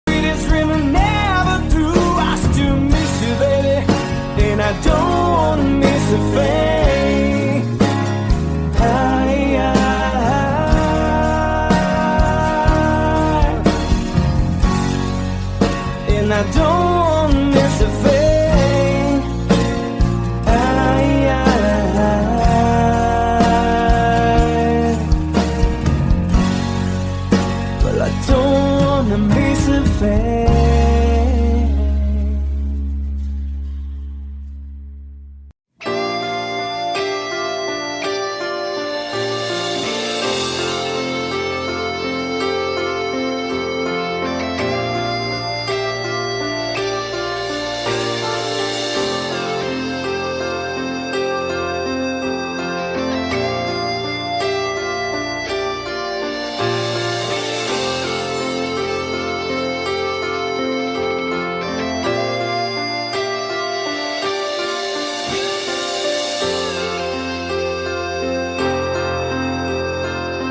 Sweetest dream I never through. I still miss you, baby, and I don't wanna miss a thing. And I don't wanna miss a thing. Well, I don't wanna miss a thing.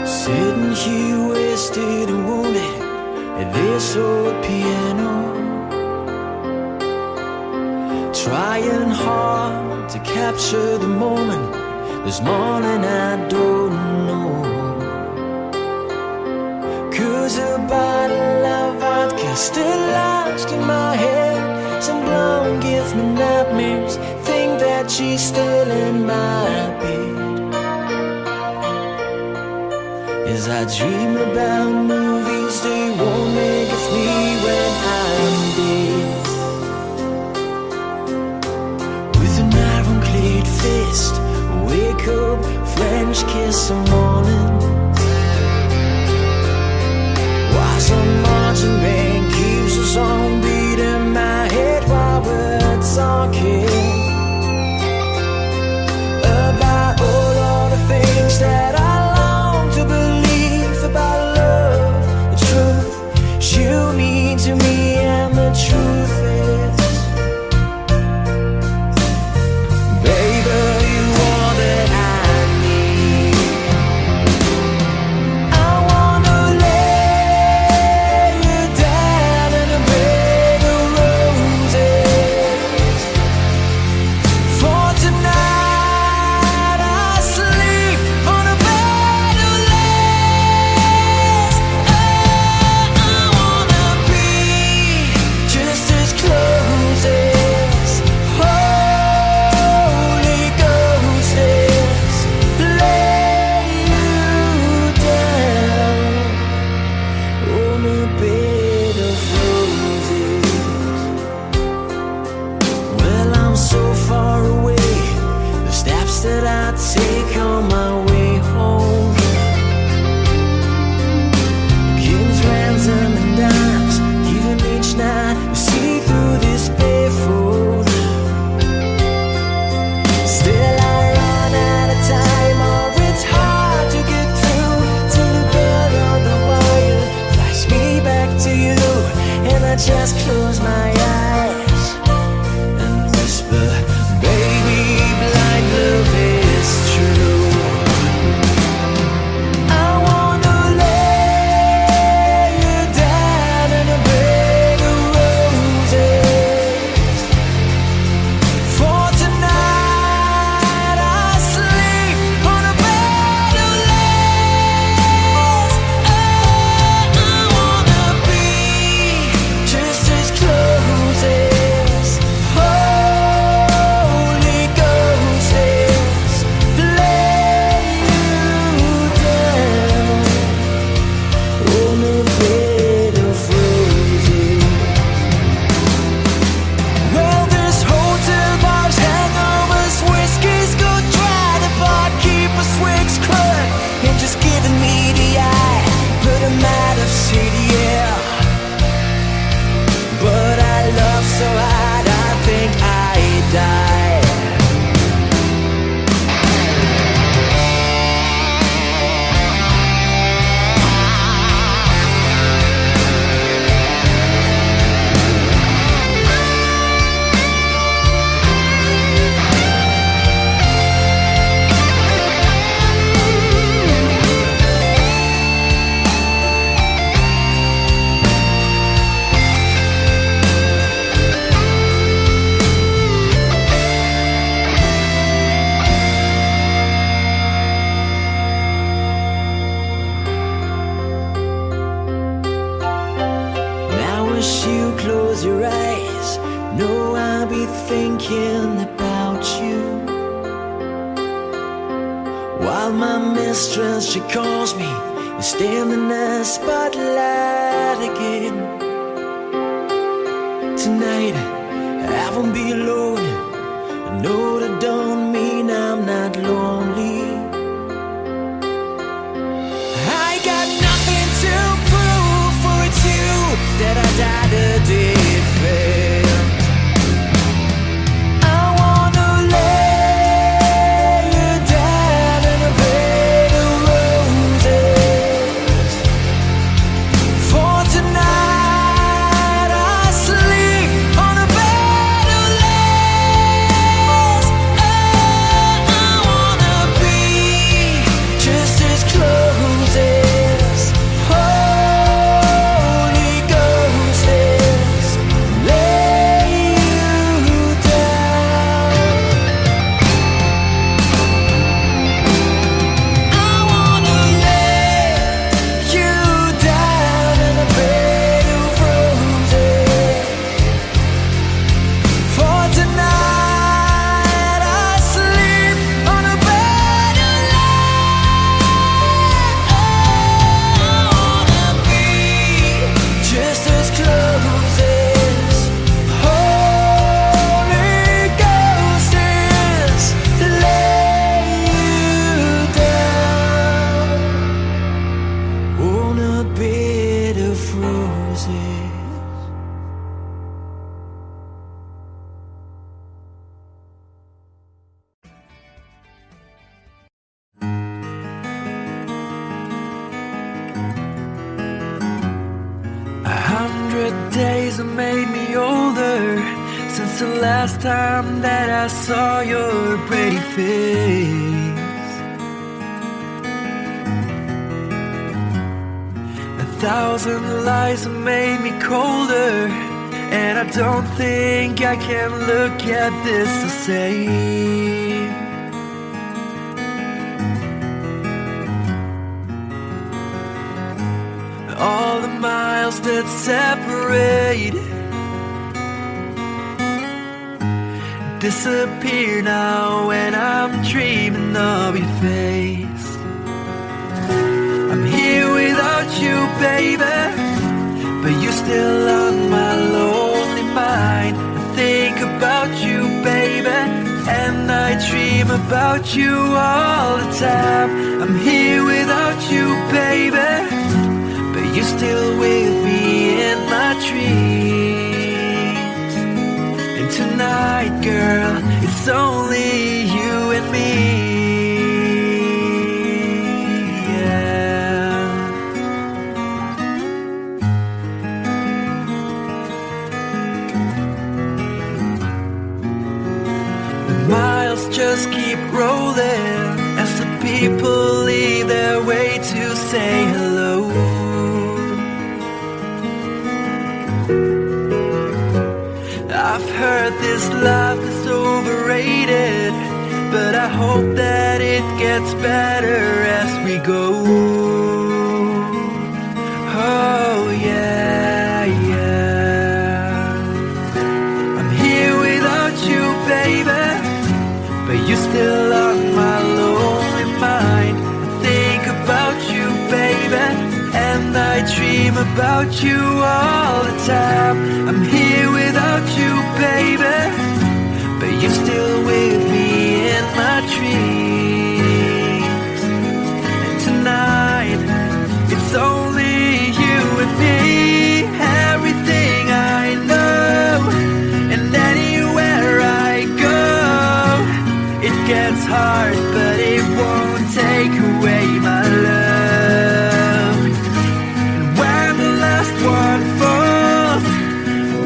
Sitting here wasted and wounded at this old piano, trying hard to capture the moment. This morning I don't know, 'cause a bottle of vodka still lodged in my head. Some blonde gives me nightmares, think that she's still in my bed. As I dream about movies they won't make of me when I'm dead. With an iron-clad fist, wake up, French kiss the morning. While some marching band keeps a song beat in my head while we're talking about all of the things that I long to believe about love, the truth you mean to me, and the truth is, baby, you are that I need. I wanna lay you down in a bed just close my eyes and whisper, baby, blind love is true. I wanna lay you down in a bed of roses. For tonight I sleep on a bed of lace. Oh, I wanna be just as close as Holy Ghost is. Lay you down on a bed of roses. Well, there's hotel bars, hangovers, whiskeys go dry. The barkeeper swigs crud and just giving me the eye. Put him out of city, yeah. But I love so hard, I think I die. Now as you close your eyes, know I'll be thinking about you. While my mistress, she calls me, you stand in the spotlight again. Tonight, I won't be alone. I know that don't mean I'm not lonely. I got nothing to prove, for it's you that I died to defend. I wanna lay you down in a bed of roses. For tonight I sleep on a bed of lace. Oh, I wanna be just as close as Holy Ghost is. Lay you down. I wanna lay you down in a bed of roses. For tonight I sleep on a bed of lace. I wanna be just as close as Holy Ghost is. Lay you down on a bed of roses. A 100 days have made me older since the last time that I saw your pretty face. 1,000 lies have made me colder, and I don't think I can look at this the same. All the miles that separate disappear now when I'm dreaming of your face. I'm here without you, baby, but you're still on my lonely mind. I think about you, baby, and I dream about you all the time. I'm here without you, baby, but you're still with me in my dreams. And tonight, girl, it's only you and me. Yeah. people leave their way to say hello. I've heard this life is overrated, but I hope that it gets better as we go. Oh yeah, yeah. I'm here without you, baby, but you're still on my lonely mind. I think about you, baby, and I dream about you all the time. I'm here without you, baby, but you're still with me in my dreams. And tonight, it's only you and me. Everything I know, and anywhere I go, it gets hard, but it won't take away my love. And when the last one falls,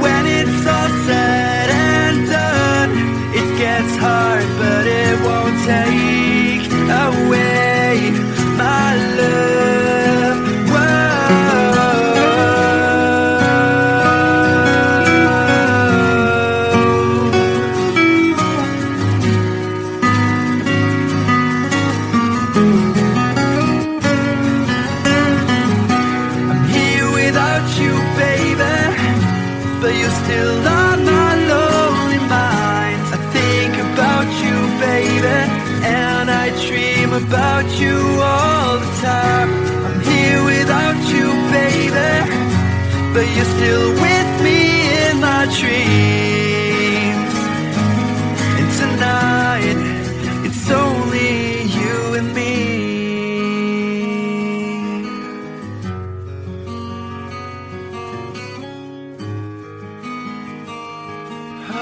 when it's all said and done, it gets hard, but it won't take away my love. I'm here without you, baby, but you're still on my lonely mind. I think about you, baby, and I dream about you all the time. I'm here without you, baby, but you're still with me in my dreams. And tonight, it's only you and me.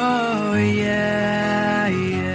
Oh yeah, yeah.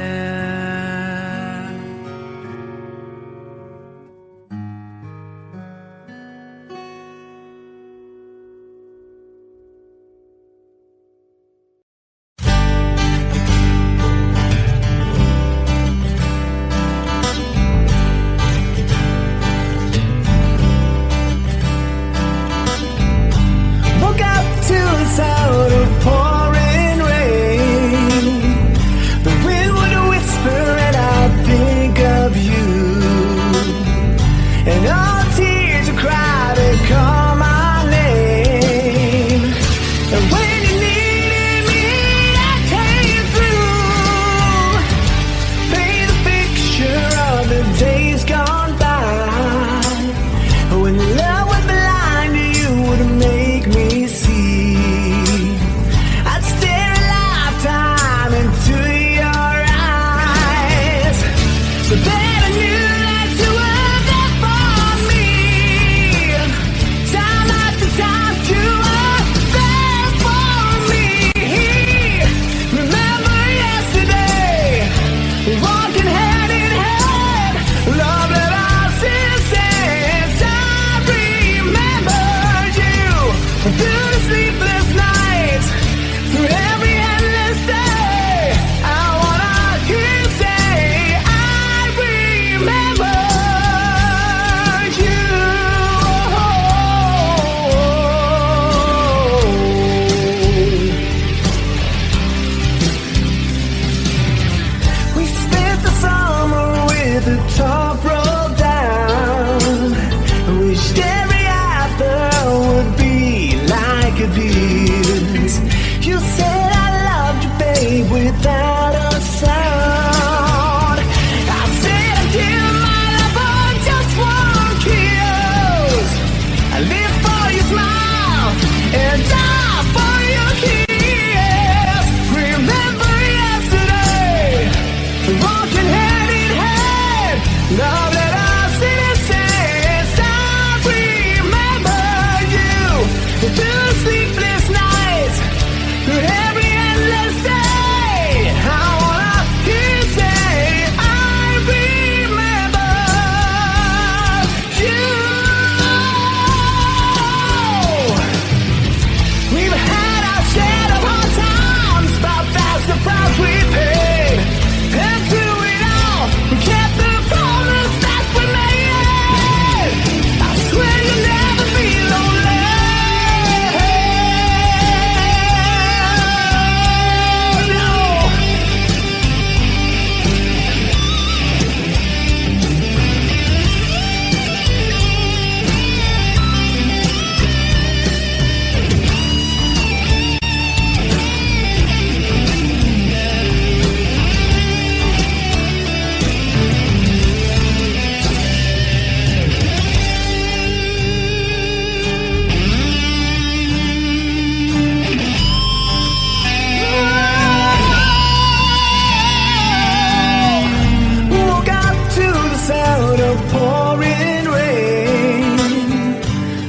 the pouring rain.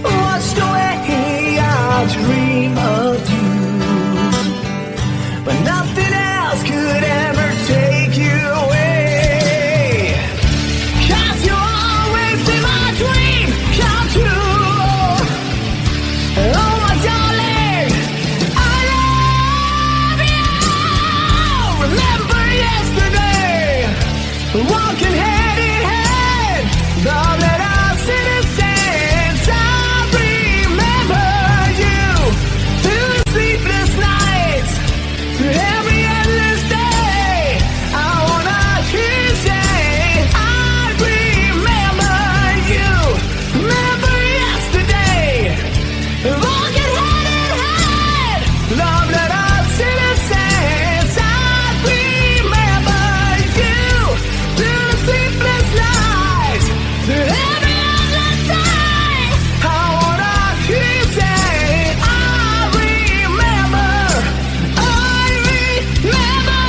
Watch the way I dream of you, but nothing else could ever take you away. 'Cause you always see my dream come true. Oh my darling, I love you. Remember yesterday, walking hand in hand, love that I've seen in sense. I remember you through the sleepless nights, through every endless day. I wanna hear you say, I remember you. Remember yesterday, walking hand in hand, love that I've seen in sense. I remember you through the sleepless nights, through every endless day. I wanna hear you say, I remember, I remember.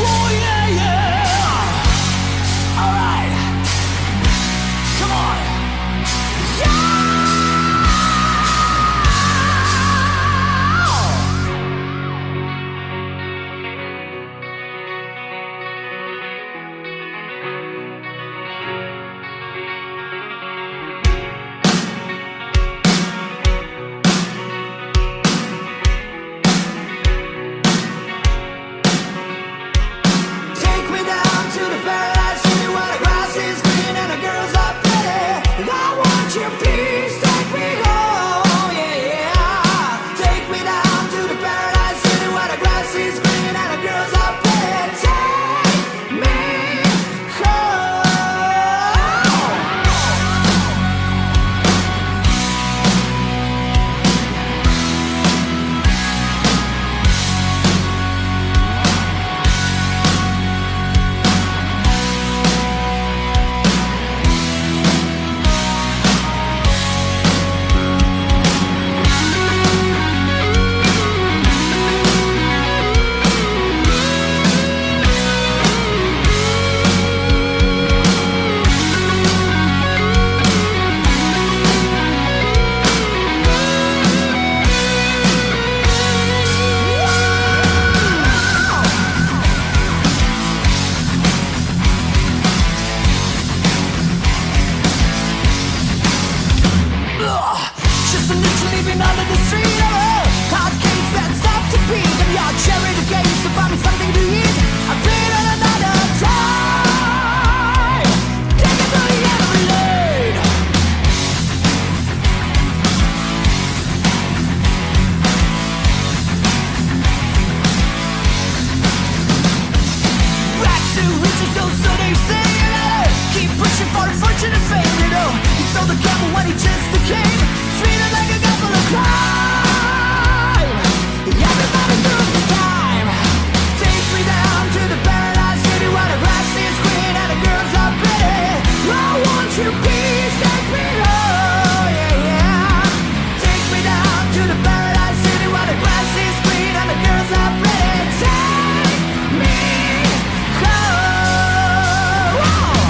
Oh yeah, yeah. All right, come on. Take me down to the paradise city where the grass is green and the girls are pretty. I want your peace, take me home, yeah, yeah. Take me down to the paradise city where the grass is green and the girls are pretty. Take me home. Just literally been under the street of a hard case that's up to beat. And your cherry the gates to find me something to eat. I've been on another time. Take it to the end of the lane. Back to riches, so they say, you know. Keep pushing for a fortune and fame, you know. He sold the gamble when he just became sweeter like a couple of crime. Everybody took the time. Take me down to the paradise city where the grass is green and the girls are pretty. I want your peace, take me home, yeah, yeah. Take me down to the paradise city where the grass is green and the girls are pretty. Take me home. Whoa.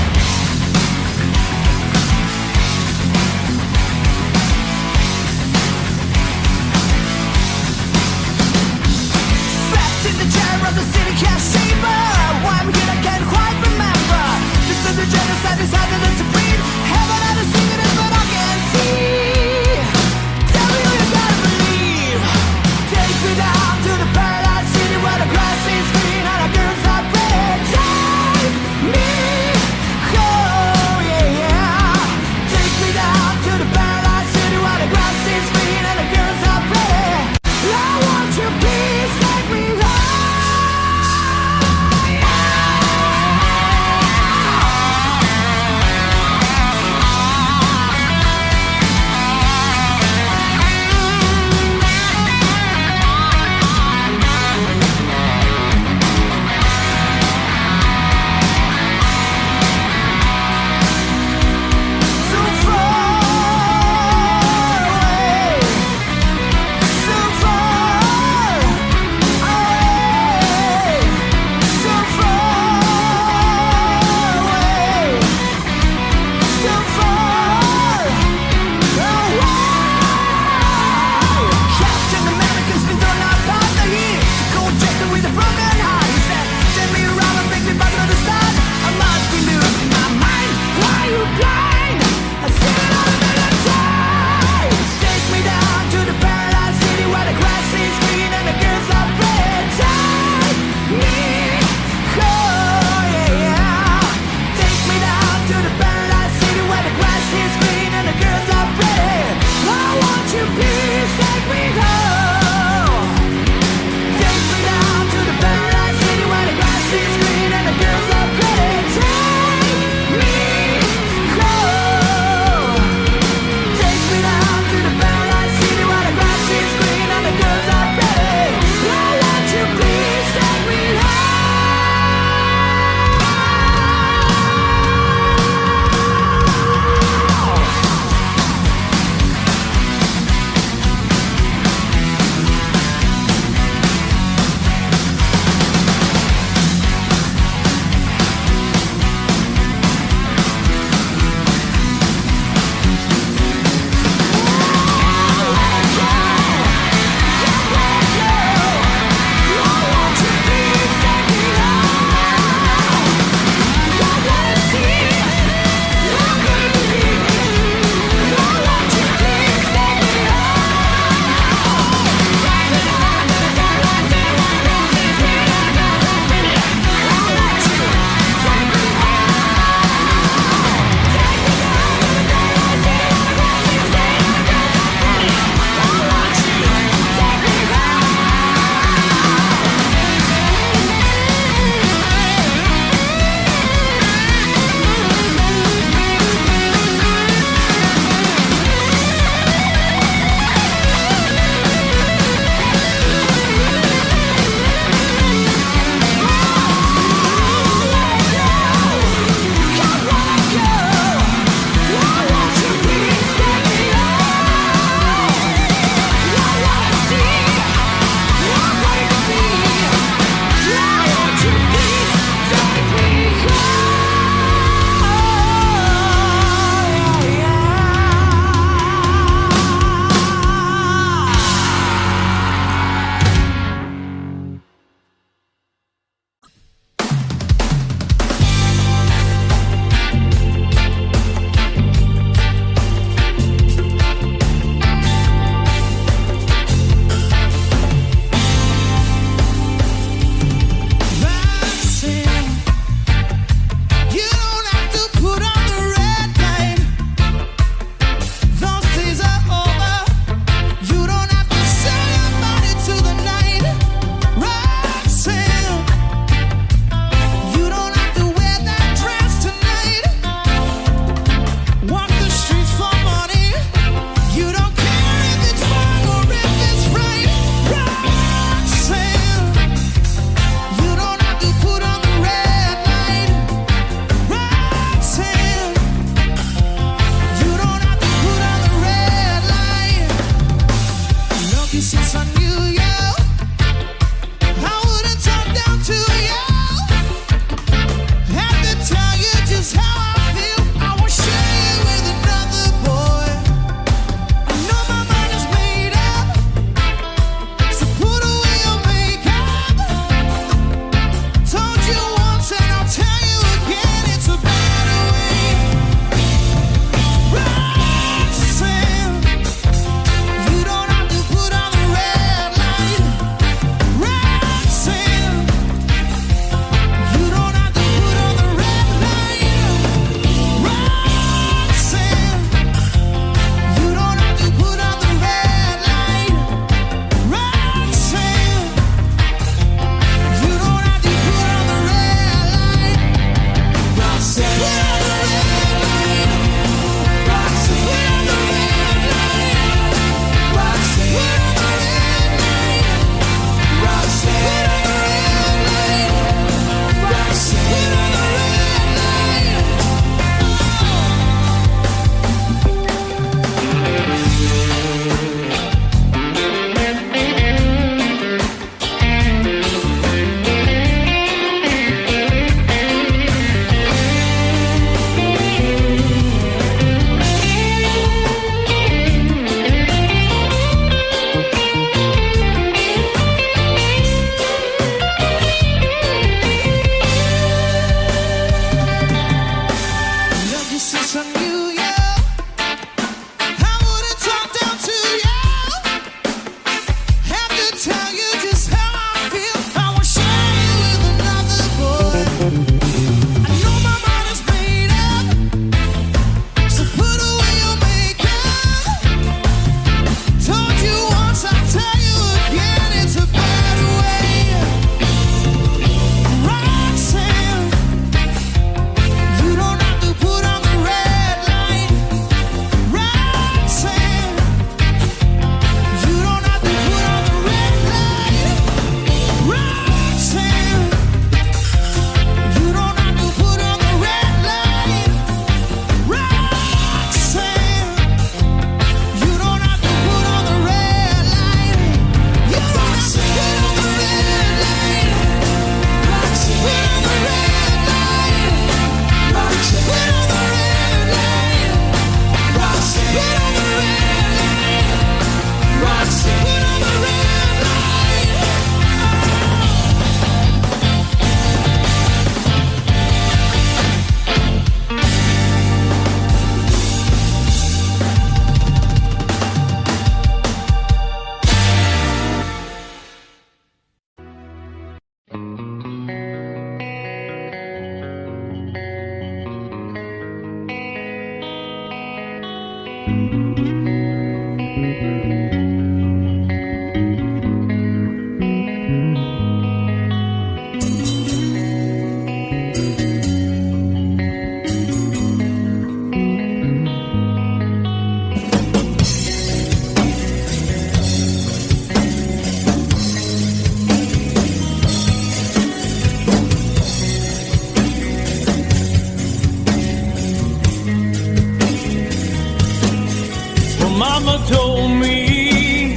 Mama told me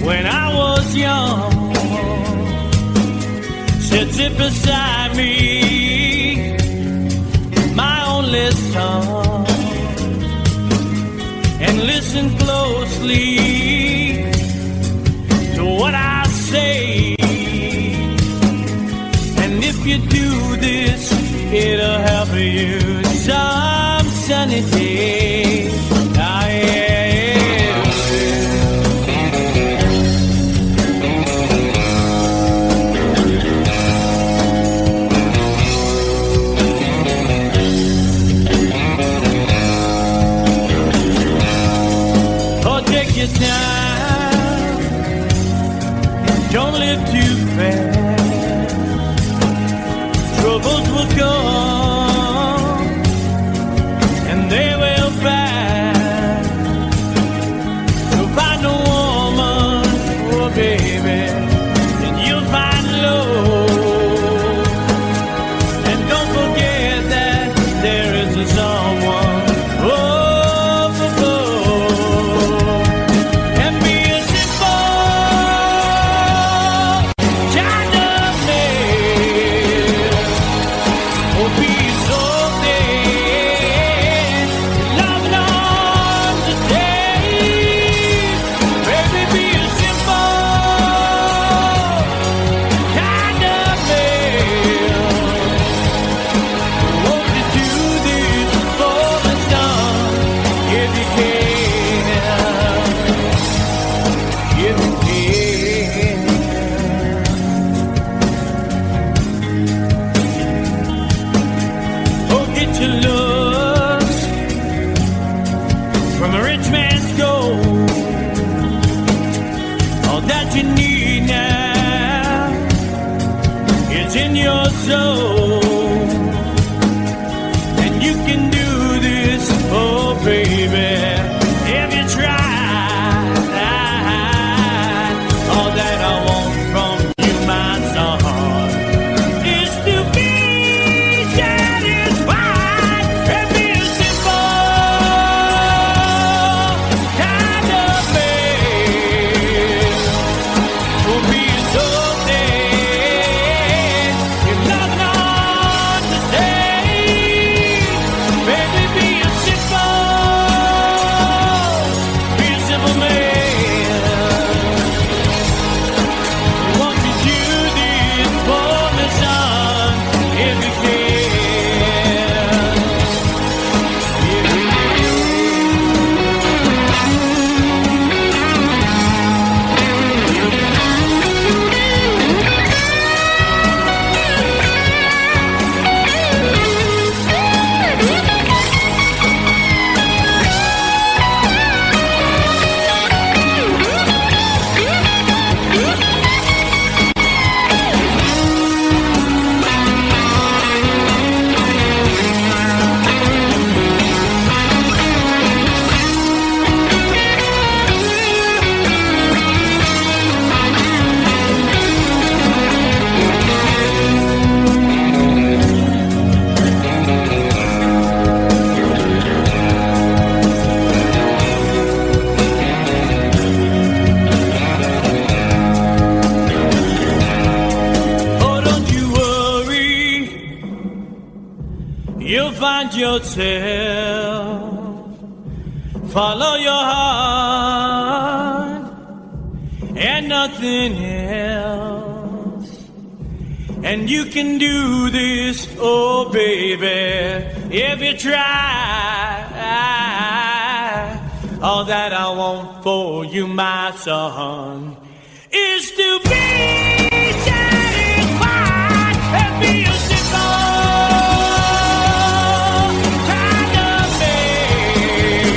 when I was young, said sit beside me, my only son, and listen closely to what I say. And if you do this, it'll help you some sunny day. Your time, don't live too fast. Troubles will come and they will pass. So find a woman, oh baby, and you'll find love. And don't forget that there is a someone. Oh, in your soul, and you can do this, oh baby, if you try. All that I want from you, my son, is to be satisfied and be a simple kind of man. Will be so find yourself, follow your heart and nothing else. And you can do this, oh baby, if you try. All that I want for you, my son, is to be satisfied and be a simple kind of man.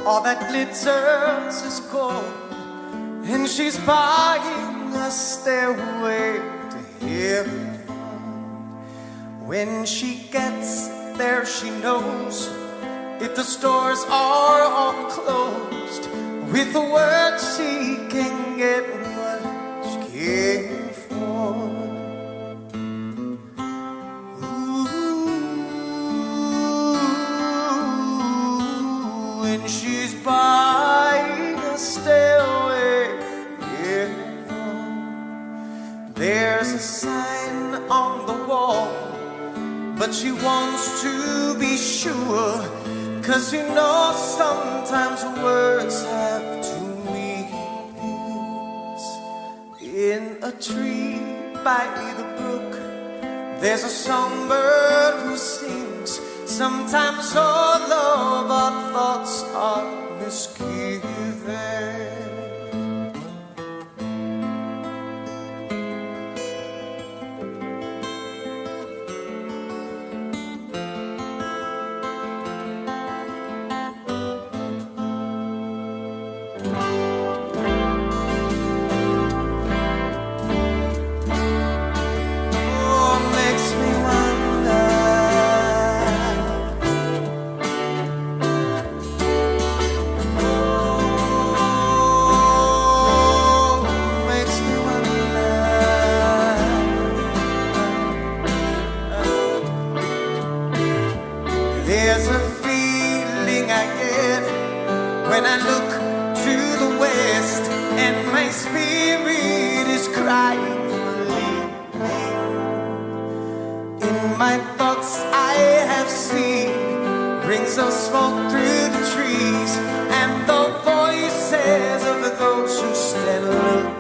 All that glitters is gold, and she's buying a stairway to heaven. When she gets there, she knows if the stores are all closed. With the word, she can get what she came for. Ooh, and she's buying a stairway to heaven. There's a sign on the wall, but she wants to be sure, 'cause you know sometimes words have two meanings. In a tree by the brook, there's a songbird who sings. Sometimes all of our thoughts are misgiven. There's a feeling I get when I look to the west, and my spirit is crying for leaving. In my thoughts I have seen rings of smoke through the trees, and the voices of those who stand looking.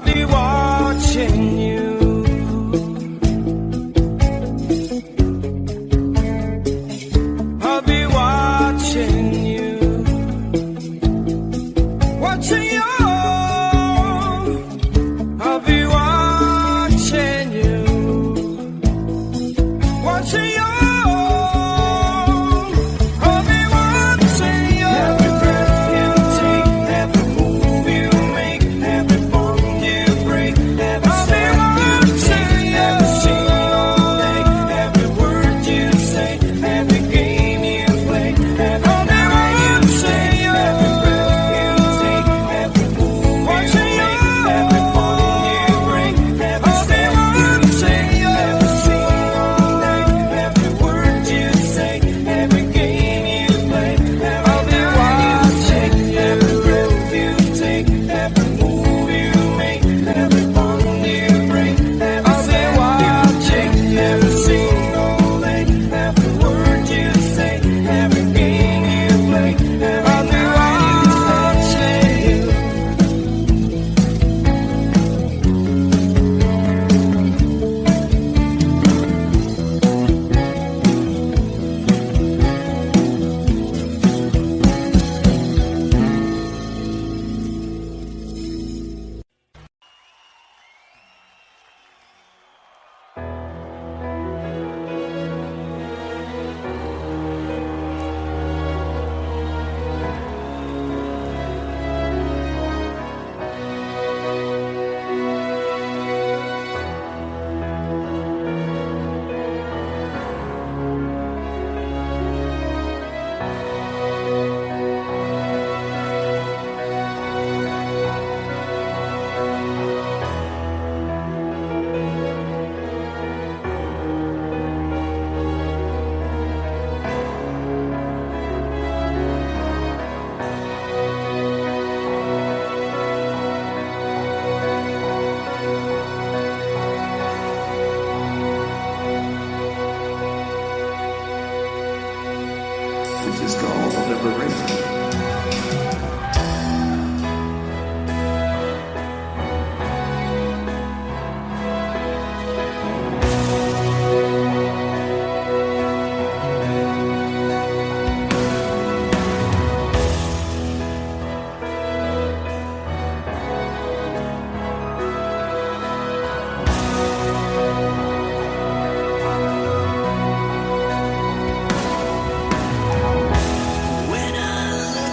I'll be watching you. I'll be watching you. Watching you. I'll be watching you. Watching you. I'll be watching you. Every breath you take, every move you make, every bond you break, every step you take, every single day, every word you say, every game you play, every night you say, every breath you take, every move you make, every bond you break, every step you take, every single day, every word you say, every game you play, I'll be watching every breath you take, every move you make, every bond you break, every step you take, every single day, every word you say, every game you play, I'll be watching you. This is called liberation. When I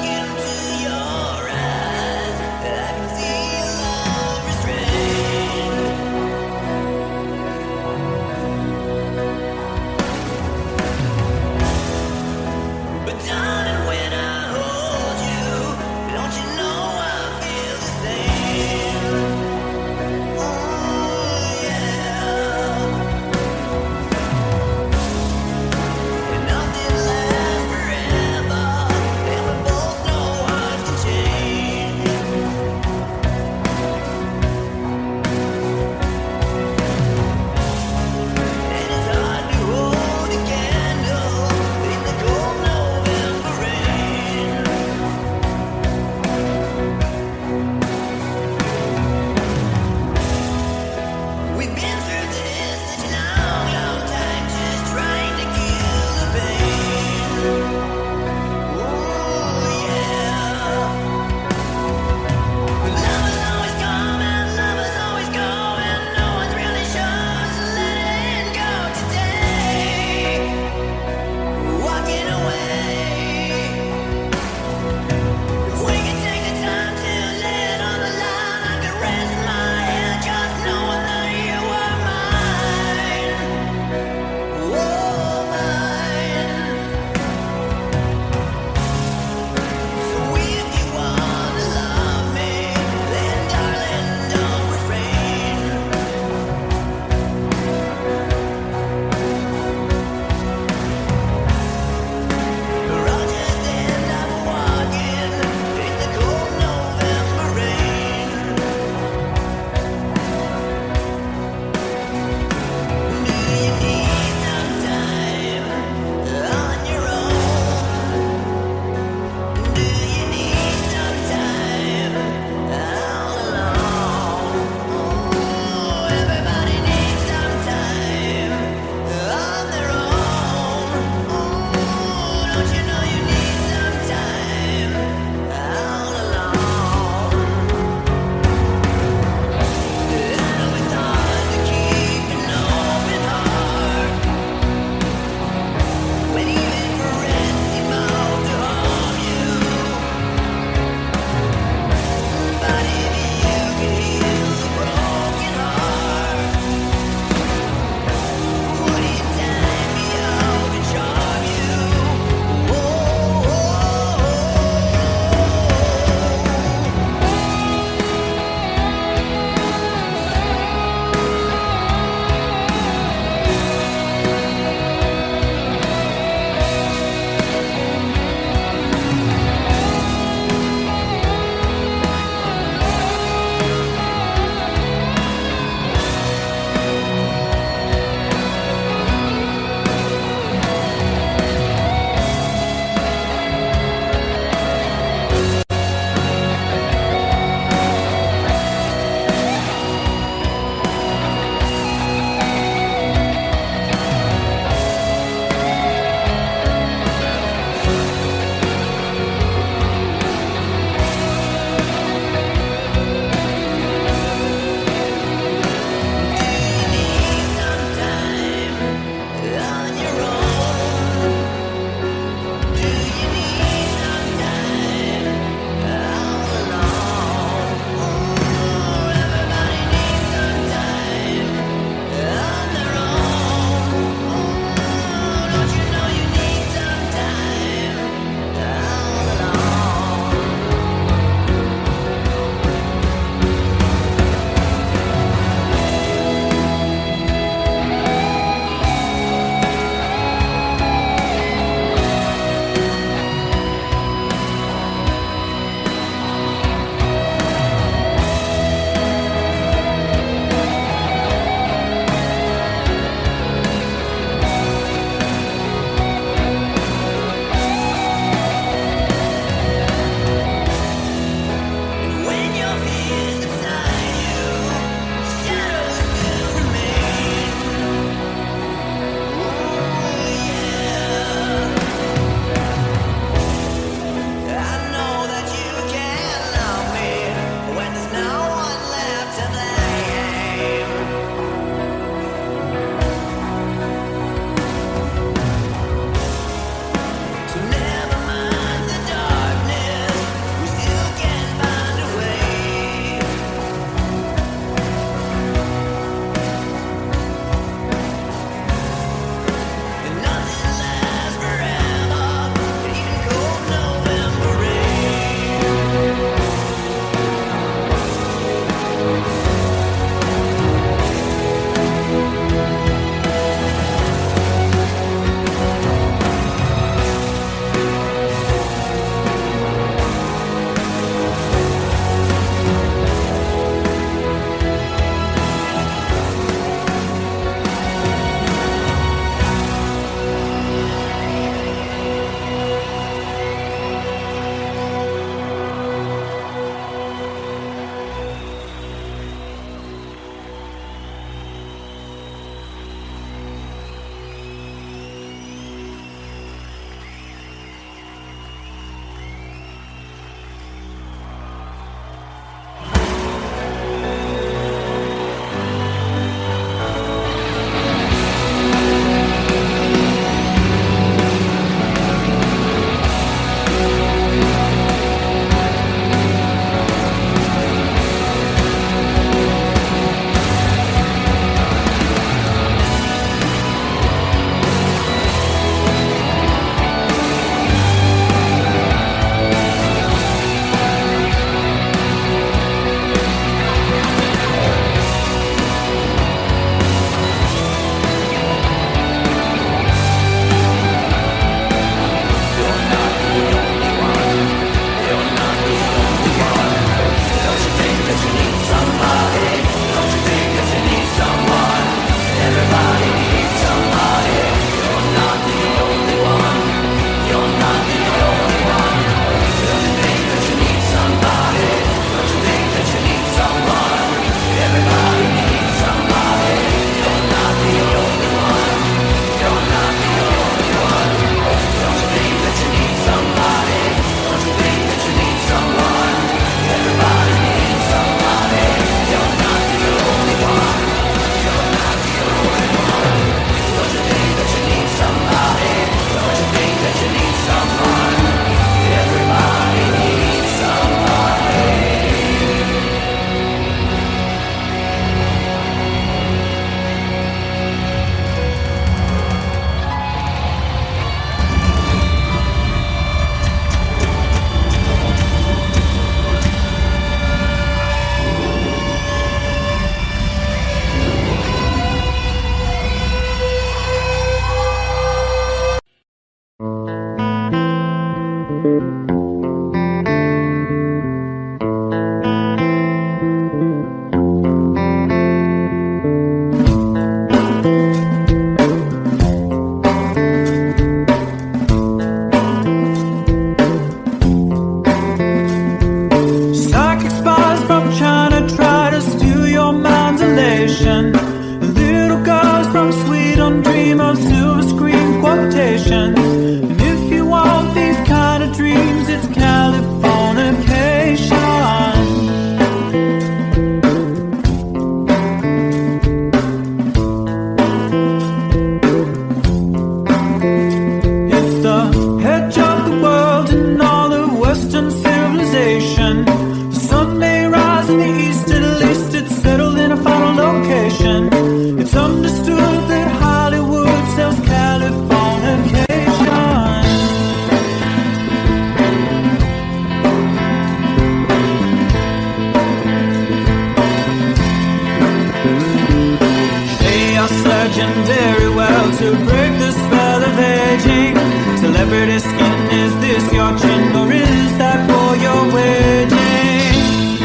break the spell of aging. Celebrity skin, is this your chin or is that for your wedding?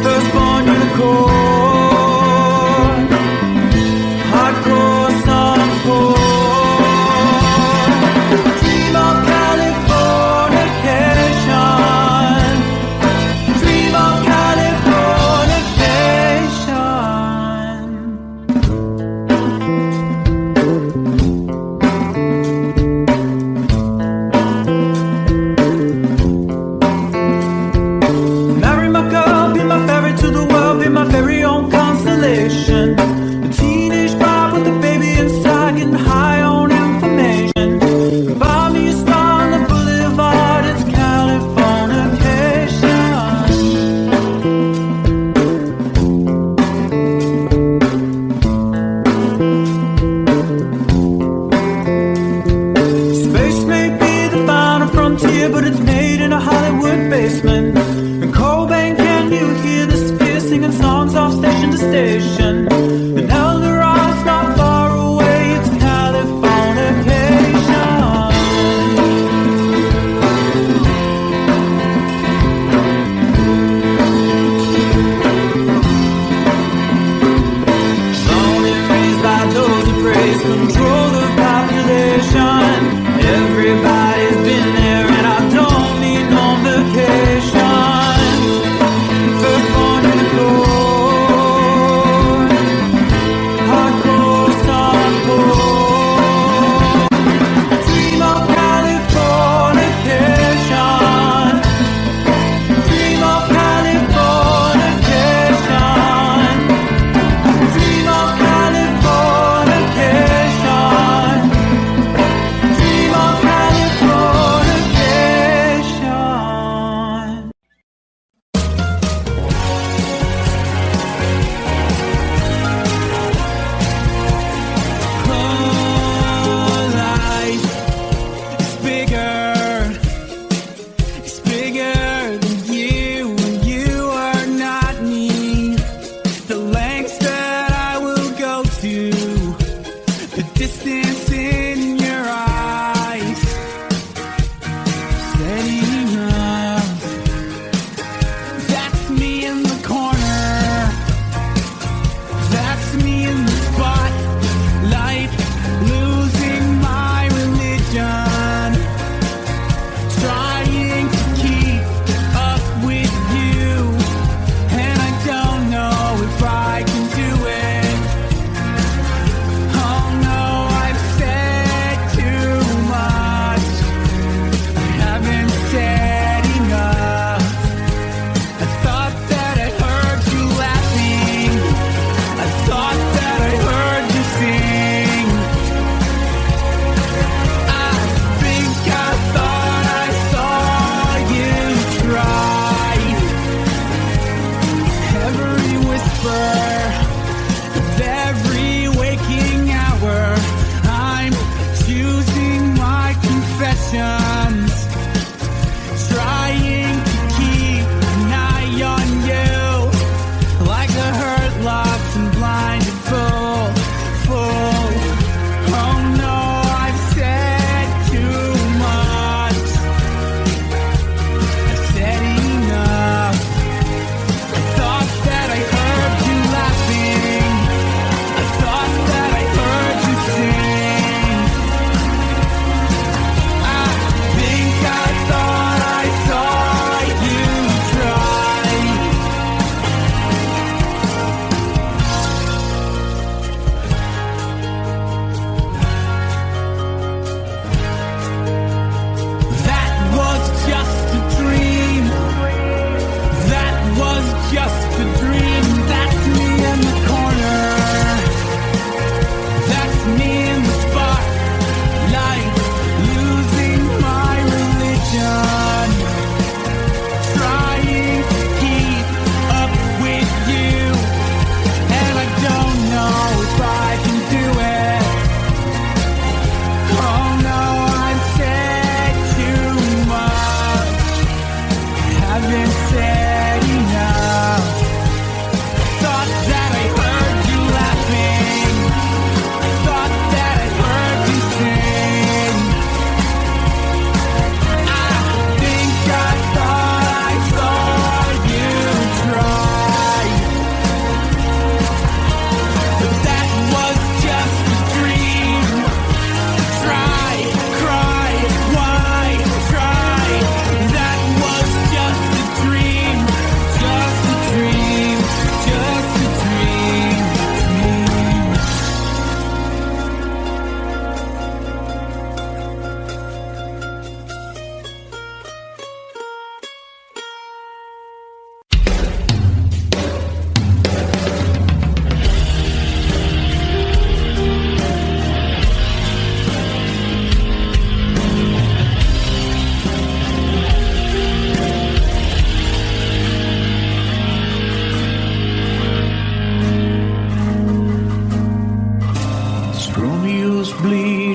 Firstborn unicorn, hardcore softcore. Dream of Californication. Dream of Californication. Marry my girl, be my ferry to the world, be my very own constellation. A teenage bride with a baby inside, getting high on information. Buy me a star on the boulevard, it's Californication. Space may be the final frontier, but it's made in a Hollywood basement. And Cobain, can you hear the sphere singing songs off station to station? And Elder Rock's not far away, it's Californication. Born and raised by those who praise control the population. Everybody's been there and I don't need no vacation. Firstborn unicorn,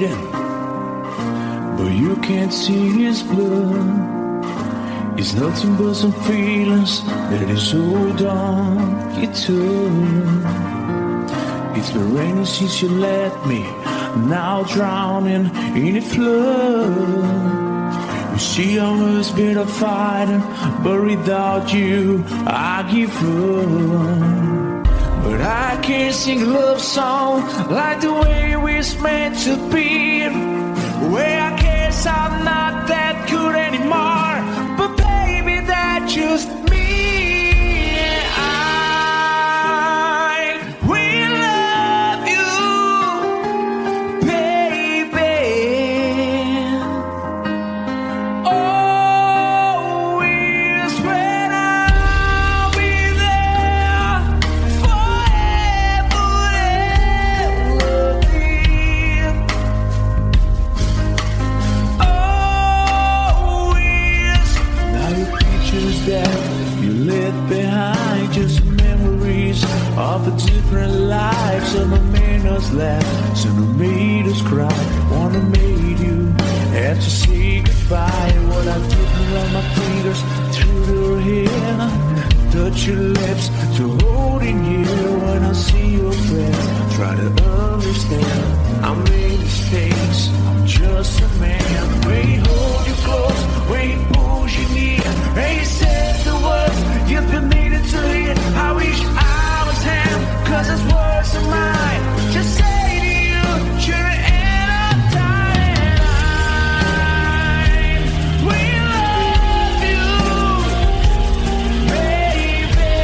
bleeding, but you can't see his blood. It's nothing but some feelings that is hold on you to. It's been raining since you left me, now drowning in a flood. You see, I was been a fighter, but without you, I give up. But I can't sing a love song like the way we're meant to be. Where I guess I'm not that good anymore, but baby, that's just me. Of a different life, some have made us laugh, some have made us cry. One have made you have to say goodbye. What I took around my fingers through your hair, touch your lips to hold in here. When I see your face, try to understand. I made mistakes, I'm just a man. When he hold you close, when he pulls you near, and he says the words you've been needed to hear. I wish I was him, 'cause his words are mine. Just say to you, you're the end of time. We love you, baby.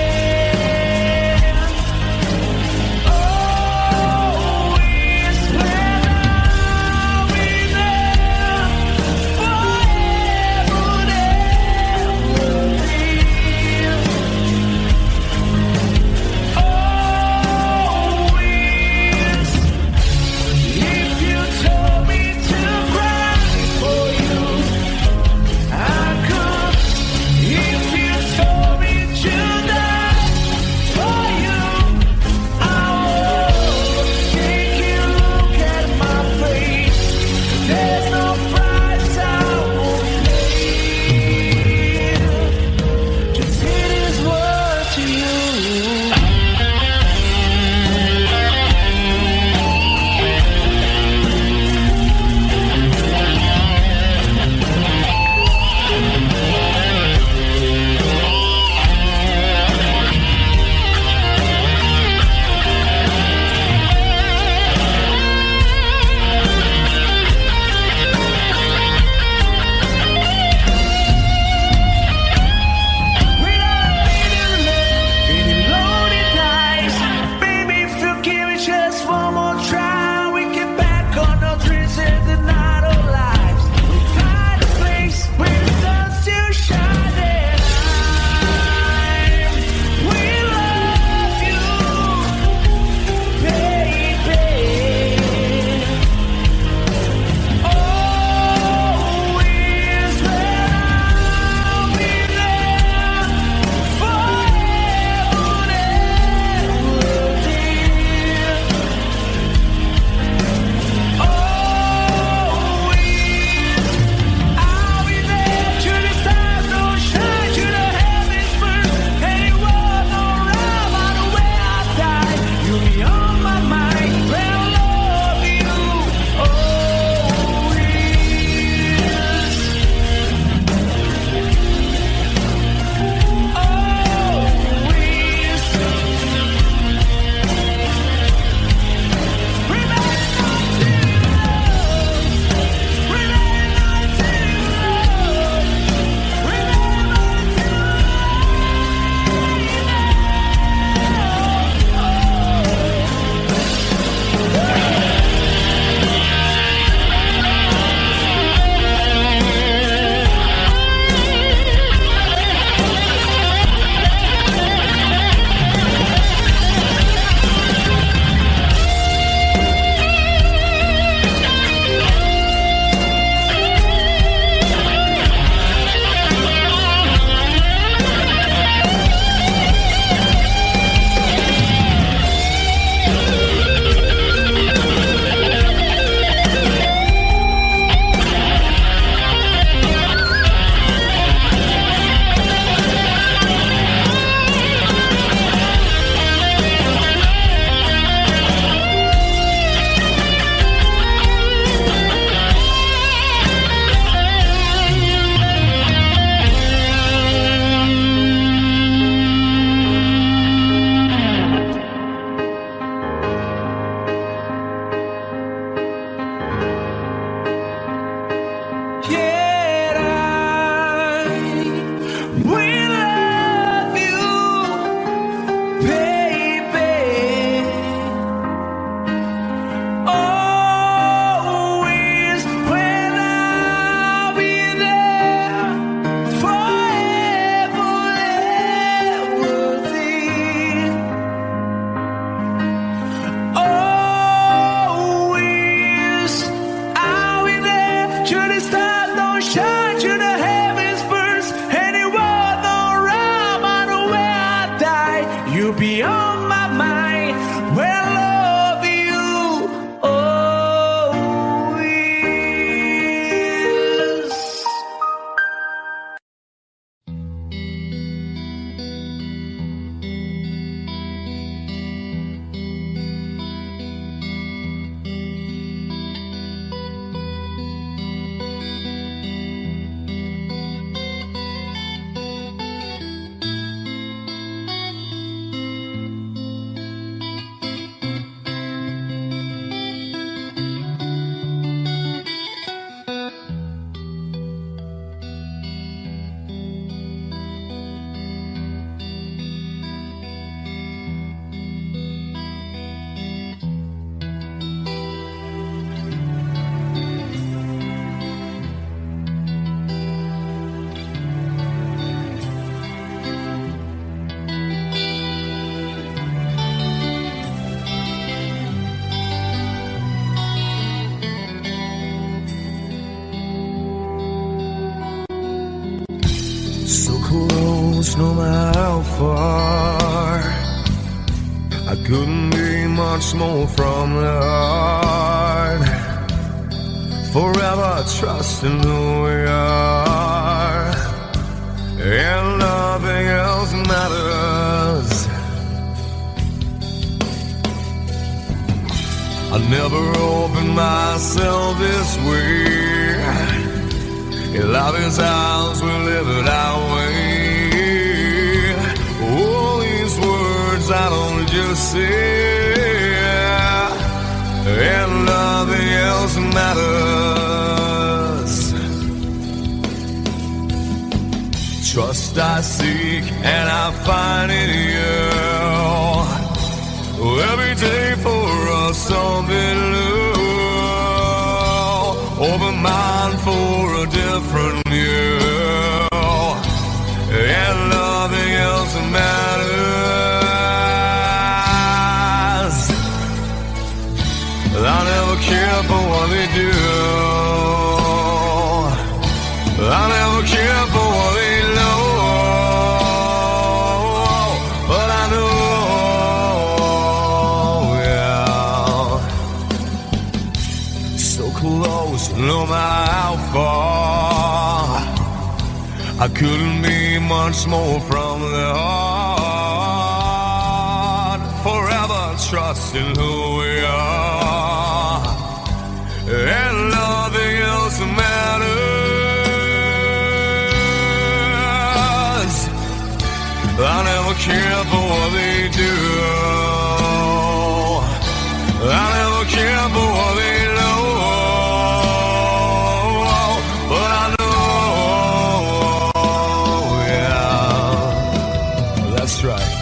no matter how far. I couldn't be much more from the heart. Forever trusting who we are, and nothing else matters. I never opened myself this way. In life is ours, we live it our way. All these words I don't just say, and nothing else matters. Trust I seek and I find in you. Every day for us something new. Open mind for a different view, and nothing else matters. I never care for what they do. I never care for what they know. But I know, yeah, so close, no matter how far. I couldn't be much more from the heart. Forever trusting who we are, and nothing else matters. I never care for what they do. I never care for what they know. But I know, yeah, that's right.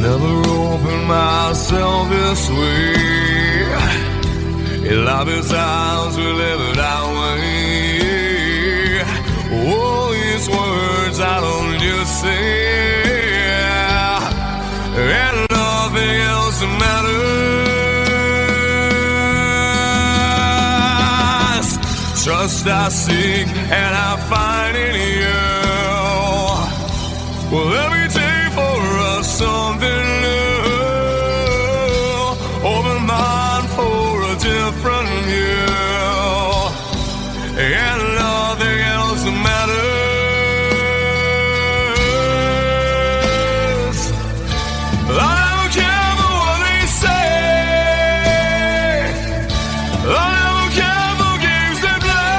Never opened myself this way. In life is ours, we live it our way. All these words I don't just say, and nothing else matters. Trust I seek and I find in you. Well, every day for us something new. Open mind for a different view, and nothing else matters. I don't care for what they say. I don't care for games they play.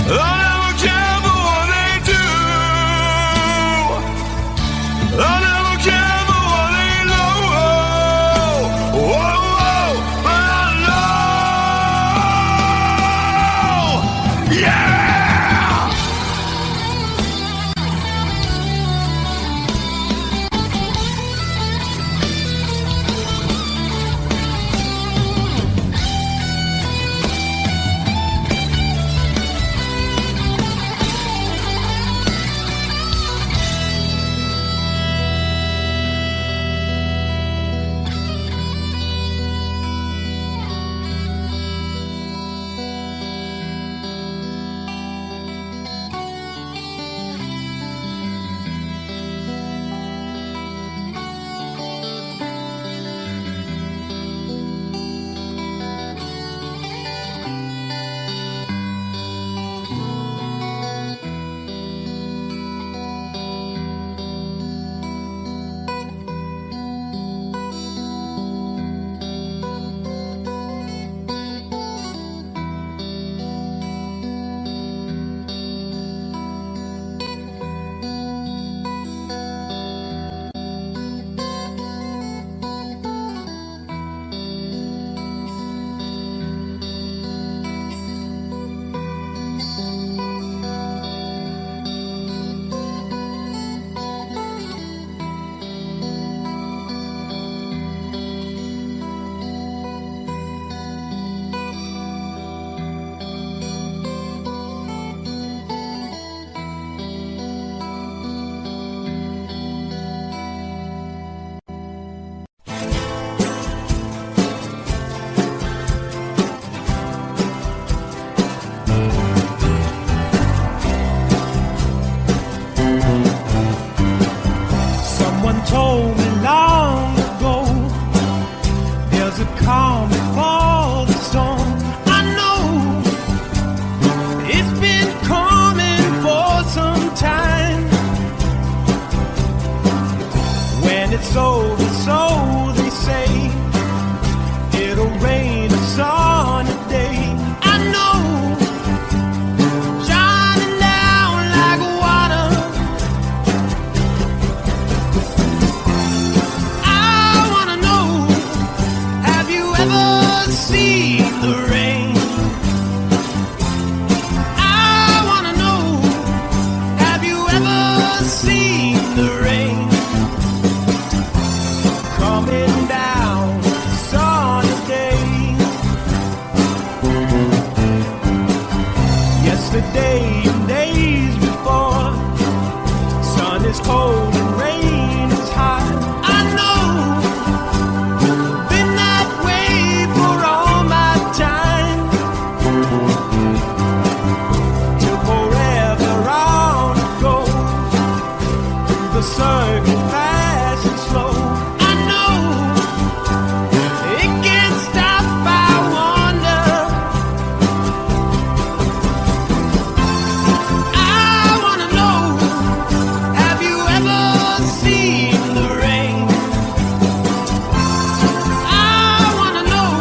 I don't care for what they do. million days before. Sun is cold and rain is hot. I know, been that way for all my time. Till forever on it goes, through the circle fast and slow. I know, it can't stop, I wonder. I wanna know, have you ever seen the rain? I wanna know,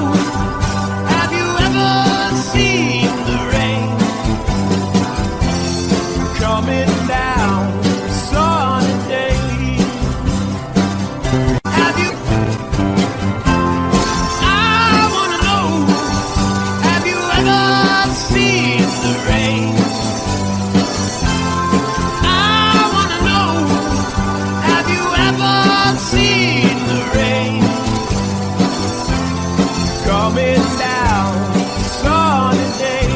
have you ever seen the rain? Coming down sunny day. Have you? I wanna know, have you ever seen the rain? I wanna know, have you ever seen the rain? Coming down sunny day.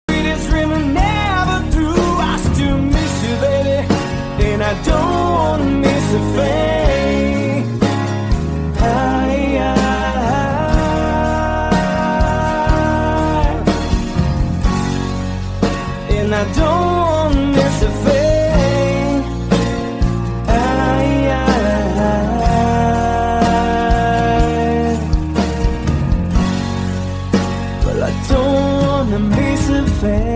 Sweetest dream I never through. I still miss you, baby, and I don't wanna miss a thing. And I don't wanna miss a thing. Well, I don't wanna miss a thing.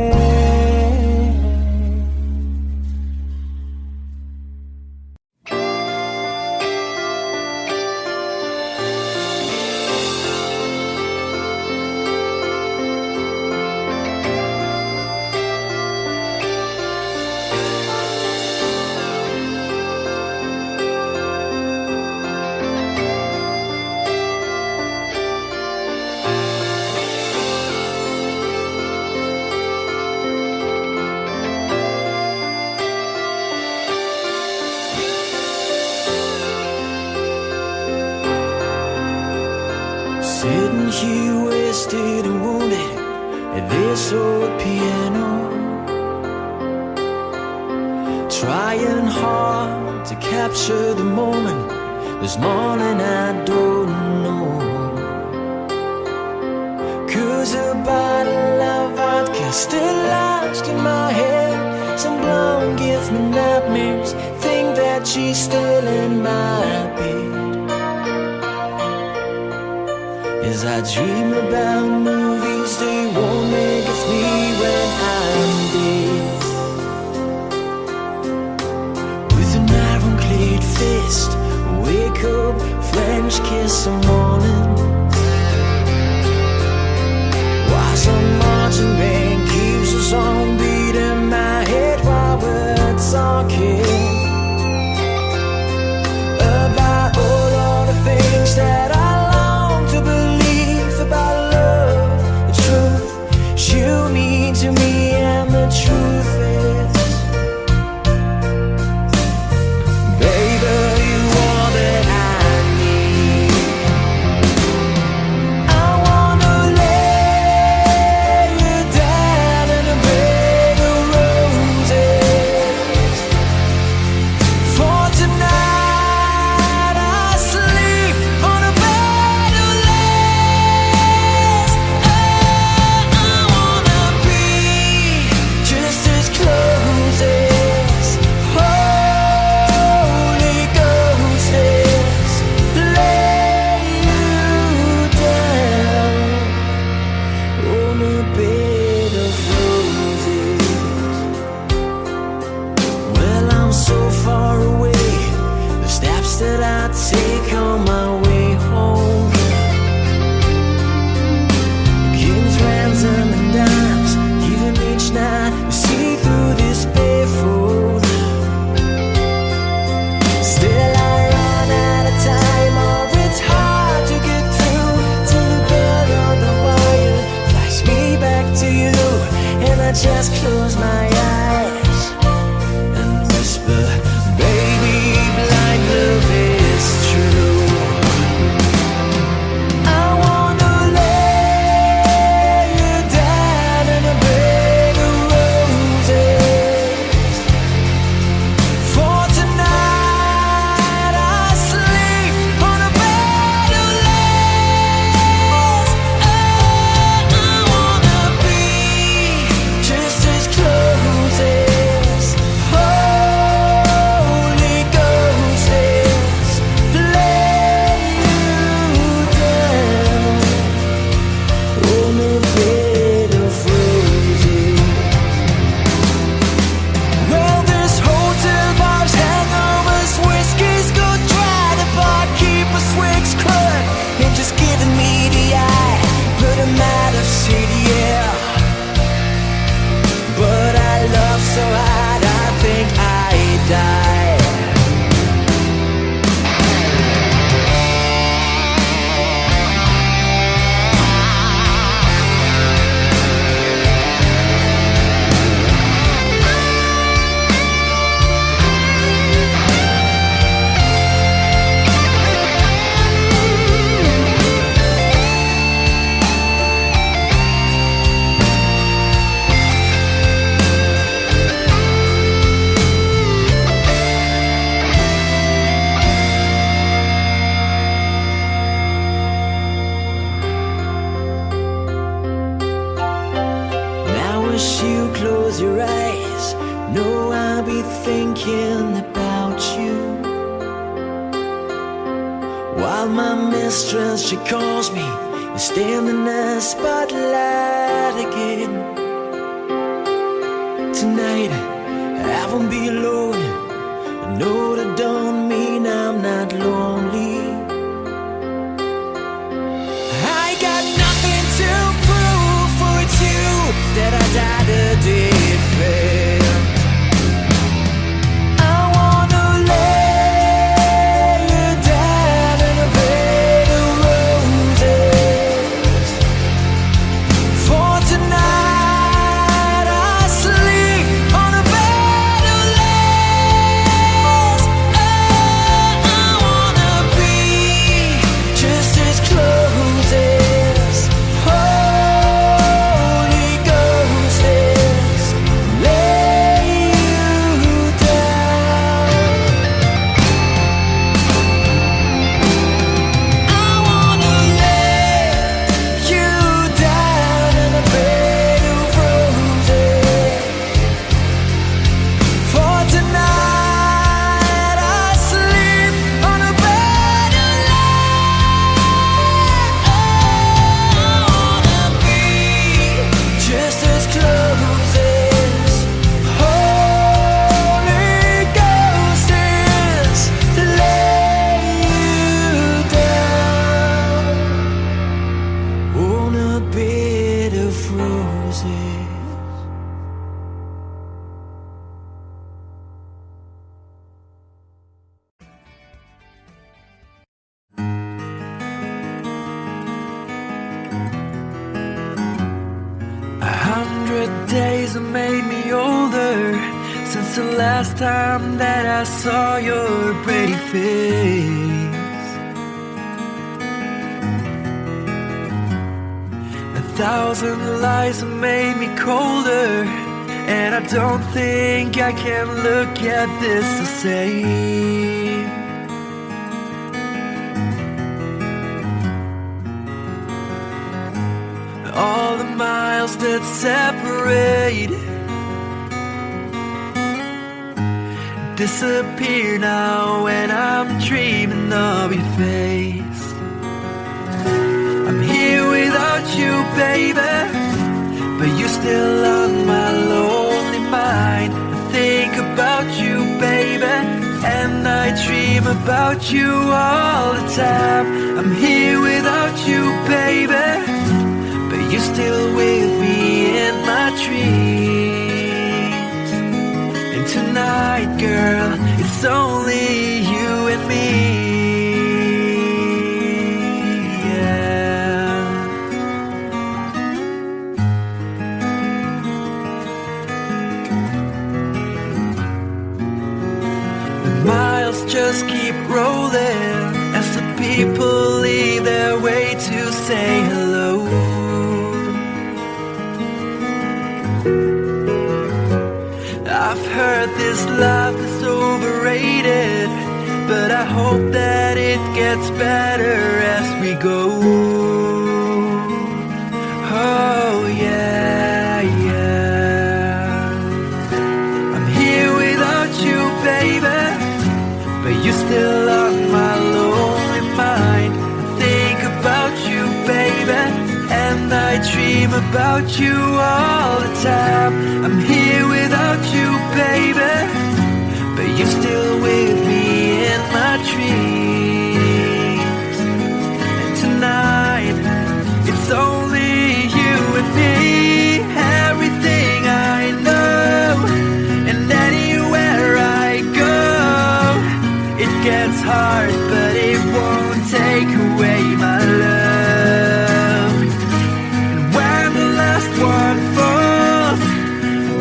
Sitting here wasted and wounded at this old piano, trying hard to capture the moment. This morning I don't know, 'cause a bottle of vodka still lodged in my head. Some blonde gives me nightmares, think that she's still in my bed. As I dream about movies, they won't make us me when I'm dead. With an ironclad fist, wake up, French kiss some morning. While some marching band keeps us on beat in my head while we're talking about all the things that I long to believe about love, the truth you mean to me, and the truth is, baby, you are that I need. I wanna lay you down in a bed of roses. For tonight I sleep on a bed of lace. I wanna be just as close as Holy Ghost is. Lay you down on a bed of roses. Well, I'm so far away, the steps that I take on my way home, kings, ransom, and dimes, even each night we see through this barefoot. Still I run out of time, or it's hard to get through. close your eyes, know I'll be thinking about you. While my mistress, she calls me, you stand in the spotlight again. Tonight, I won't be alone. I know that don't mean I'm not lonely. I got nothing to prove for it's you that I died a defend. I wanna lay you down in a bed of roses. For tonight I sleep on a bed of lace. Oh, I wanna be just as close as Holy Ghost is. Lay you down. I wanna lay you down in a bed of roses. For tonight I sleep on a bed of lace. I wanna be just as close as Holy Ghost is. Lay you down on a bed of roses. A 100 days have made me older since the last time that I saw your pretty face. 1,000 lies have made me colder, and I don't think I can look at this the same. All the miles that separate disappear now when I'm dreaming of your face. I'm here without you, baby, but you're still on my lonely mind. I think about you, baby, and I dream about you all the time. I'm here without you, baby, but you're still with me in my dreams. And tonight, girl, it's only you and me. Yeah. The miles just keep rolling as the people leave their way to say hello. I've heard this life is overrated, but I hope that it gets better as we go. Oh yeah, yeah. I'm here without you, baby, but you're still on my lonely mind. I think about you, baby, and I dream about you all the time. I'm here without you, baby, but you're still with me in my dreams. And tonight, it's only you and me. Everything I know, and anywhere I go, it gets hard, but it won't take away my love. And when the last one falls,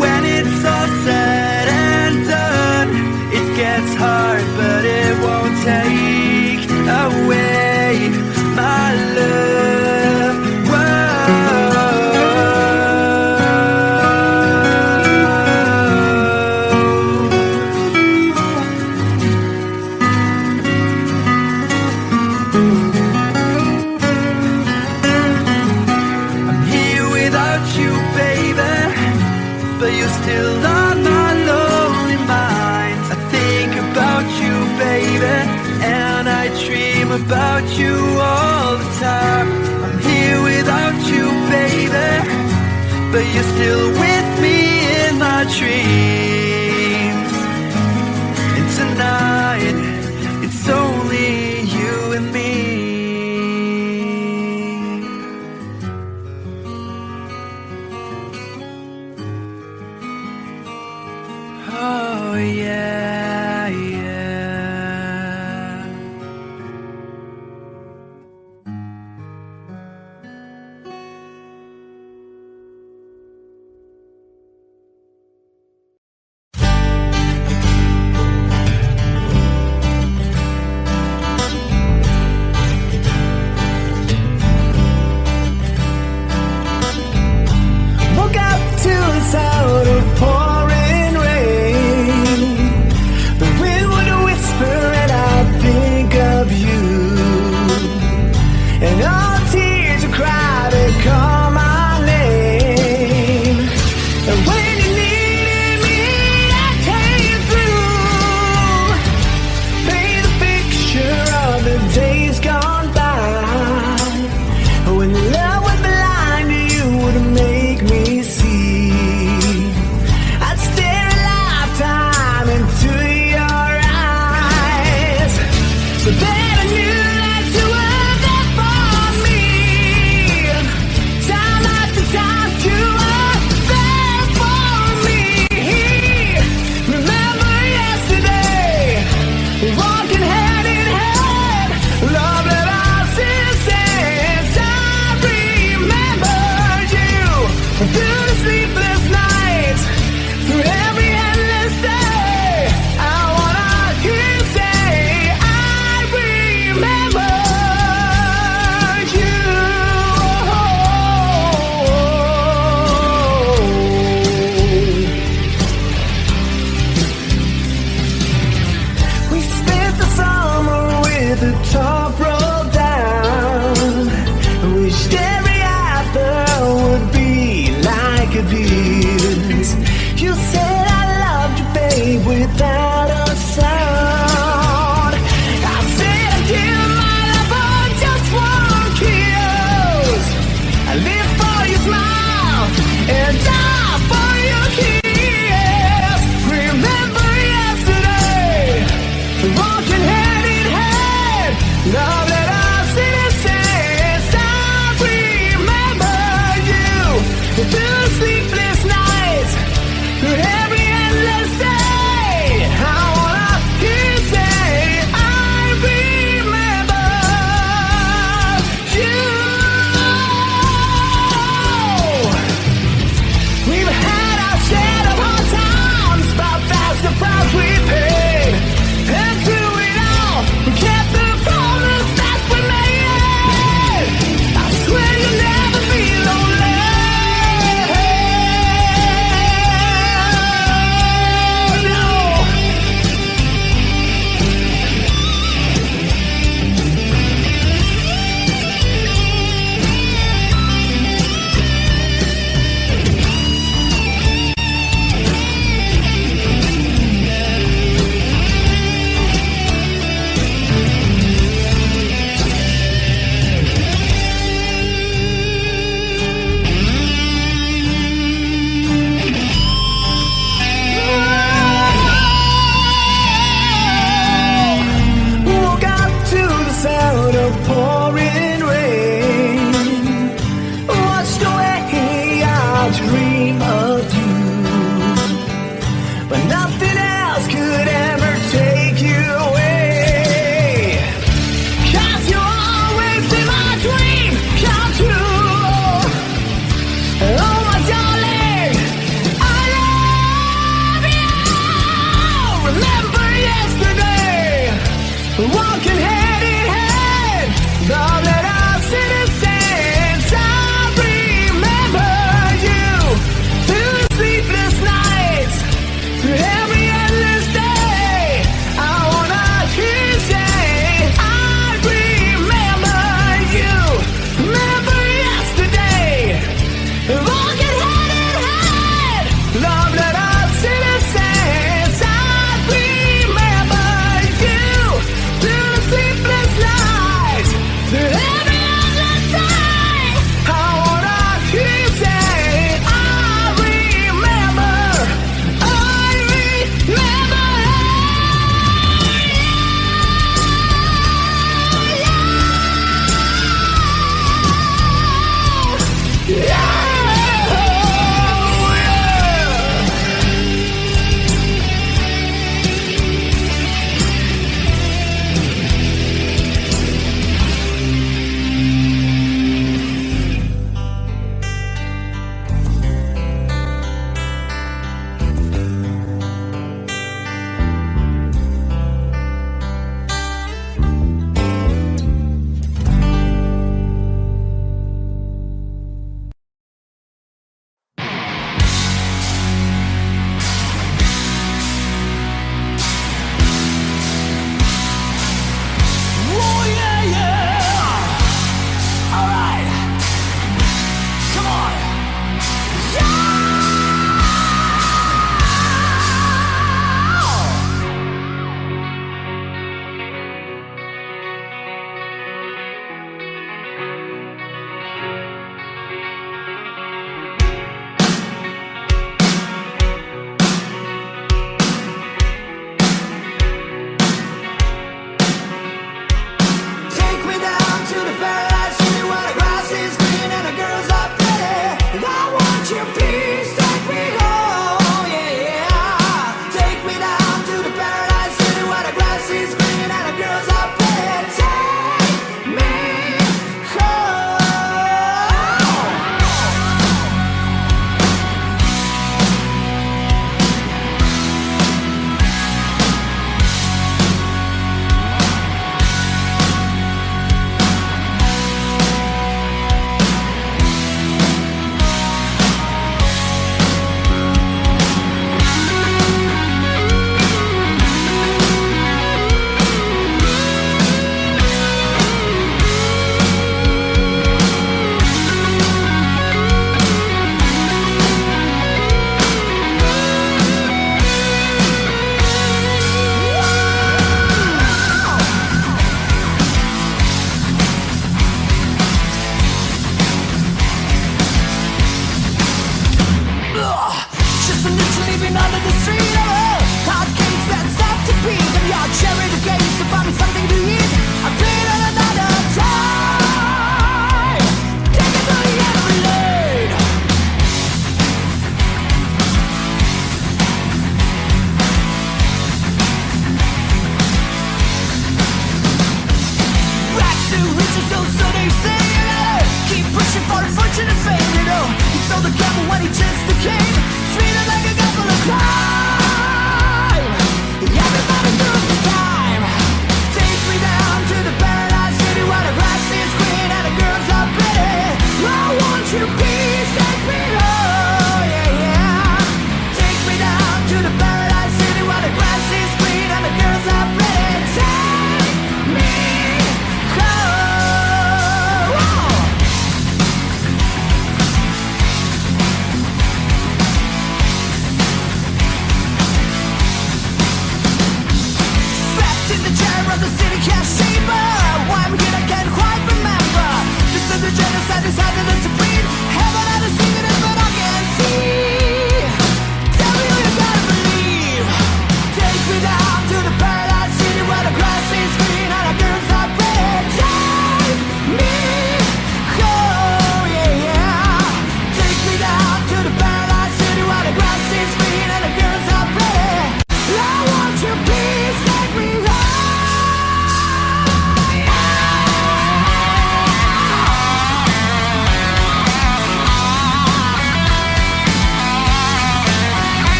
when it's all said and done, it gets hard, but it won't take away my love. Whoa. about you all the time. I'm here without you, baby, but you're still with me in my dreams. And tonight, it's only you and me. Oh yeah, yeah.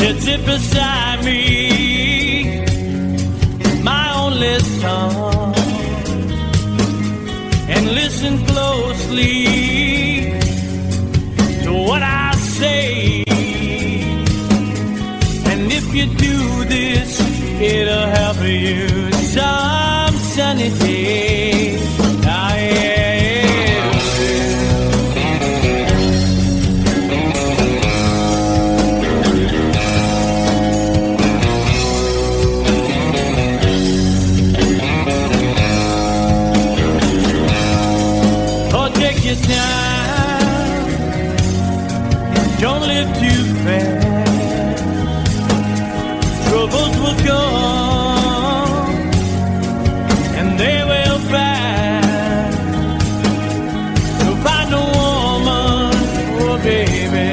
Sit beside me, my only son, and listen closely to what I say. And if you do this, it'll help you some sunny day. Ah, yeah. Your time, don't live too fast. Troubles will come and they will pass. So find a woman, oh baby,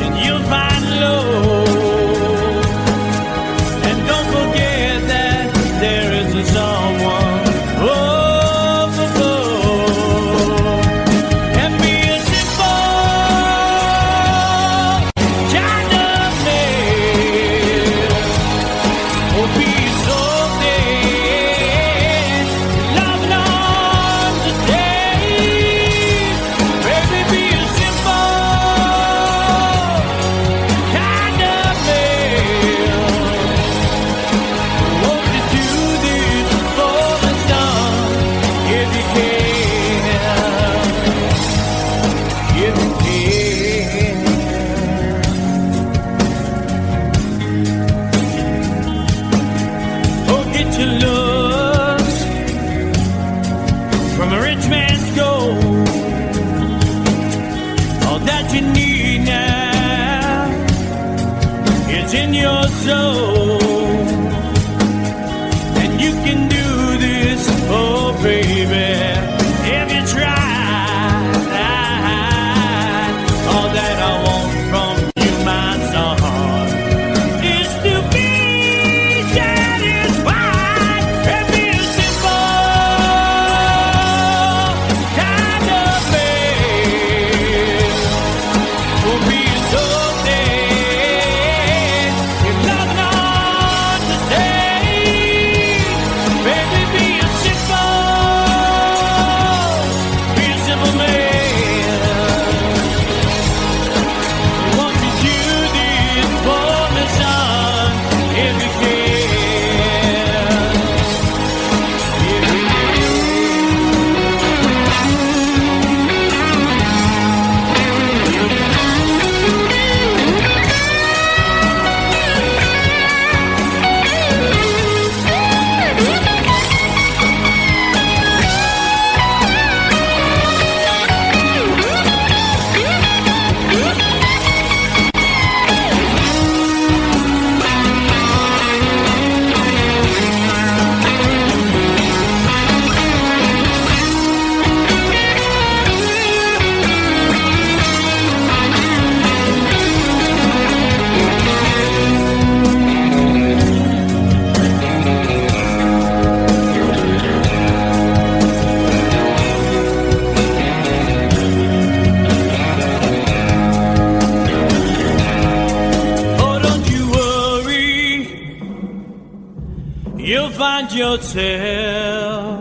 and you'll find love. And don't forget that there is a someone. Oh, in your soul, and you can do this, oh baby, if you try. All that I want from you, my son, is to be satisfied and be a simple kind of man. Will be so find yourself,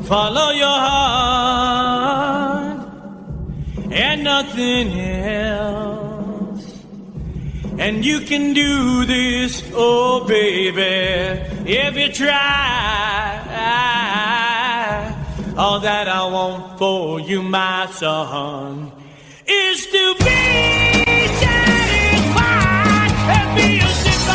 follow your heart and nothing else. And you can do this, oh baby, if you try. All that I want for you, my son, is to be satisfied and be a simple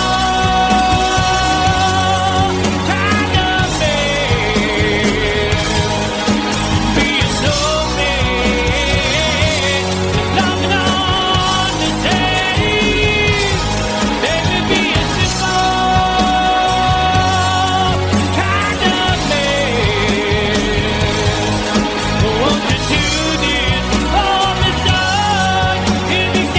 in the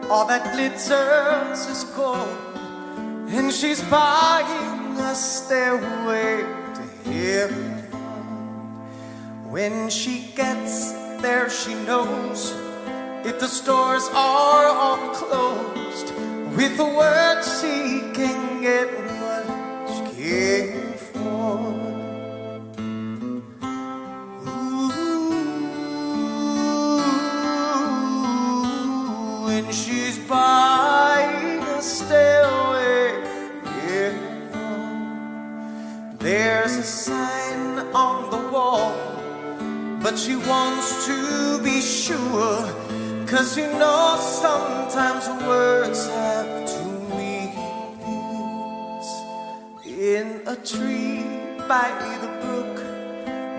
All that glitters is gold, and she's buying a stairway to heaven. When she gets there, she knows if the stores are all closed, with the word she can get what she came for. Ooh, and she's buying a stairway in heaven. There's a sign on the wall, but she wants to be sure, 'cause you know sometimes words have two meanings. In a tree by the brook,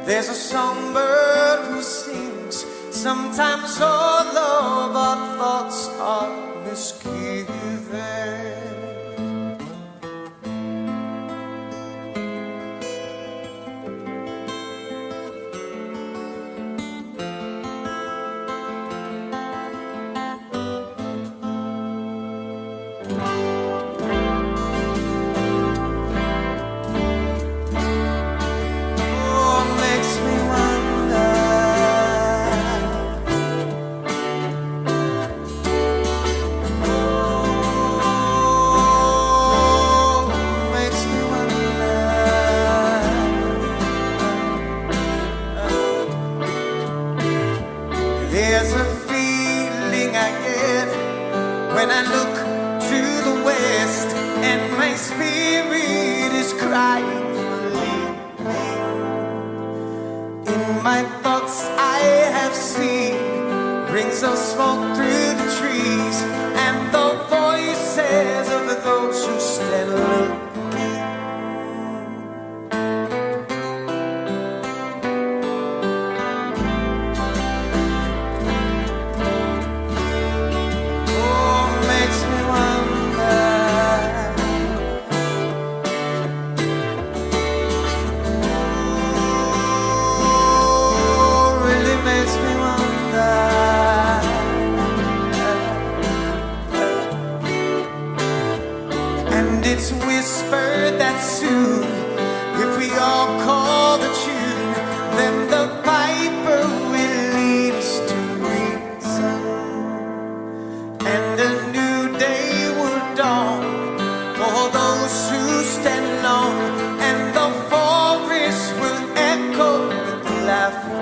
there's a songbird who sings. Sometimes all of our thoughts are misgiven. There's a feeling I get when I look to the west, and my spirit is crying for leaving. In my thoughts I have seen rings of smoke through the trees, and the voices of those who stand looking. It's whispered that soon, if we all call the tune, then the piper will lead us to reason, and a new day will dawn for those who stand alone, and the forest will echo with laughter.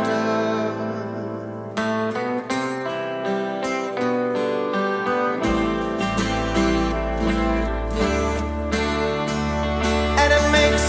Makes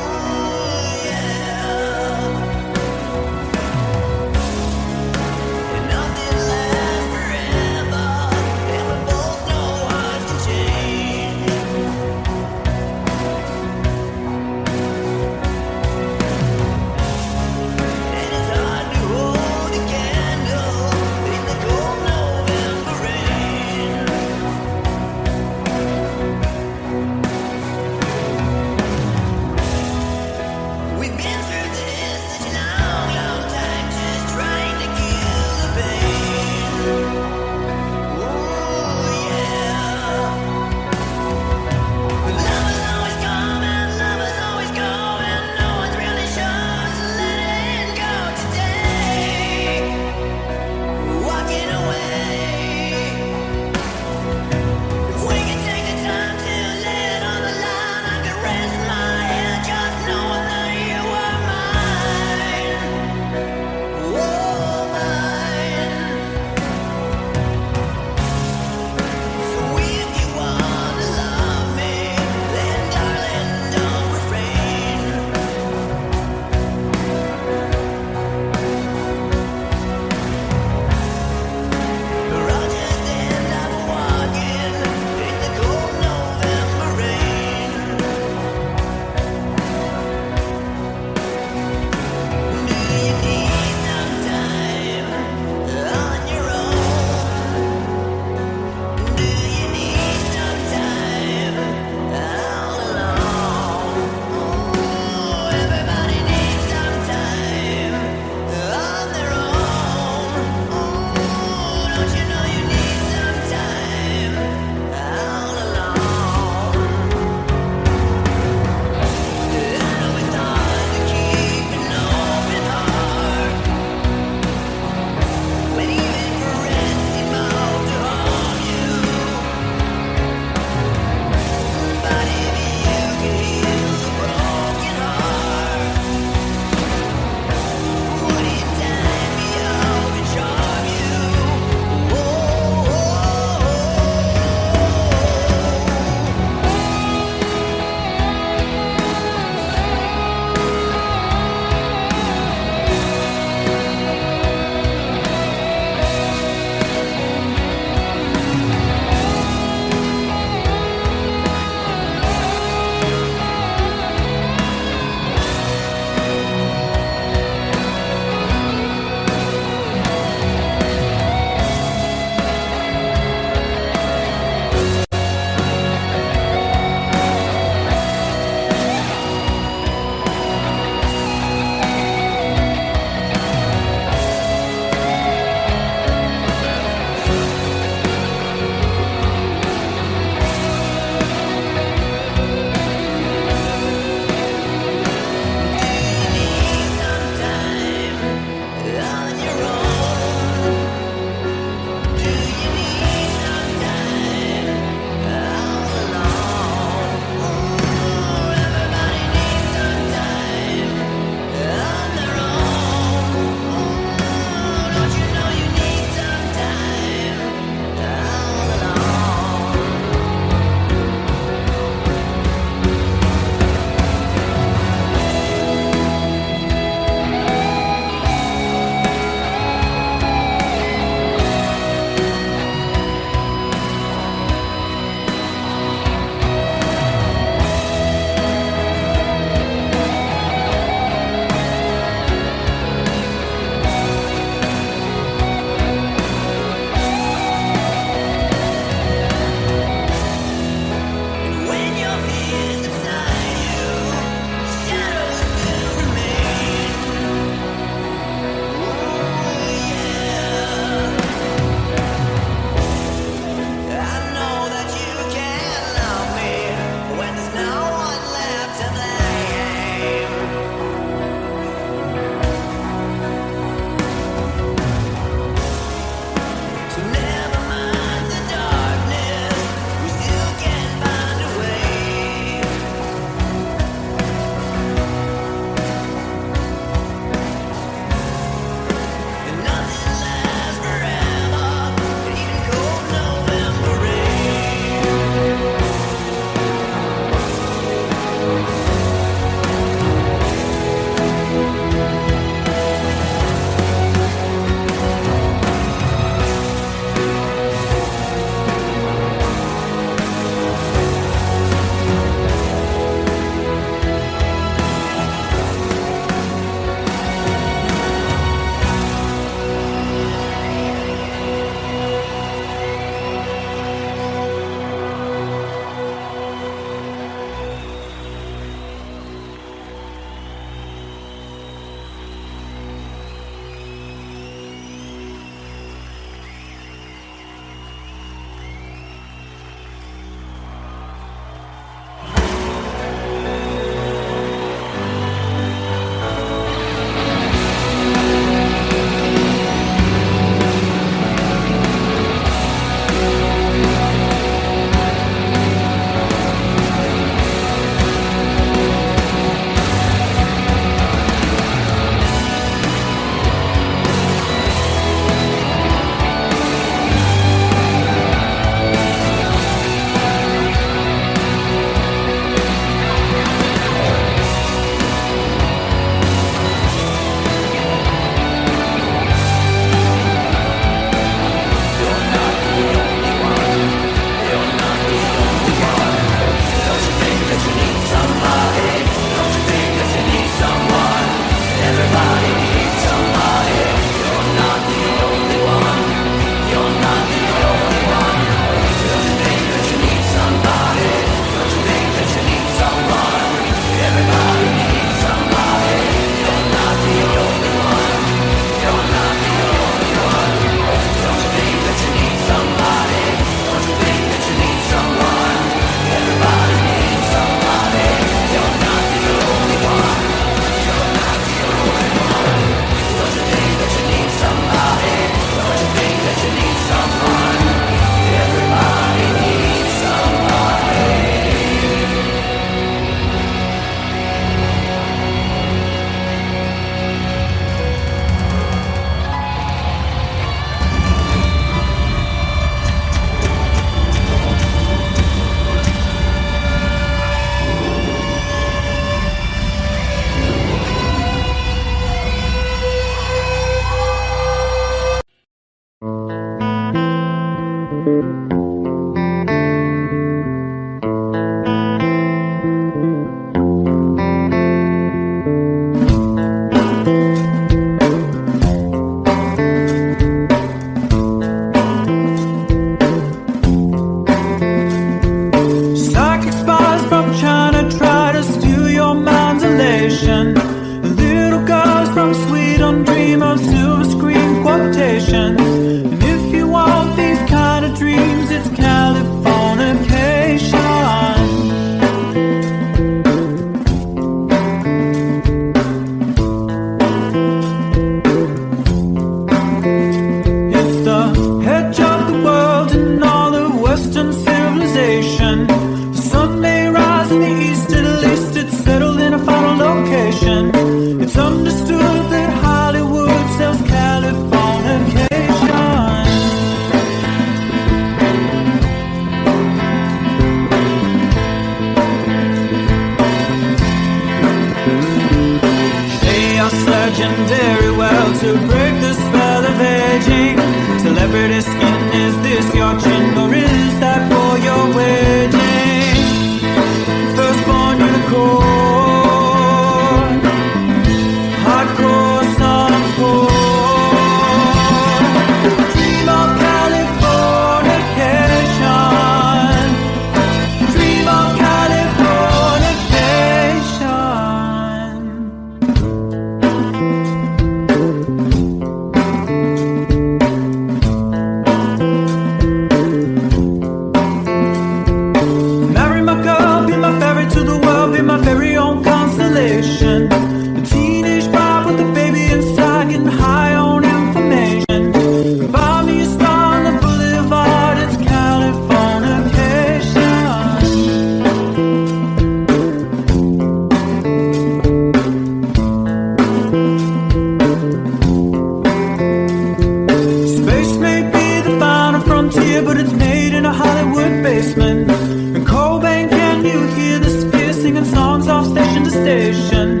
And Cobain, can you hear the spear singing songs off station to station?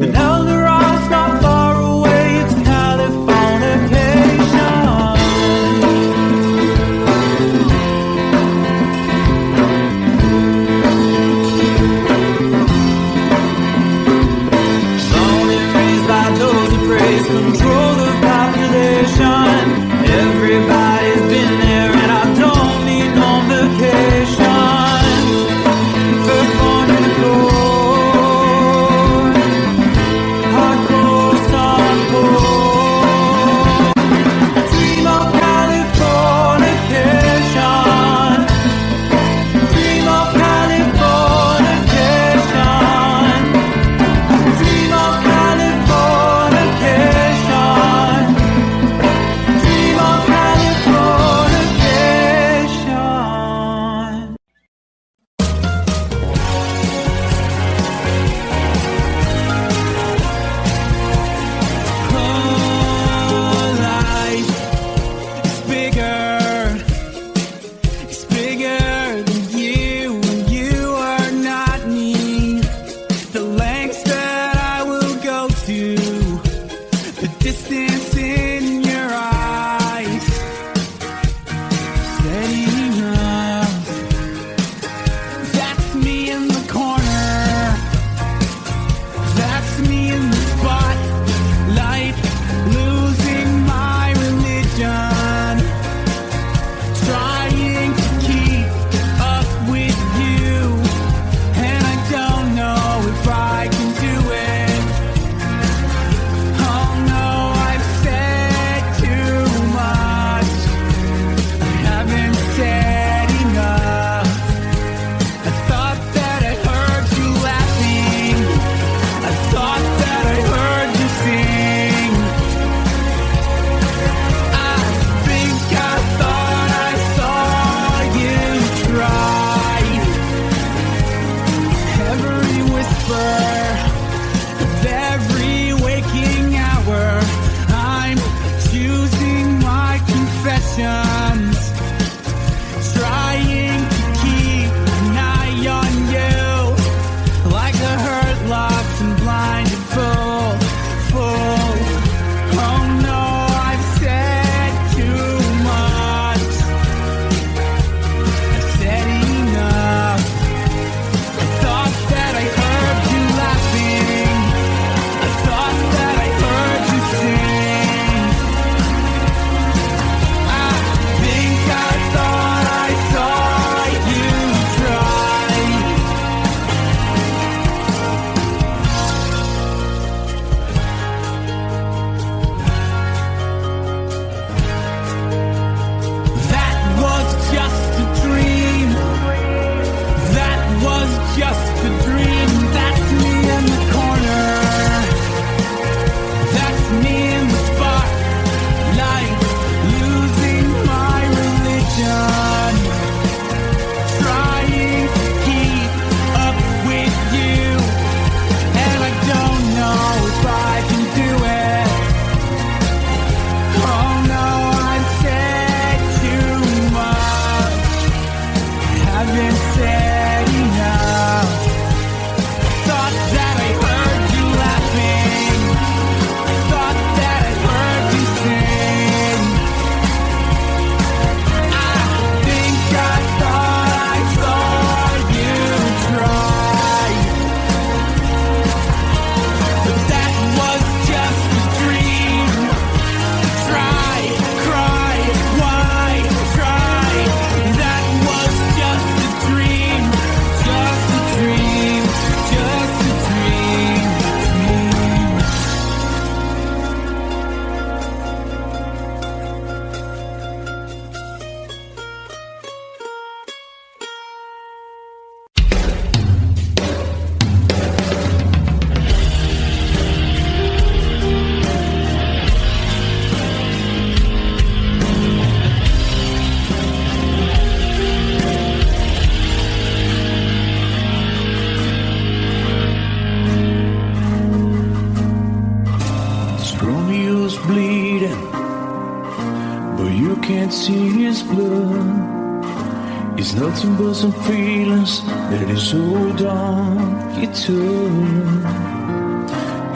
And El Dorado's not far away, it's Californication. Born and raised by those who praise control the population. Everybody's been there and I don't need no vacation. First born in the cold, hardcore softcore. Dream of Californication. Dream of Californication. Dream of Californication. Dream of Californication. Life is bigger. It's bigger than you, and you are not me. The lengths that I will go to, the distance in your eyes, steady enough. That's me in the corner. That's me in the spotlight, losing my religion, trying to keep up with you, and I don't know if I can do it. Oh no, I've said too much. I haven't said enough. I thought that I heard you laughing. I thought that I heard you sing. I think I thought I saw you try. Every whisper of every waking hour, I'm choosing my confessions, trying to keep an eye on you, like a hurt, lost and blinded fool. Oh no, I've said too much. I've said enough. I thought that I heard you laughing. I thought that I heard you sing. I think I thought I saw you try. That was just a dream. That was just a dream. That's me in the corner. That's me in the spotlight, losing my religion, trying to keep up with you, and I don't know if I can do it. Oh no, I've said too much. Haven't said enough. Thought that I heard you laughing. I thought that I heard you sing. I think I thought I saw you try. But that was just a dream. Try, cry, why try? That was just a dream, just a dream, just a dream. Romeo's bleeding, but you can't see his blood. His There's nothing but some feelings that is hold on you to.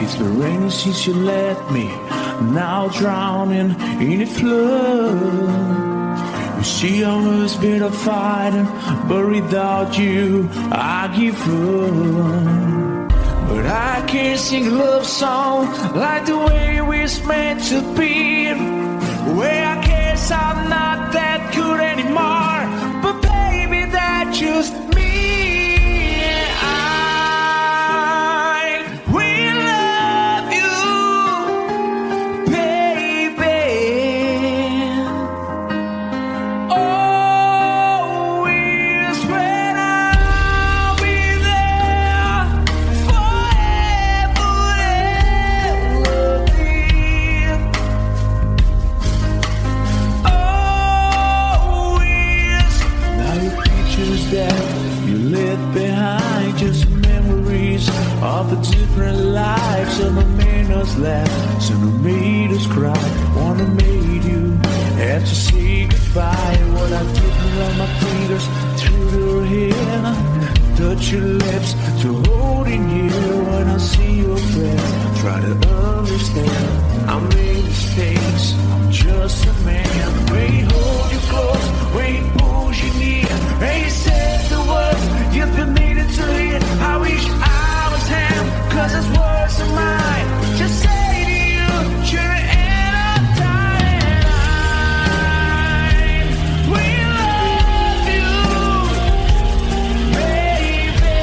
It's been raining since you left me, now drowning in a flood. You see I was better fighting, but without you I give up. But I can't sing a love song like the way we're meant to be. Where I guess I'm not that good anymore, but baby, that's just me. I will love you, baby. Always when I'll be there forever and ever. Always. Now your pictures that you left behind, just memories of a different life. Some have made us laugh, some have made us cry. One have made you have to say goodbye. What I took around my fingers through your hair, touch your lips to holding you. When I see your breath, try to understand. I made mistakes, I'm just a man. When he holds you close, when he pulls you near, and he says the words you've been needing to hear. I wish I was him, 'cause his words are mine. Just say to you, you're in a time. We love you, baby.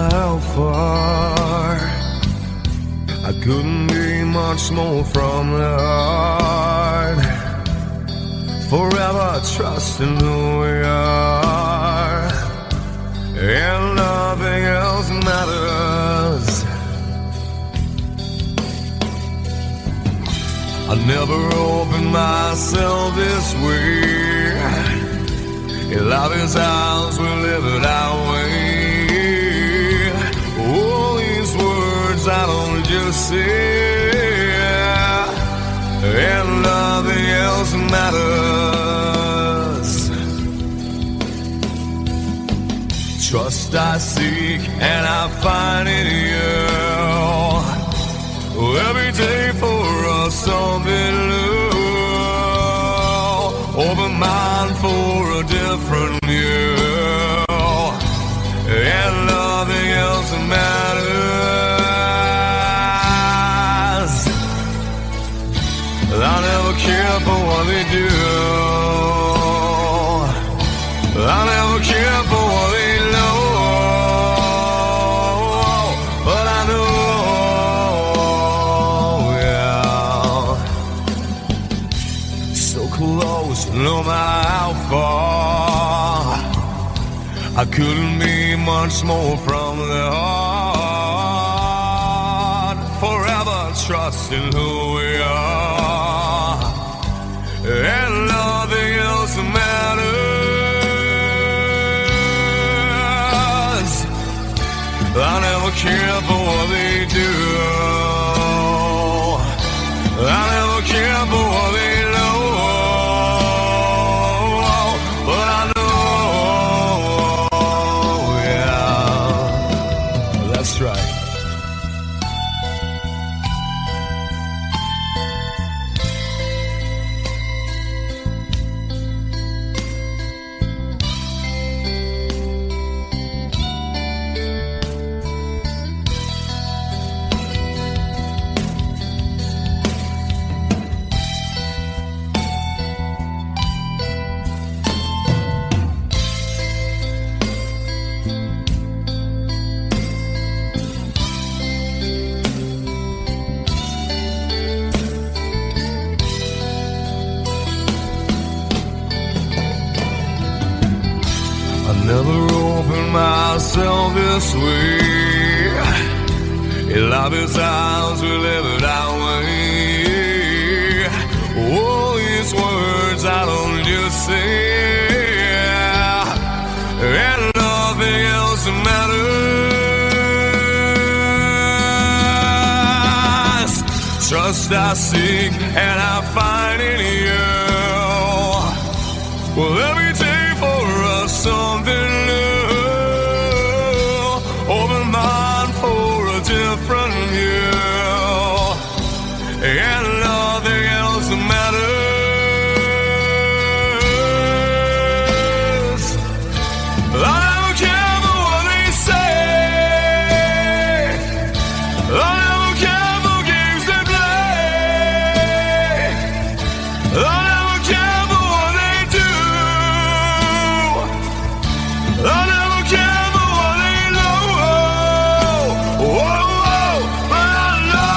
how far. I couldn't be much more from the heart. Forever trusting who we are, and nothing else matters. I never opened myself this way. Life is ours, we live it our way. All these words I don't just say, and nothing else matters. Trust I seek and I find in you. Every day for us something new. Open mind for a different view, and nothing else matters. I never care for what they do. I never care for what they know. But I know, yeah, so close, no matter how far. I couldn't be much more from the heart. Forever trusting who we are, and nothing else matters. I never care for what they do. I never care for what they know. But I know, yeah, that's right. Never opened myself this way. Life is ours, we live it our way. All these words I don't just say, and nothing else matters. Trust I seek and I find in you. Well, every day for us something new. Open mind for a different view, and nothing else matters. I don't care for what they say. I don't care for games they play. I never care for what they do. I never care for what they know. Whoa, whoa, but I know.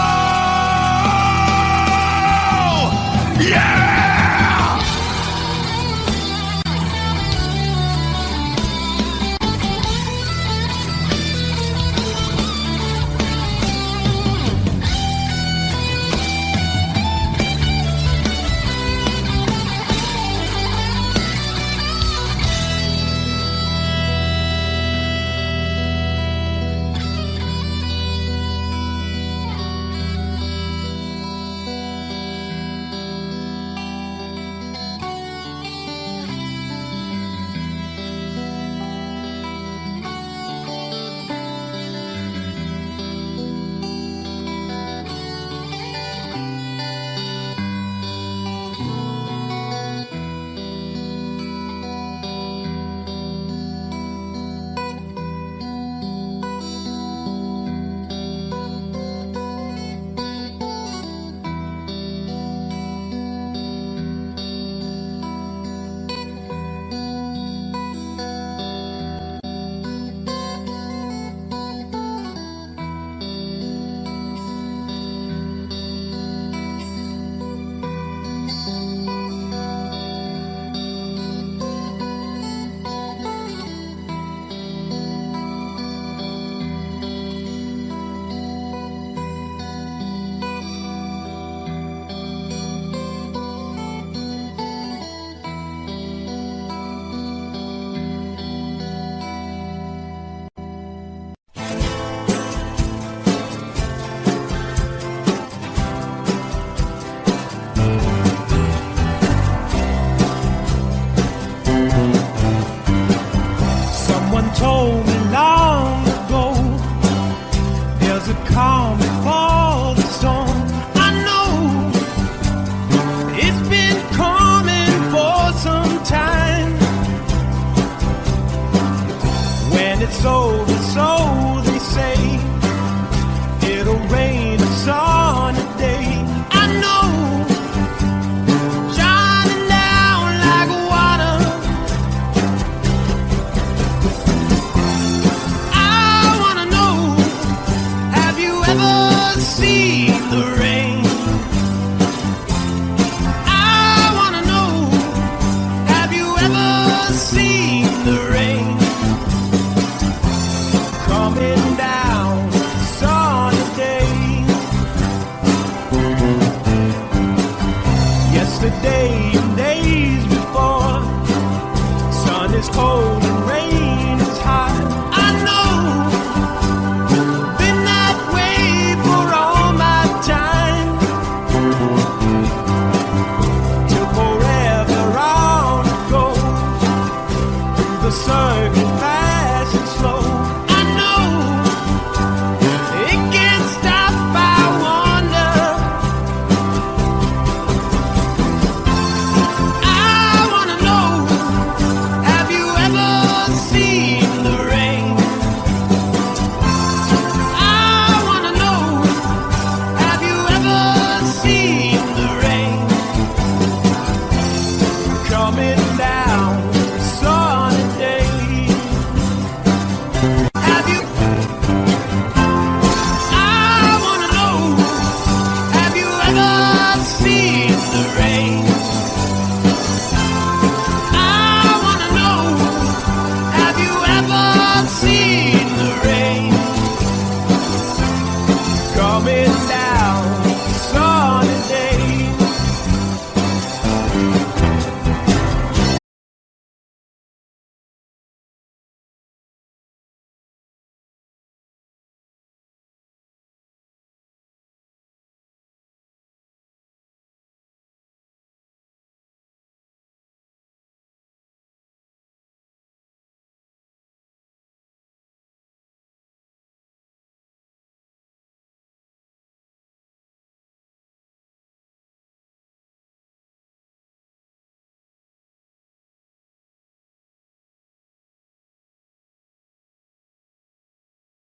coming down, sunny day. Yesterday and days before, sun is cold and rain is hot. I know, been that way for all my time. Till forever on it goes, through the circuit fast and slow. I know, it can't stop, I wonder. I wanna know, have you ever seen the rain? I wanna know, have you ever seen the rain? Coming down, sunny day. Have you? I wanna know, have you ever seen the rain? I wanna know, have you ever seen the rain? Coming down, sunny day.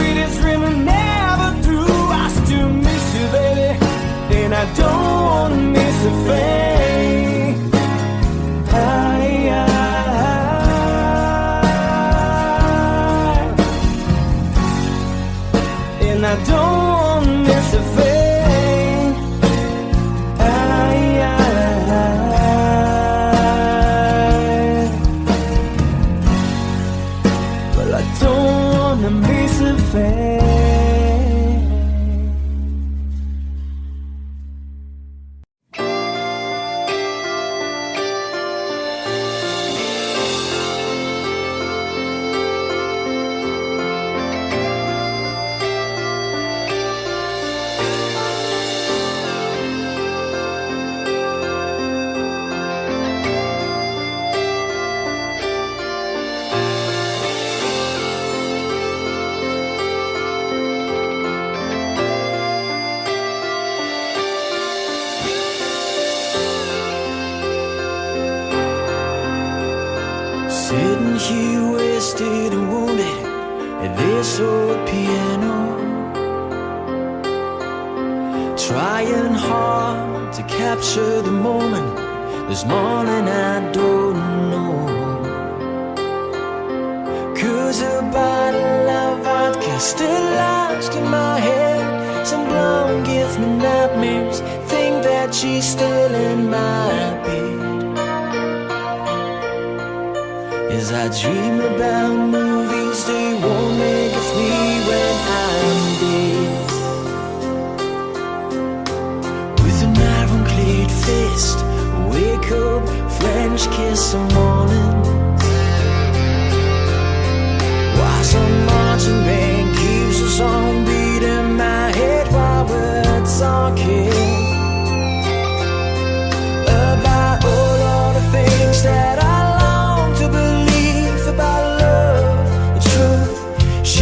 Sweetest dream I never do. I still miss you, baby, and I don't wanna miss a thing. And I don't wanna miss a thing. Well, I don't wanna miss a thing. Sitting here wasted and wounded at this old piano, trying hard to capture the moment. This morning I don't know, 'cause a bottle of vodka still lodged in my head. Some blonde gives me nightmares, think that she's still in my bed. As I dream about movies, they won't make of me when I'm dead. With an ironclad fist, wake up, French kiss some morning. While some marching band keeps a song beat in my head while we're talking about all of the things that I long to believe about love, the truth. She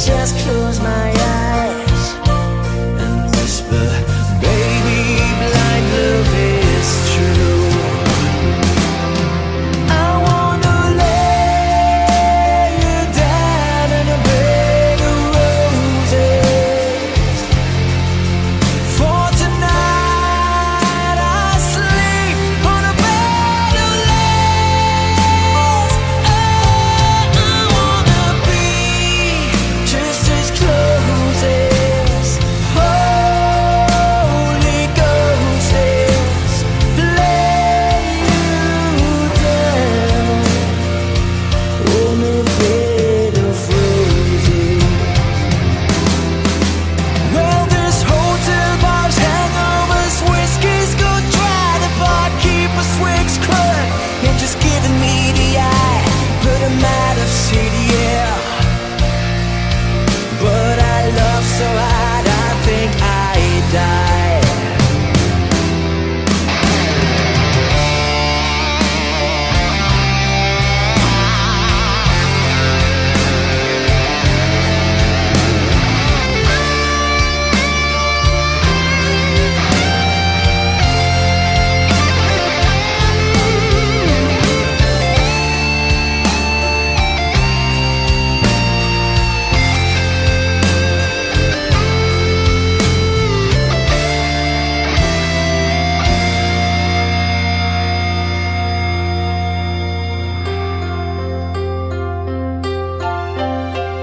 just close my eyes and whisper, baby, blind love is true. I wanna lay you down in a bed of roses. For tonight I sleep on a bed of lace. Oh, I wanna be just as close as Holy Ghost is. Lay you down on a bed of roses. Well, this hotel bar's hangovers, whiskey's go dry. The barkeeper swigs crud and just giving me the eye. Put him out of city, yeah. But I love so hard, I think I die.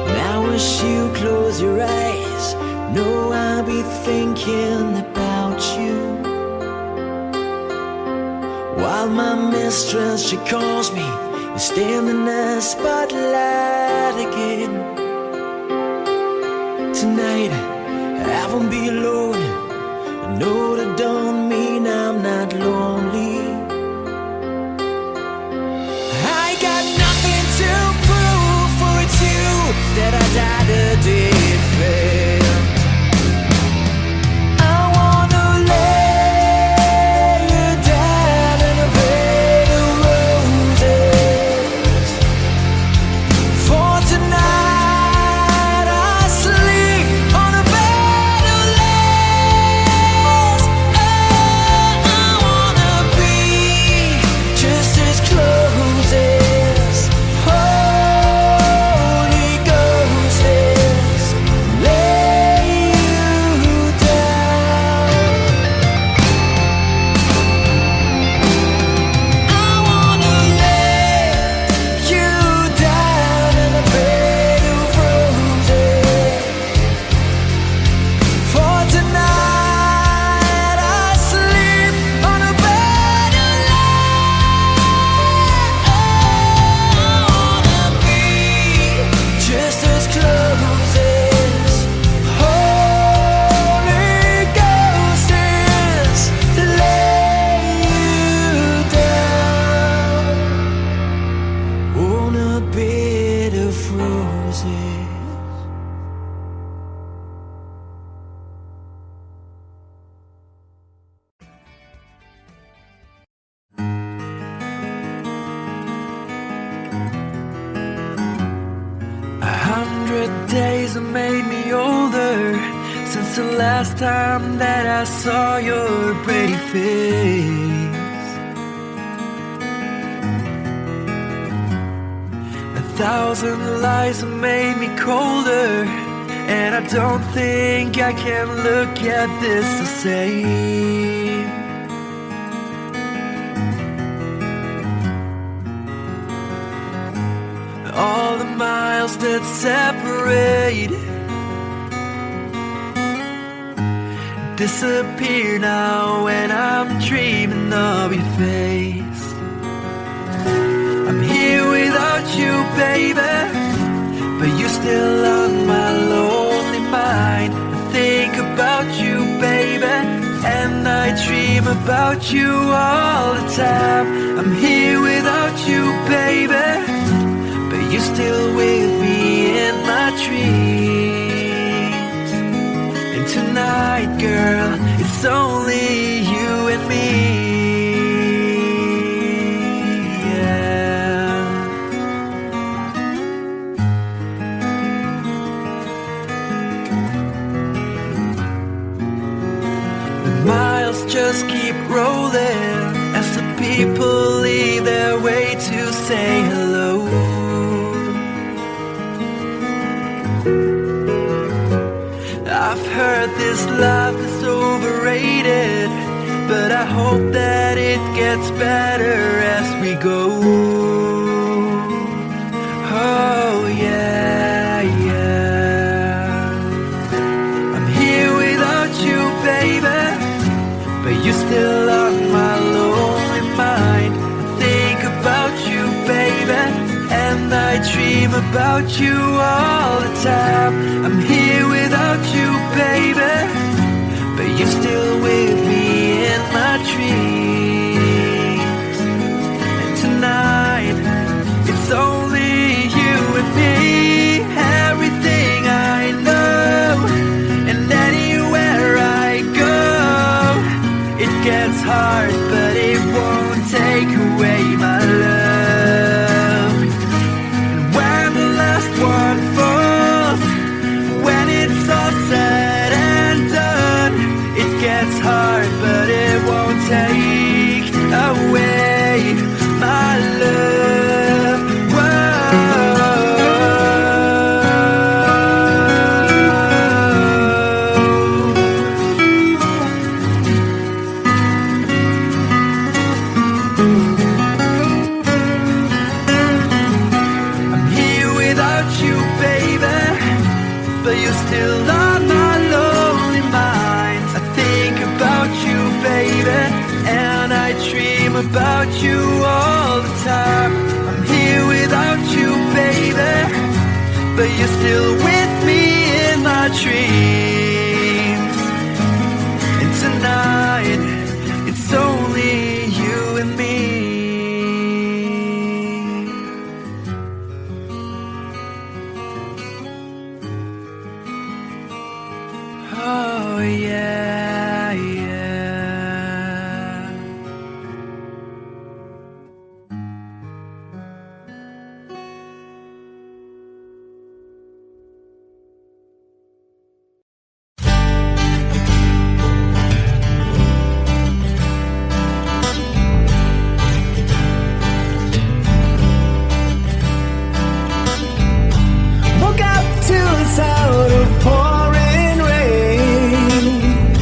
Now as you close your eyes, know I'll be thinking about you. While my mistress, she calls me and stand in the spotlight again. Tonight I won't be alone. I know that don't mean I'm not lonely. I got nothing to prove, for it's you that I died to defend. I wanna lay you down in a bed of roses. For tonight I sleep on a bed of lace. Oh, I wanna be just as close as Holy Ghost is. Lay you down. I wanna lay you down in a bed of roses. For tonight I sleep on a bed of lace. I wanna be just as close as Holy Ghost is. Lay you down on a bed of roses. A 100 days have made me older since the last time that I saw your pretty face. 1,000 lies have made me colder, and I don't think I can look at this the same. All the miles that separate disappear now when I'm dreaming of your face. I'm here without you, baby, but you're still on my lonely mind. I think about you, baby, and I dream about you all the time. I'm here without you, baby, but you're still with me in my dreams. And tonight, girl, it's only you and me. Yeah. just keep rolling as the people leave their way to say hello. I've heard this life is overrated, but I hope that it gets better as we go. Oh yeah, yeah. I'm here without you, baby, but you're still on my lonely mind. I think about you, baby, and I dream about you all the time. I'm here without you, baby, but you're still with me in my dreams. And tonight, it's only you and me. Everything I know, and anywhere I go, it gets hard, but it won't take away my love. And when the last one falls, when it's all said and done, it gets hard, but it won't take away my love. I'm here without you, baby, but you're still on my lonely mind. I think about you, baby, and I dream about you all the time. I'm here without you, baby, but you're still with me in my dreams. And tonight, it's only you and me. Oh yeah, yeah. Woke up to the sound of pouring rain.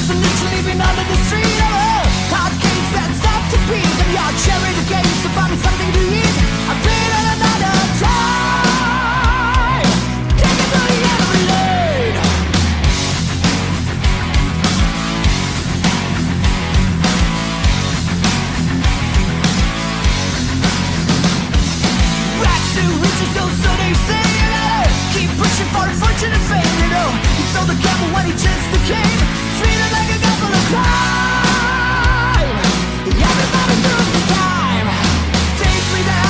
I'm literally been under the street. Oh, hard case that's up to beat. And your cherry the game, so buy me something to eat. I've been on another time. Take it to the end of the lane. Rags to riches, so they say, you know. Keep pushing for fortune and fame, you know. He sold the gamble when he just came. Treated like a couple of crime. Everybody through the time. Take me down.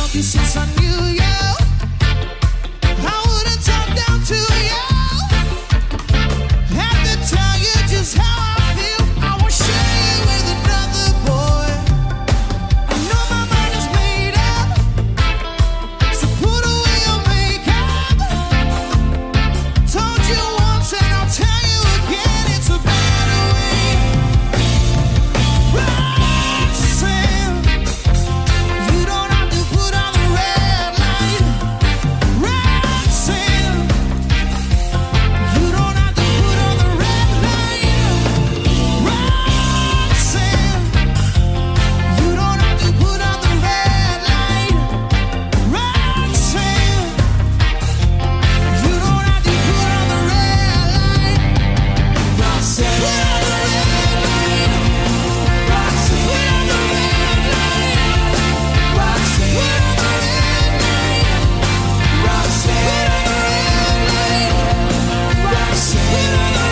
Love you since I knew you. I wouldn't talk down to you. Have to tell you just how I feel. I won't share you with another boy. I know my mind is made up, so put away your makeup. Told you once and I'll tell you again, it's a better way. Roxanne, you don't have to put on the red light. Roxanne, you don't have to put on the red light. Roxanne, you don't have to put on the red light. Roxanne, you don't have to put on the red light. Roxanne, put on the red light. Roxanne, put on the red light. Roxanne, put on the red light. Roxanne, put on the red light. Roxanne, put on the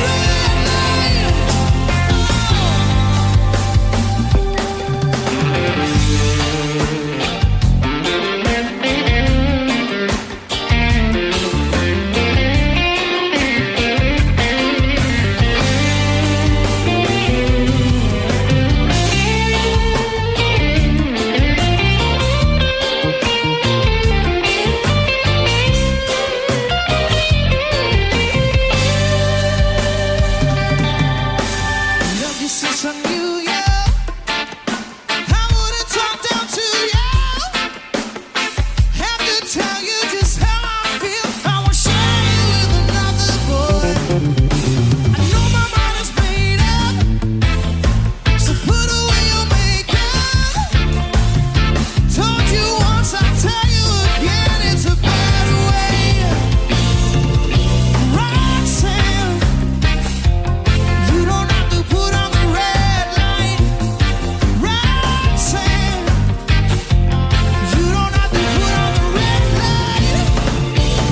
Love you since I knew you. I wouldn't talk down to you. Have to tell you just how I feel. I won't share you with another boy. I know my mind is made up, so put away your makeup. Told you once, I'll tell you again, it's a better way. Roxanne, you don't have to put on the red light. Roxanne, you don't have to put on the red light.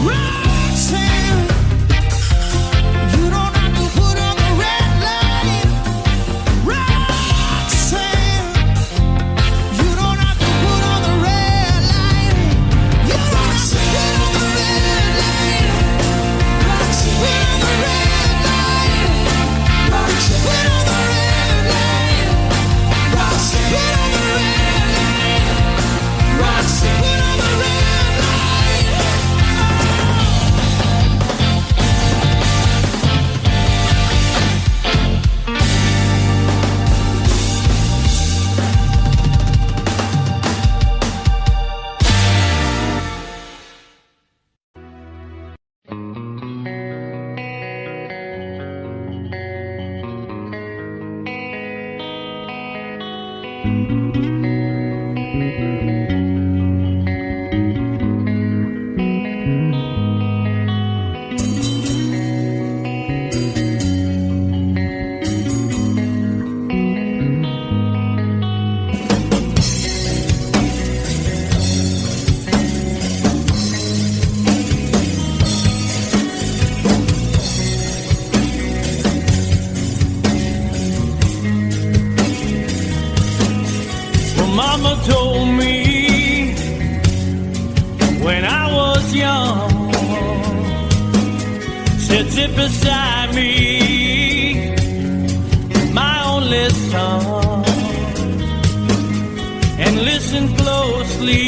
Roxanne, you don't have to put on the red light. Roxanne, you don't have to put on the red light. You don't have to put on the red light. Roxanne, put on the red light. Roxanne, put on the red light. Roxanne, put on the red light. Roxanne, put on the red light. Well, Mama told me when I was young, said sit beside me, my only son, and listen closely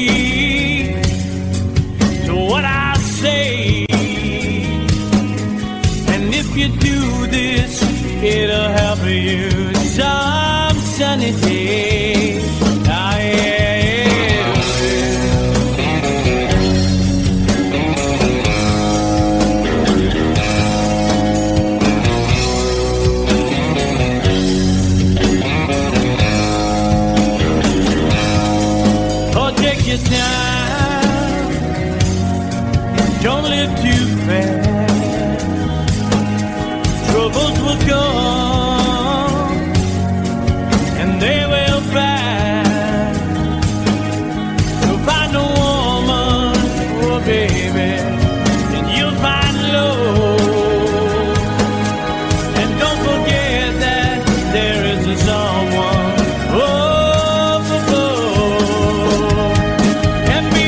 to what I say. And if you do this, it'll help you some sunny day. Ah, yeah, oh, take your time, don't live too fast. Troubles will come and they will pass. So find a woman, oh baby, and you'll find love. And don't forget that there is a someone up above. And be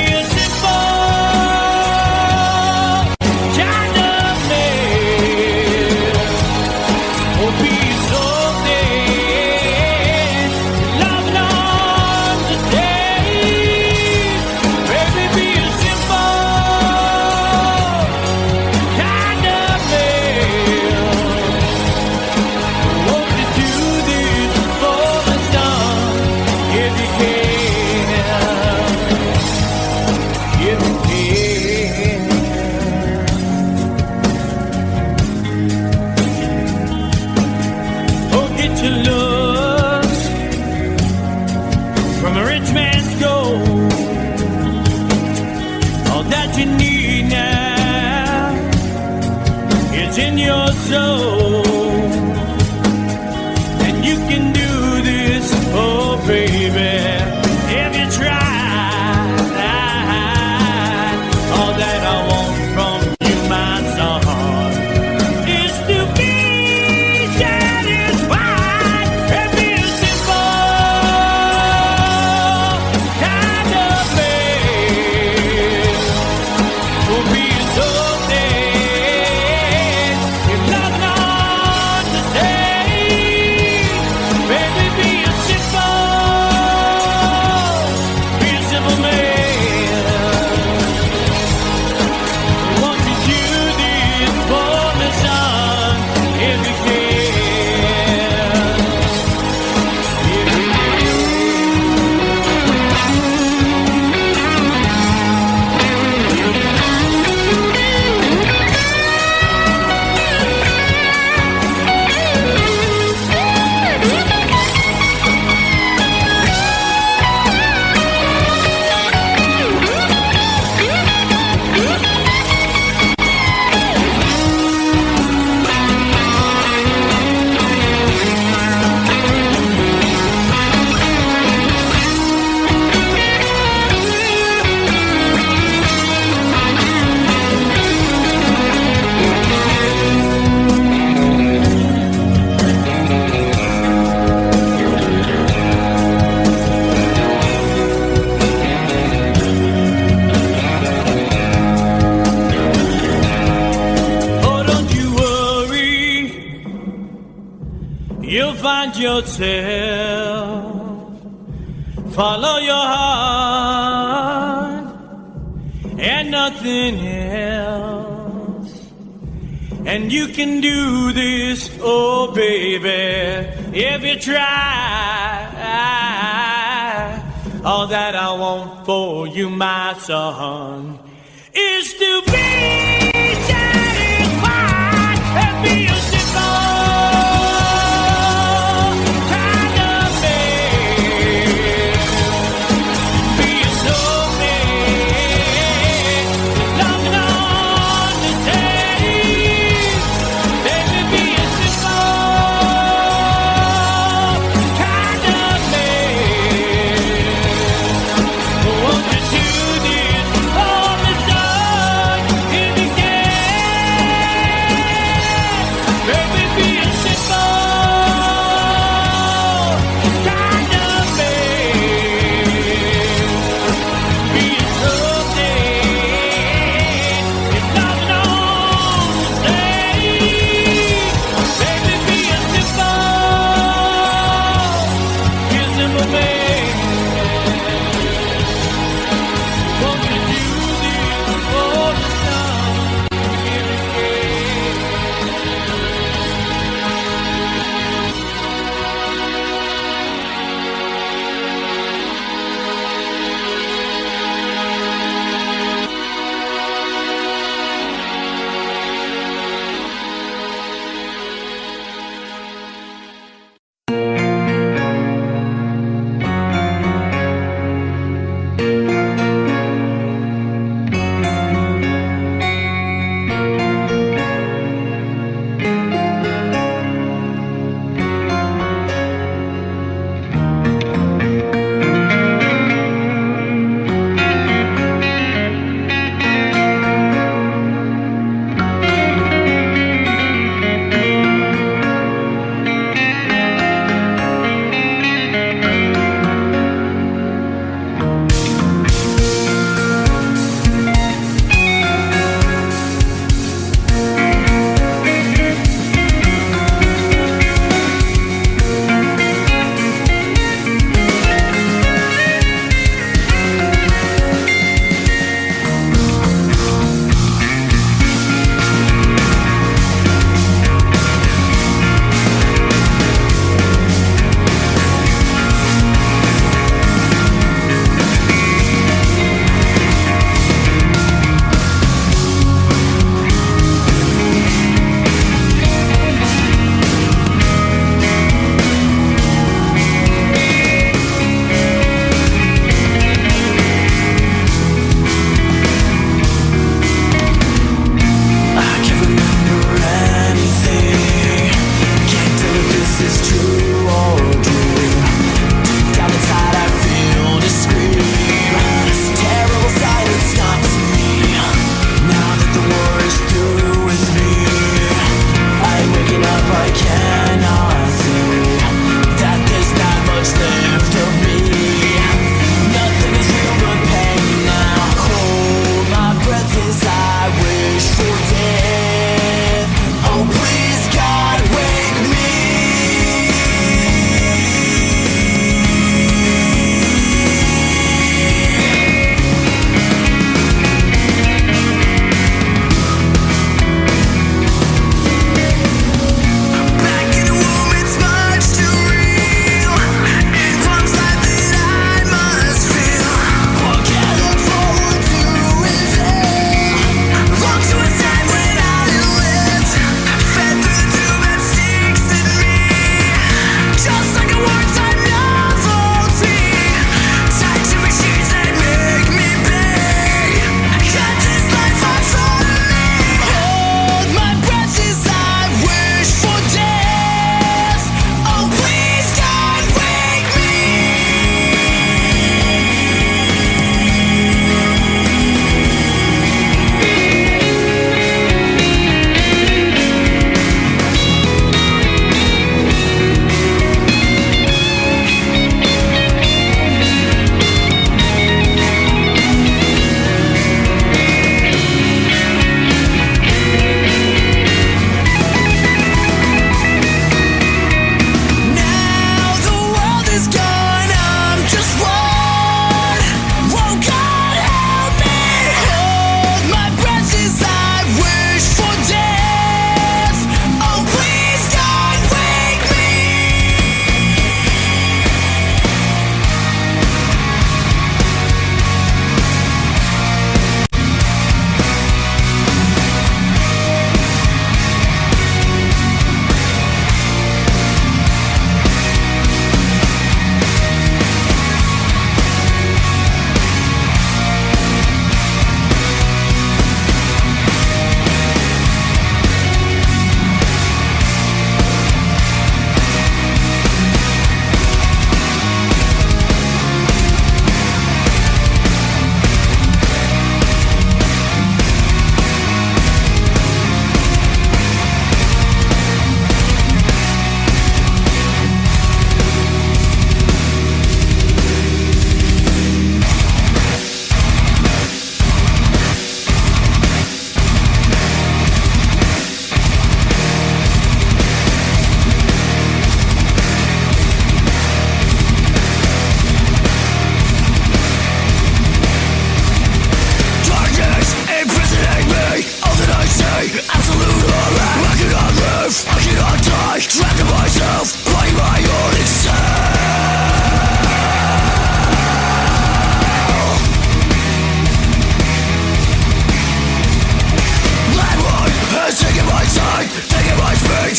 you need now is in your soul, and you can do this, oh baby, if you try. All that I want from you, my son, is to be satisfied and be a simple kind of man. Will be so dead if not understand. Baby, be a simple man. Won't you do this for me, son, if you can? Oh, don't you worry, you'll find yourself. Follow your heart and nothing else. And you can do this, oh baby, if you try. All that I want for you, my son, is to be satisfied and be a simple kind of man. Be a soul man, love and understanding. Baby, be a simple kind of man. Won't you do this for me, son, if you can? Baby, be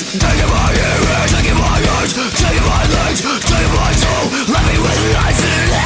taking my ears, taking my eyes, taking my legs, taking my soul. Let me with life in it.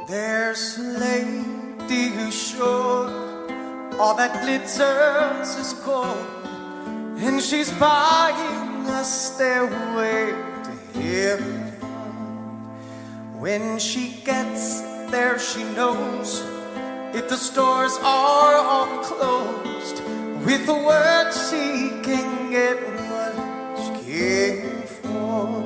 There's a lady who's sure all that glitters is gold, and she's buying a stairway to heaven. When she gets there, she knows if the stores are all closed, with the word she can get what she came for.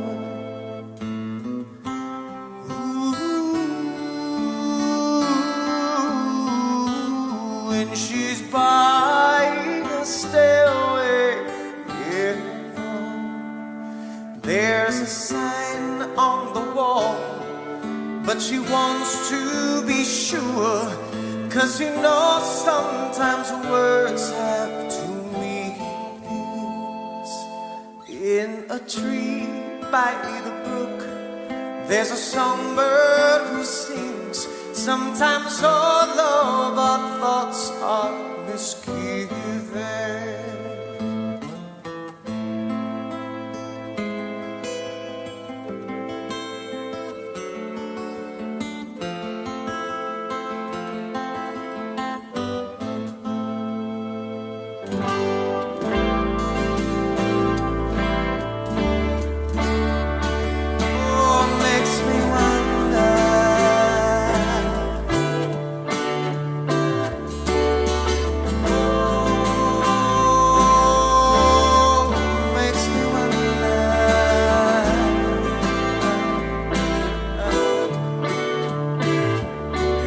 When she's buying a stairway in there's a sign on the wall, but she wants to be sure, 'cause you know sometimes words have two meanings. In a tree by the brook, there's a songbird who sings. Sometimes all of our thoughts are misgiven.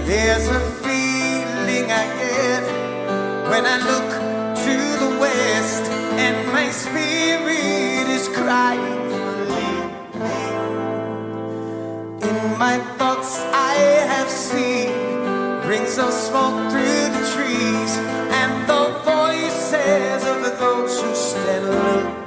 There's a feeling I get when I look to the west. and my spirit is crying for you. In my thoughts I have seen rings of smoke through the trees, and the voices of those who stand alone.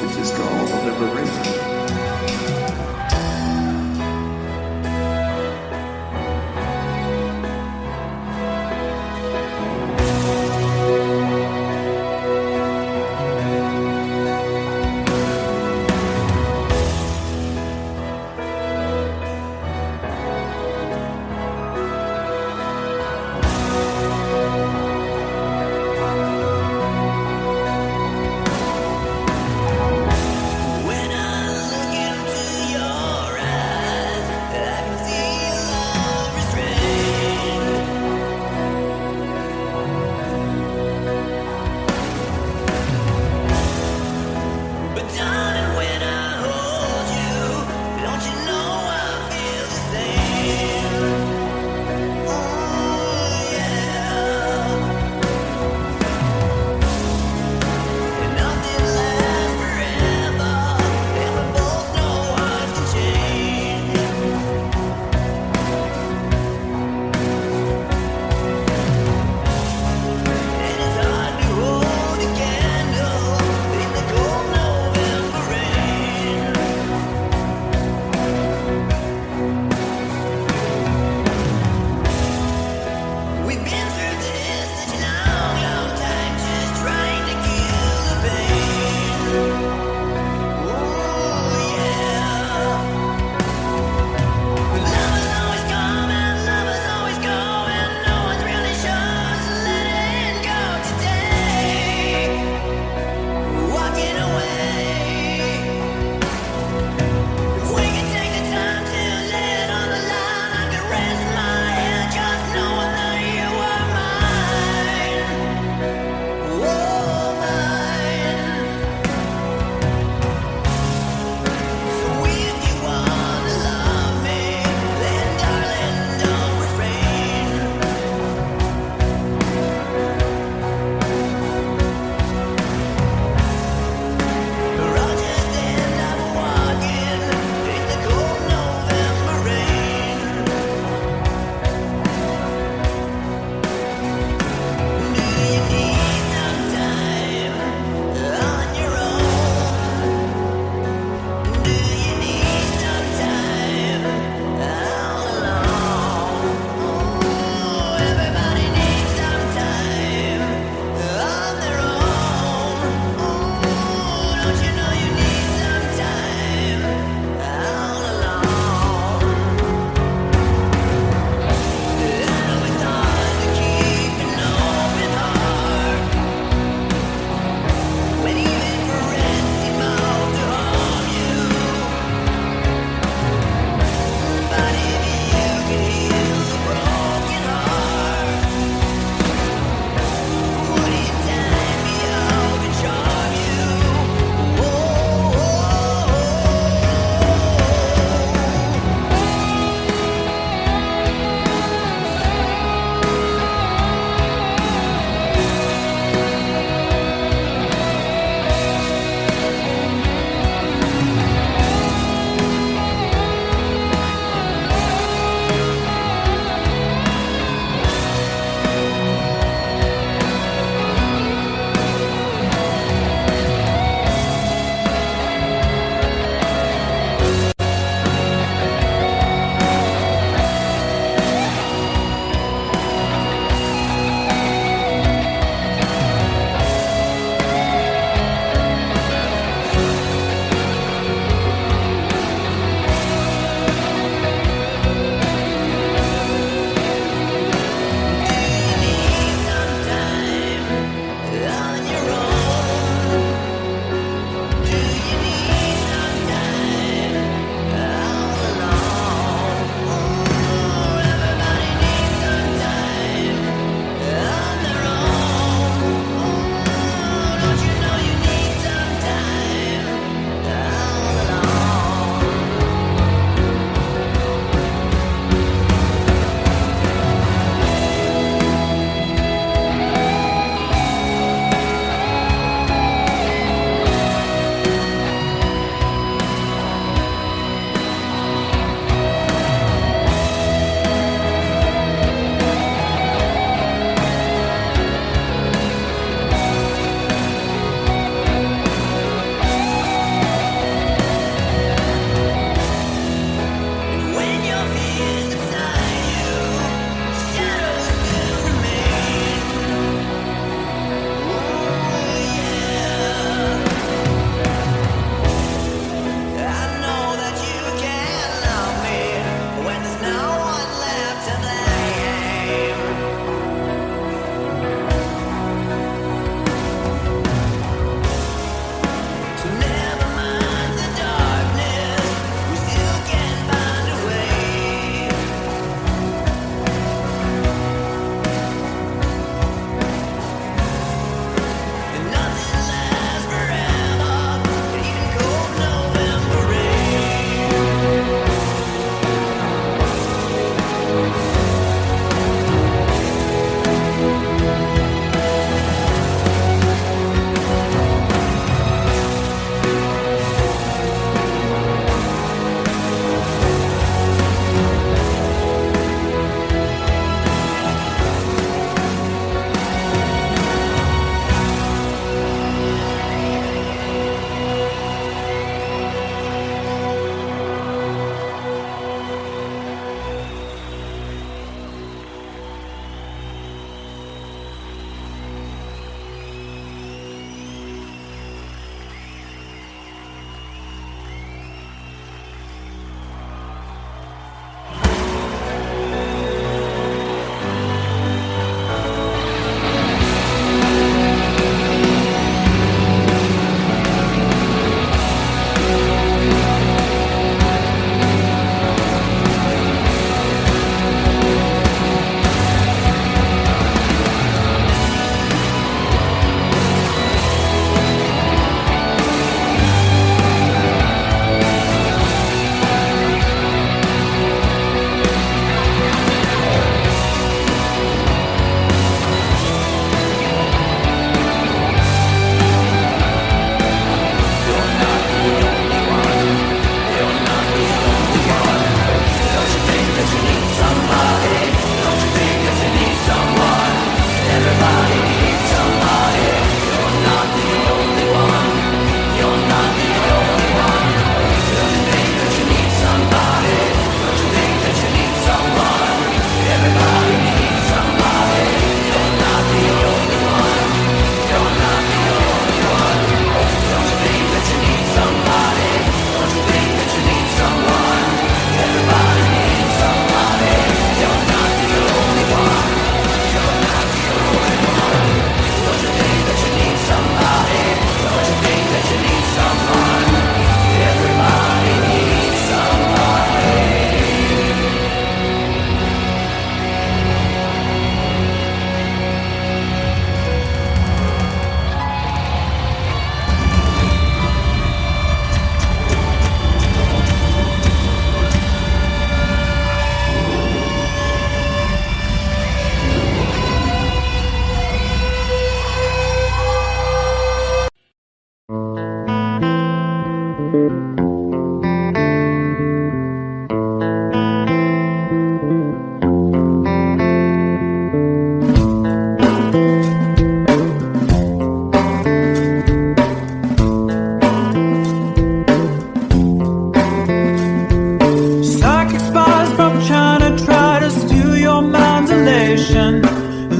This is called liberation. When I look into your eyes, I can see love restrained. But darling, when I hold you, don't you know I feel the same? Oh yeah. And nothing lasts forever, and we both know hearts can change. And it's hard to hold a candle in the cold November Psychic spies from China try to steal your mind's elation.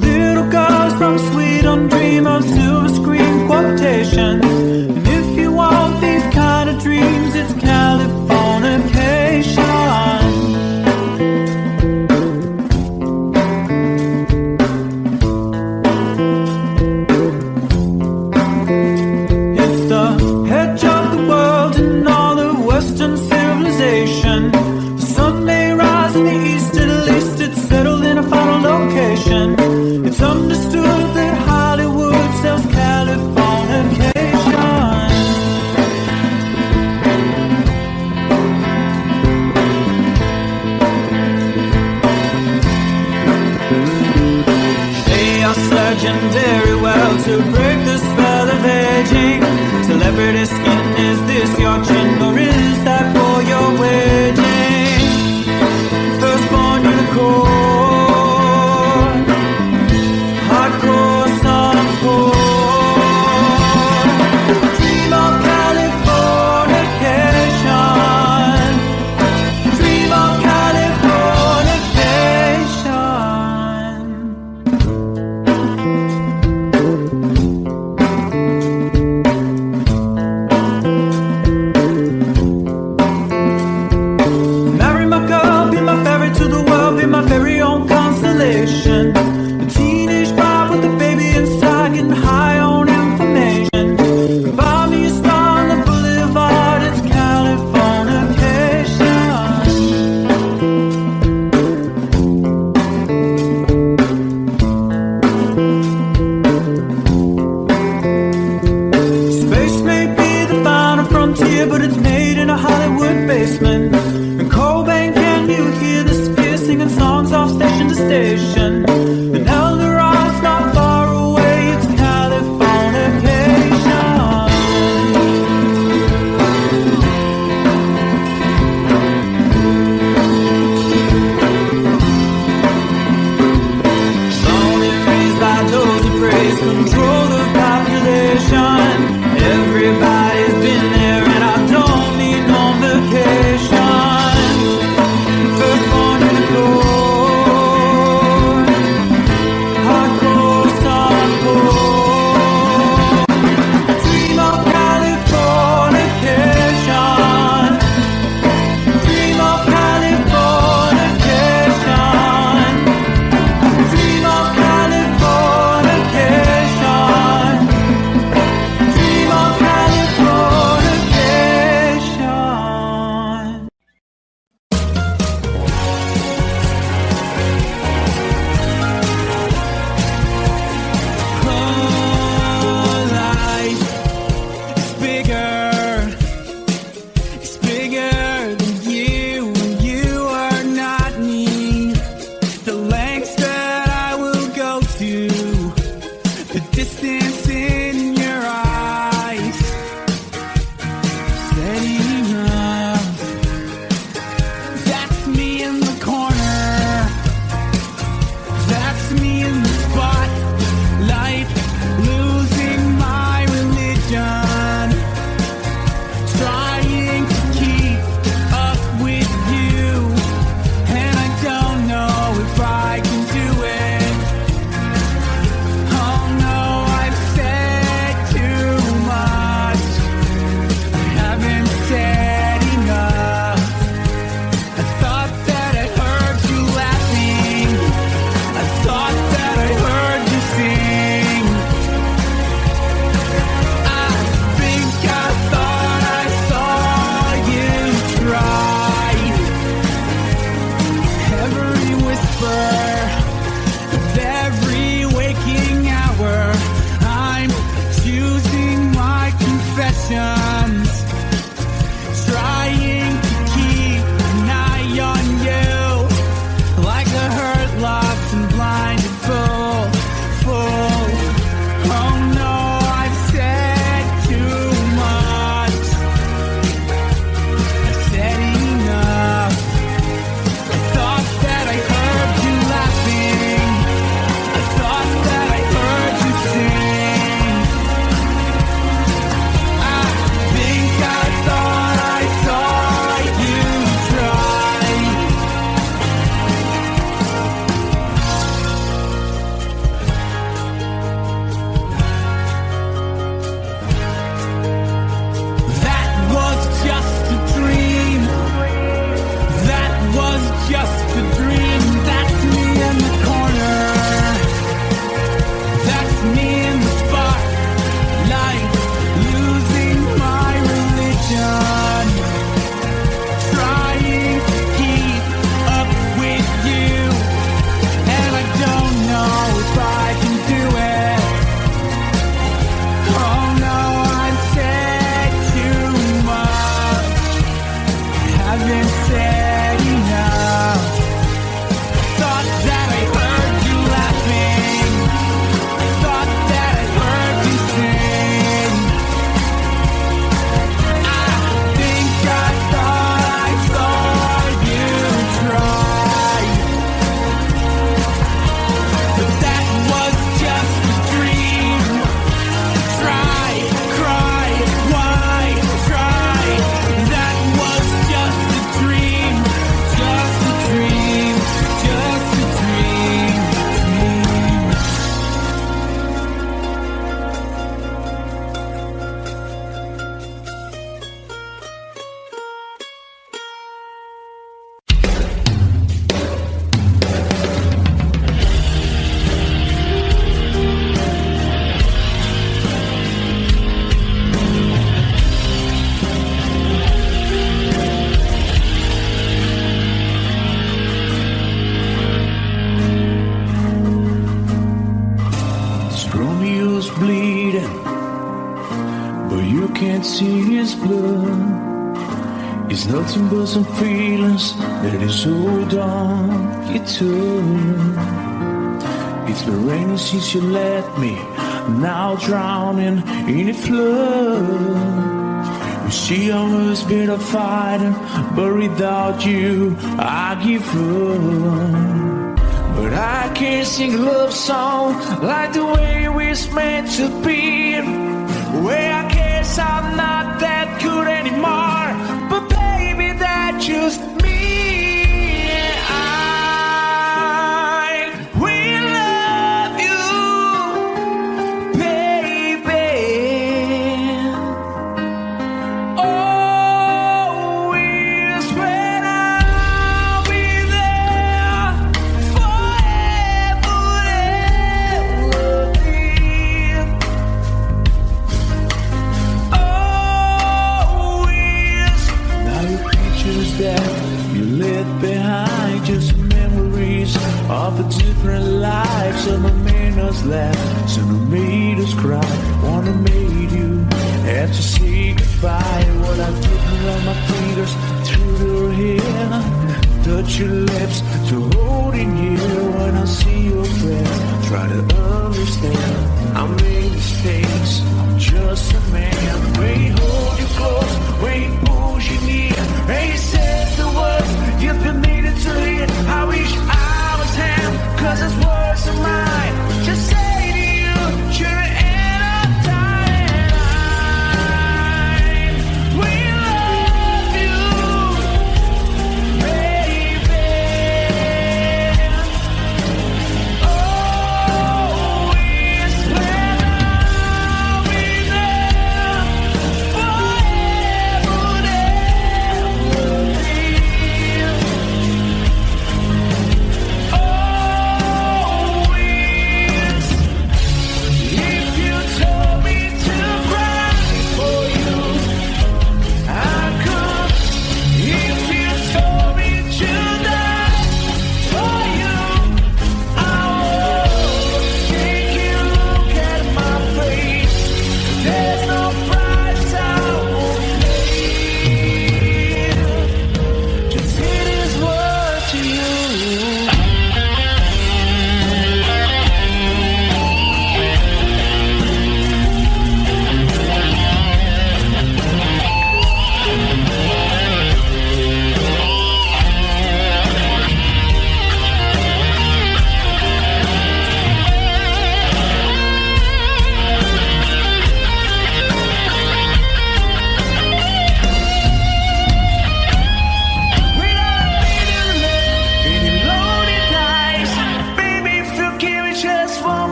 Little girls from Sweden dream of silver screen quotations. And if you want these kind of dreams, it's Californication. It's the edge of the world and all of Western civilization. The sun may rise in the east, at least it's settled in a final location. It's understood that Hollywood sells Californication. They are legendary, well, to break the spell of aging. Celebrity skin, is this your chin, or is that for your wedding? Firstborn unicorn, hardcore son of porn. Dream of Californication. Dream of Californication. Marry my girl, be my ferry to the world, be my very own constellation. A teenage bride with a baby inside, getting high on information. Buy me a star on the boulevard, it's Californication. Space may be the final frontier, but it's made in a Hollywood basement. And Cobain, can you hear the sphere singing songs off station to station? And Eldorad's not far away, it's Californication. Born and raised by those who praise control the population. Everybody's been there, and I don't see his blood. It's nothing but some feelings that is hold on you took. It's been raining since you left me, now drowning in a flood. You see I was better fighting, but without you I give up. But I can't sing a love song like the way we're meant to be. Well, I guess I'm not that good anymore, but baby, that's just me. I will love you, baby. Always when I'll be there forever and ever. Always. Now your pictures that you left behind, just memories of a different life. Some have made us laugh, some have made us cry. One have made you have to say goodbye. What I've given on my fingers through your hair, touch your lips to holding you. When I see your face, try to understand. I made mistakes, I'm just a man. When he hold you close, when he pulls you near, and he says the words you've been needing to hear. I wish I was him, 'cause his words are mine. Just say to you, you're the end of time. We love you, baby. Always when I'll be there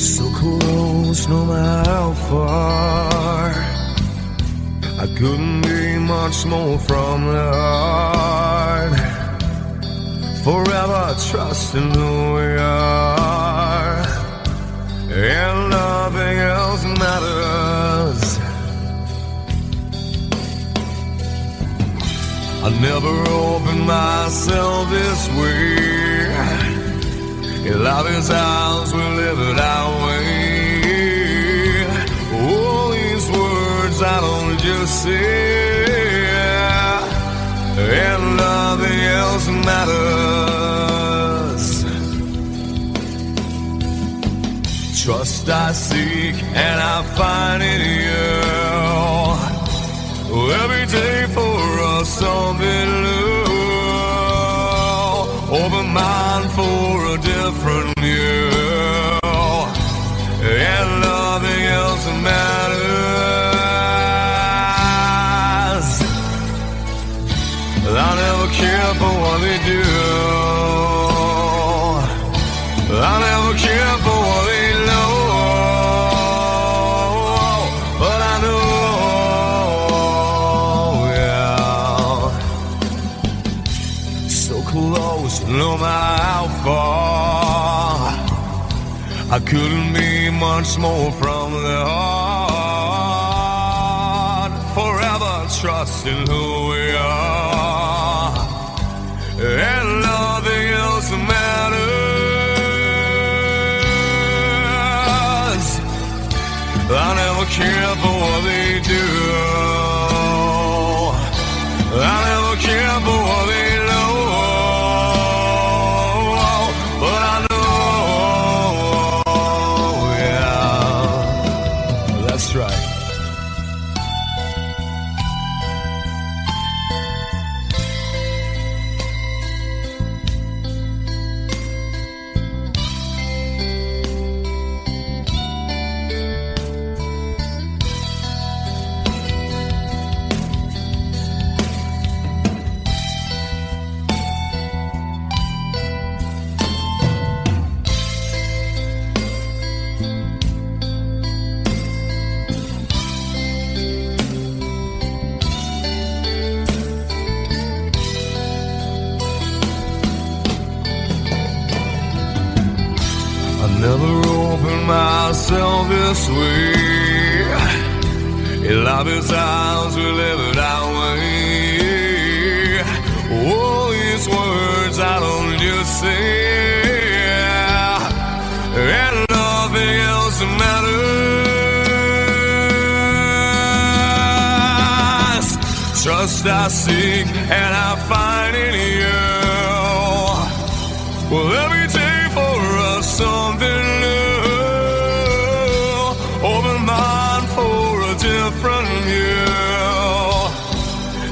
So close, no matter how far. I couldn't be much more from the heart. Forever trusting who we are, and nothing else matters. I never opened myself this way. Love is ours, we live it our way. All these words I don't just say, and nothing else matters. Trust I seek and I find in you. Every day for us something new. Open mind for a different view, and nothing else matters. I never care for what they do. I never care for what they know. But I know, yeah, so close, no matter how far. I couldn't be much more from the heart. Forever trusting who we are, and nothing else matters. I never care for what they do. I never care for what they know. But I know, yeah, that's right. Never opened myself this way. Love is ours, we live it our way. All these words I don't just say, and nothing else matters. Trust I seek and I find in you. Well, every day for us something new. Open mind for a different view,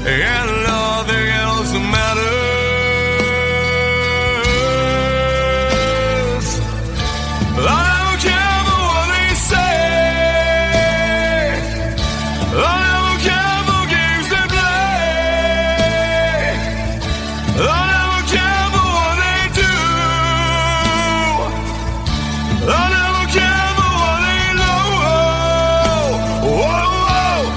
and nothing else matters. I don't care for what they say. I don't care for games they play. I don't care for what they do. I never care for what they know. Whoa, whoa.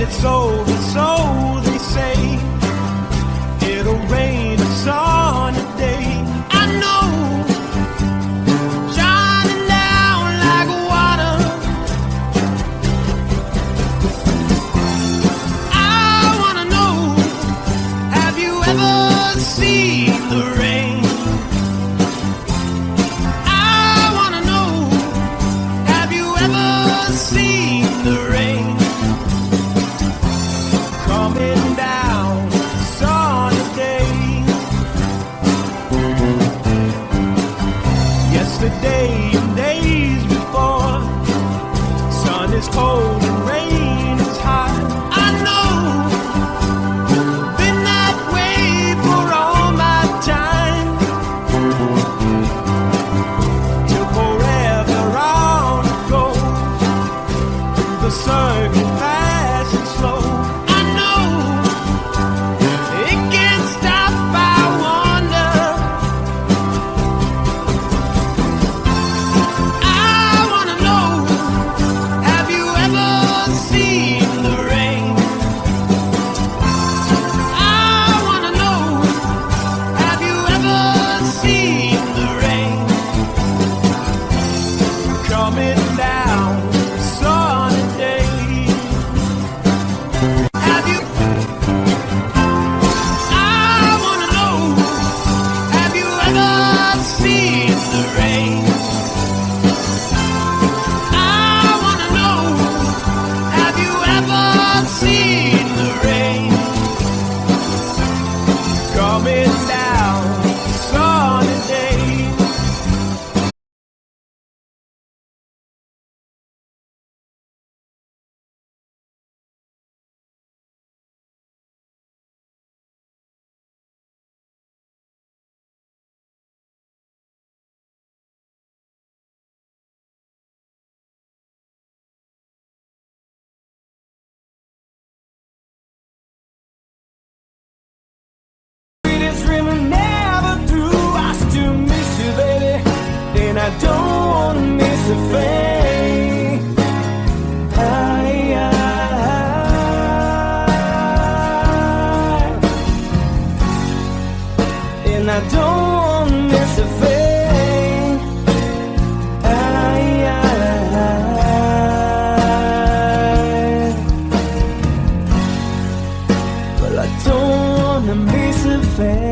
it's over, so they say. It'll rain a sunny day. I know, shining down like water. I wanna know, have you ever seen the rain? I wanna know, have you ever seen the rain? Coming down sunny day. Yesterday and days before, sun is cold and rain is hot. I know, been that way for all my time. Till forever on it goes, through the circle fast and slow. I know, it can't stop, I wonder. I wanna know, have you ever seen the rain? I wanna know, have you ever seen the rain? Coming down sunny day. Have you? I wanna know, have you ever seen the rain? I wanna know, have you ever seen the rain? Coming down sunny day. Sweetest dream I never through. I still miss you, baby, and I don't wanna miss a thing. And I don't wanna miss a thing. Well, I don't wanna miss a thing.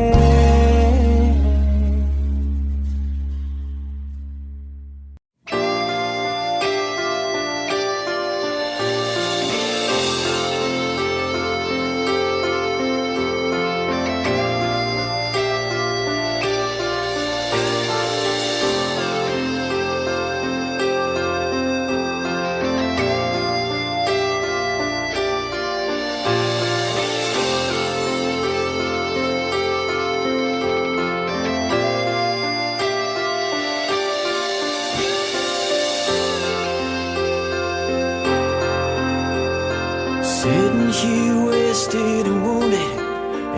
Sitting here wasted and wounded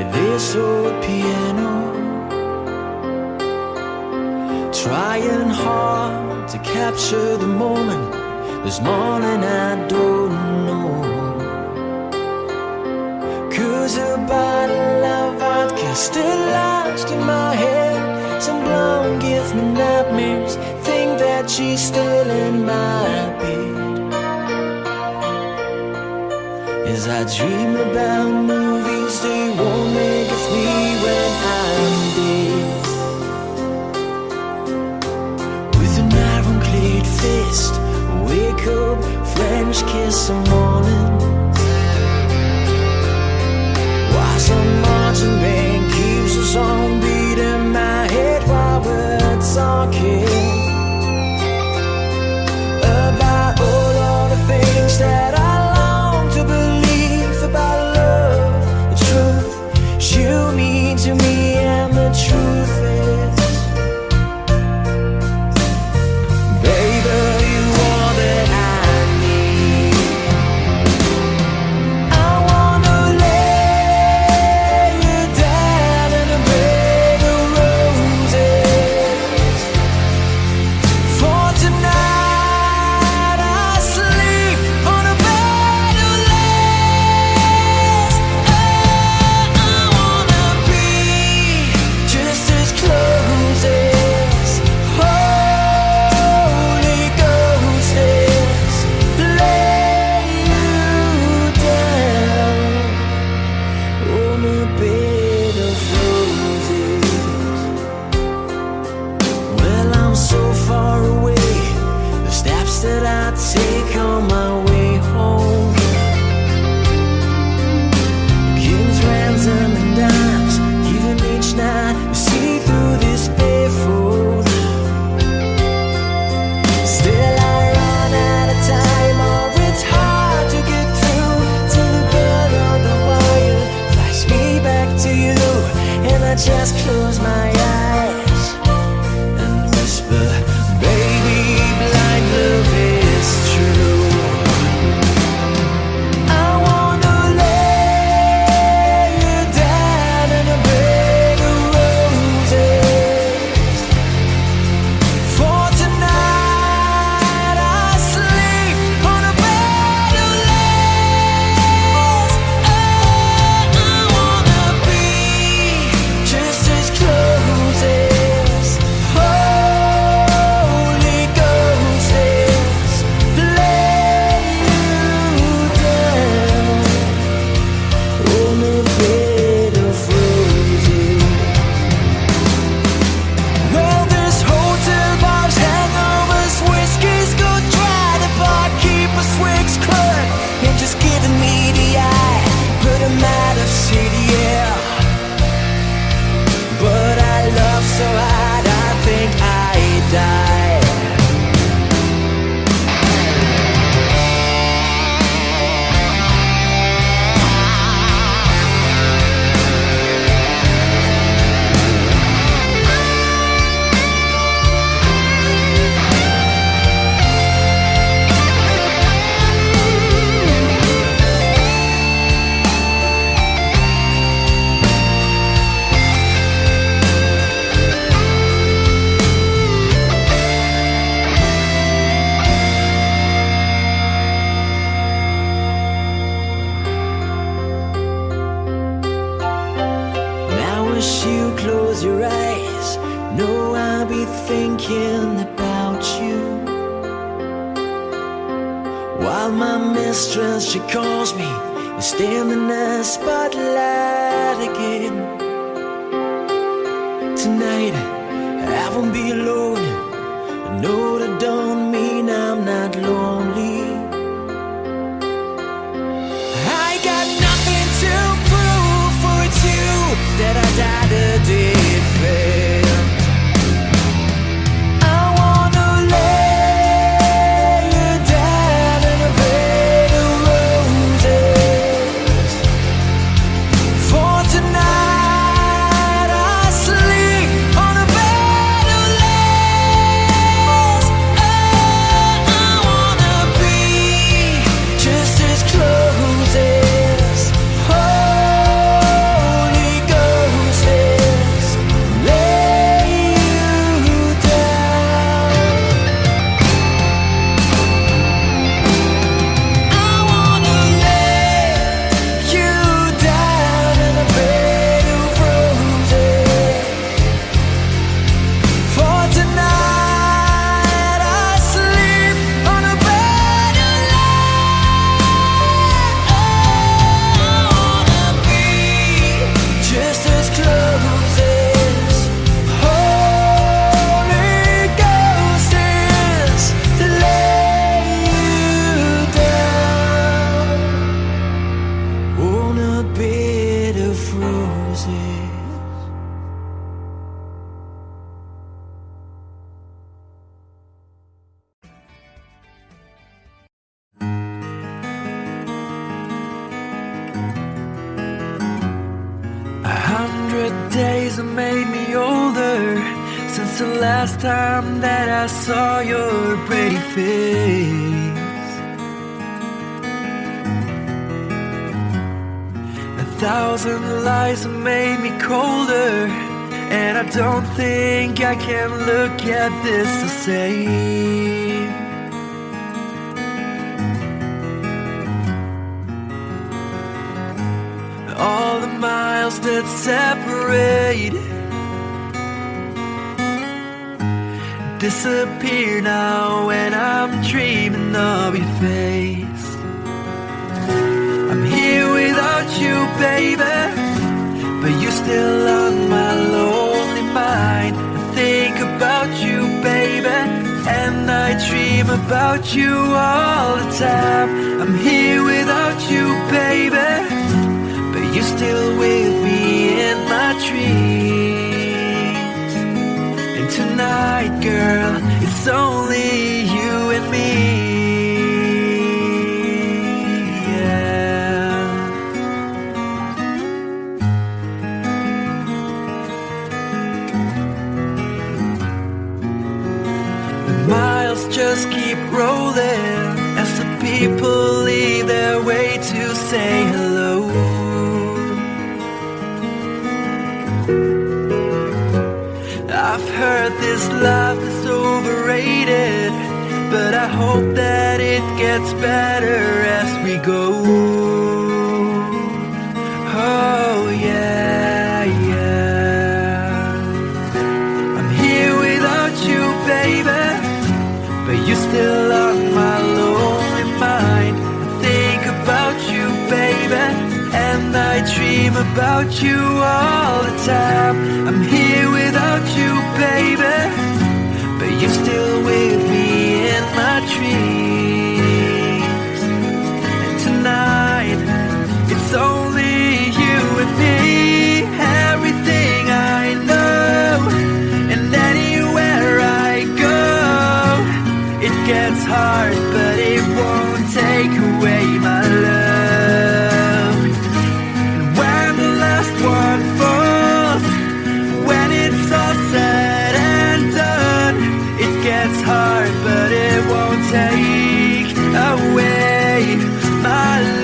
at this old piano, trying hard to capture the moment. This morning I don't know, 'cause a bottle of vodka still lodged in my head. Some blonde gives me nightmares, think that she's still in my bed. As I dream about movies, they won't make us me when I'm dead. With an ironclad fist, wake up, French kiss some morning. Why some marching band keeps us on beat in my head while we're talking about all the things that I long to believe about love, the truth you mean to me, and the truth is, baby, you are that I need. close your eyes, know I'll be thinking about you. While my mistress, she calls me and stand in the spotlight again. Tonight I won't be alone. I know that don't mean I'm not lonely. I got nothing to prove, for it's you that I died a defend. I wanna lay you down in a bed of roses. For tonight I sleep on a bed of lace. Oh, I wanna be just as close as Holy Ghost is. Lay you down. I wanna lay you down in a bed of roses. For tonight I sleep on a bed of lace. I wanna be just as close as Holy Ghost is. Lay you down on a bed of roses. A 100 days have made me older since the last time that I saw your pretty face. 1,000 lies have made me colder, and I don't think I can look at this the same. All the miles that separate disappear now when I'm dreaming of your face. I'm here without you, baby, but you're still on my lonely mind. I think about you, baby, and I dream about you all the time. I'm here without you, baby, but you're still with me in my dreams. And tonight, girl, it's only you and me. Yeah. The miles just keep rolling as the people leave their way to say hello. I've heard this life is overrated, but I hope that it gets better as we go. Oh yeah, yeah. I'm here without you, baby, but you're still on my lonely mind. I think about you, baby, and I dream about you all the time. I'm here without you, baby, but you're still with me in my dreams. And tonight, it's only you and me. Everything I know, and anywhere I go, it gets hard, but it won't take away my love. And when the last one falls, when it's all said and done, it gets hard, but it won't take away my love.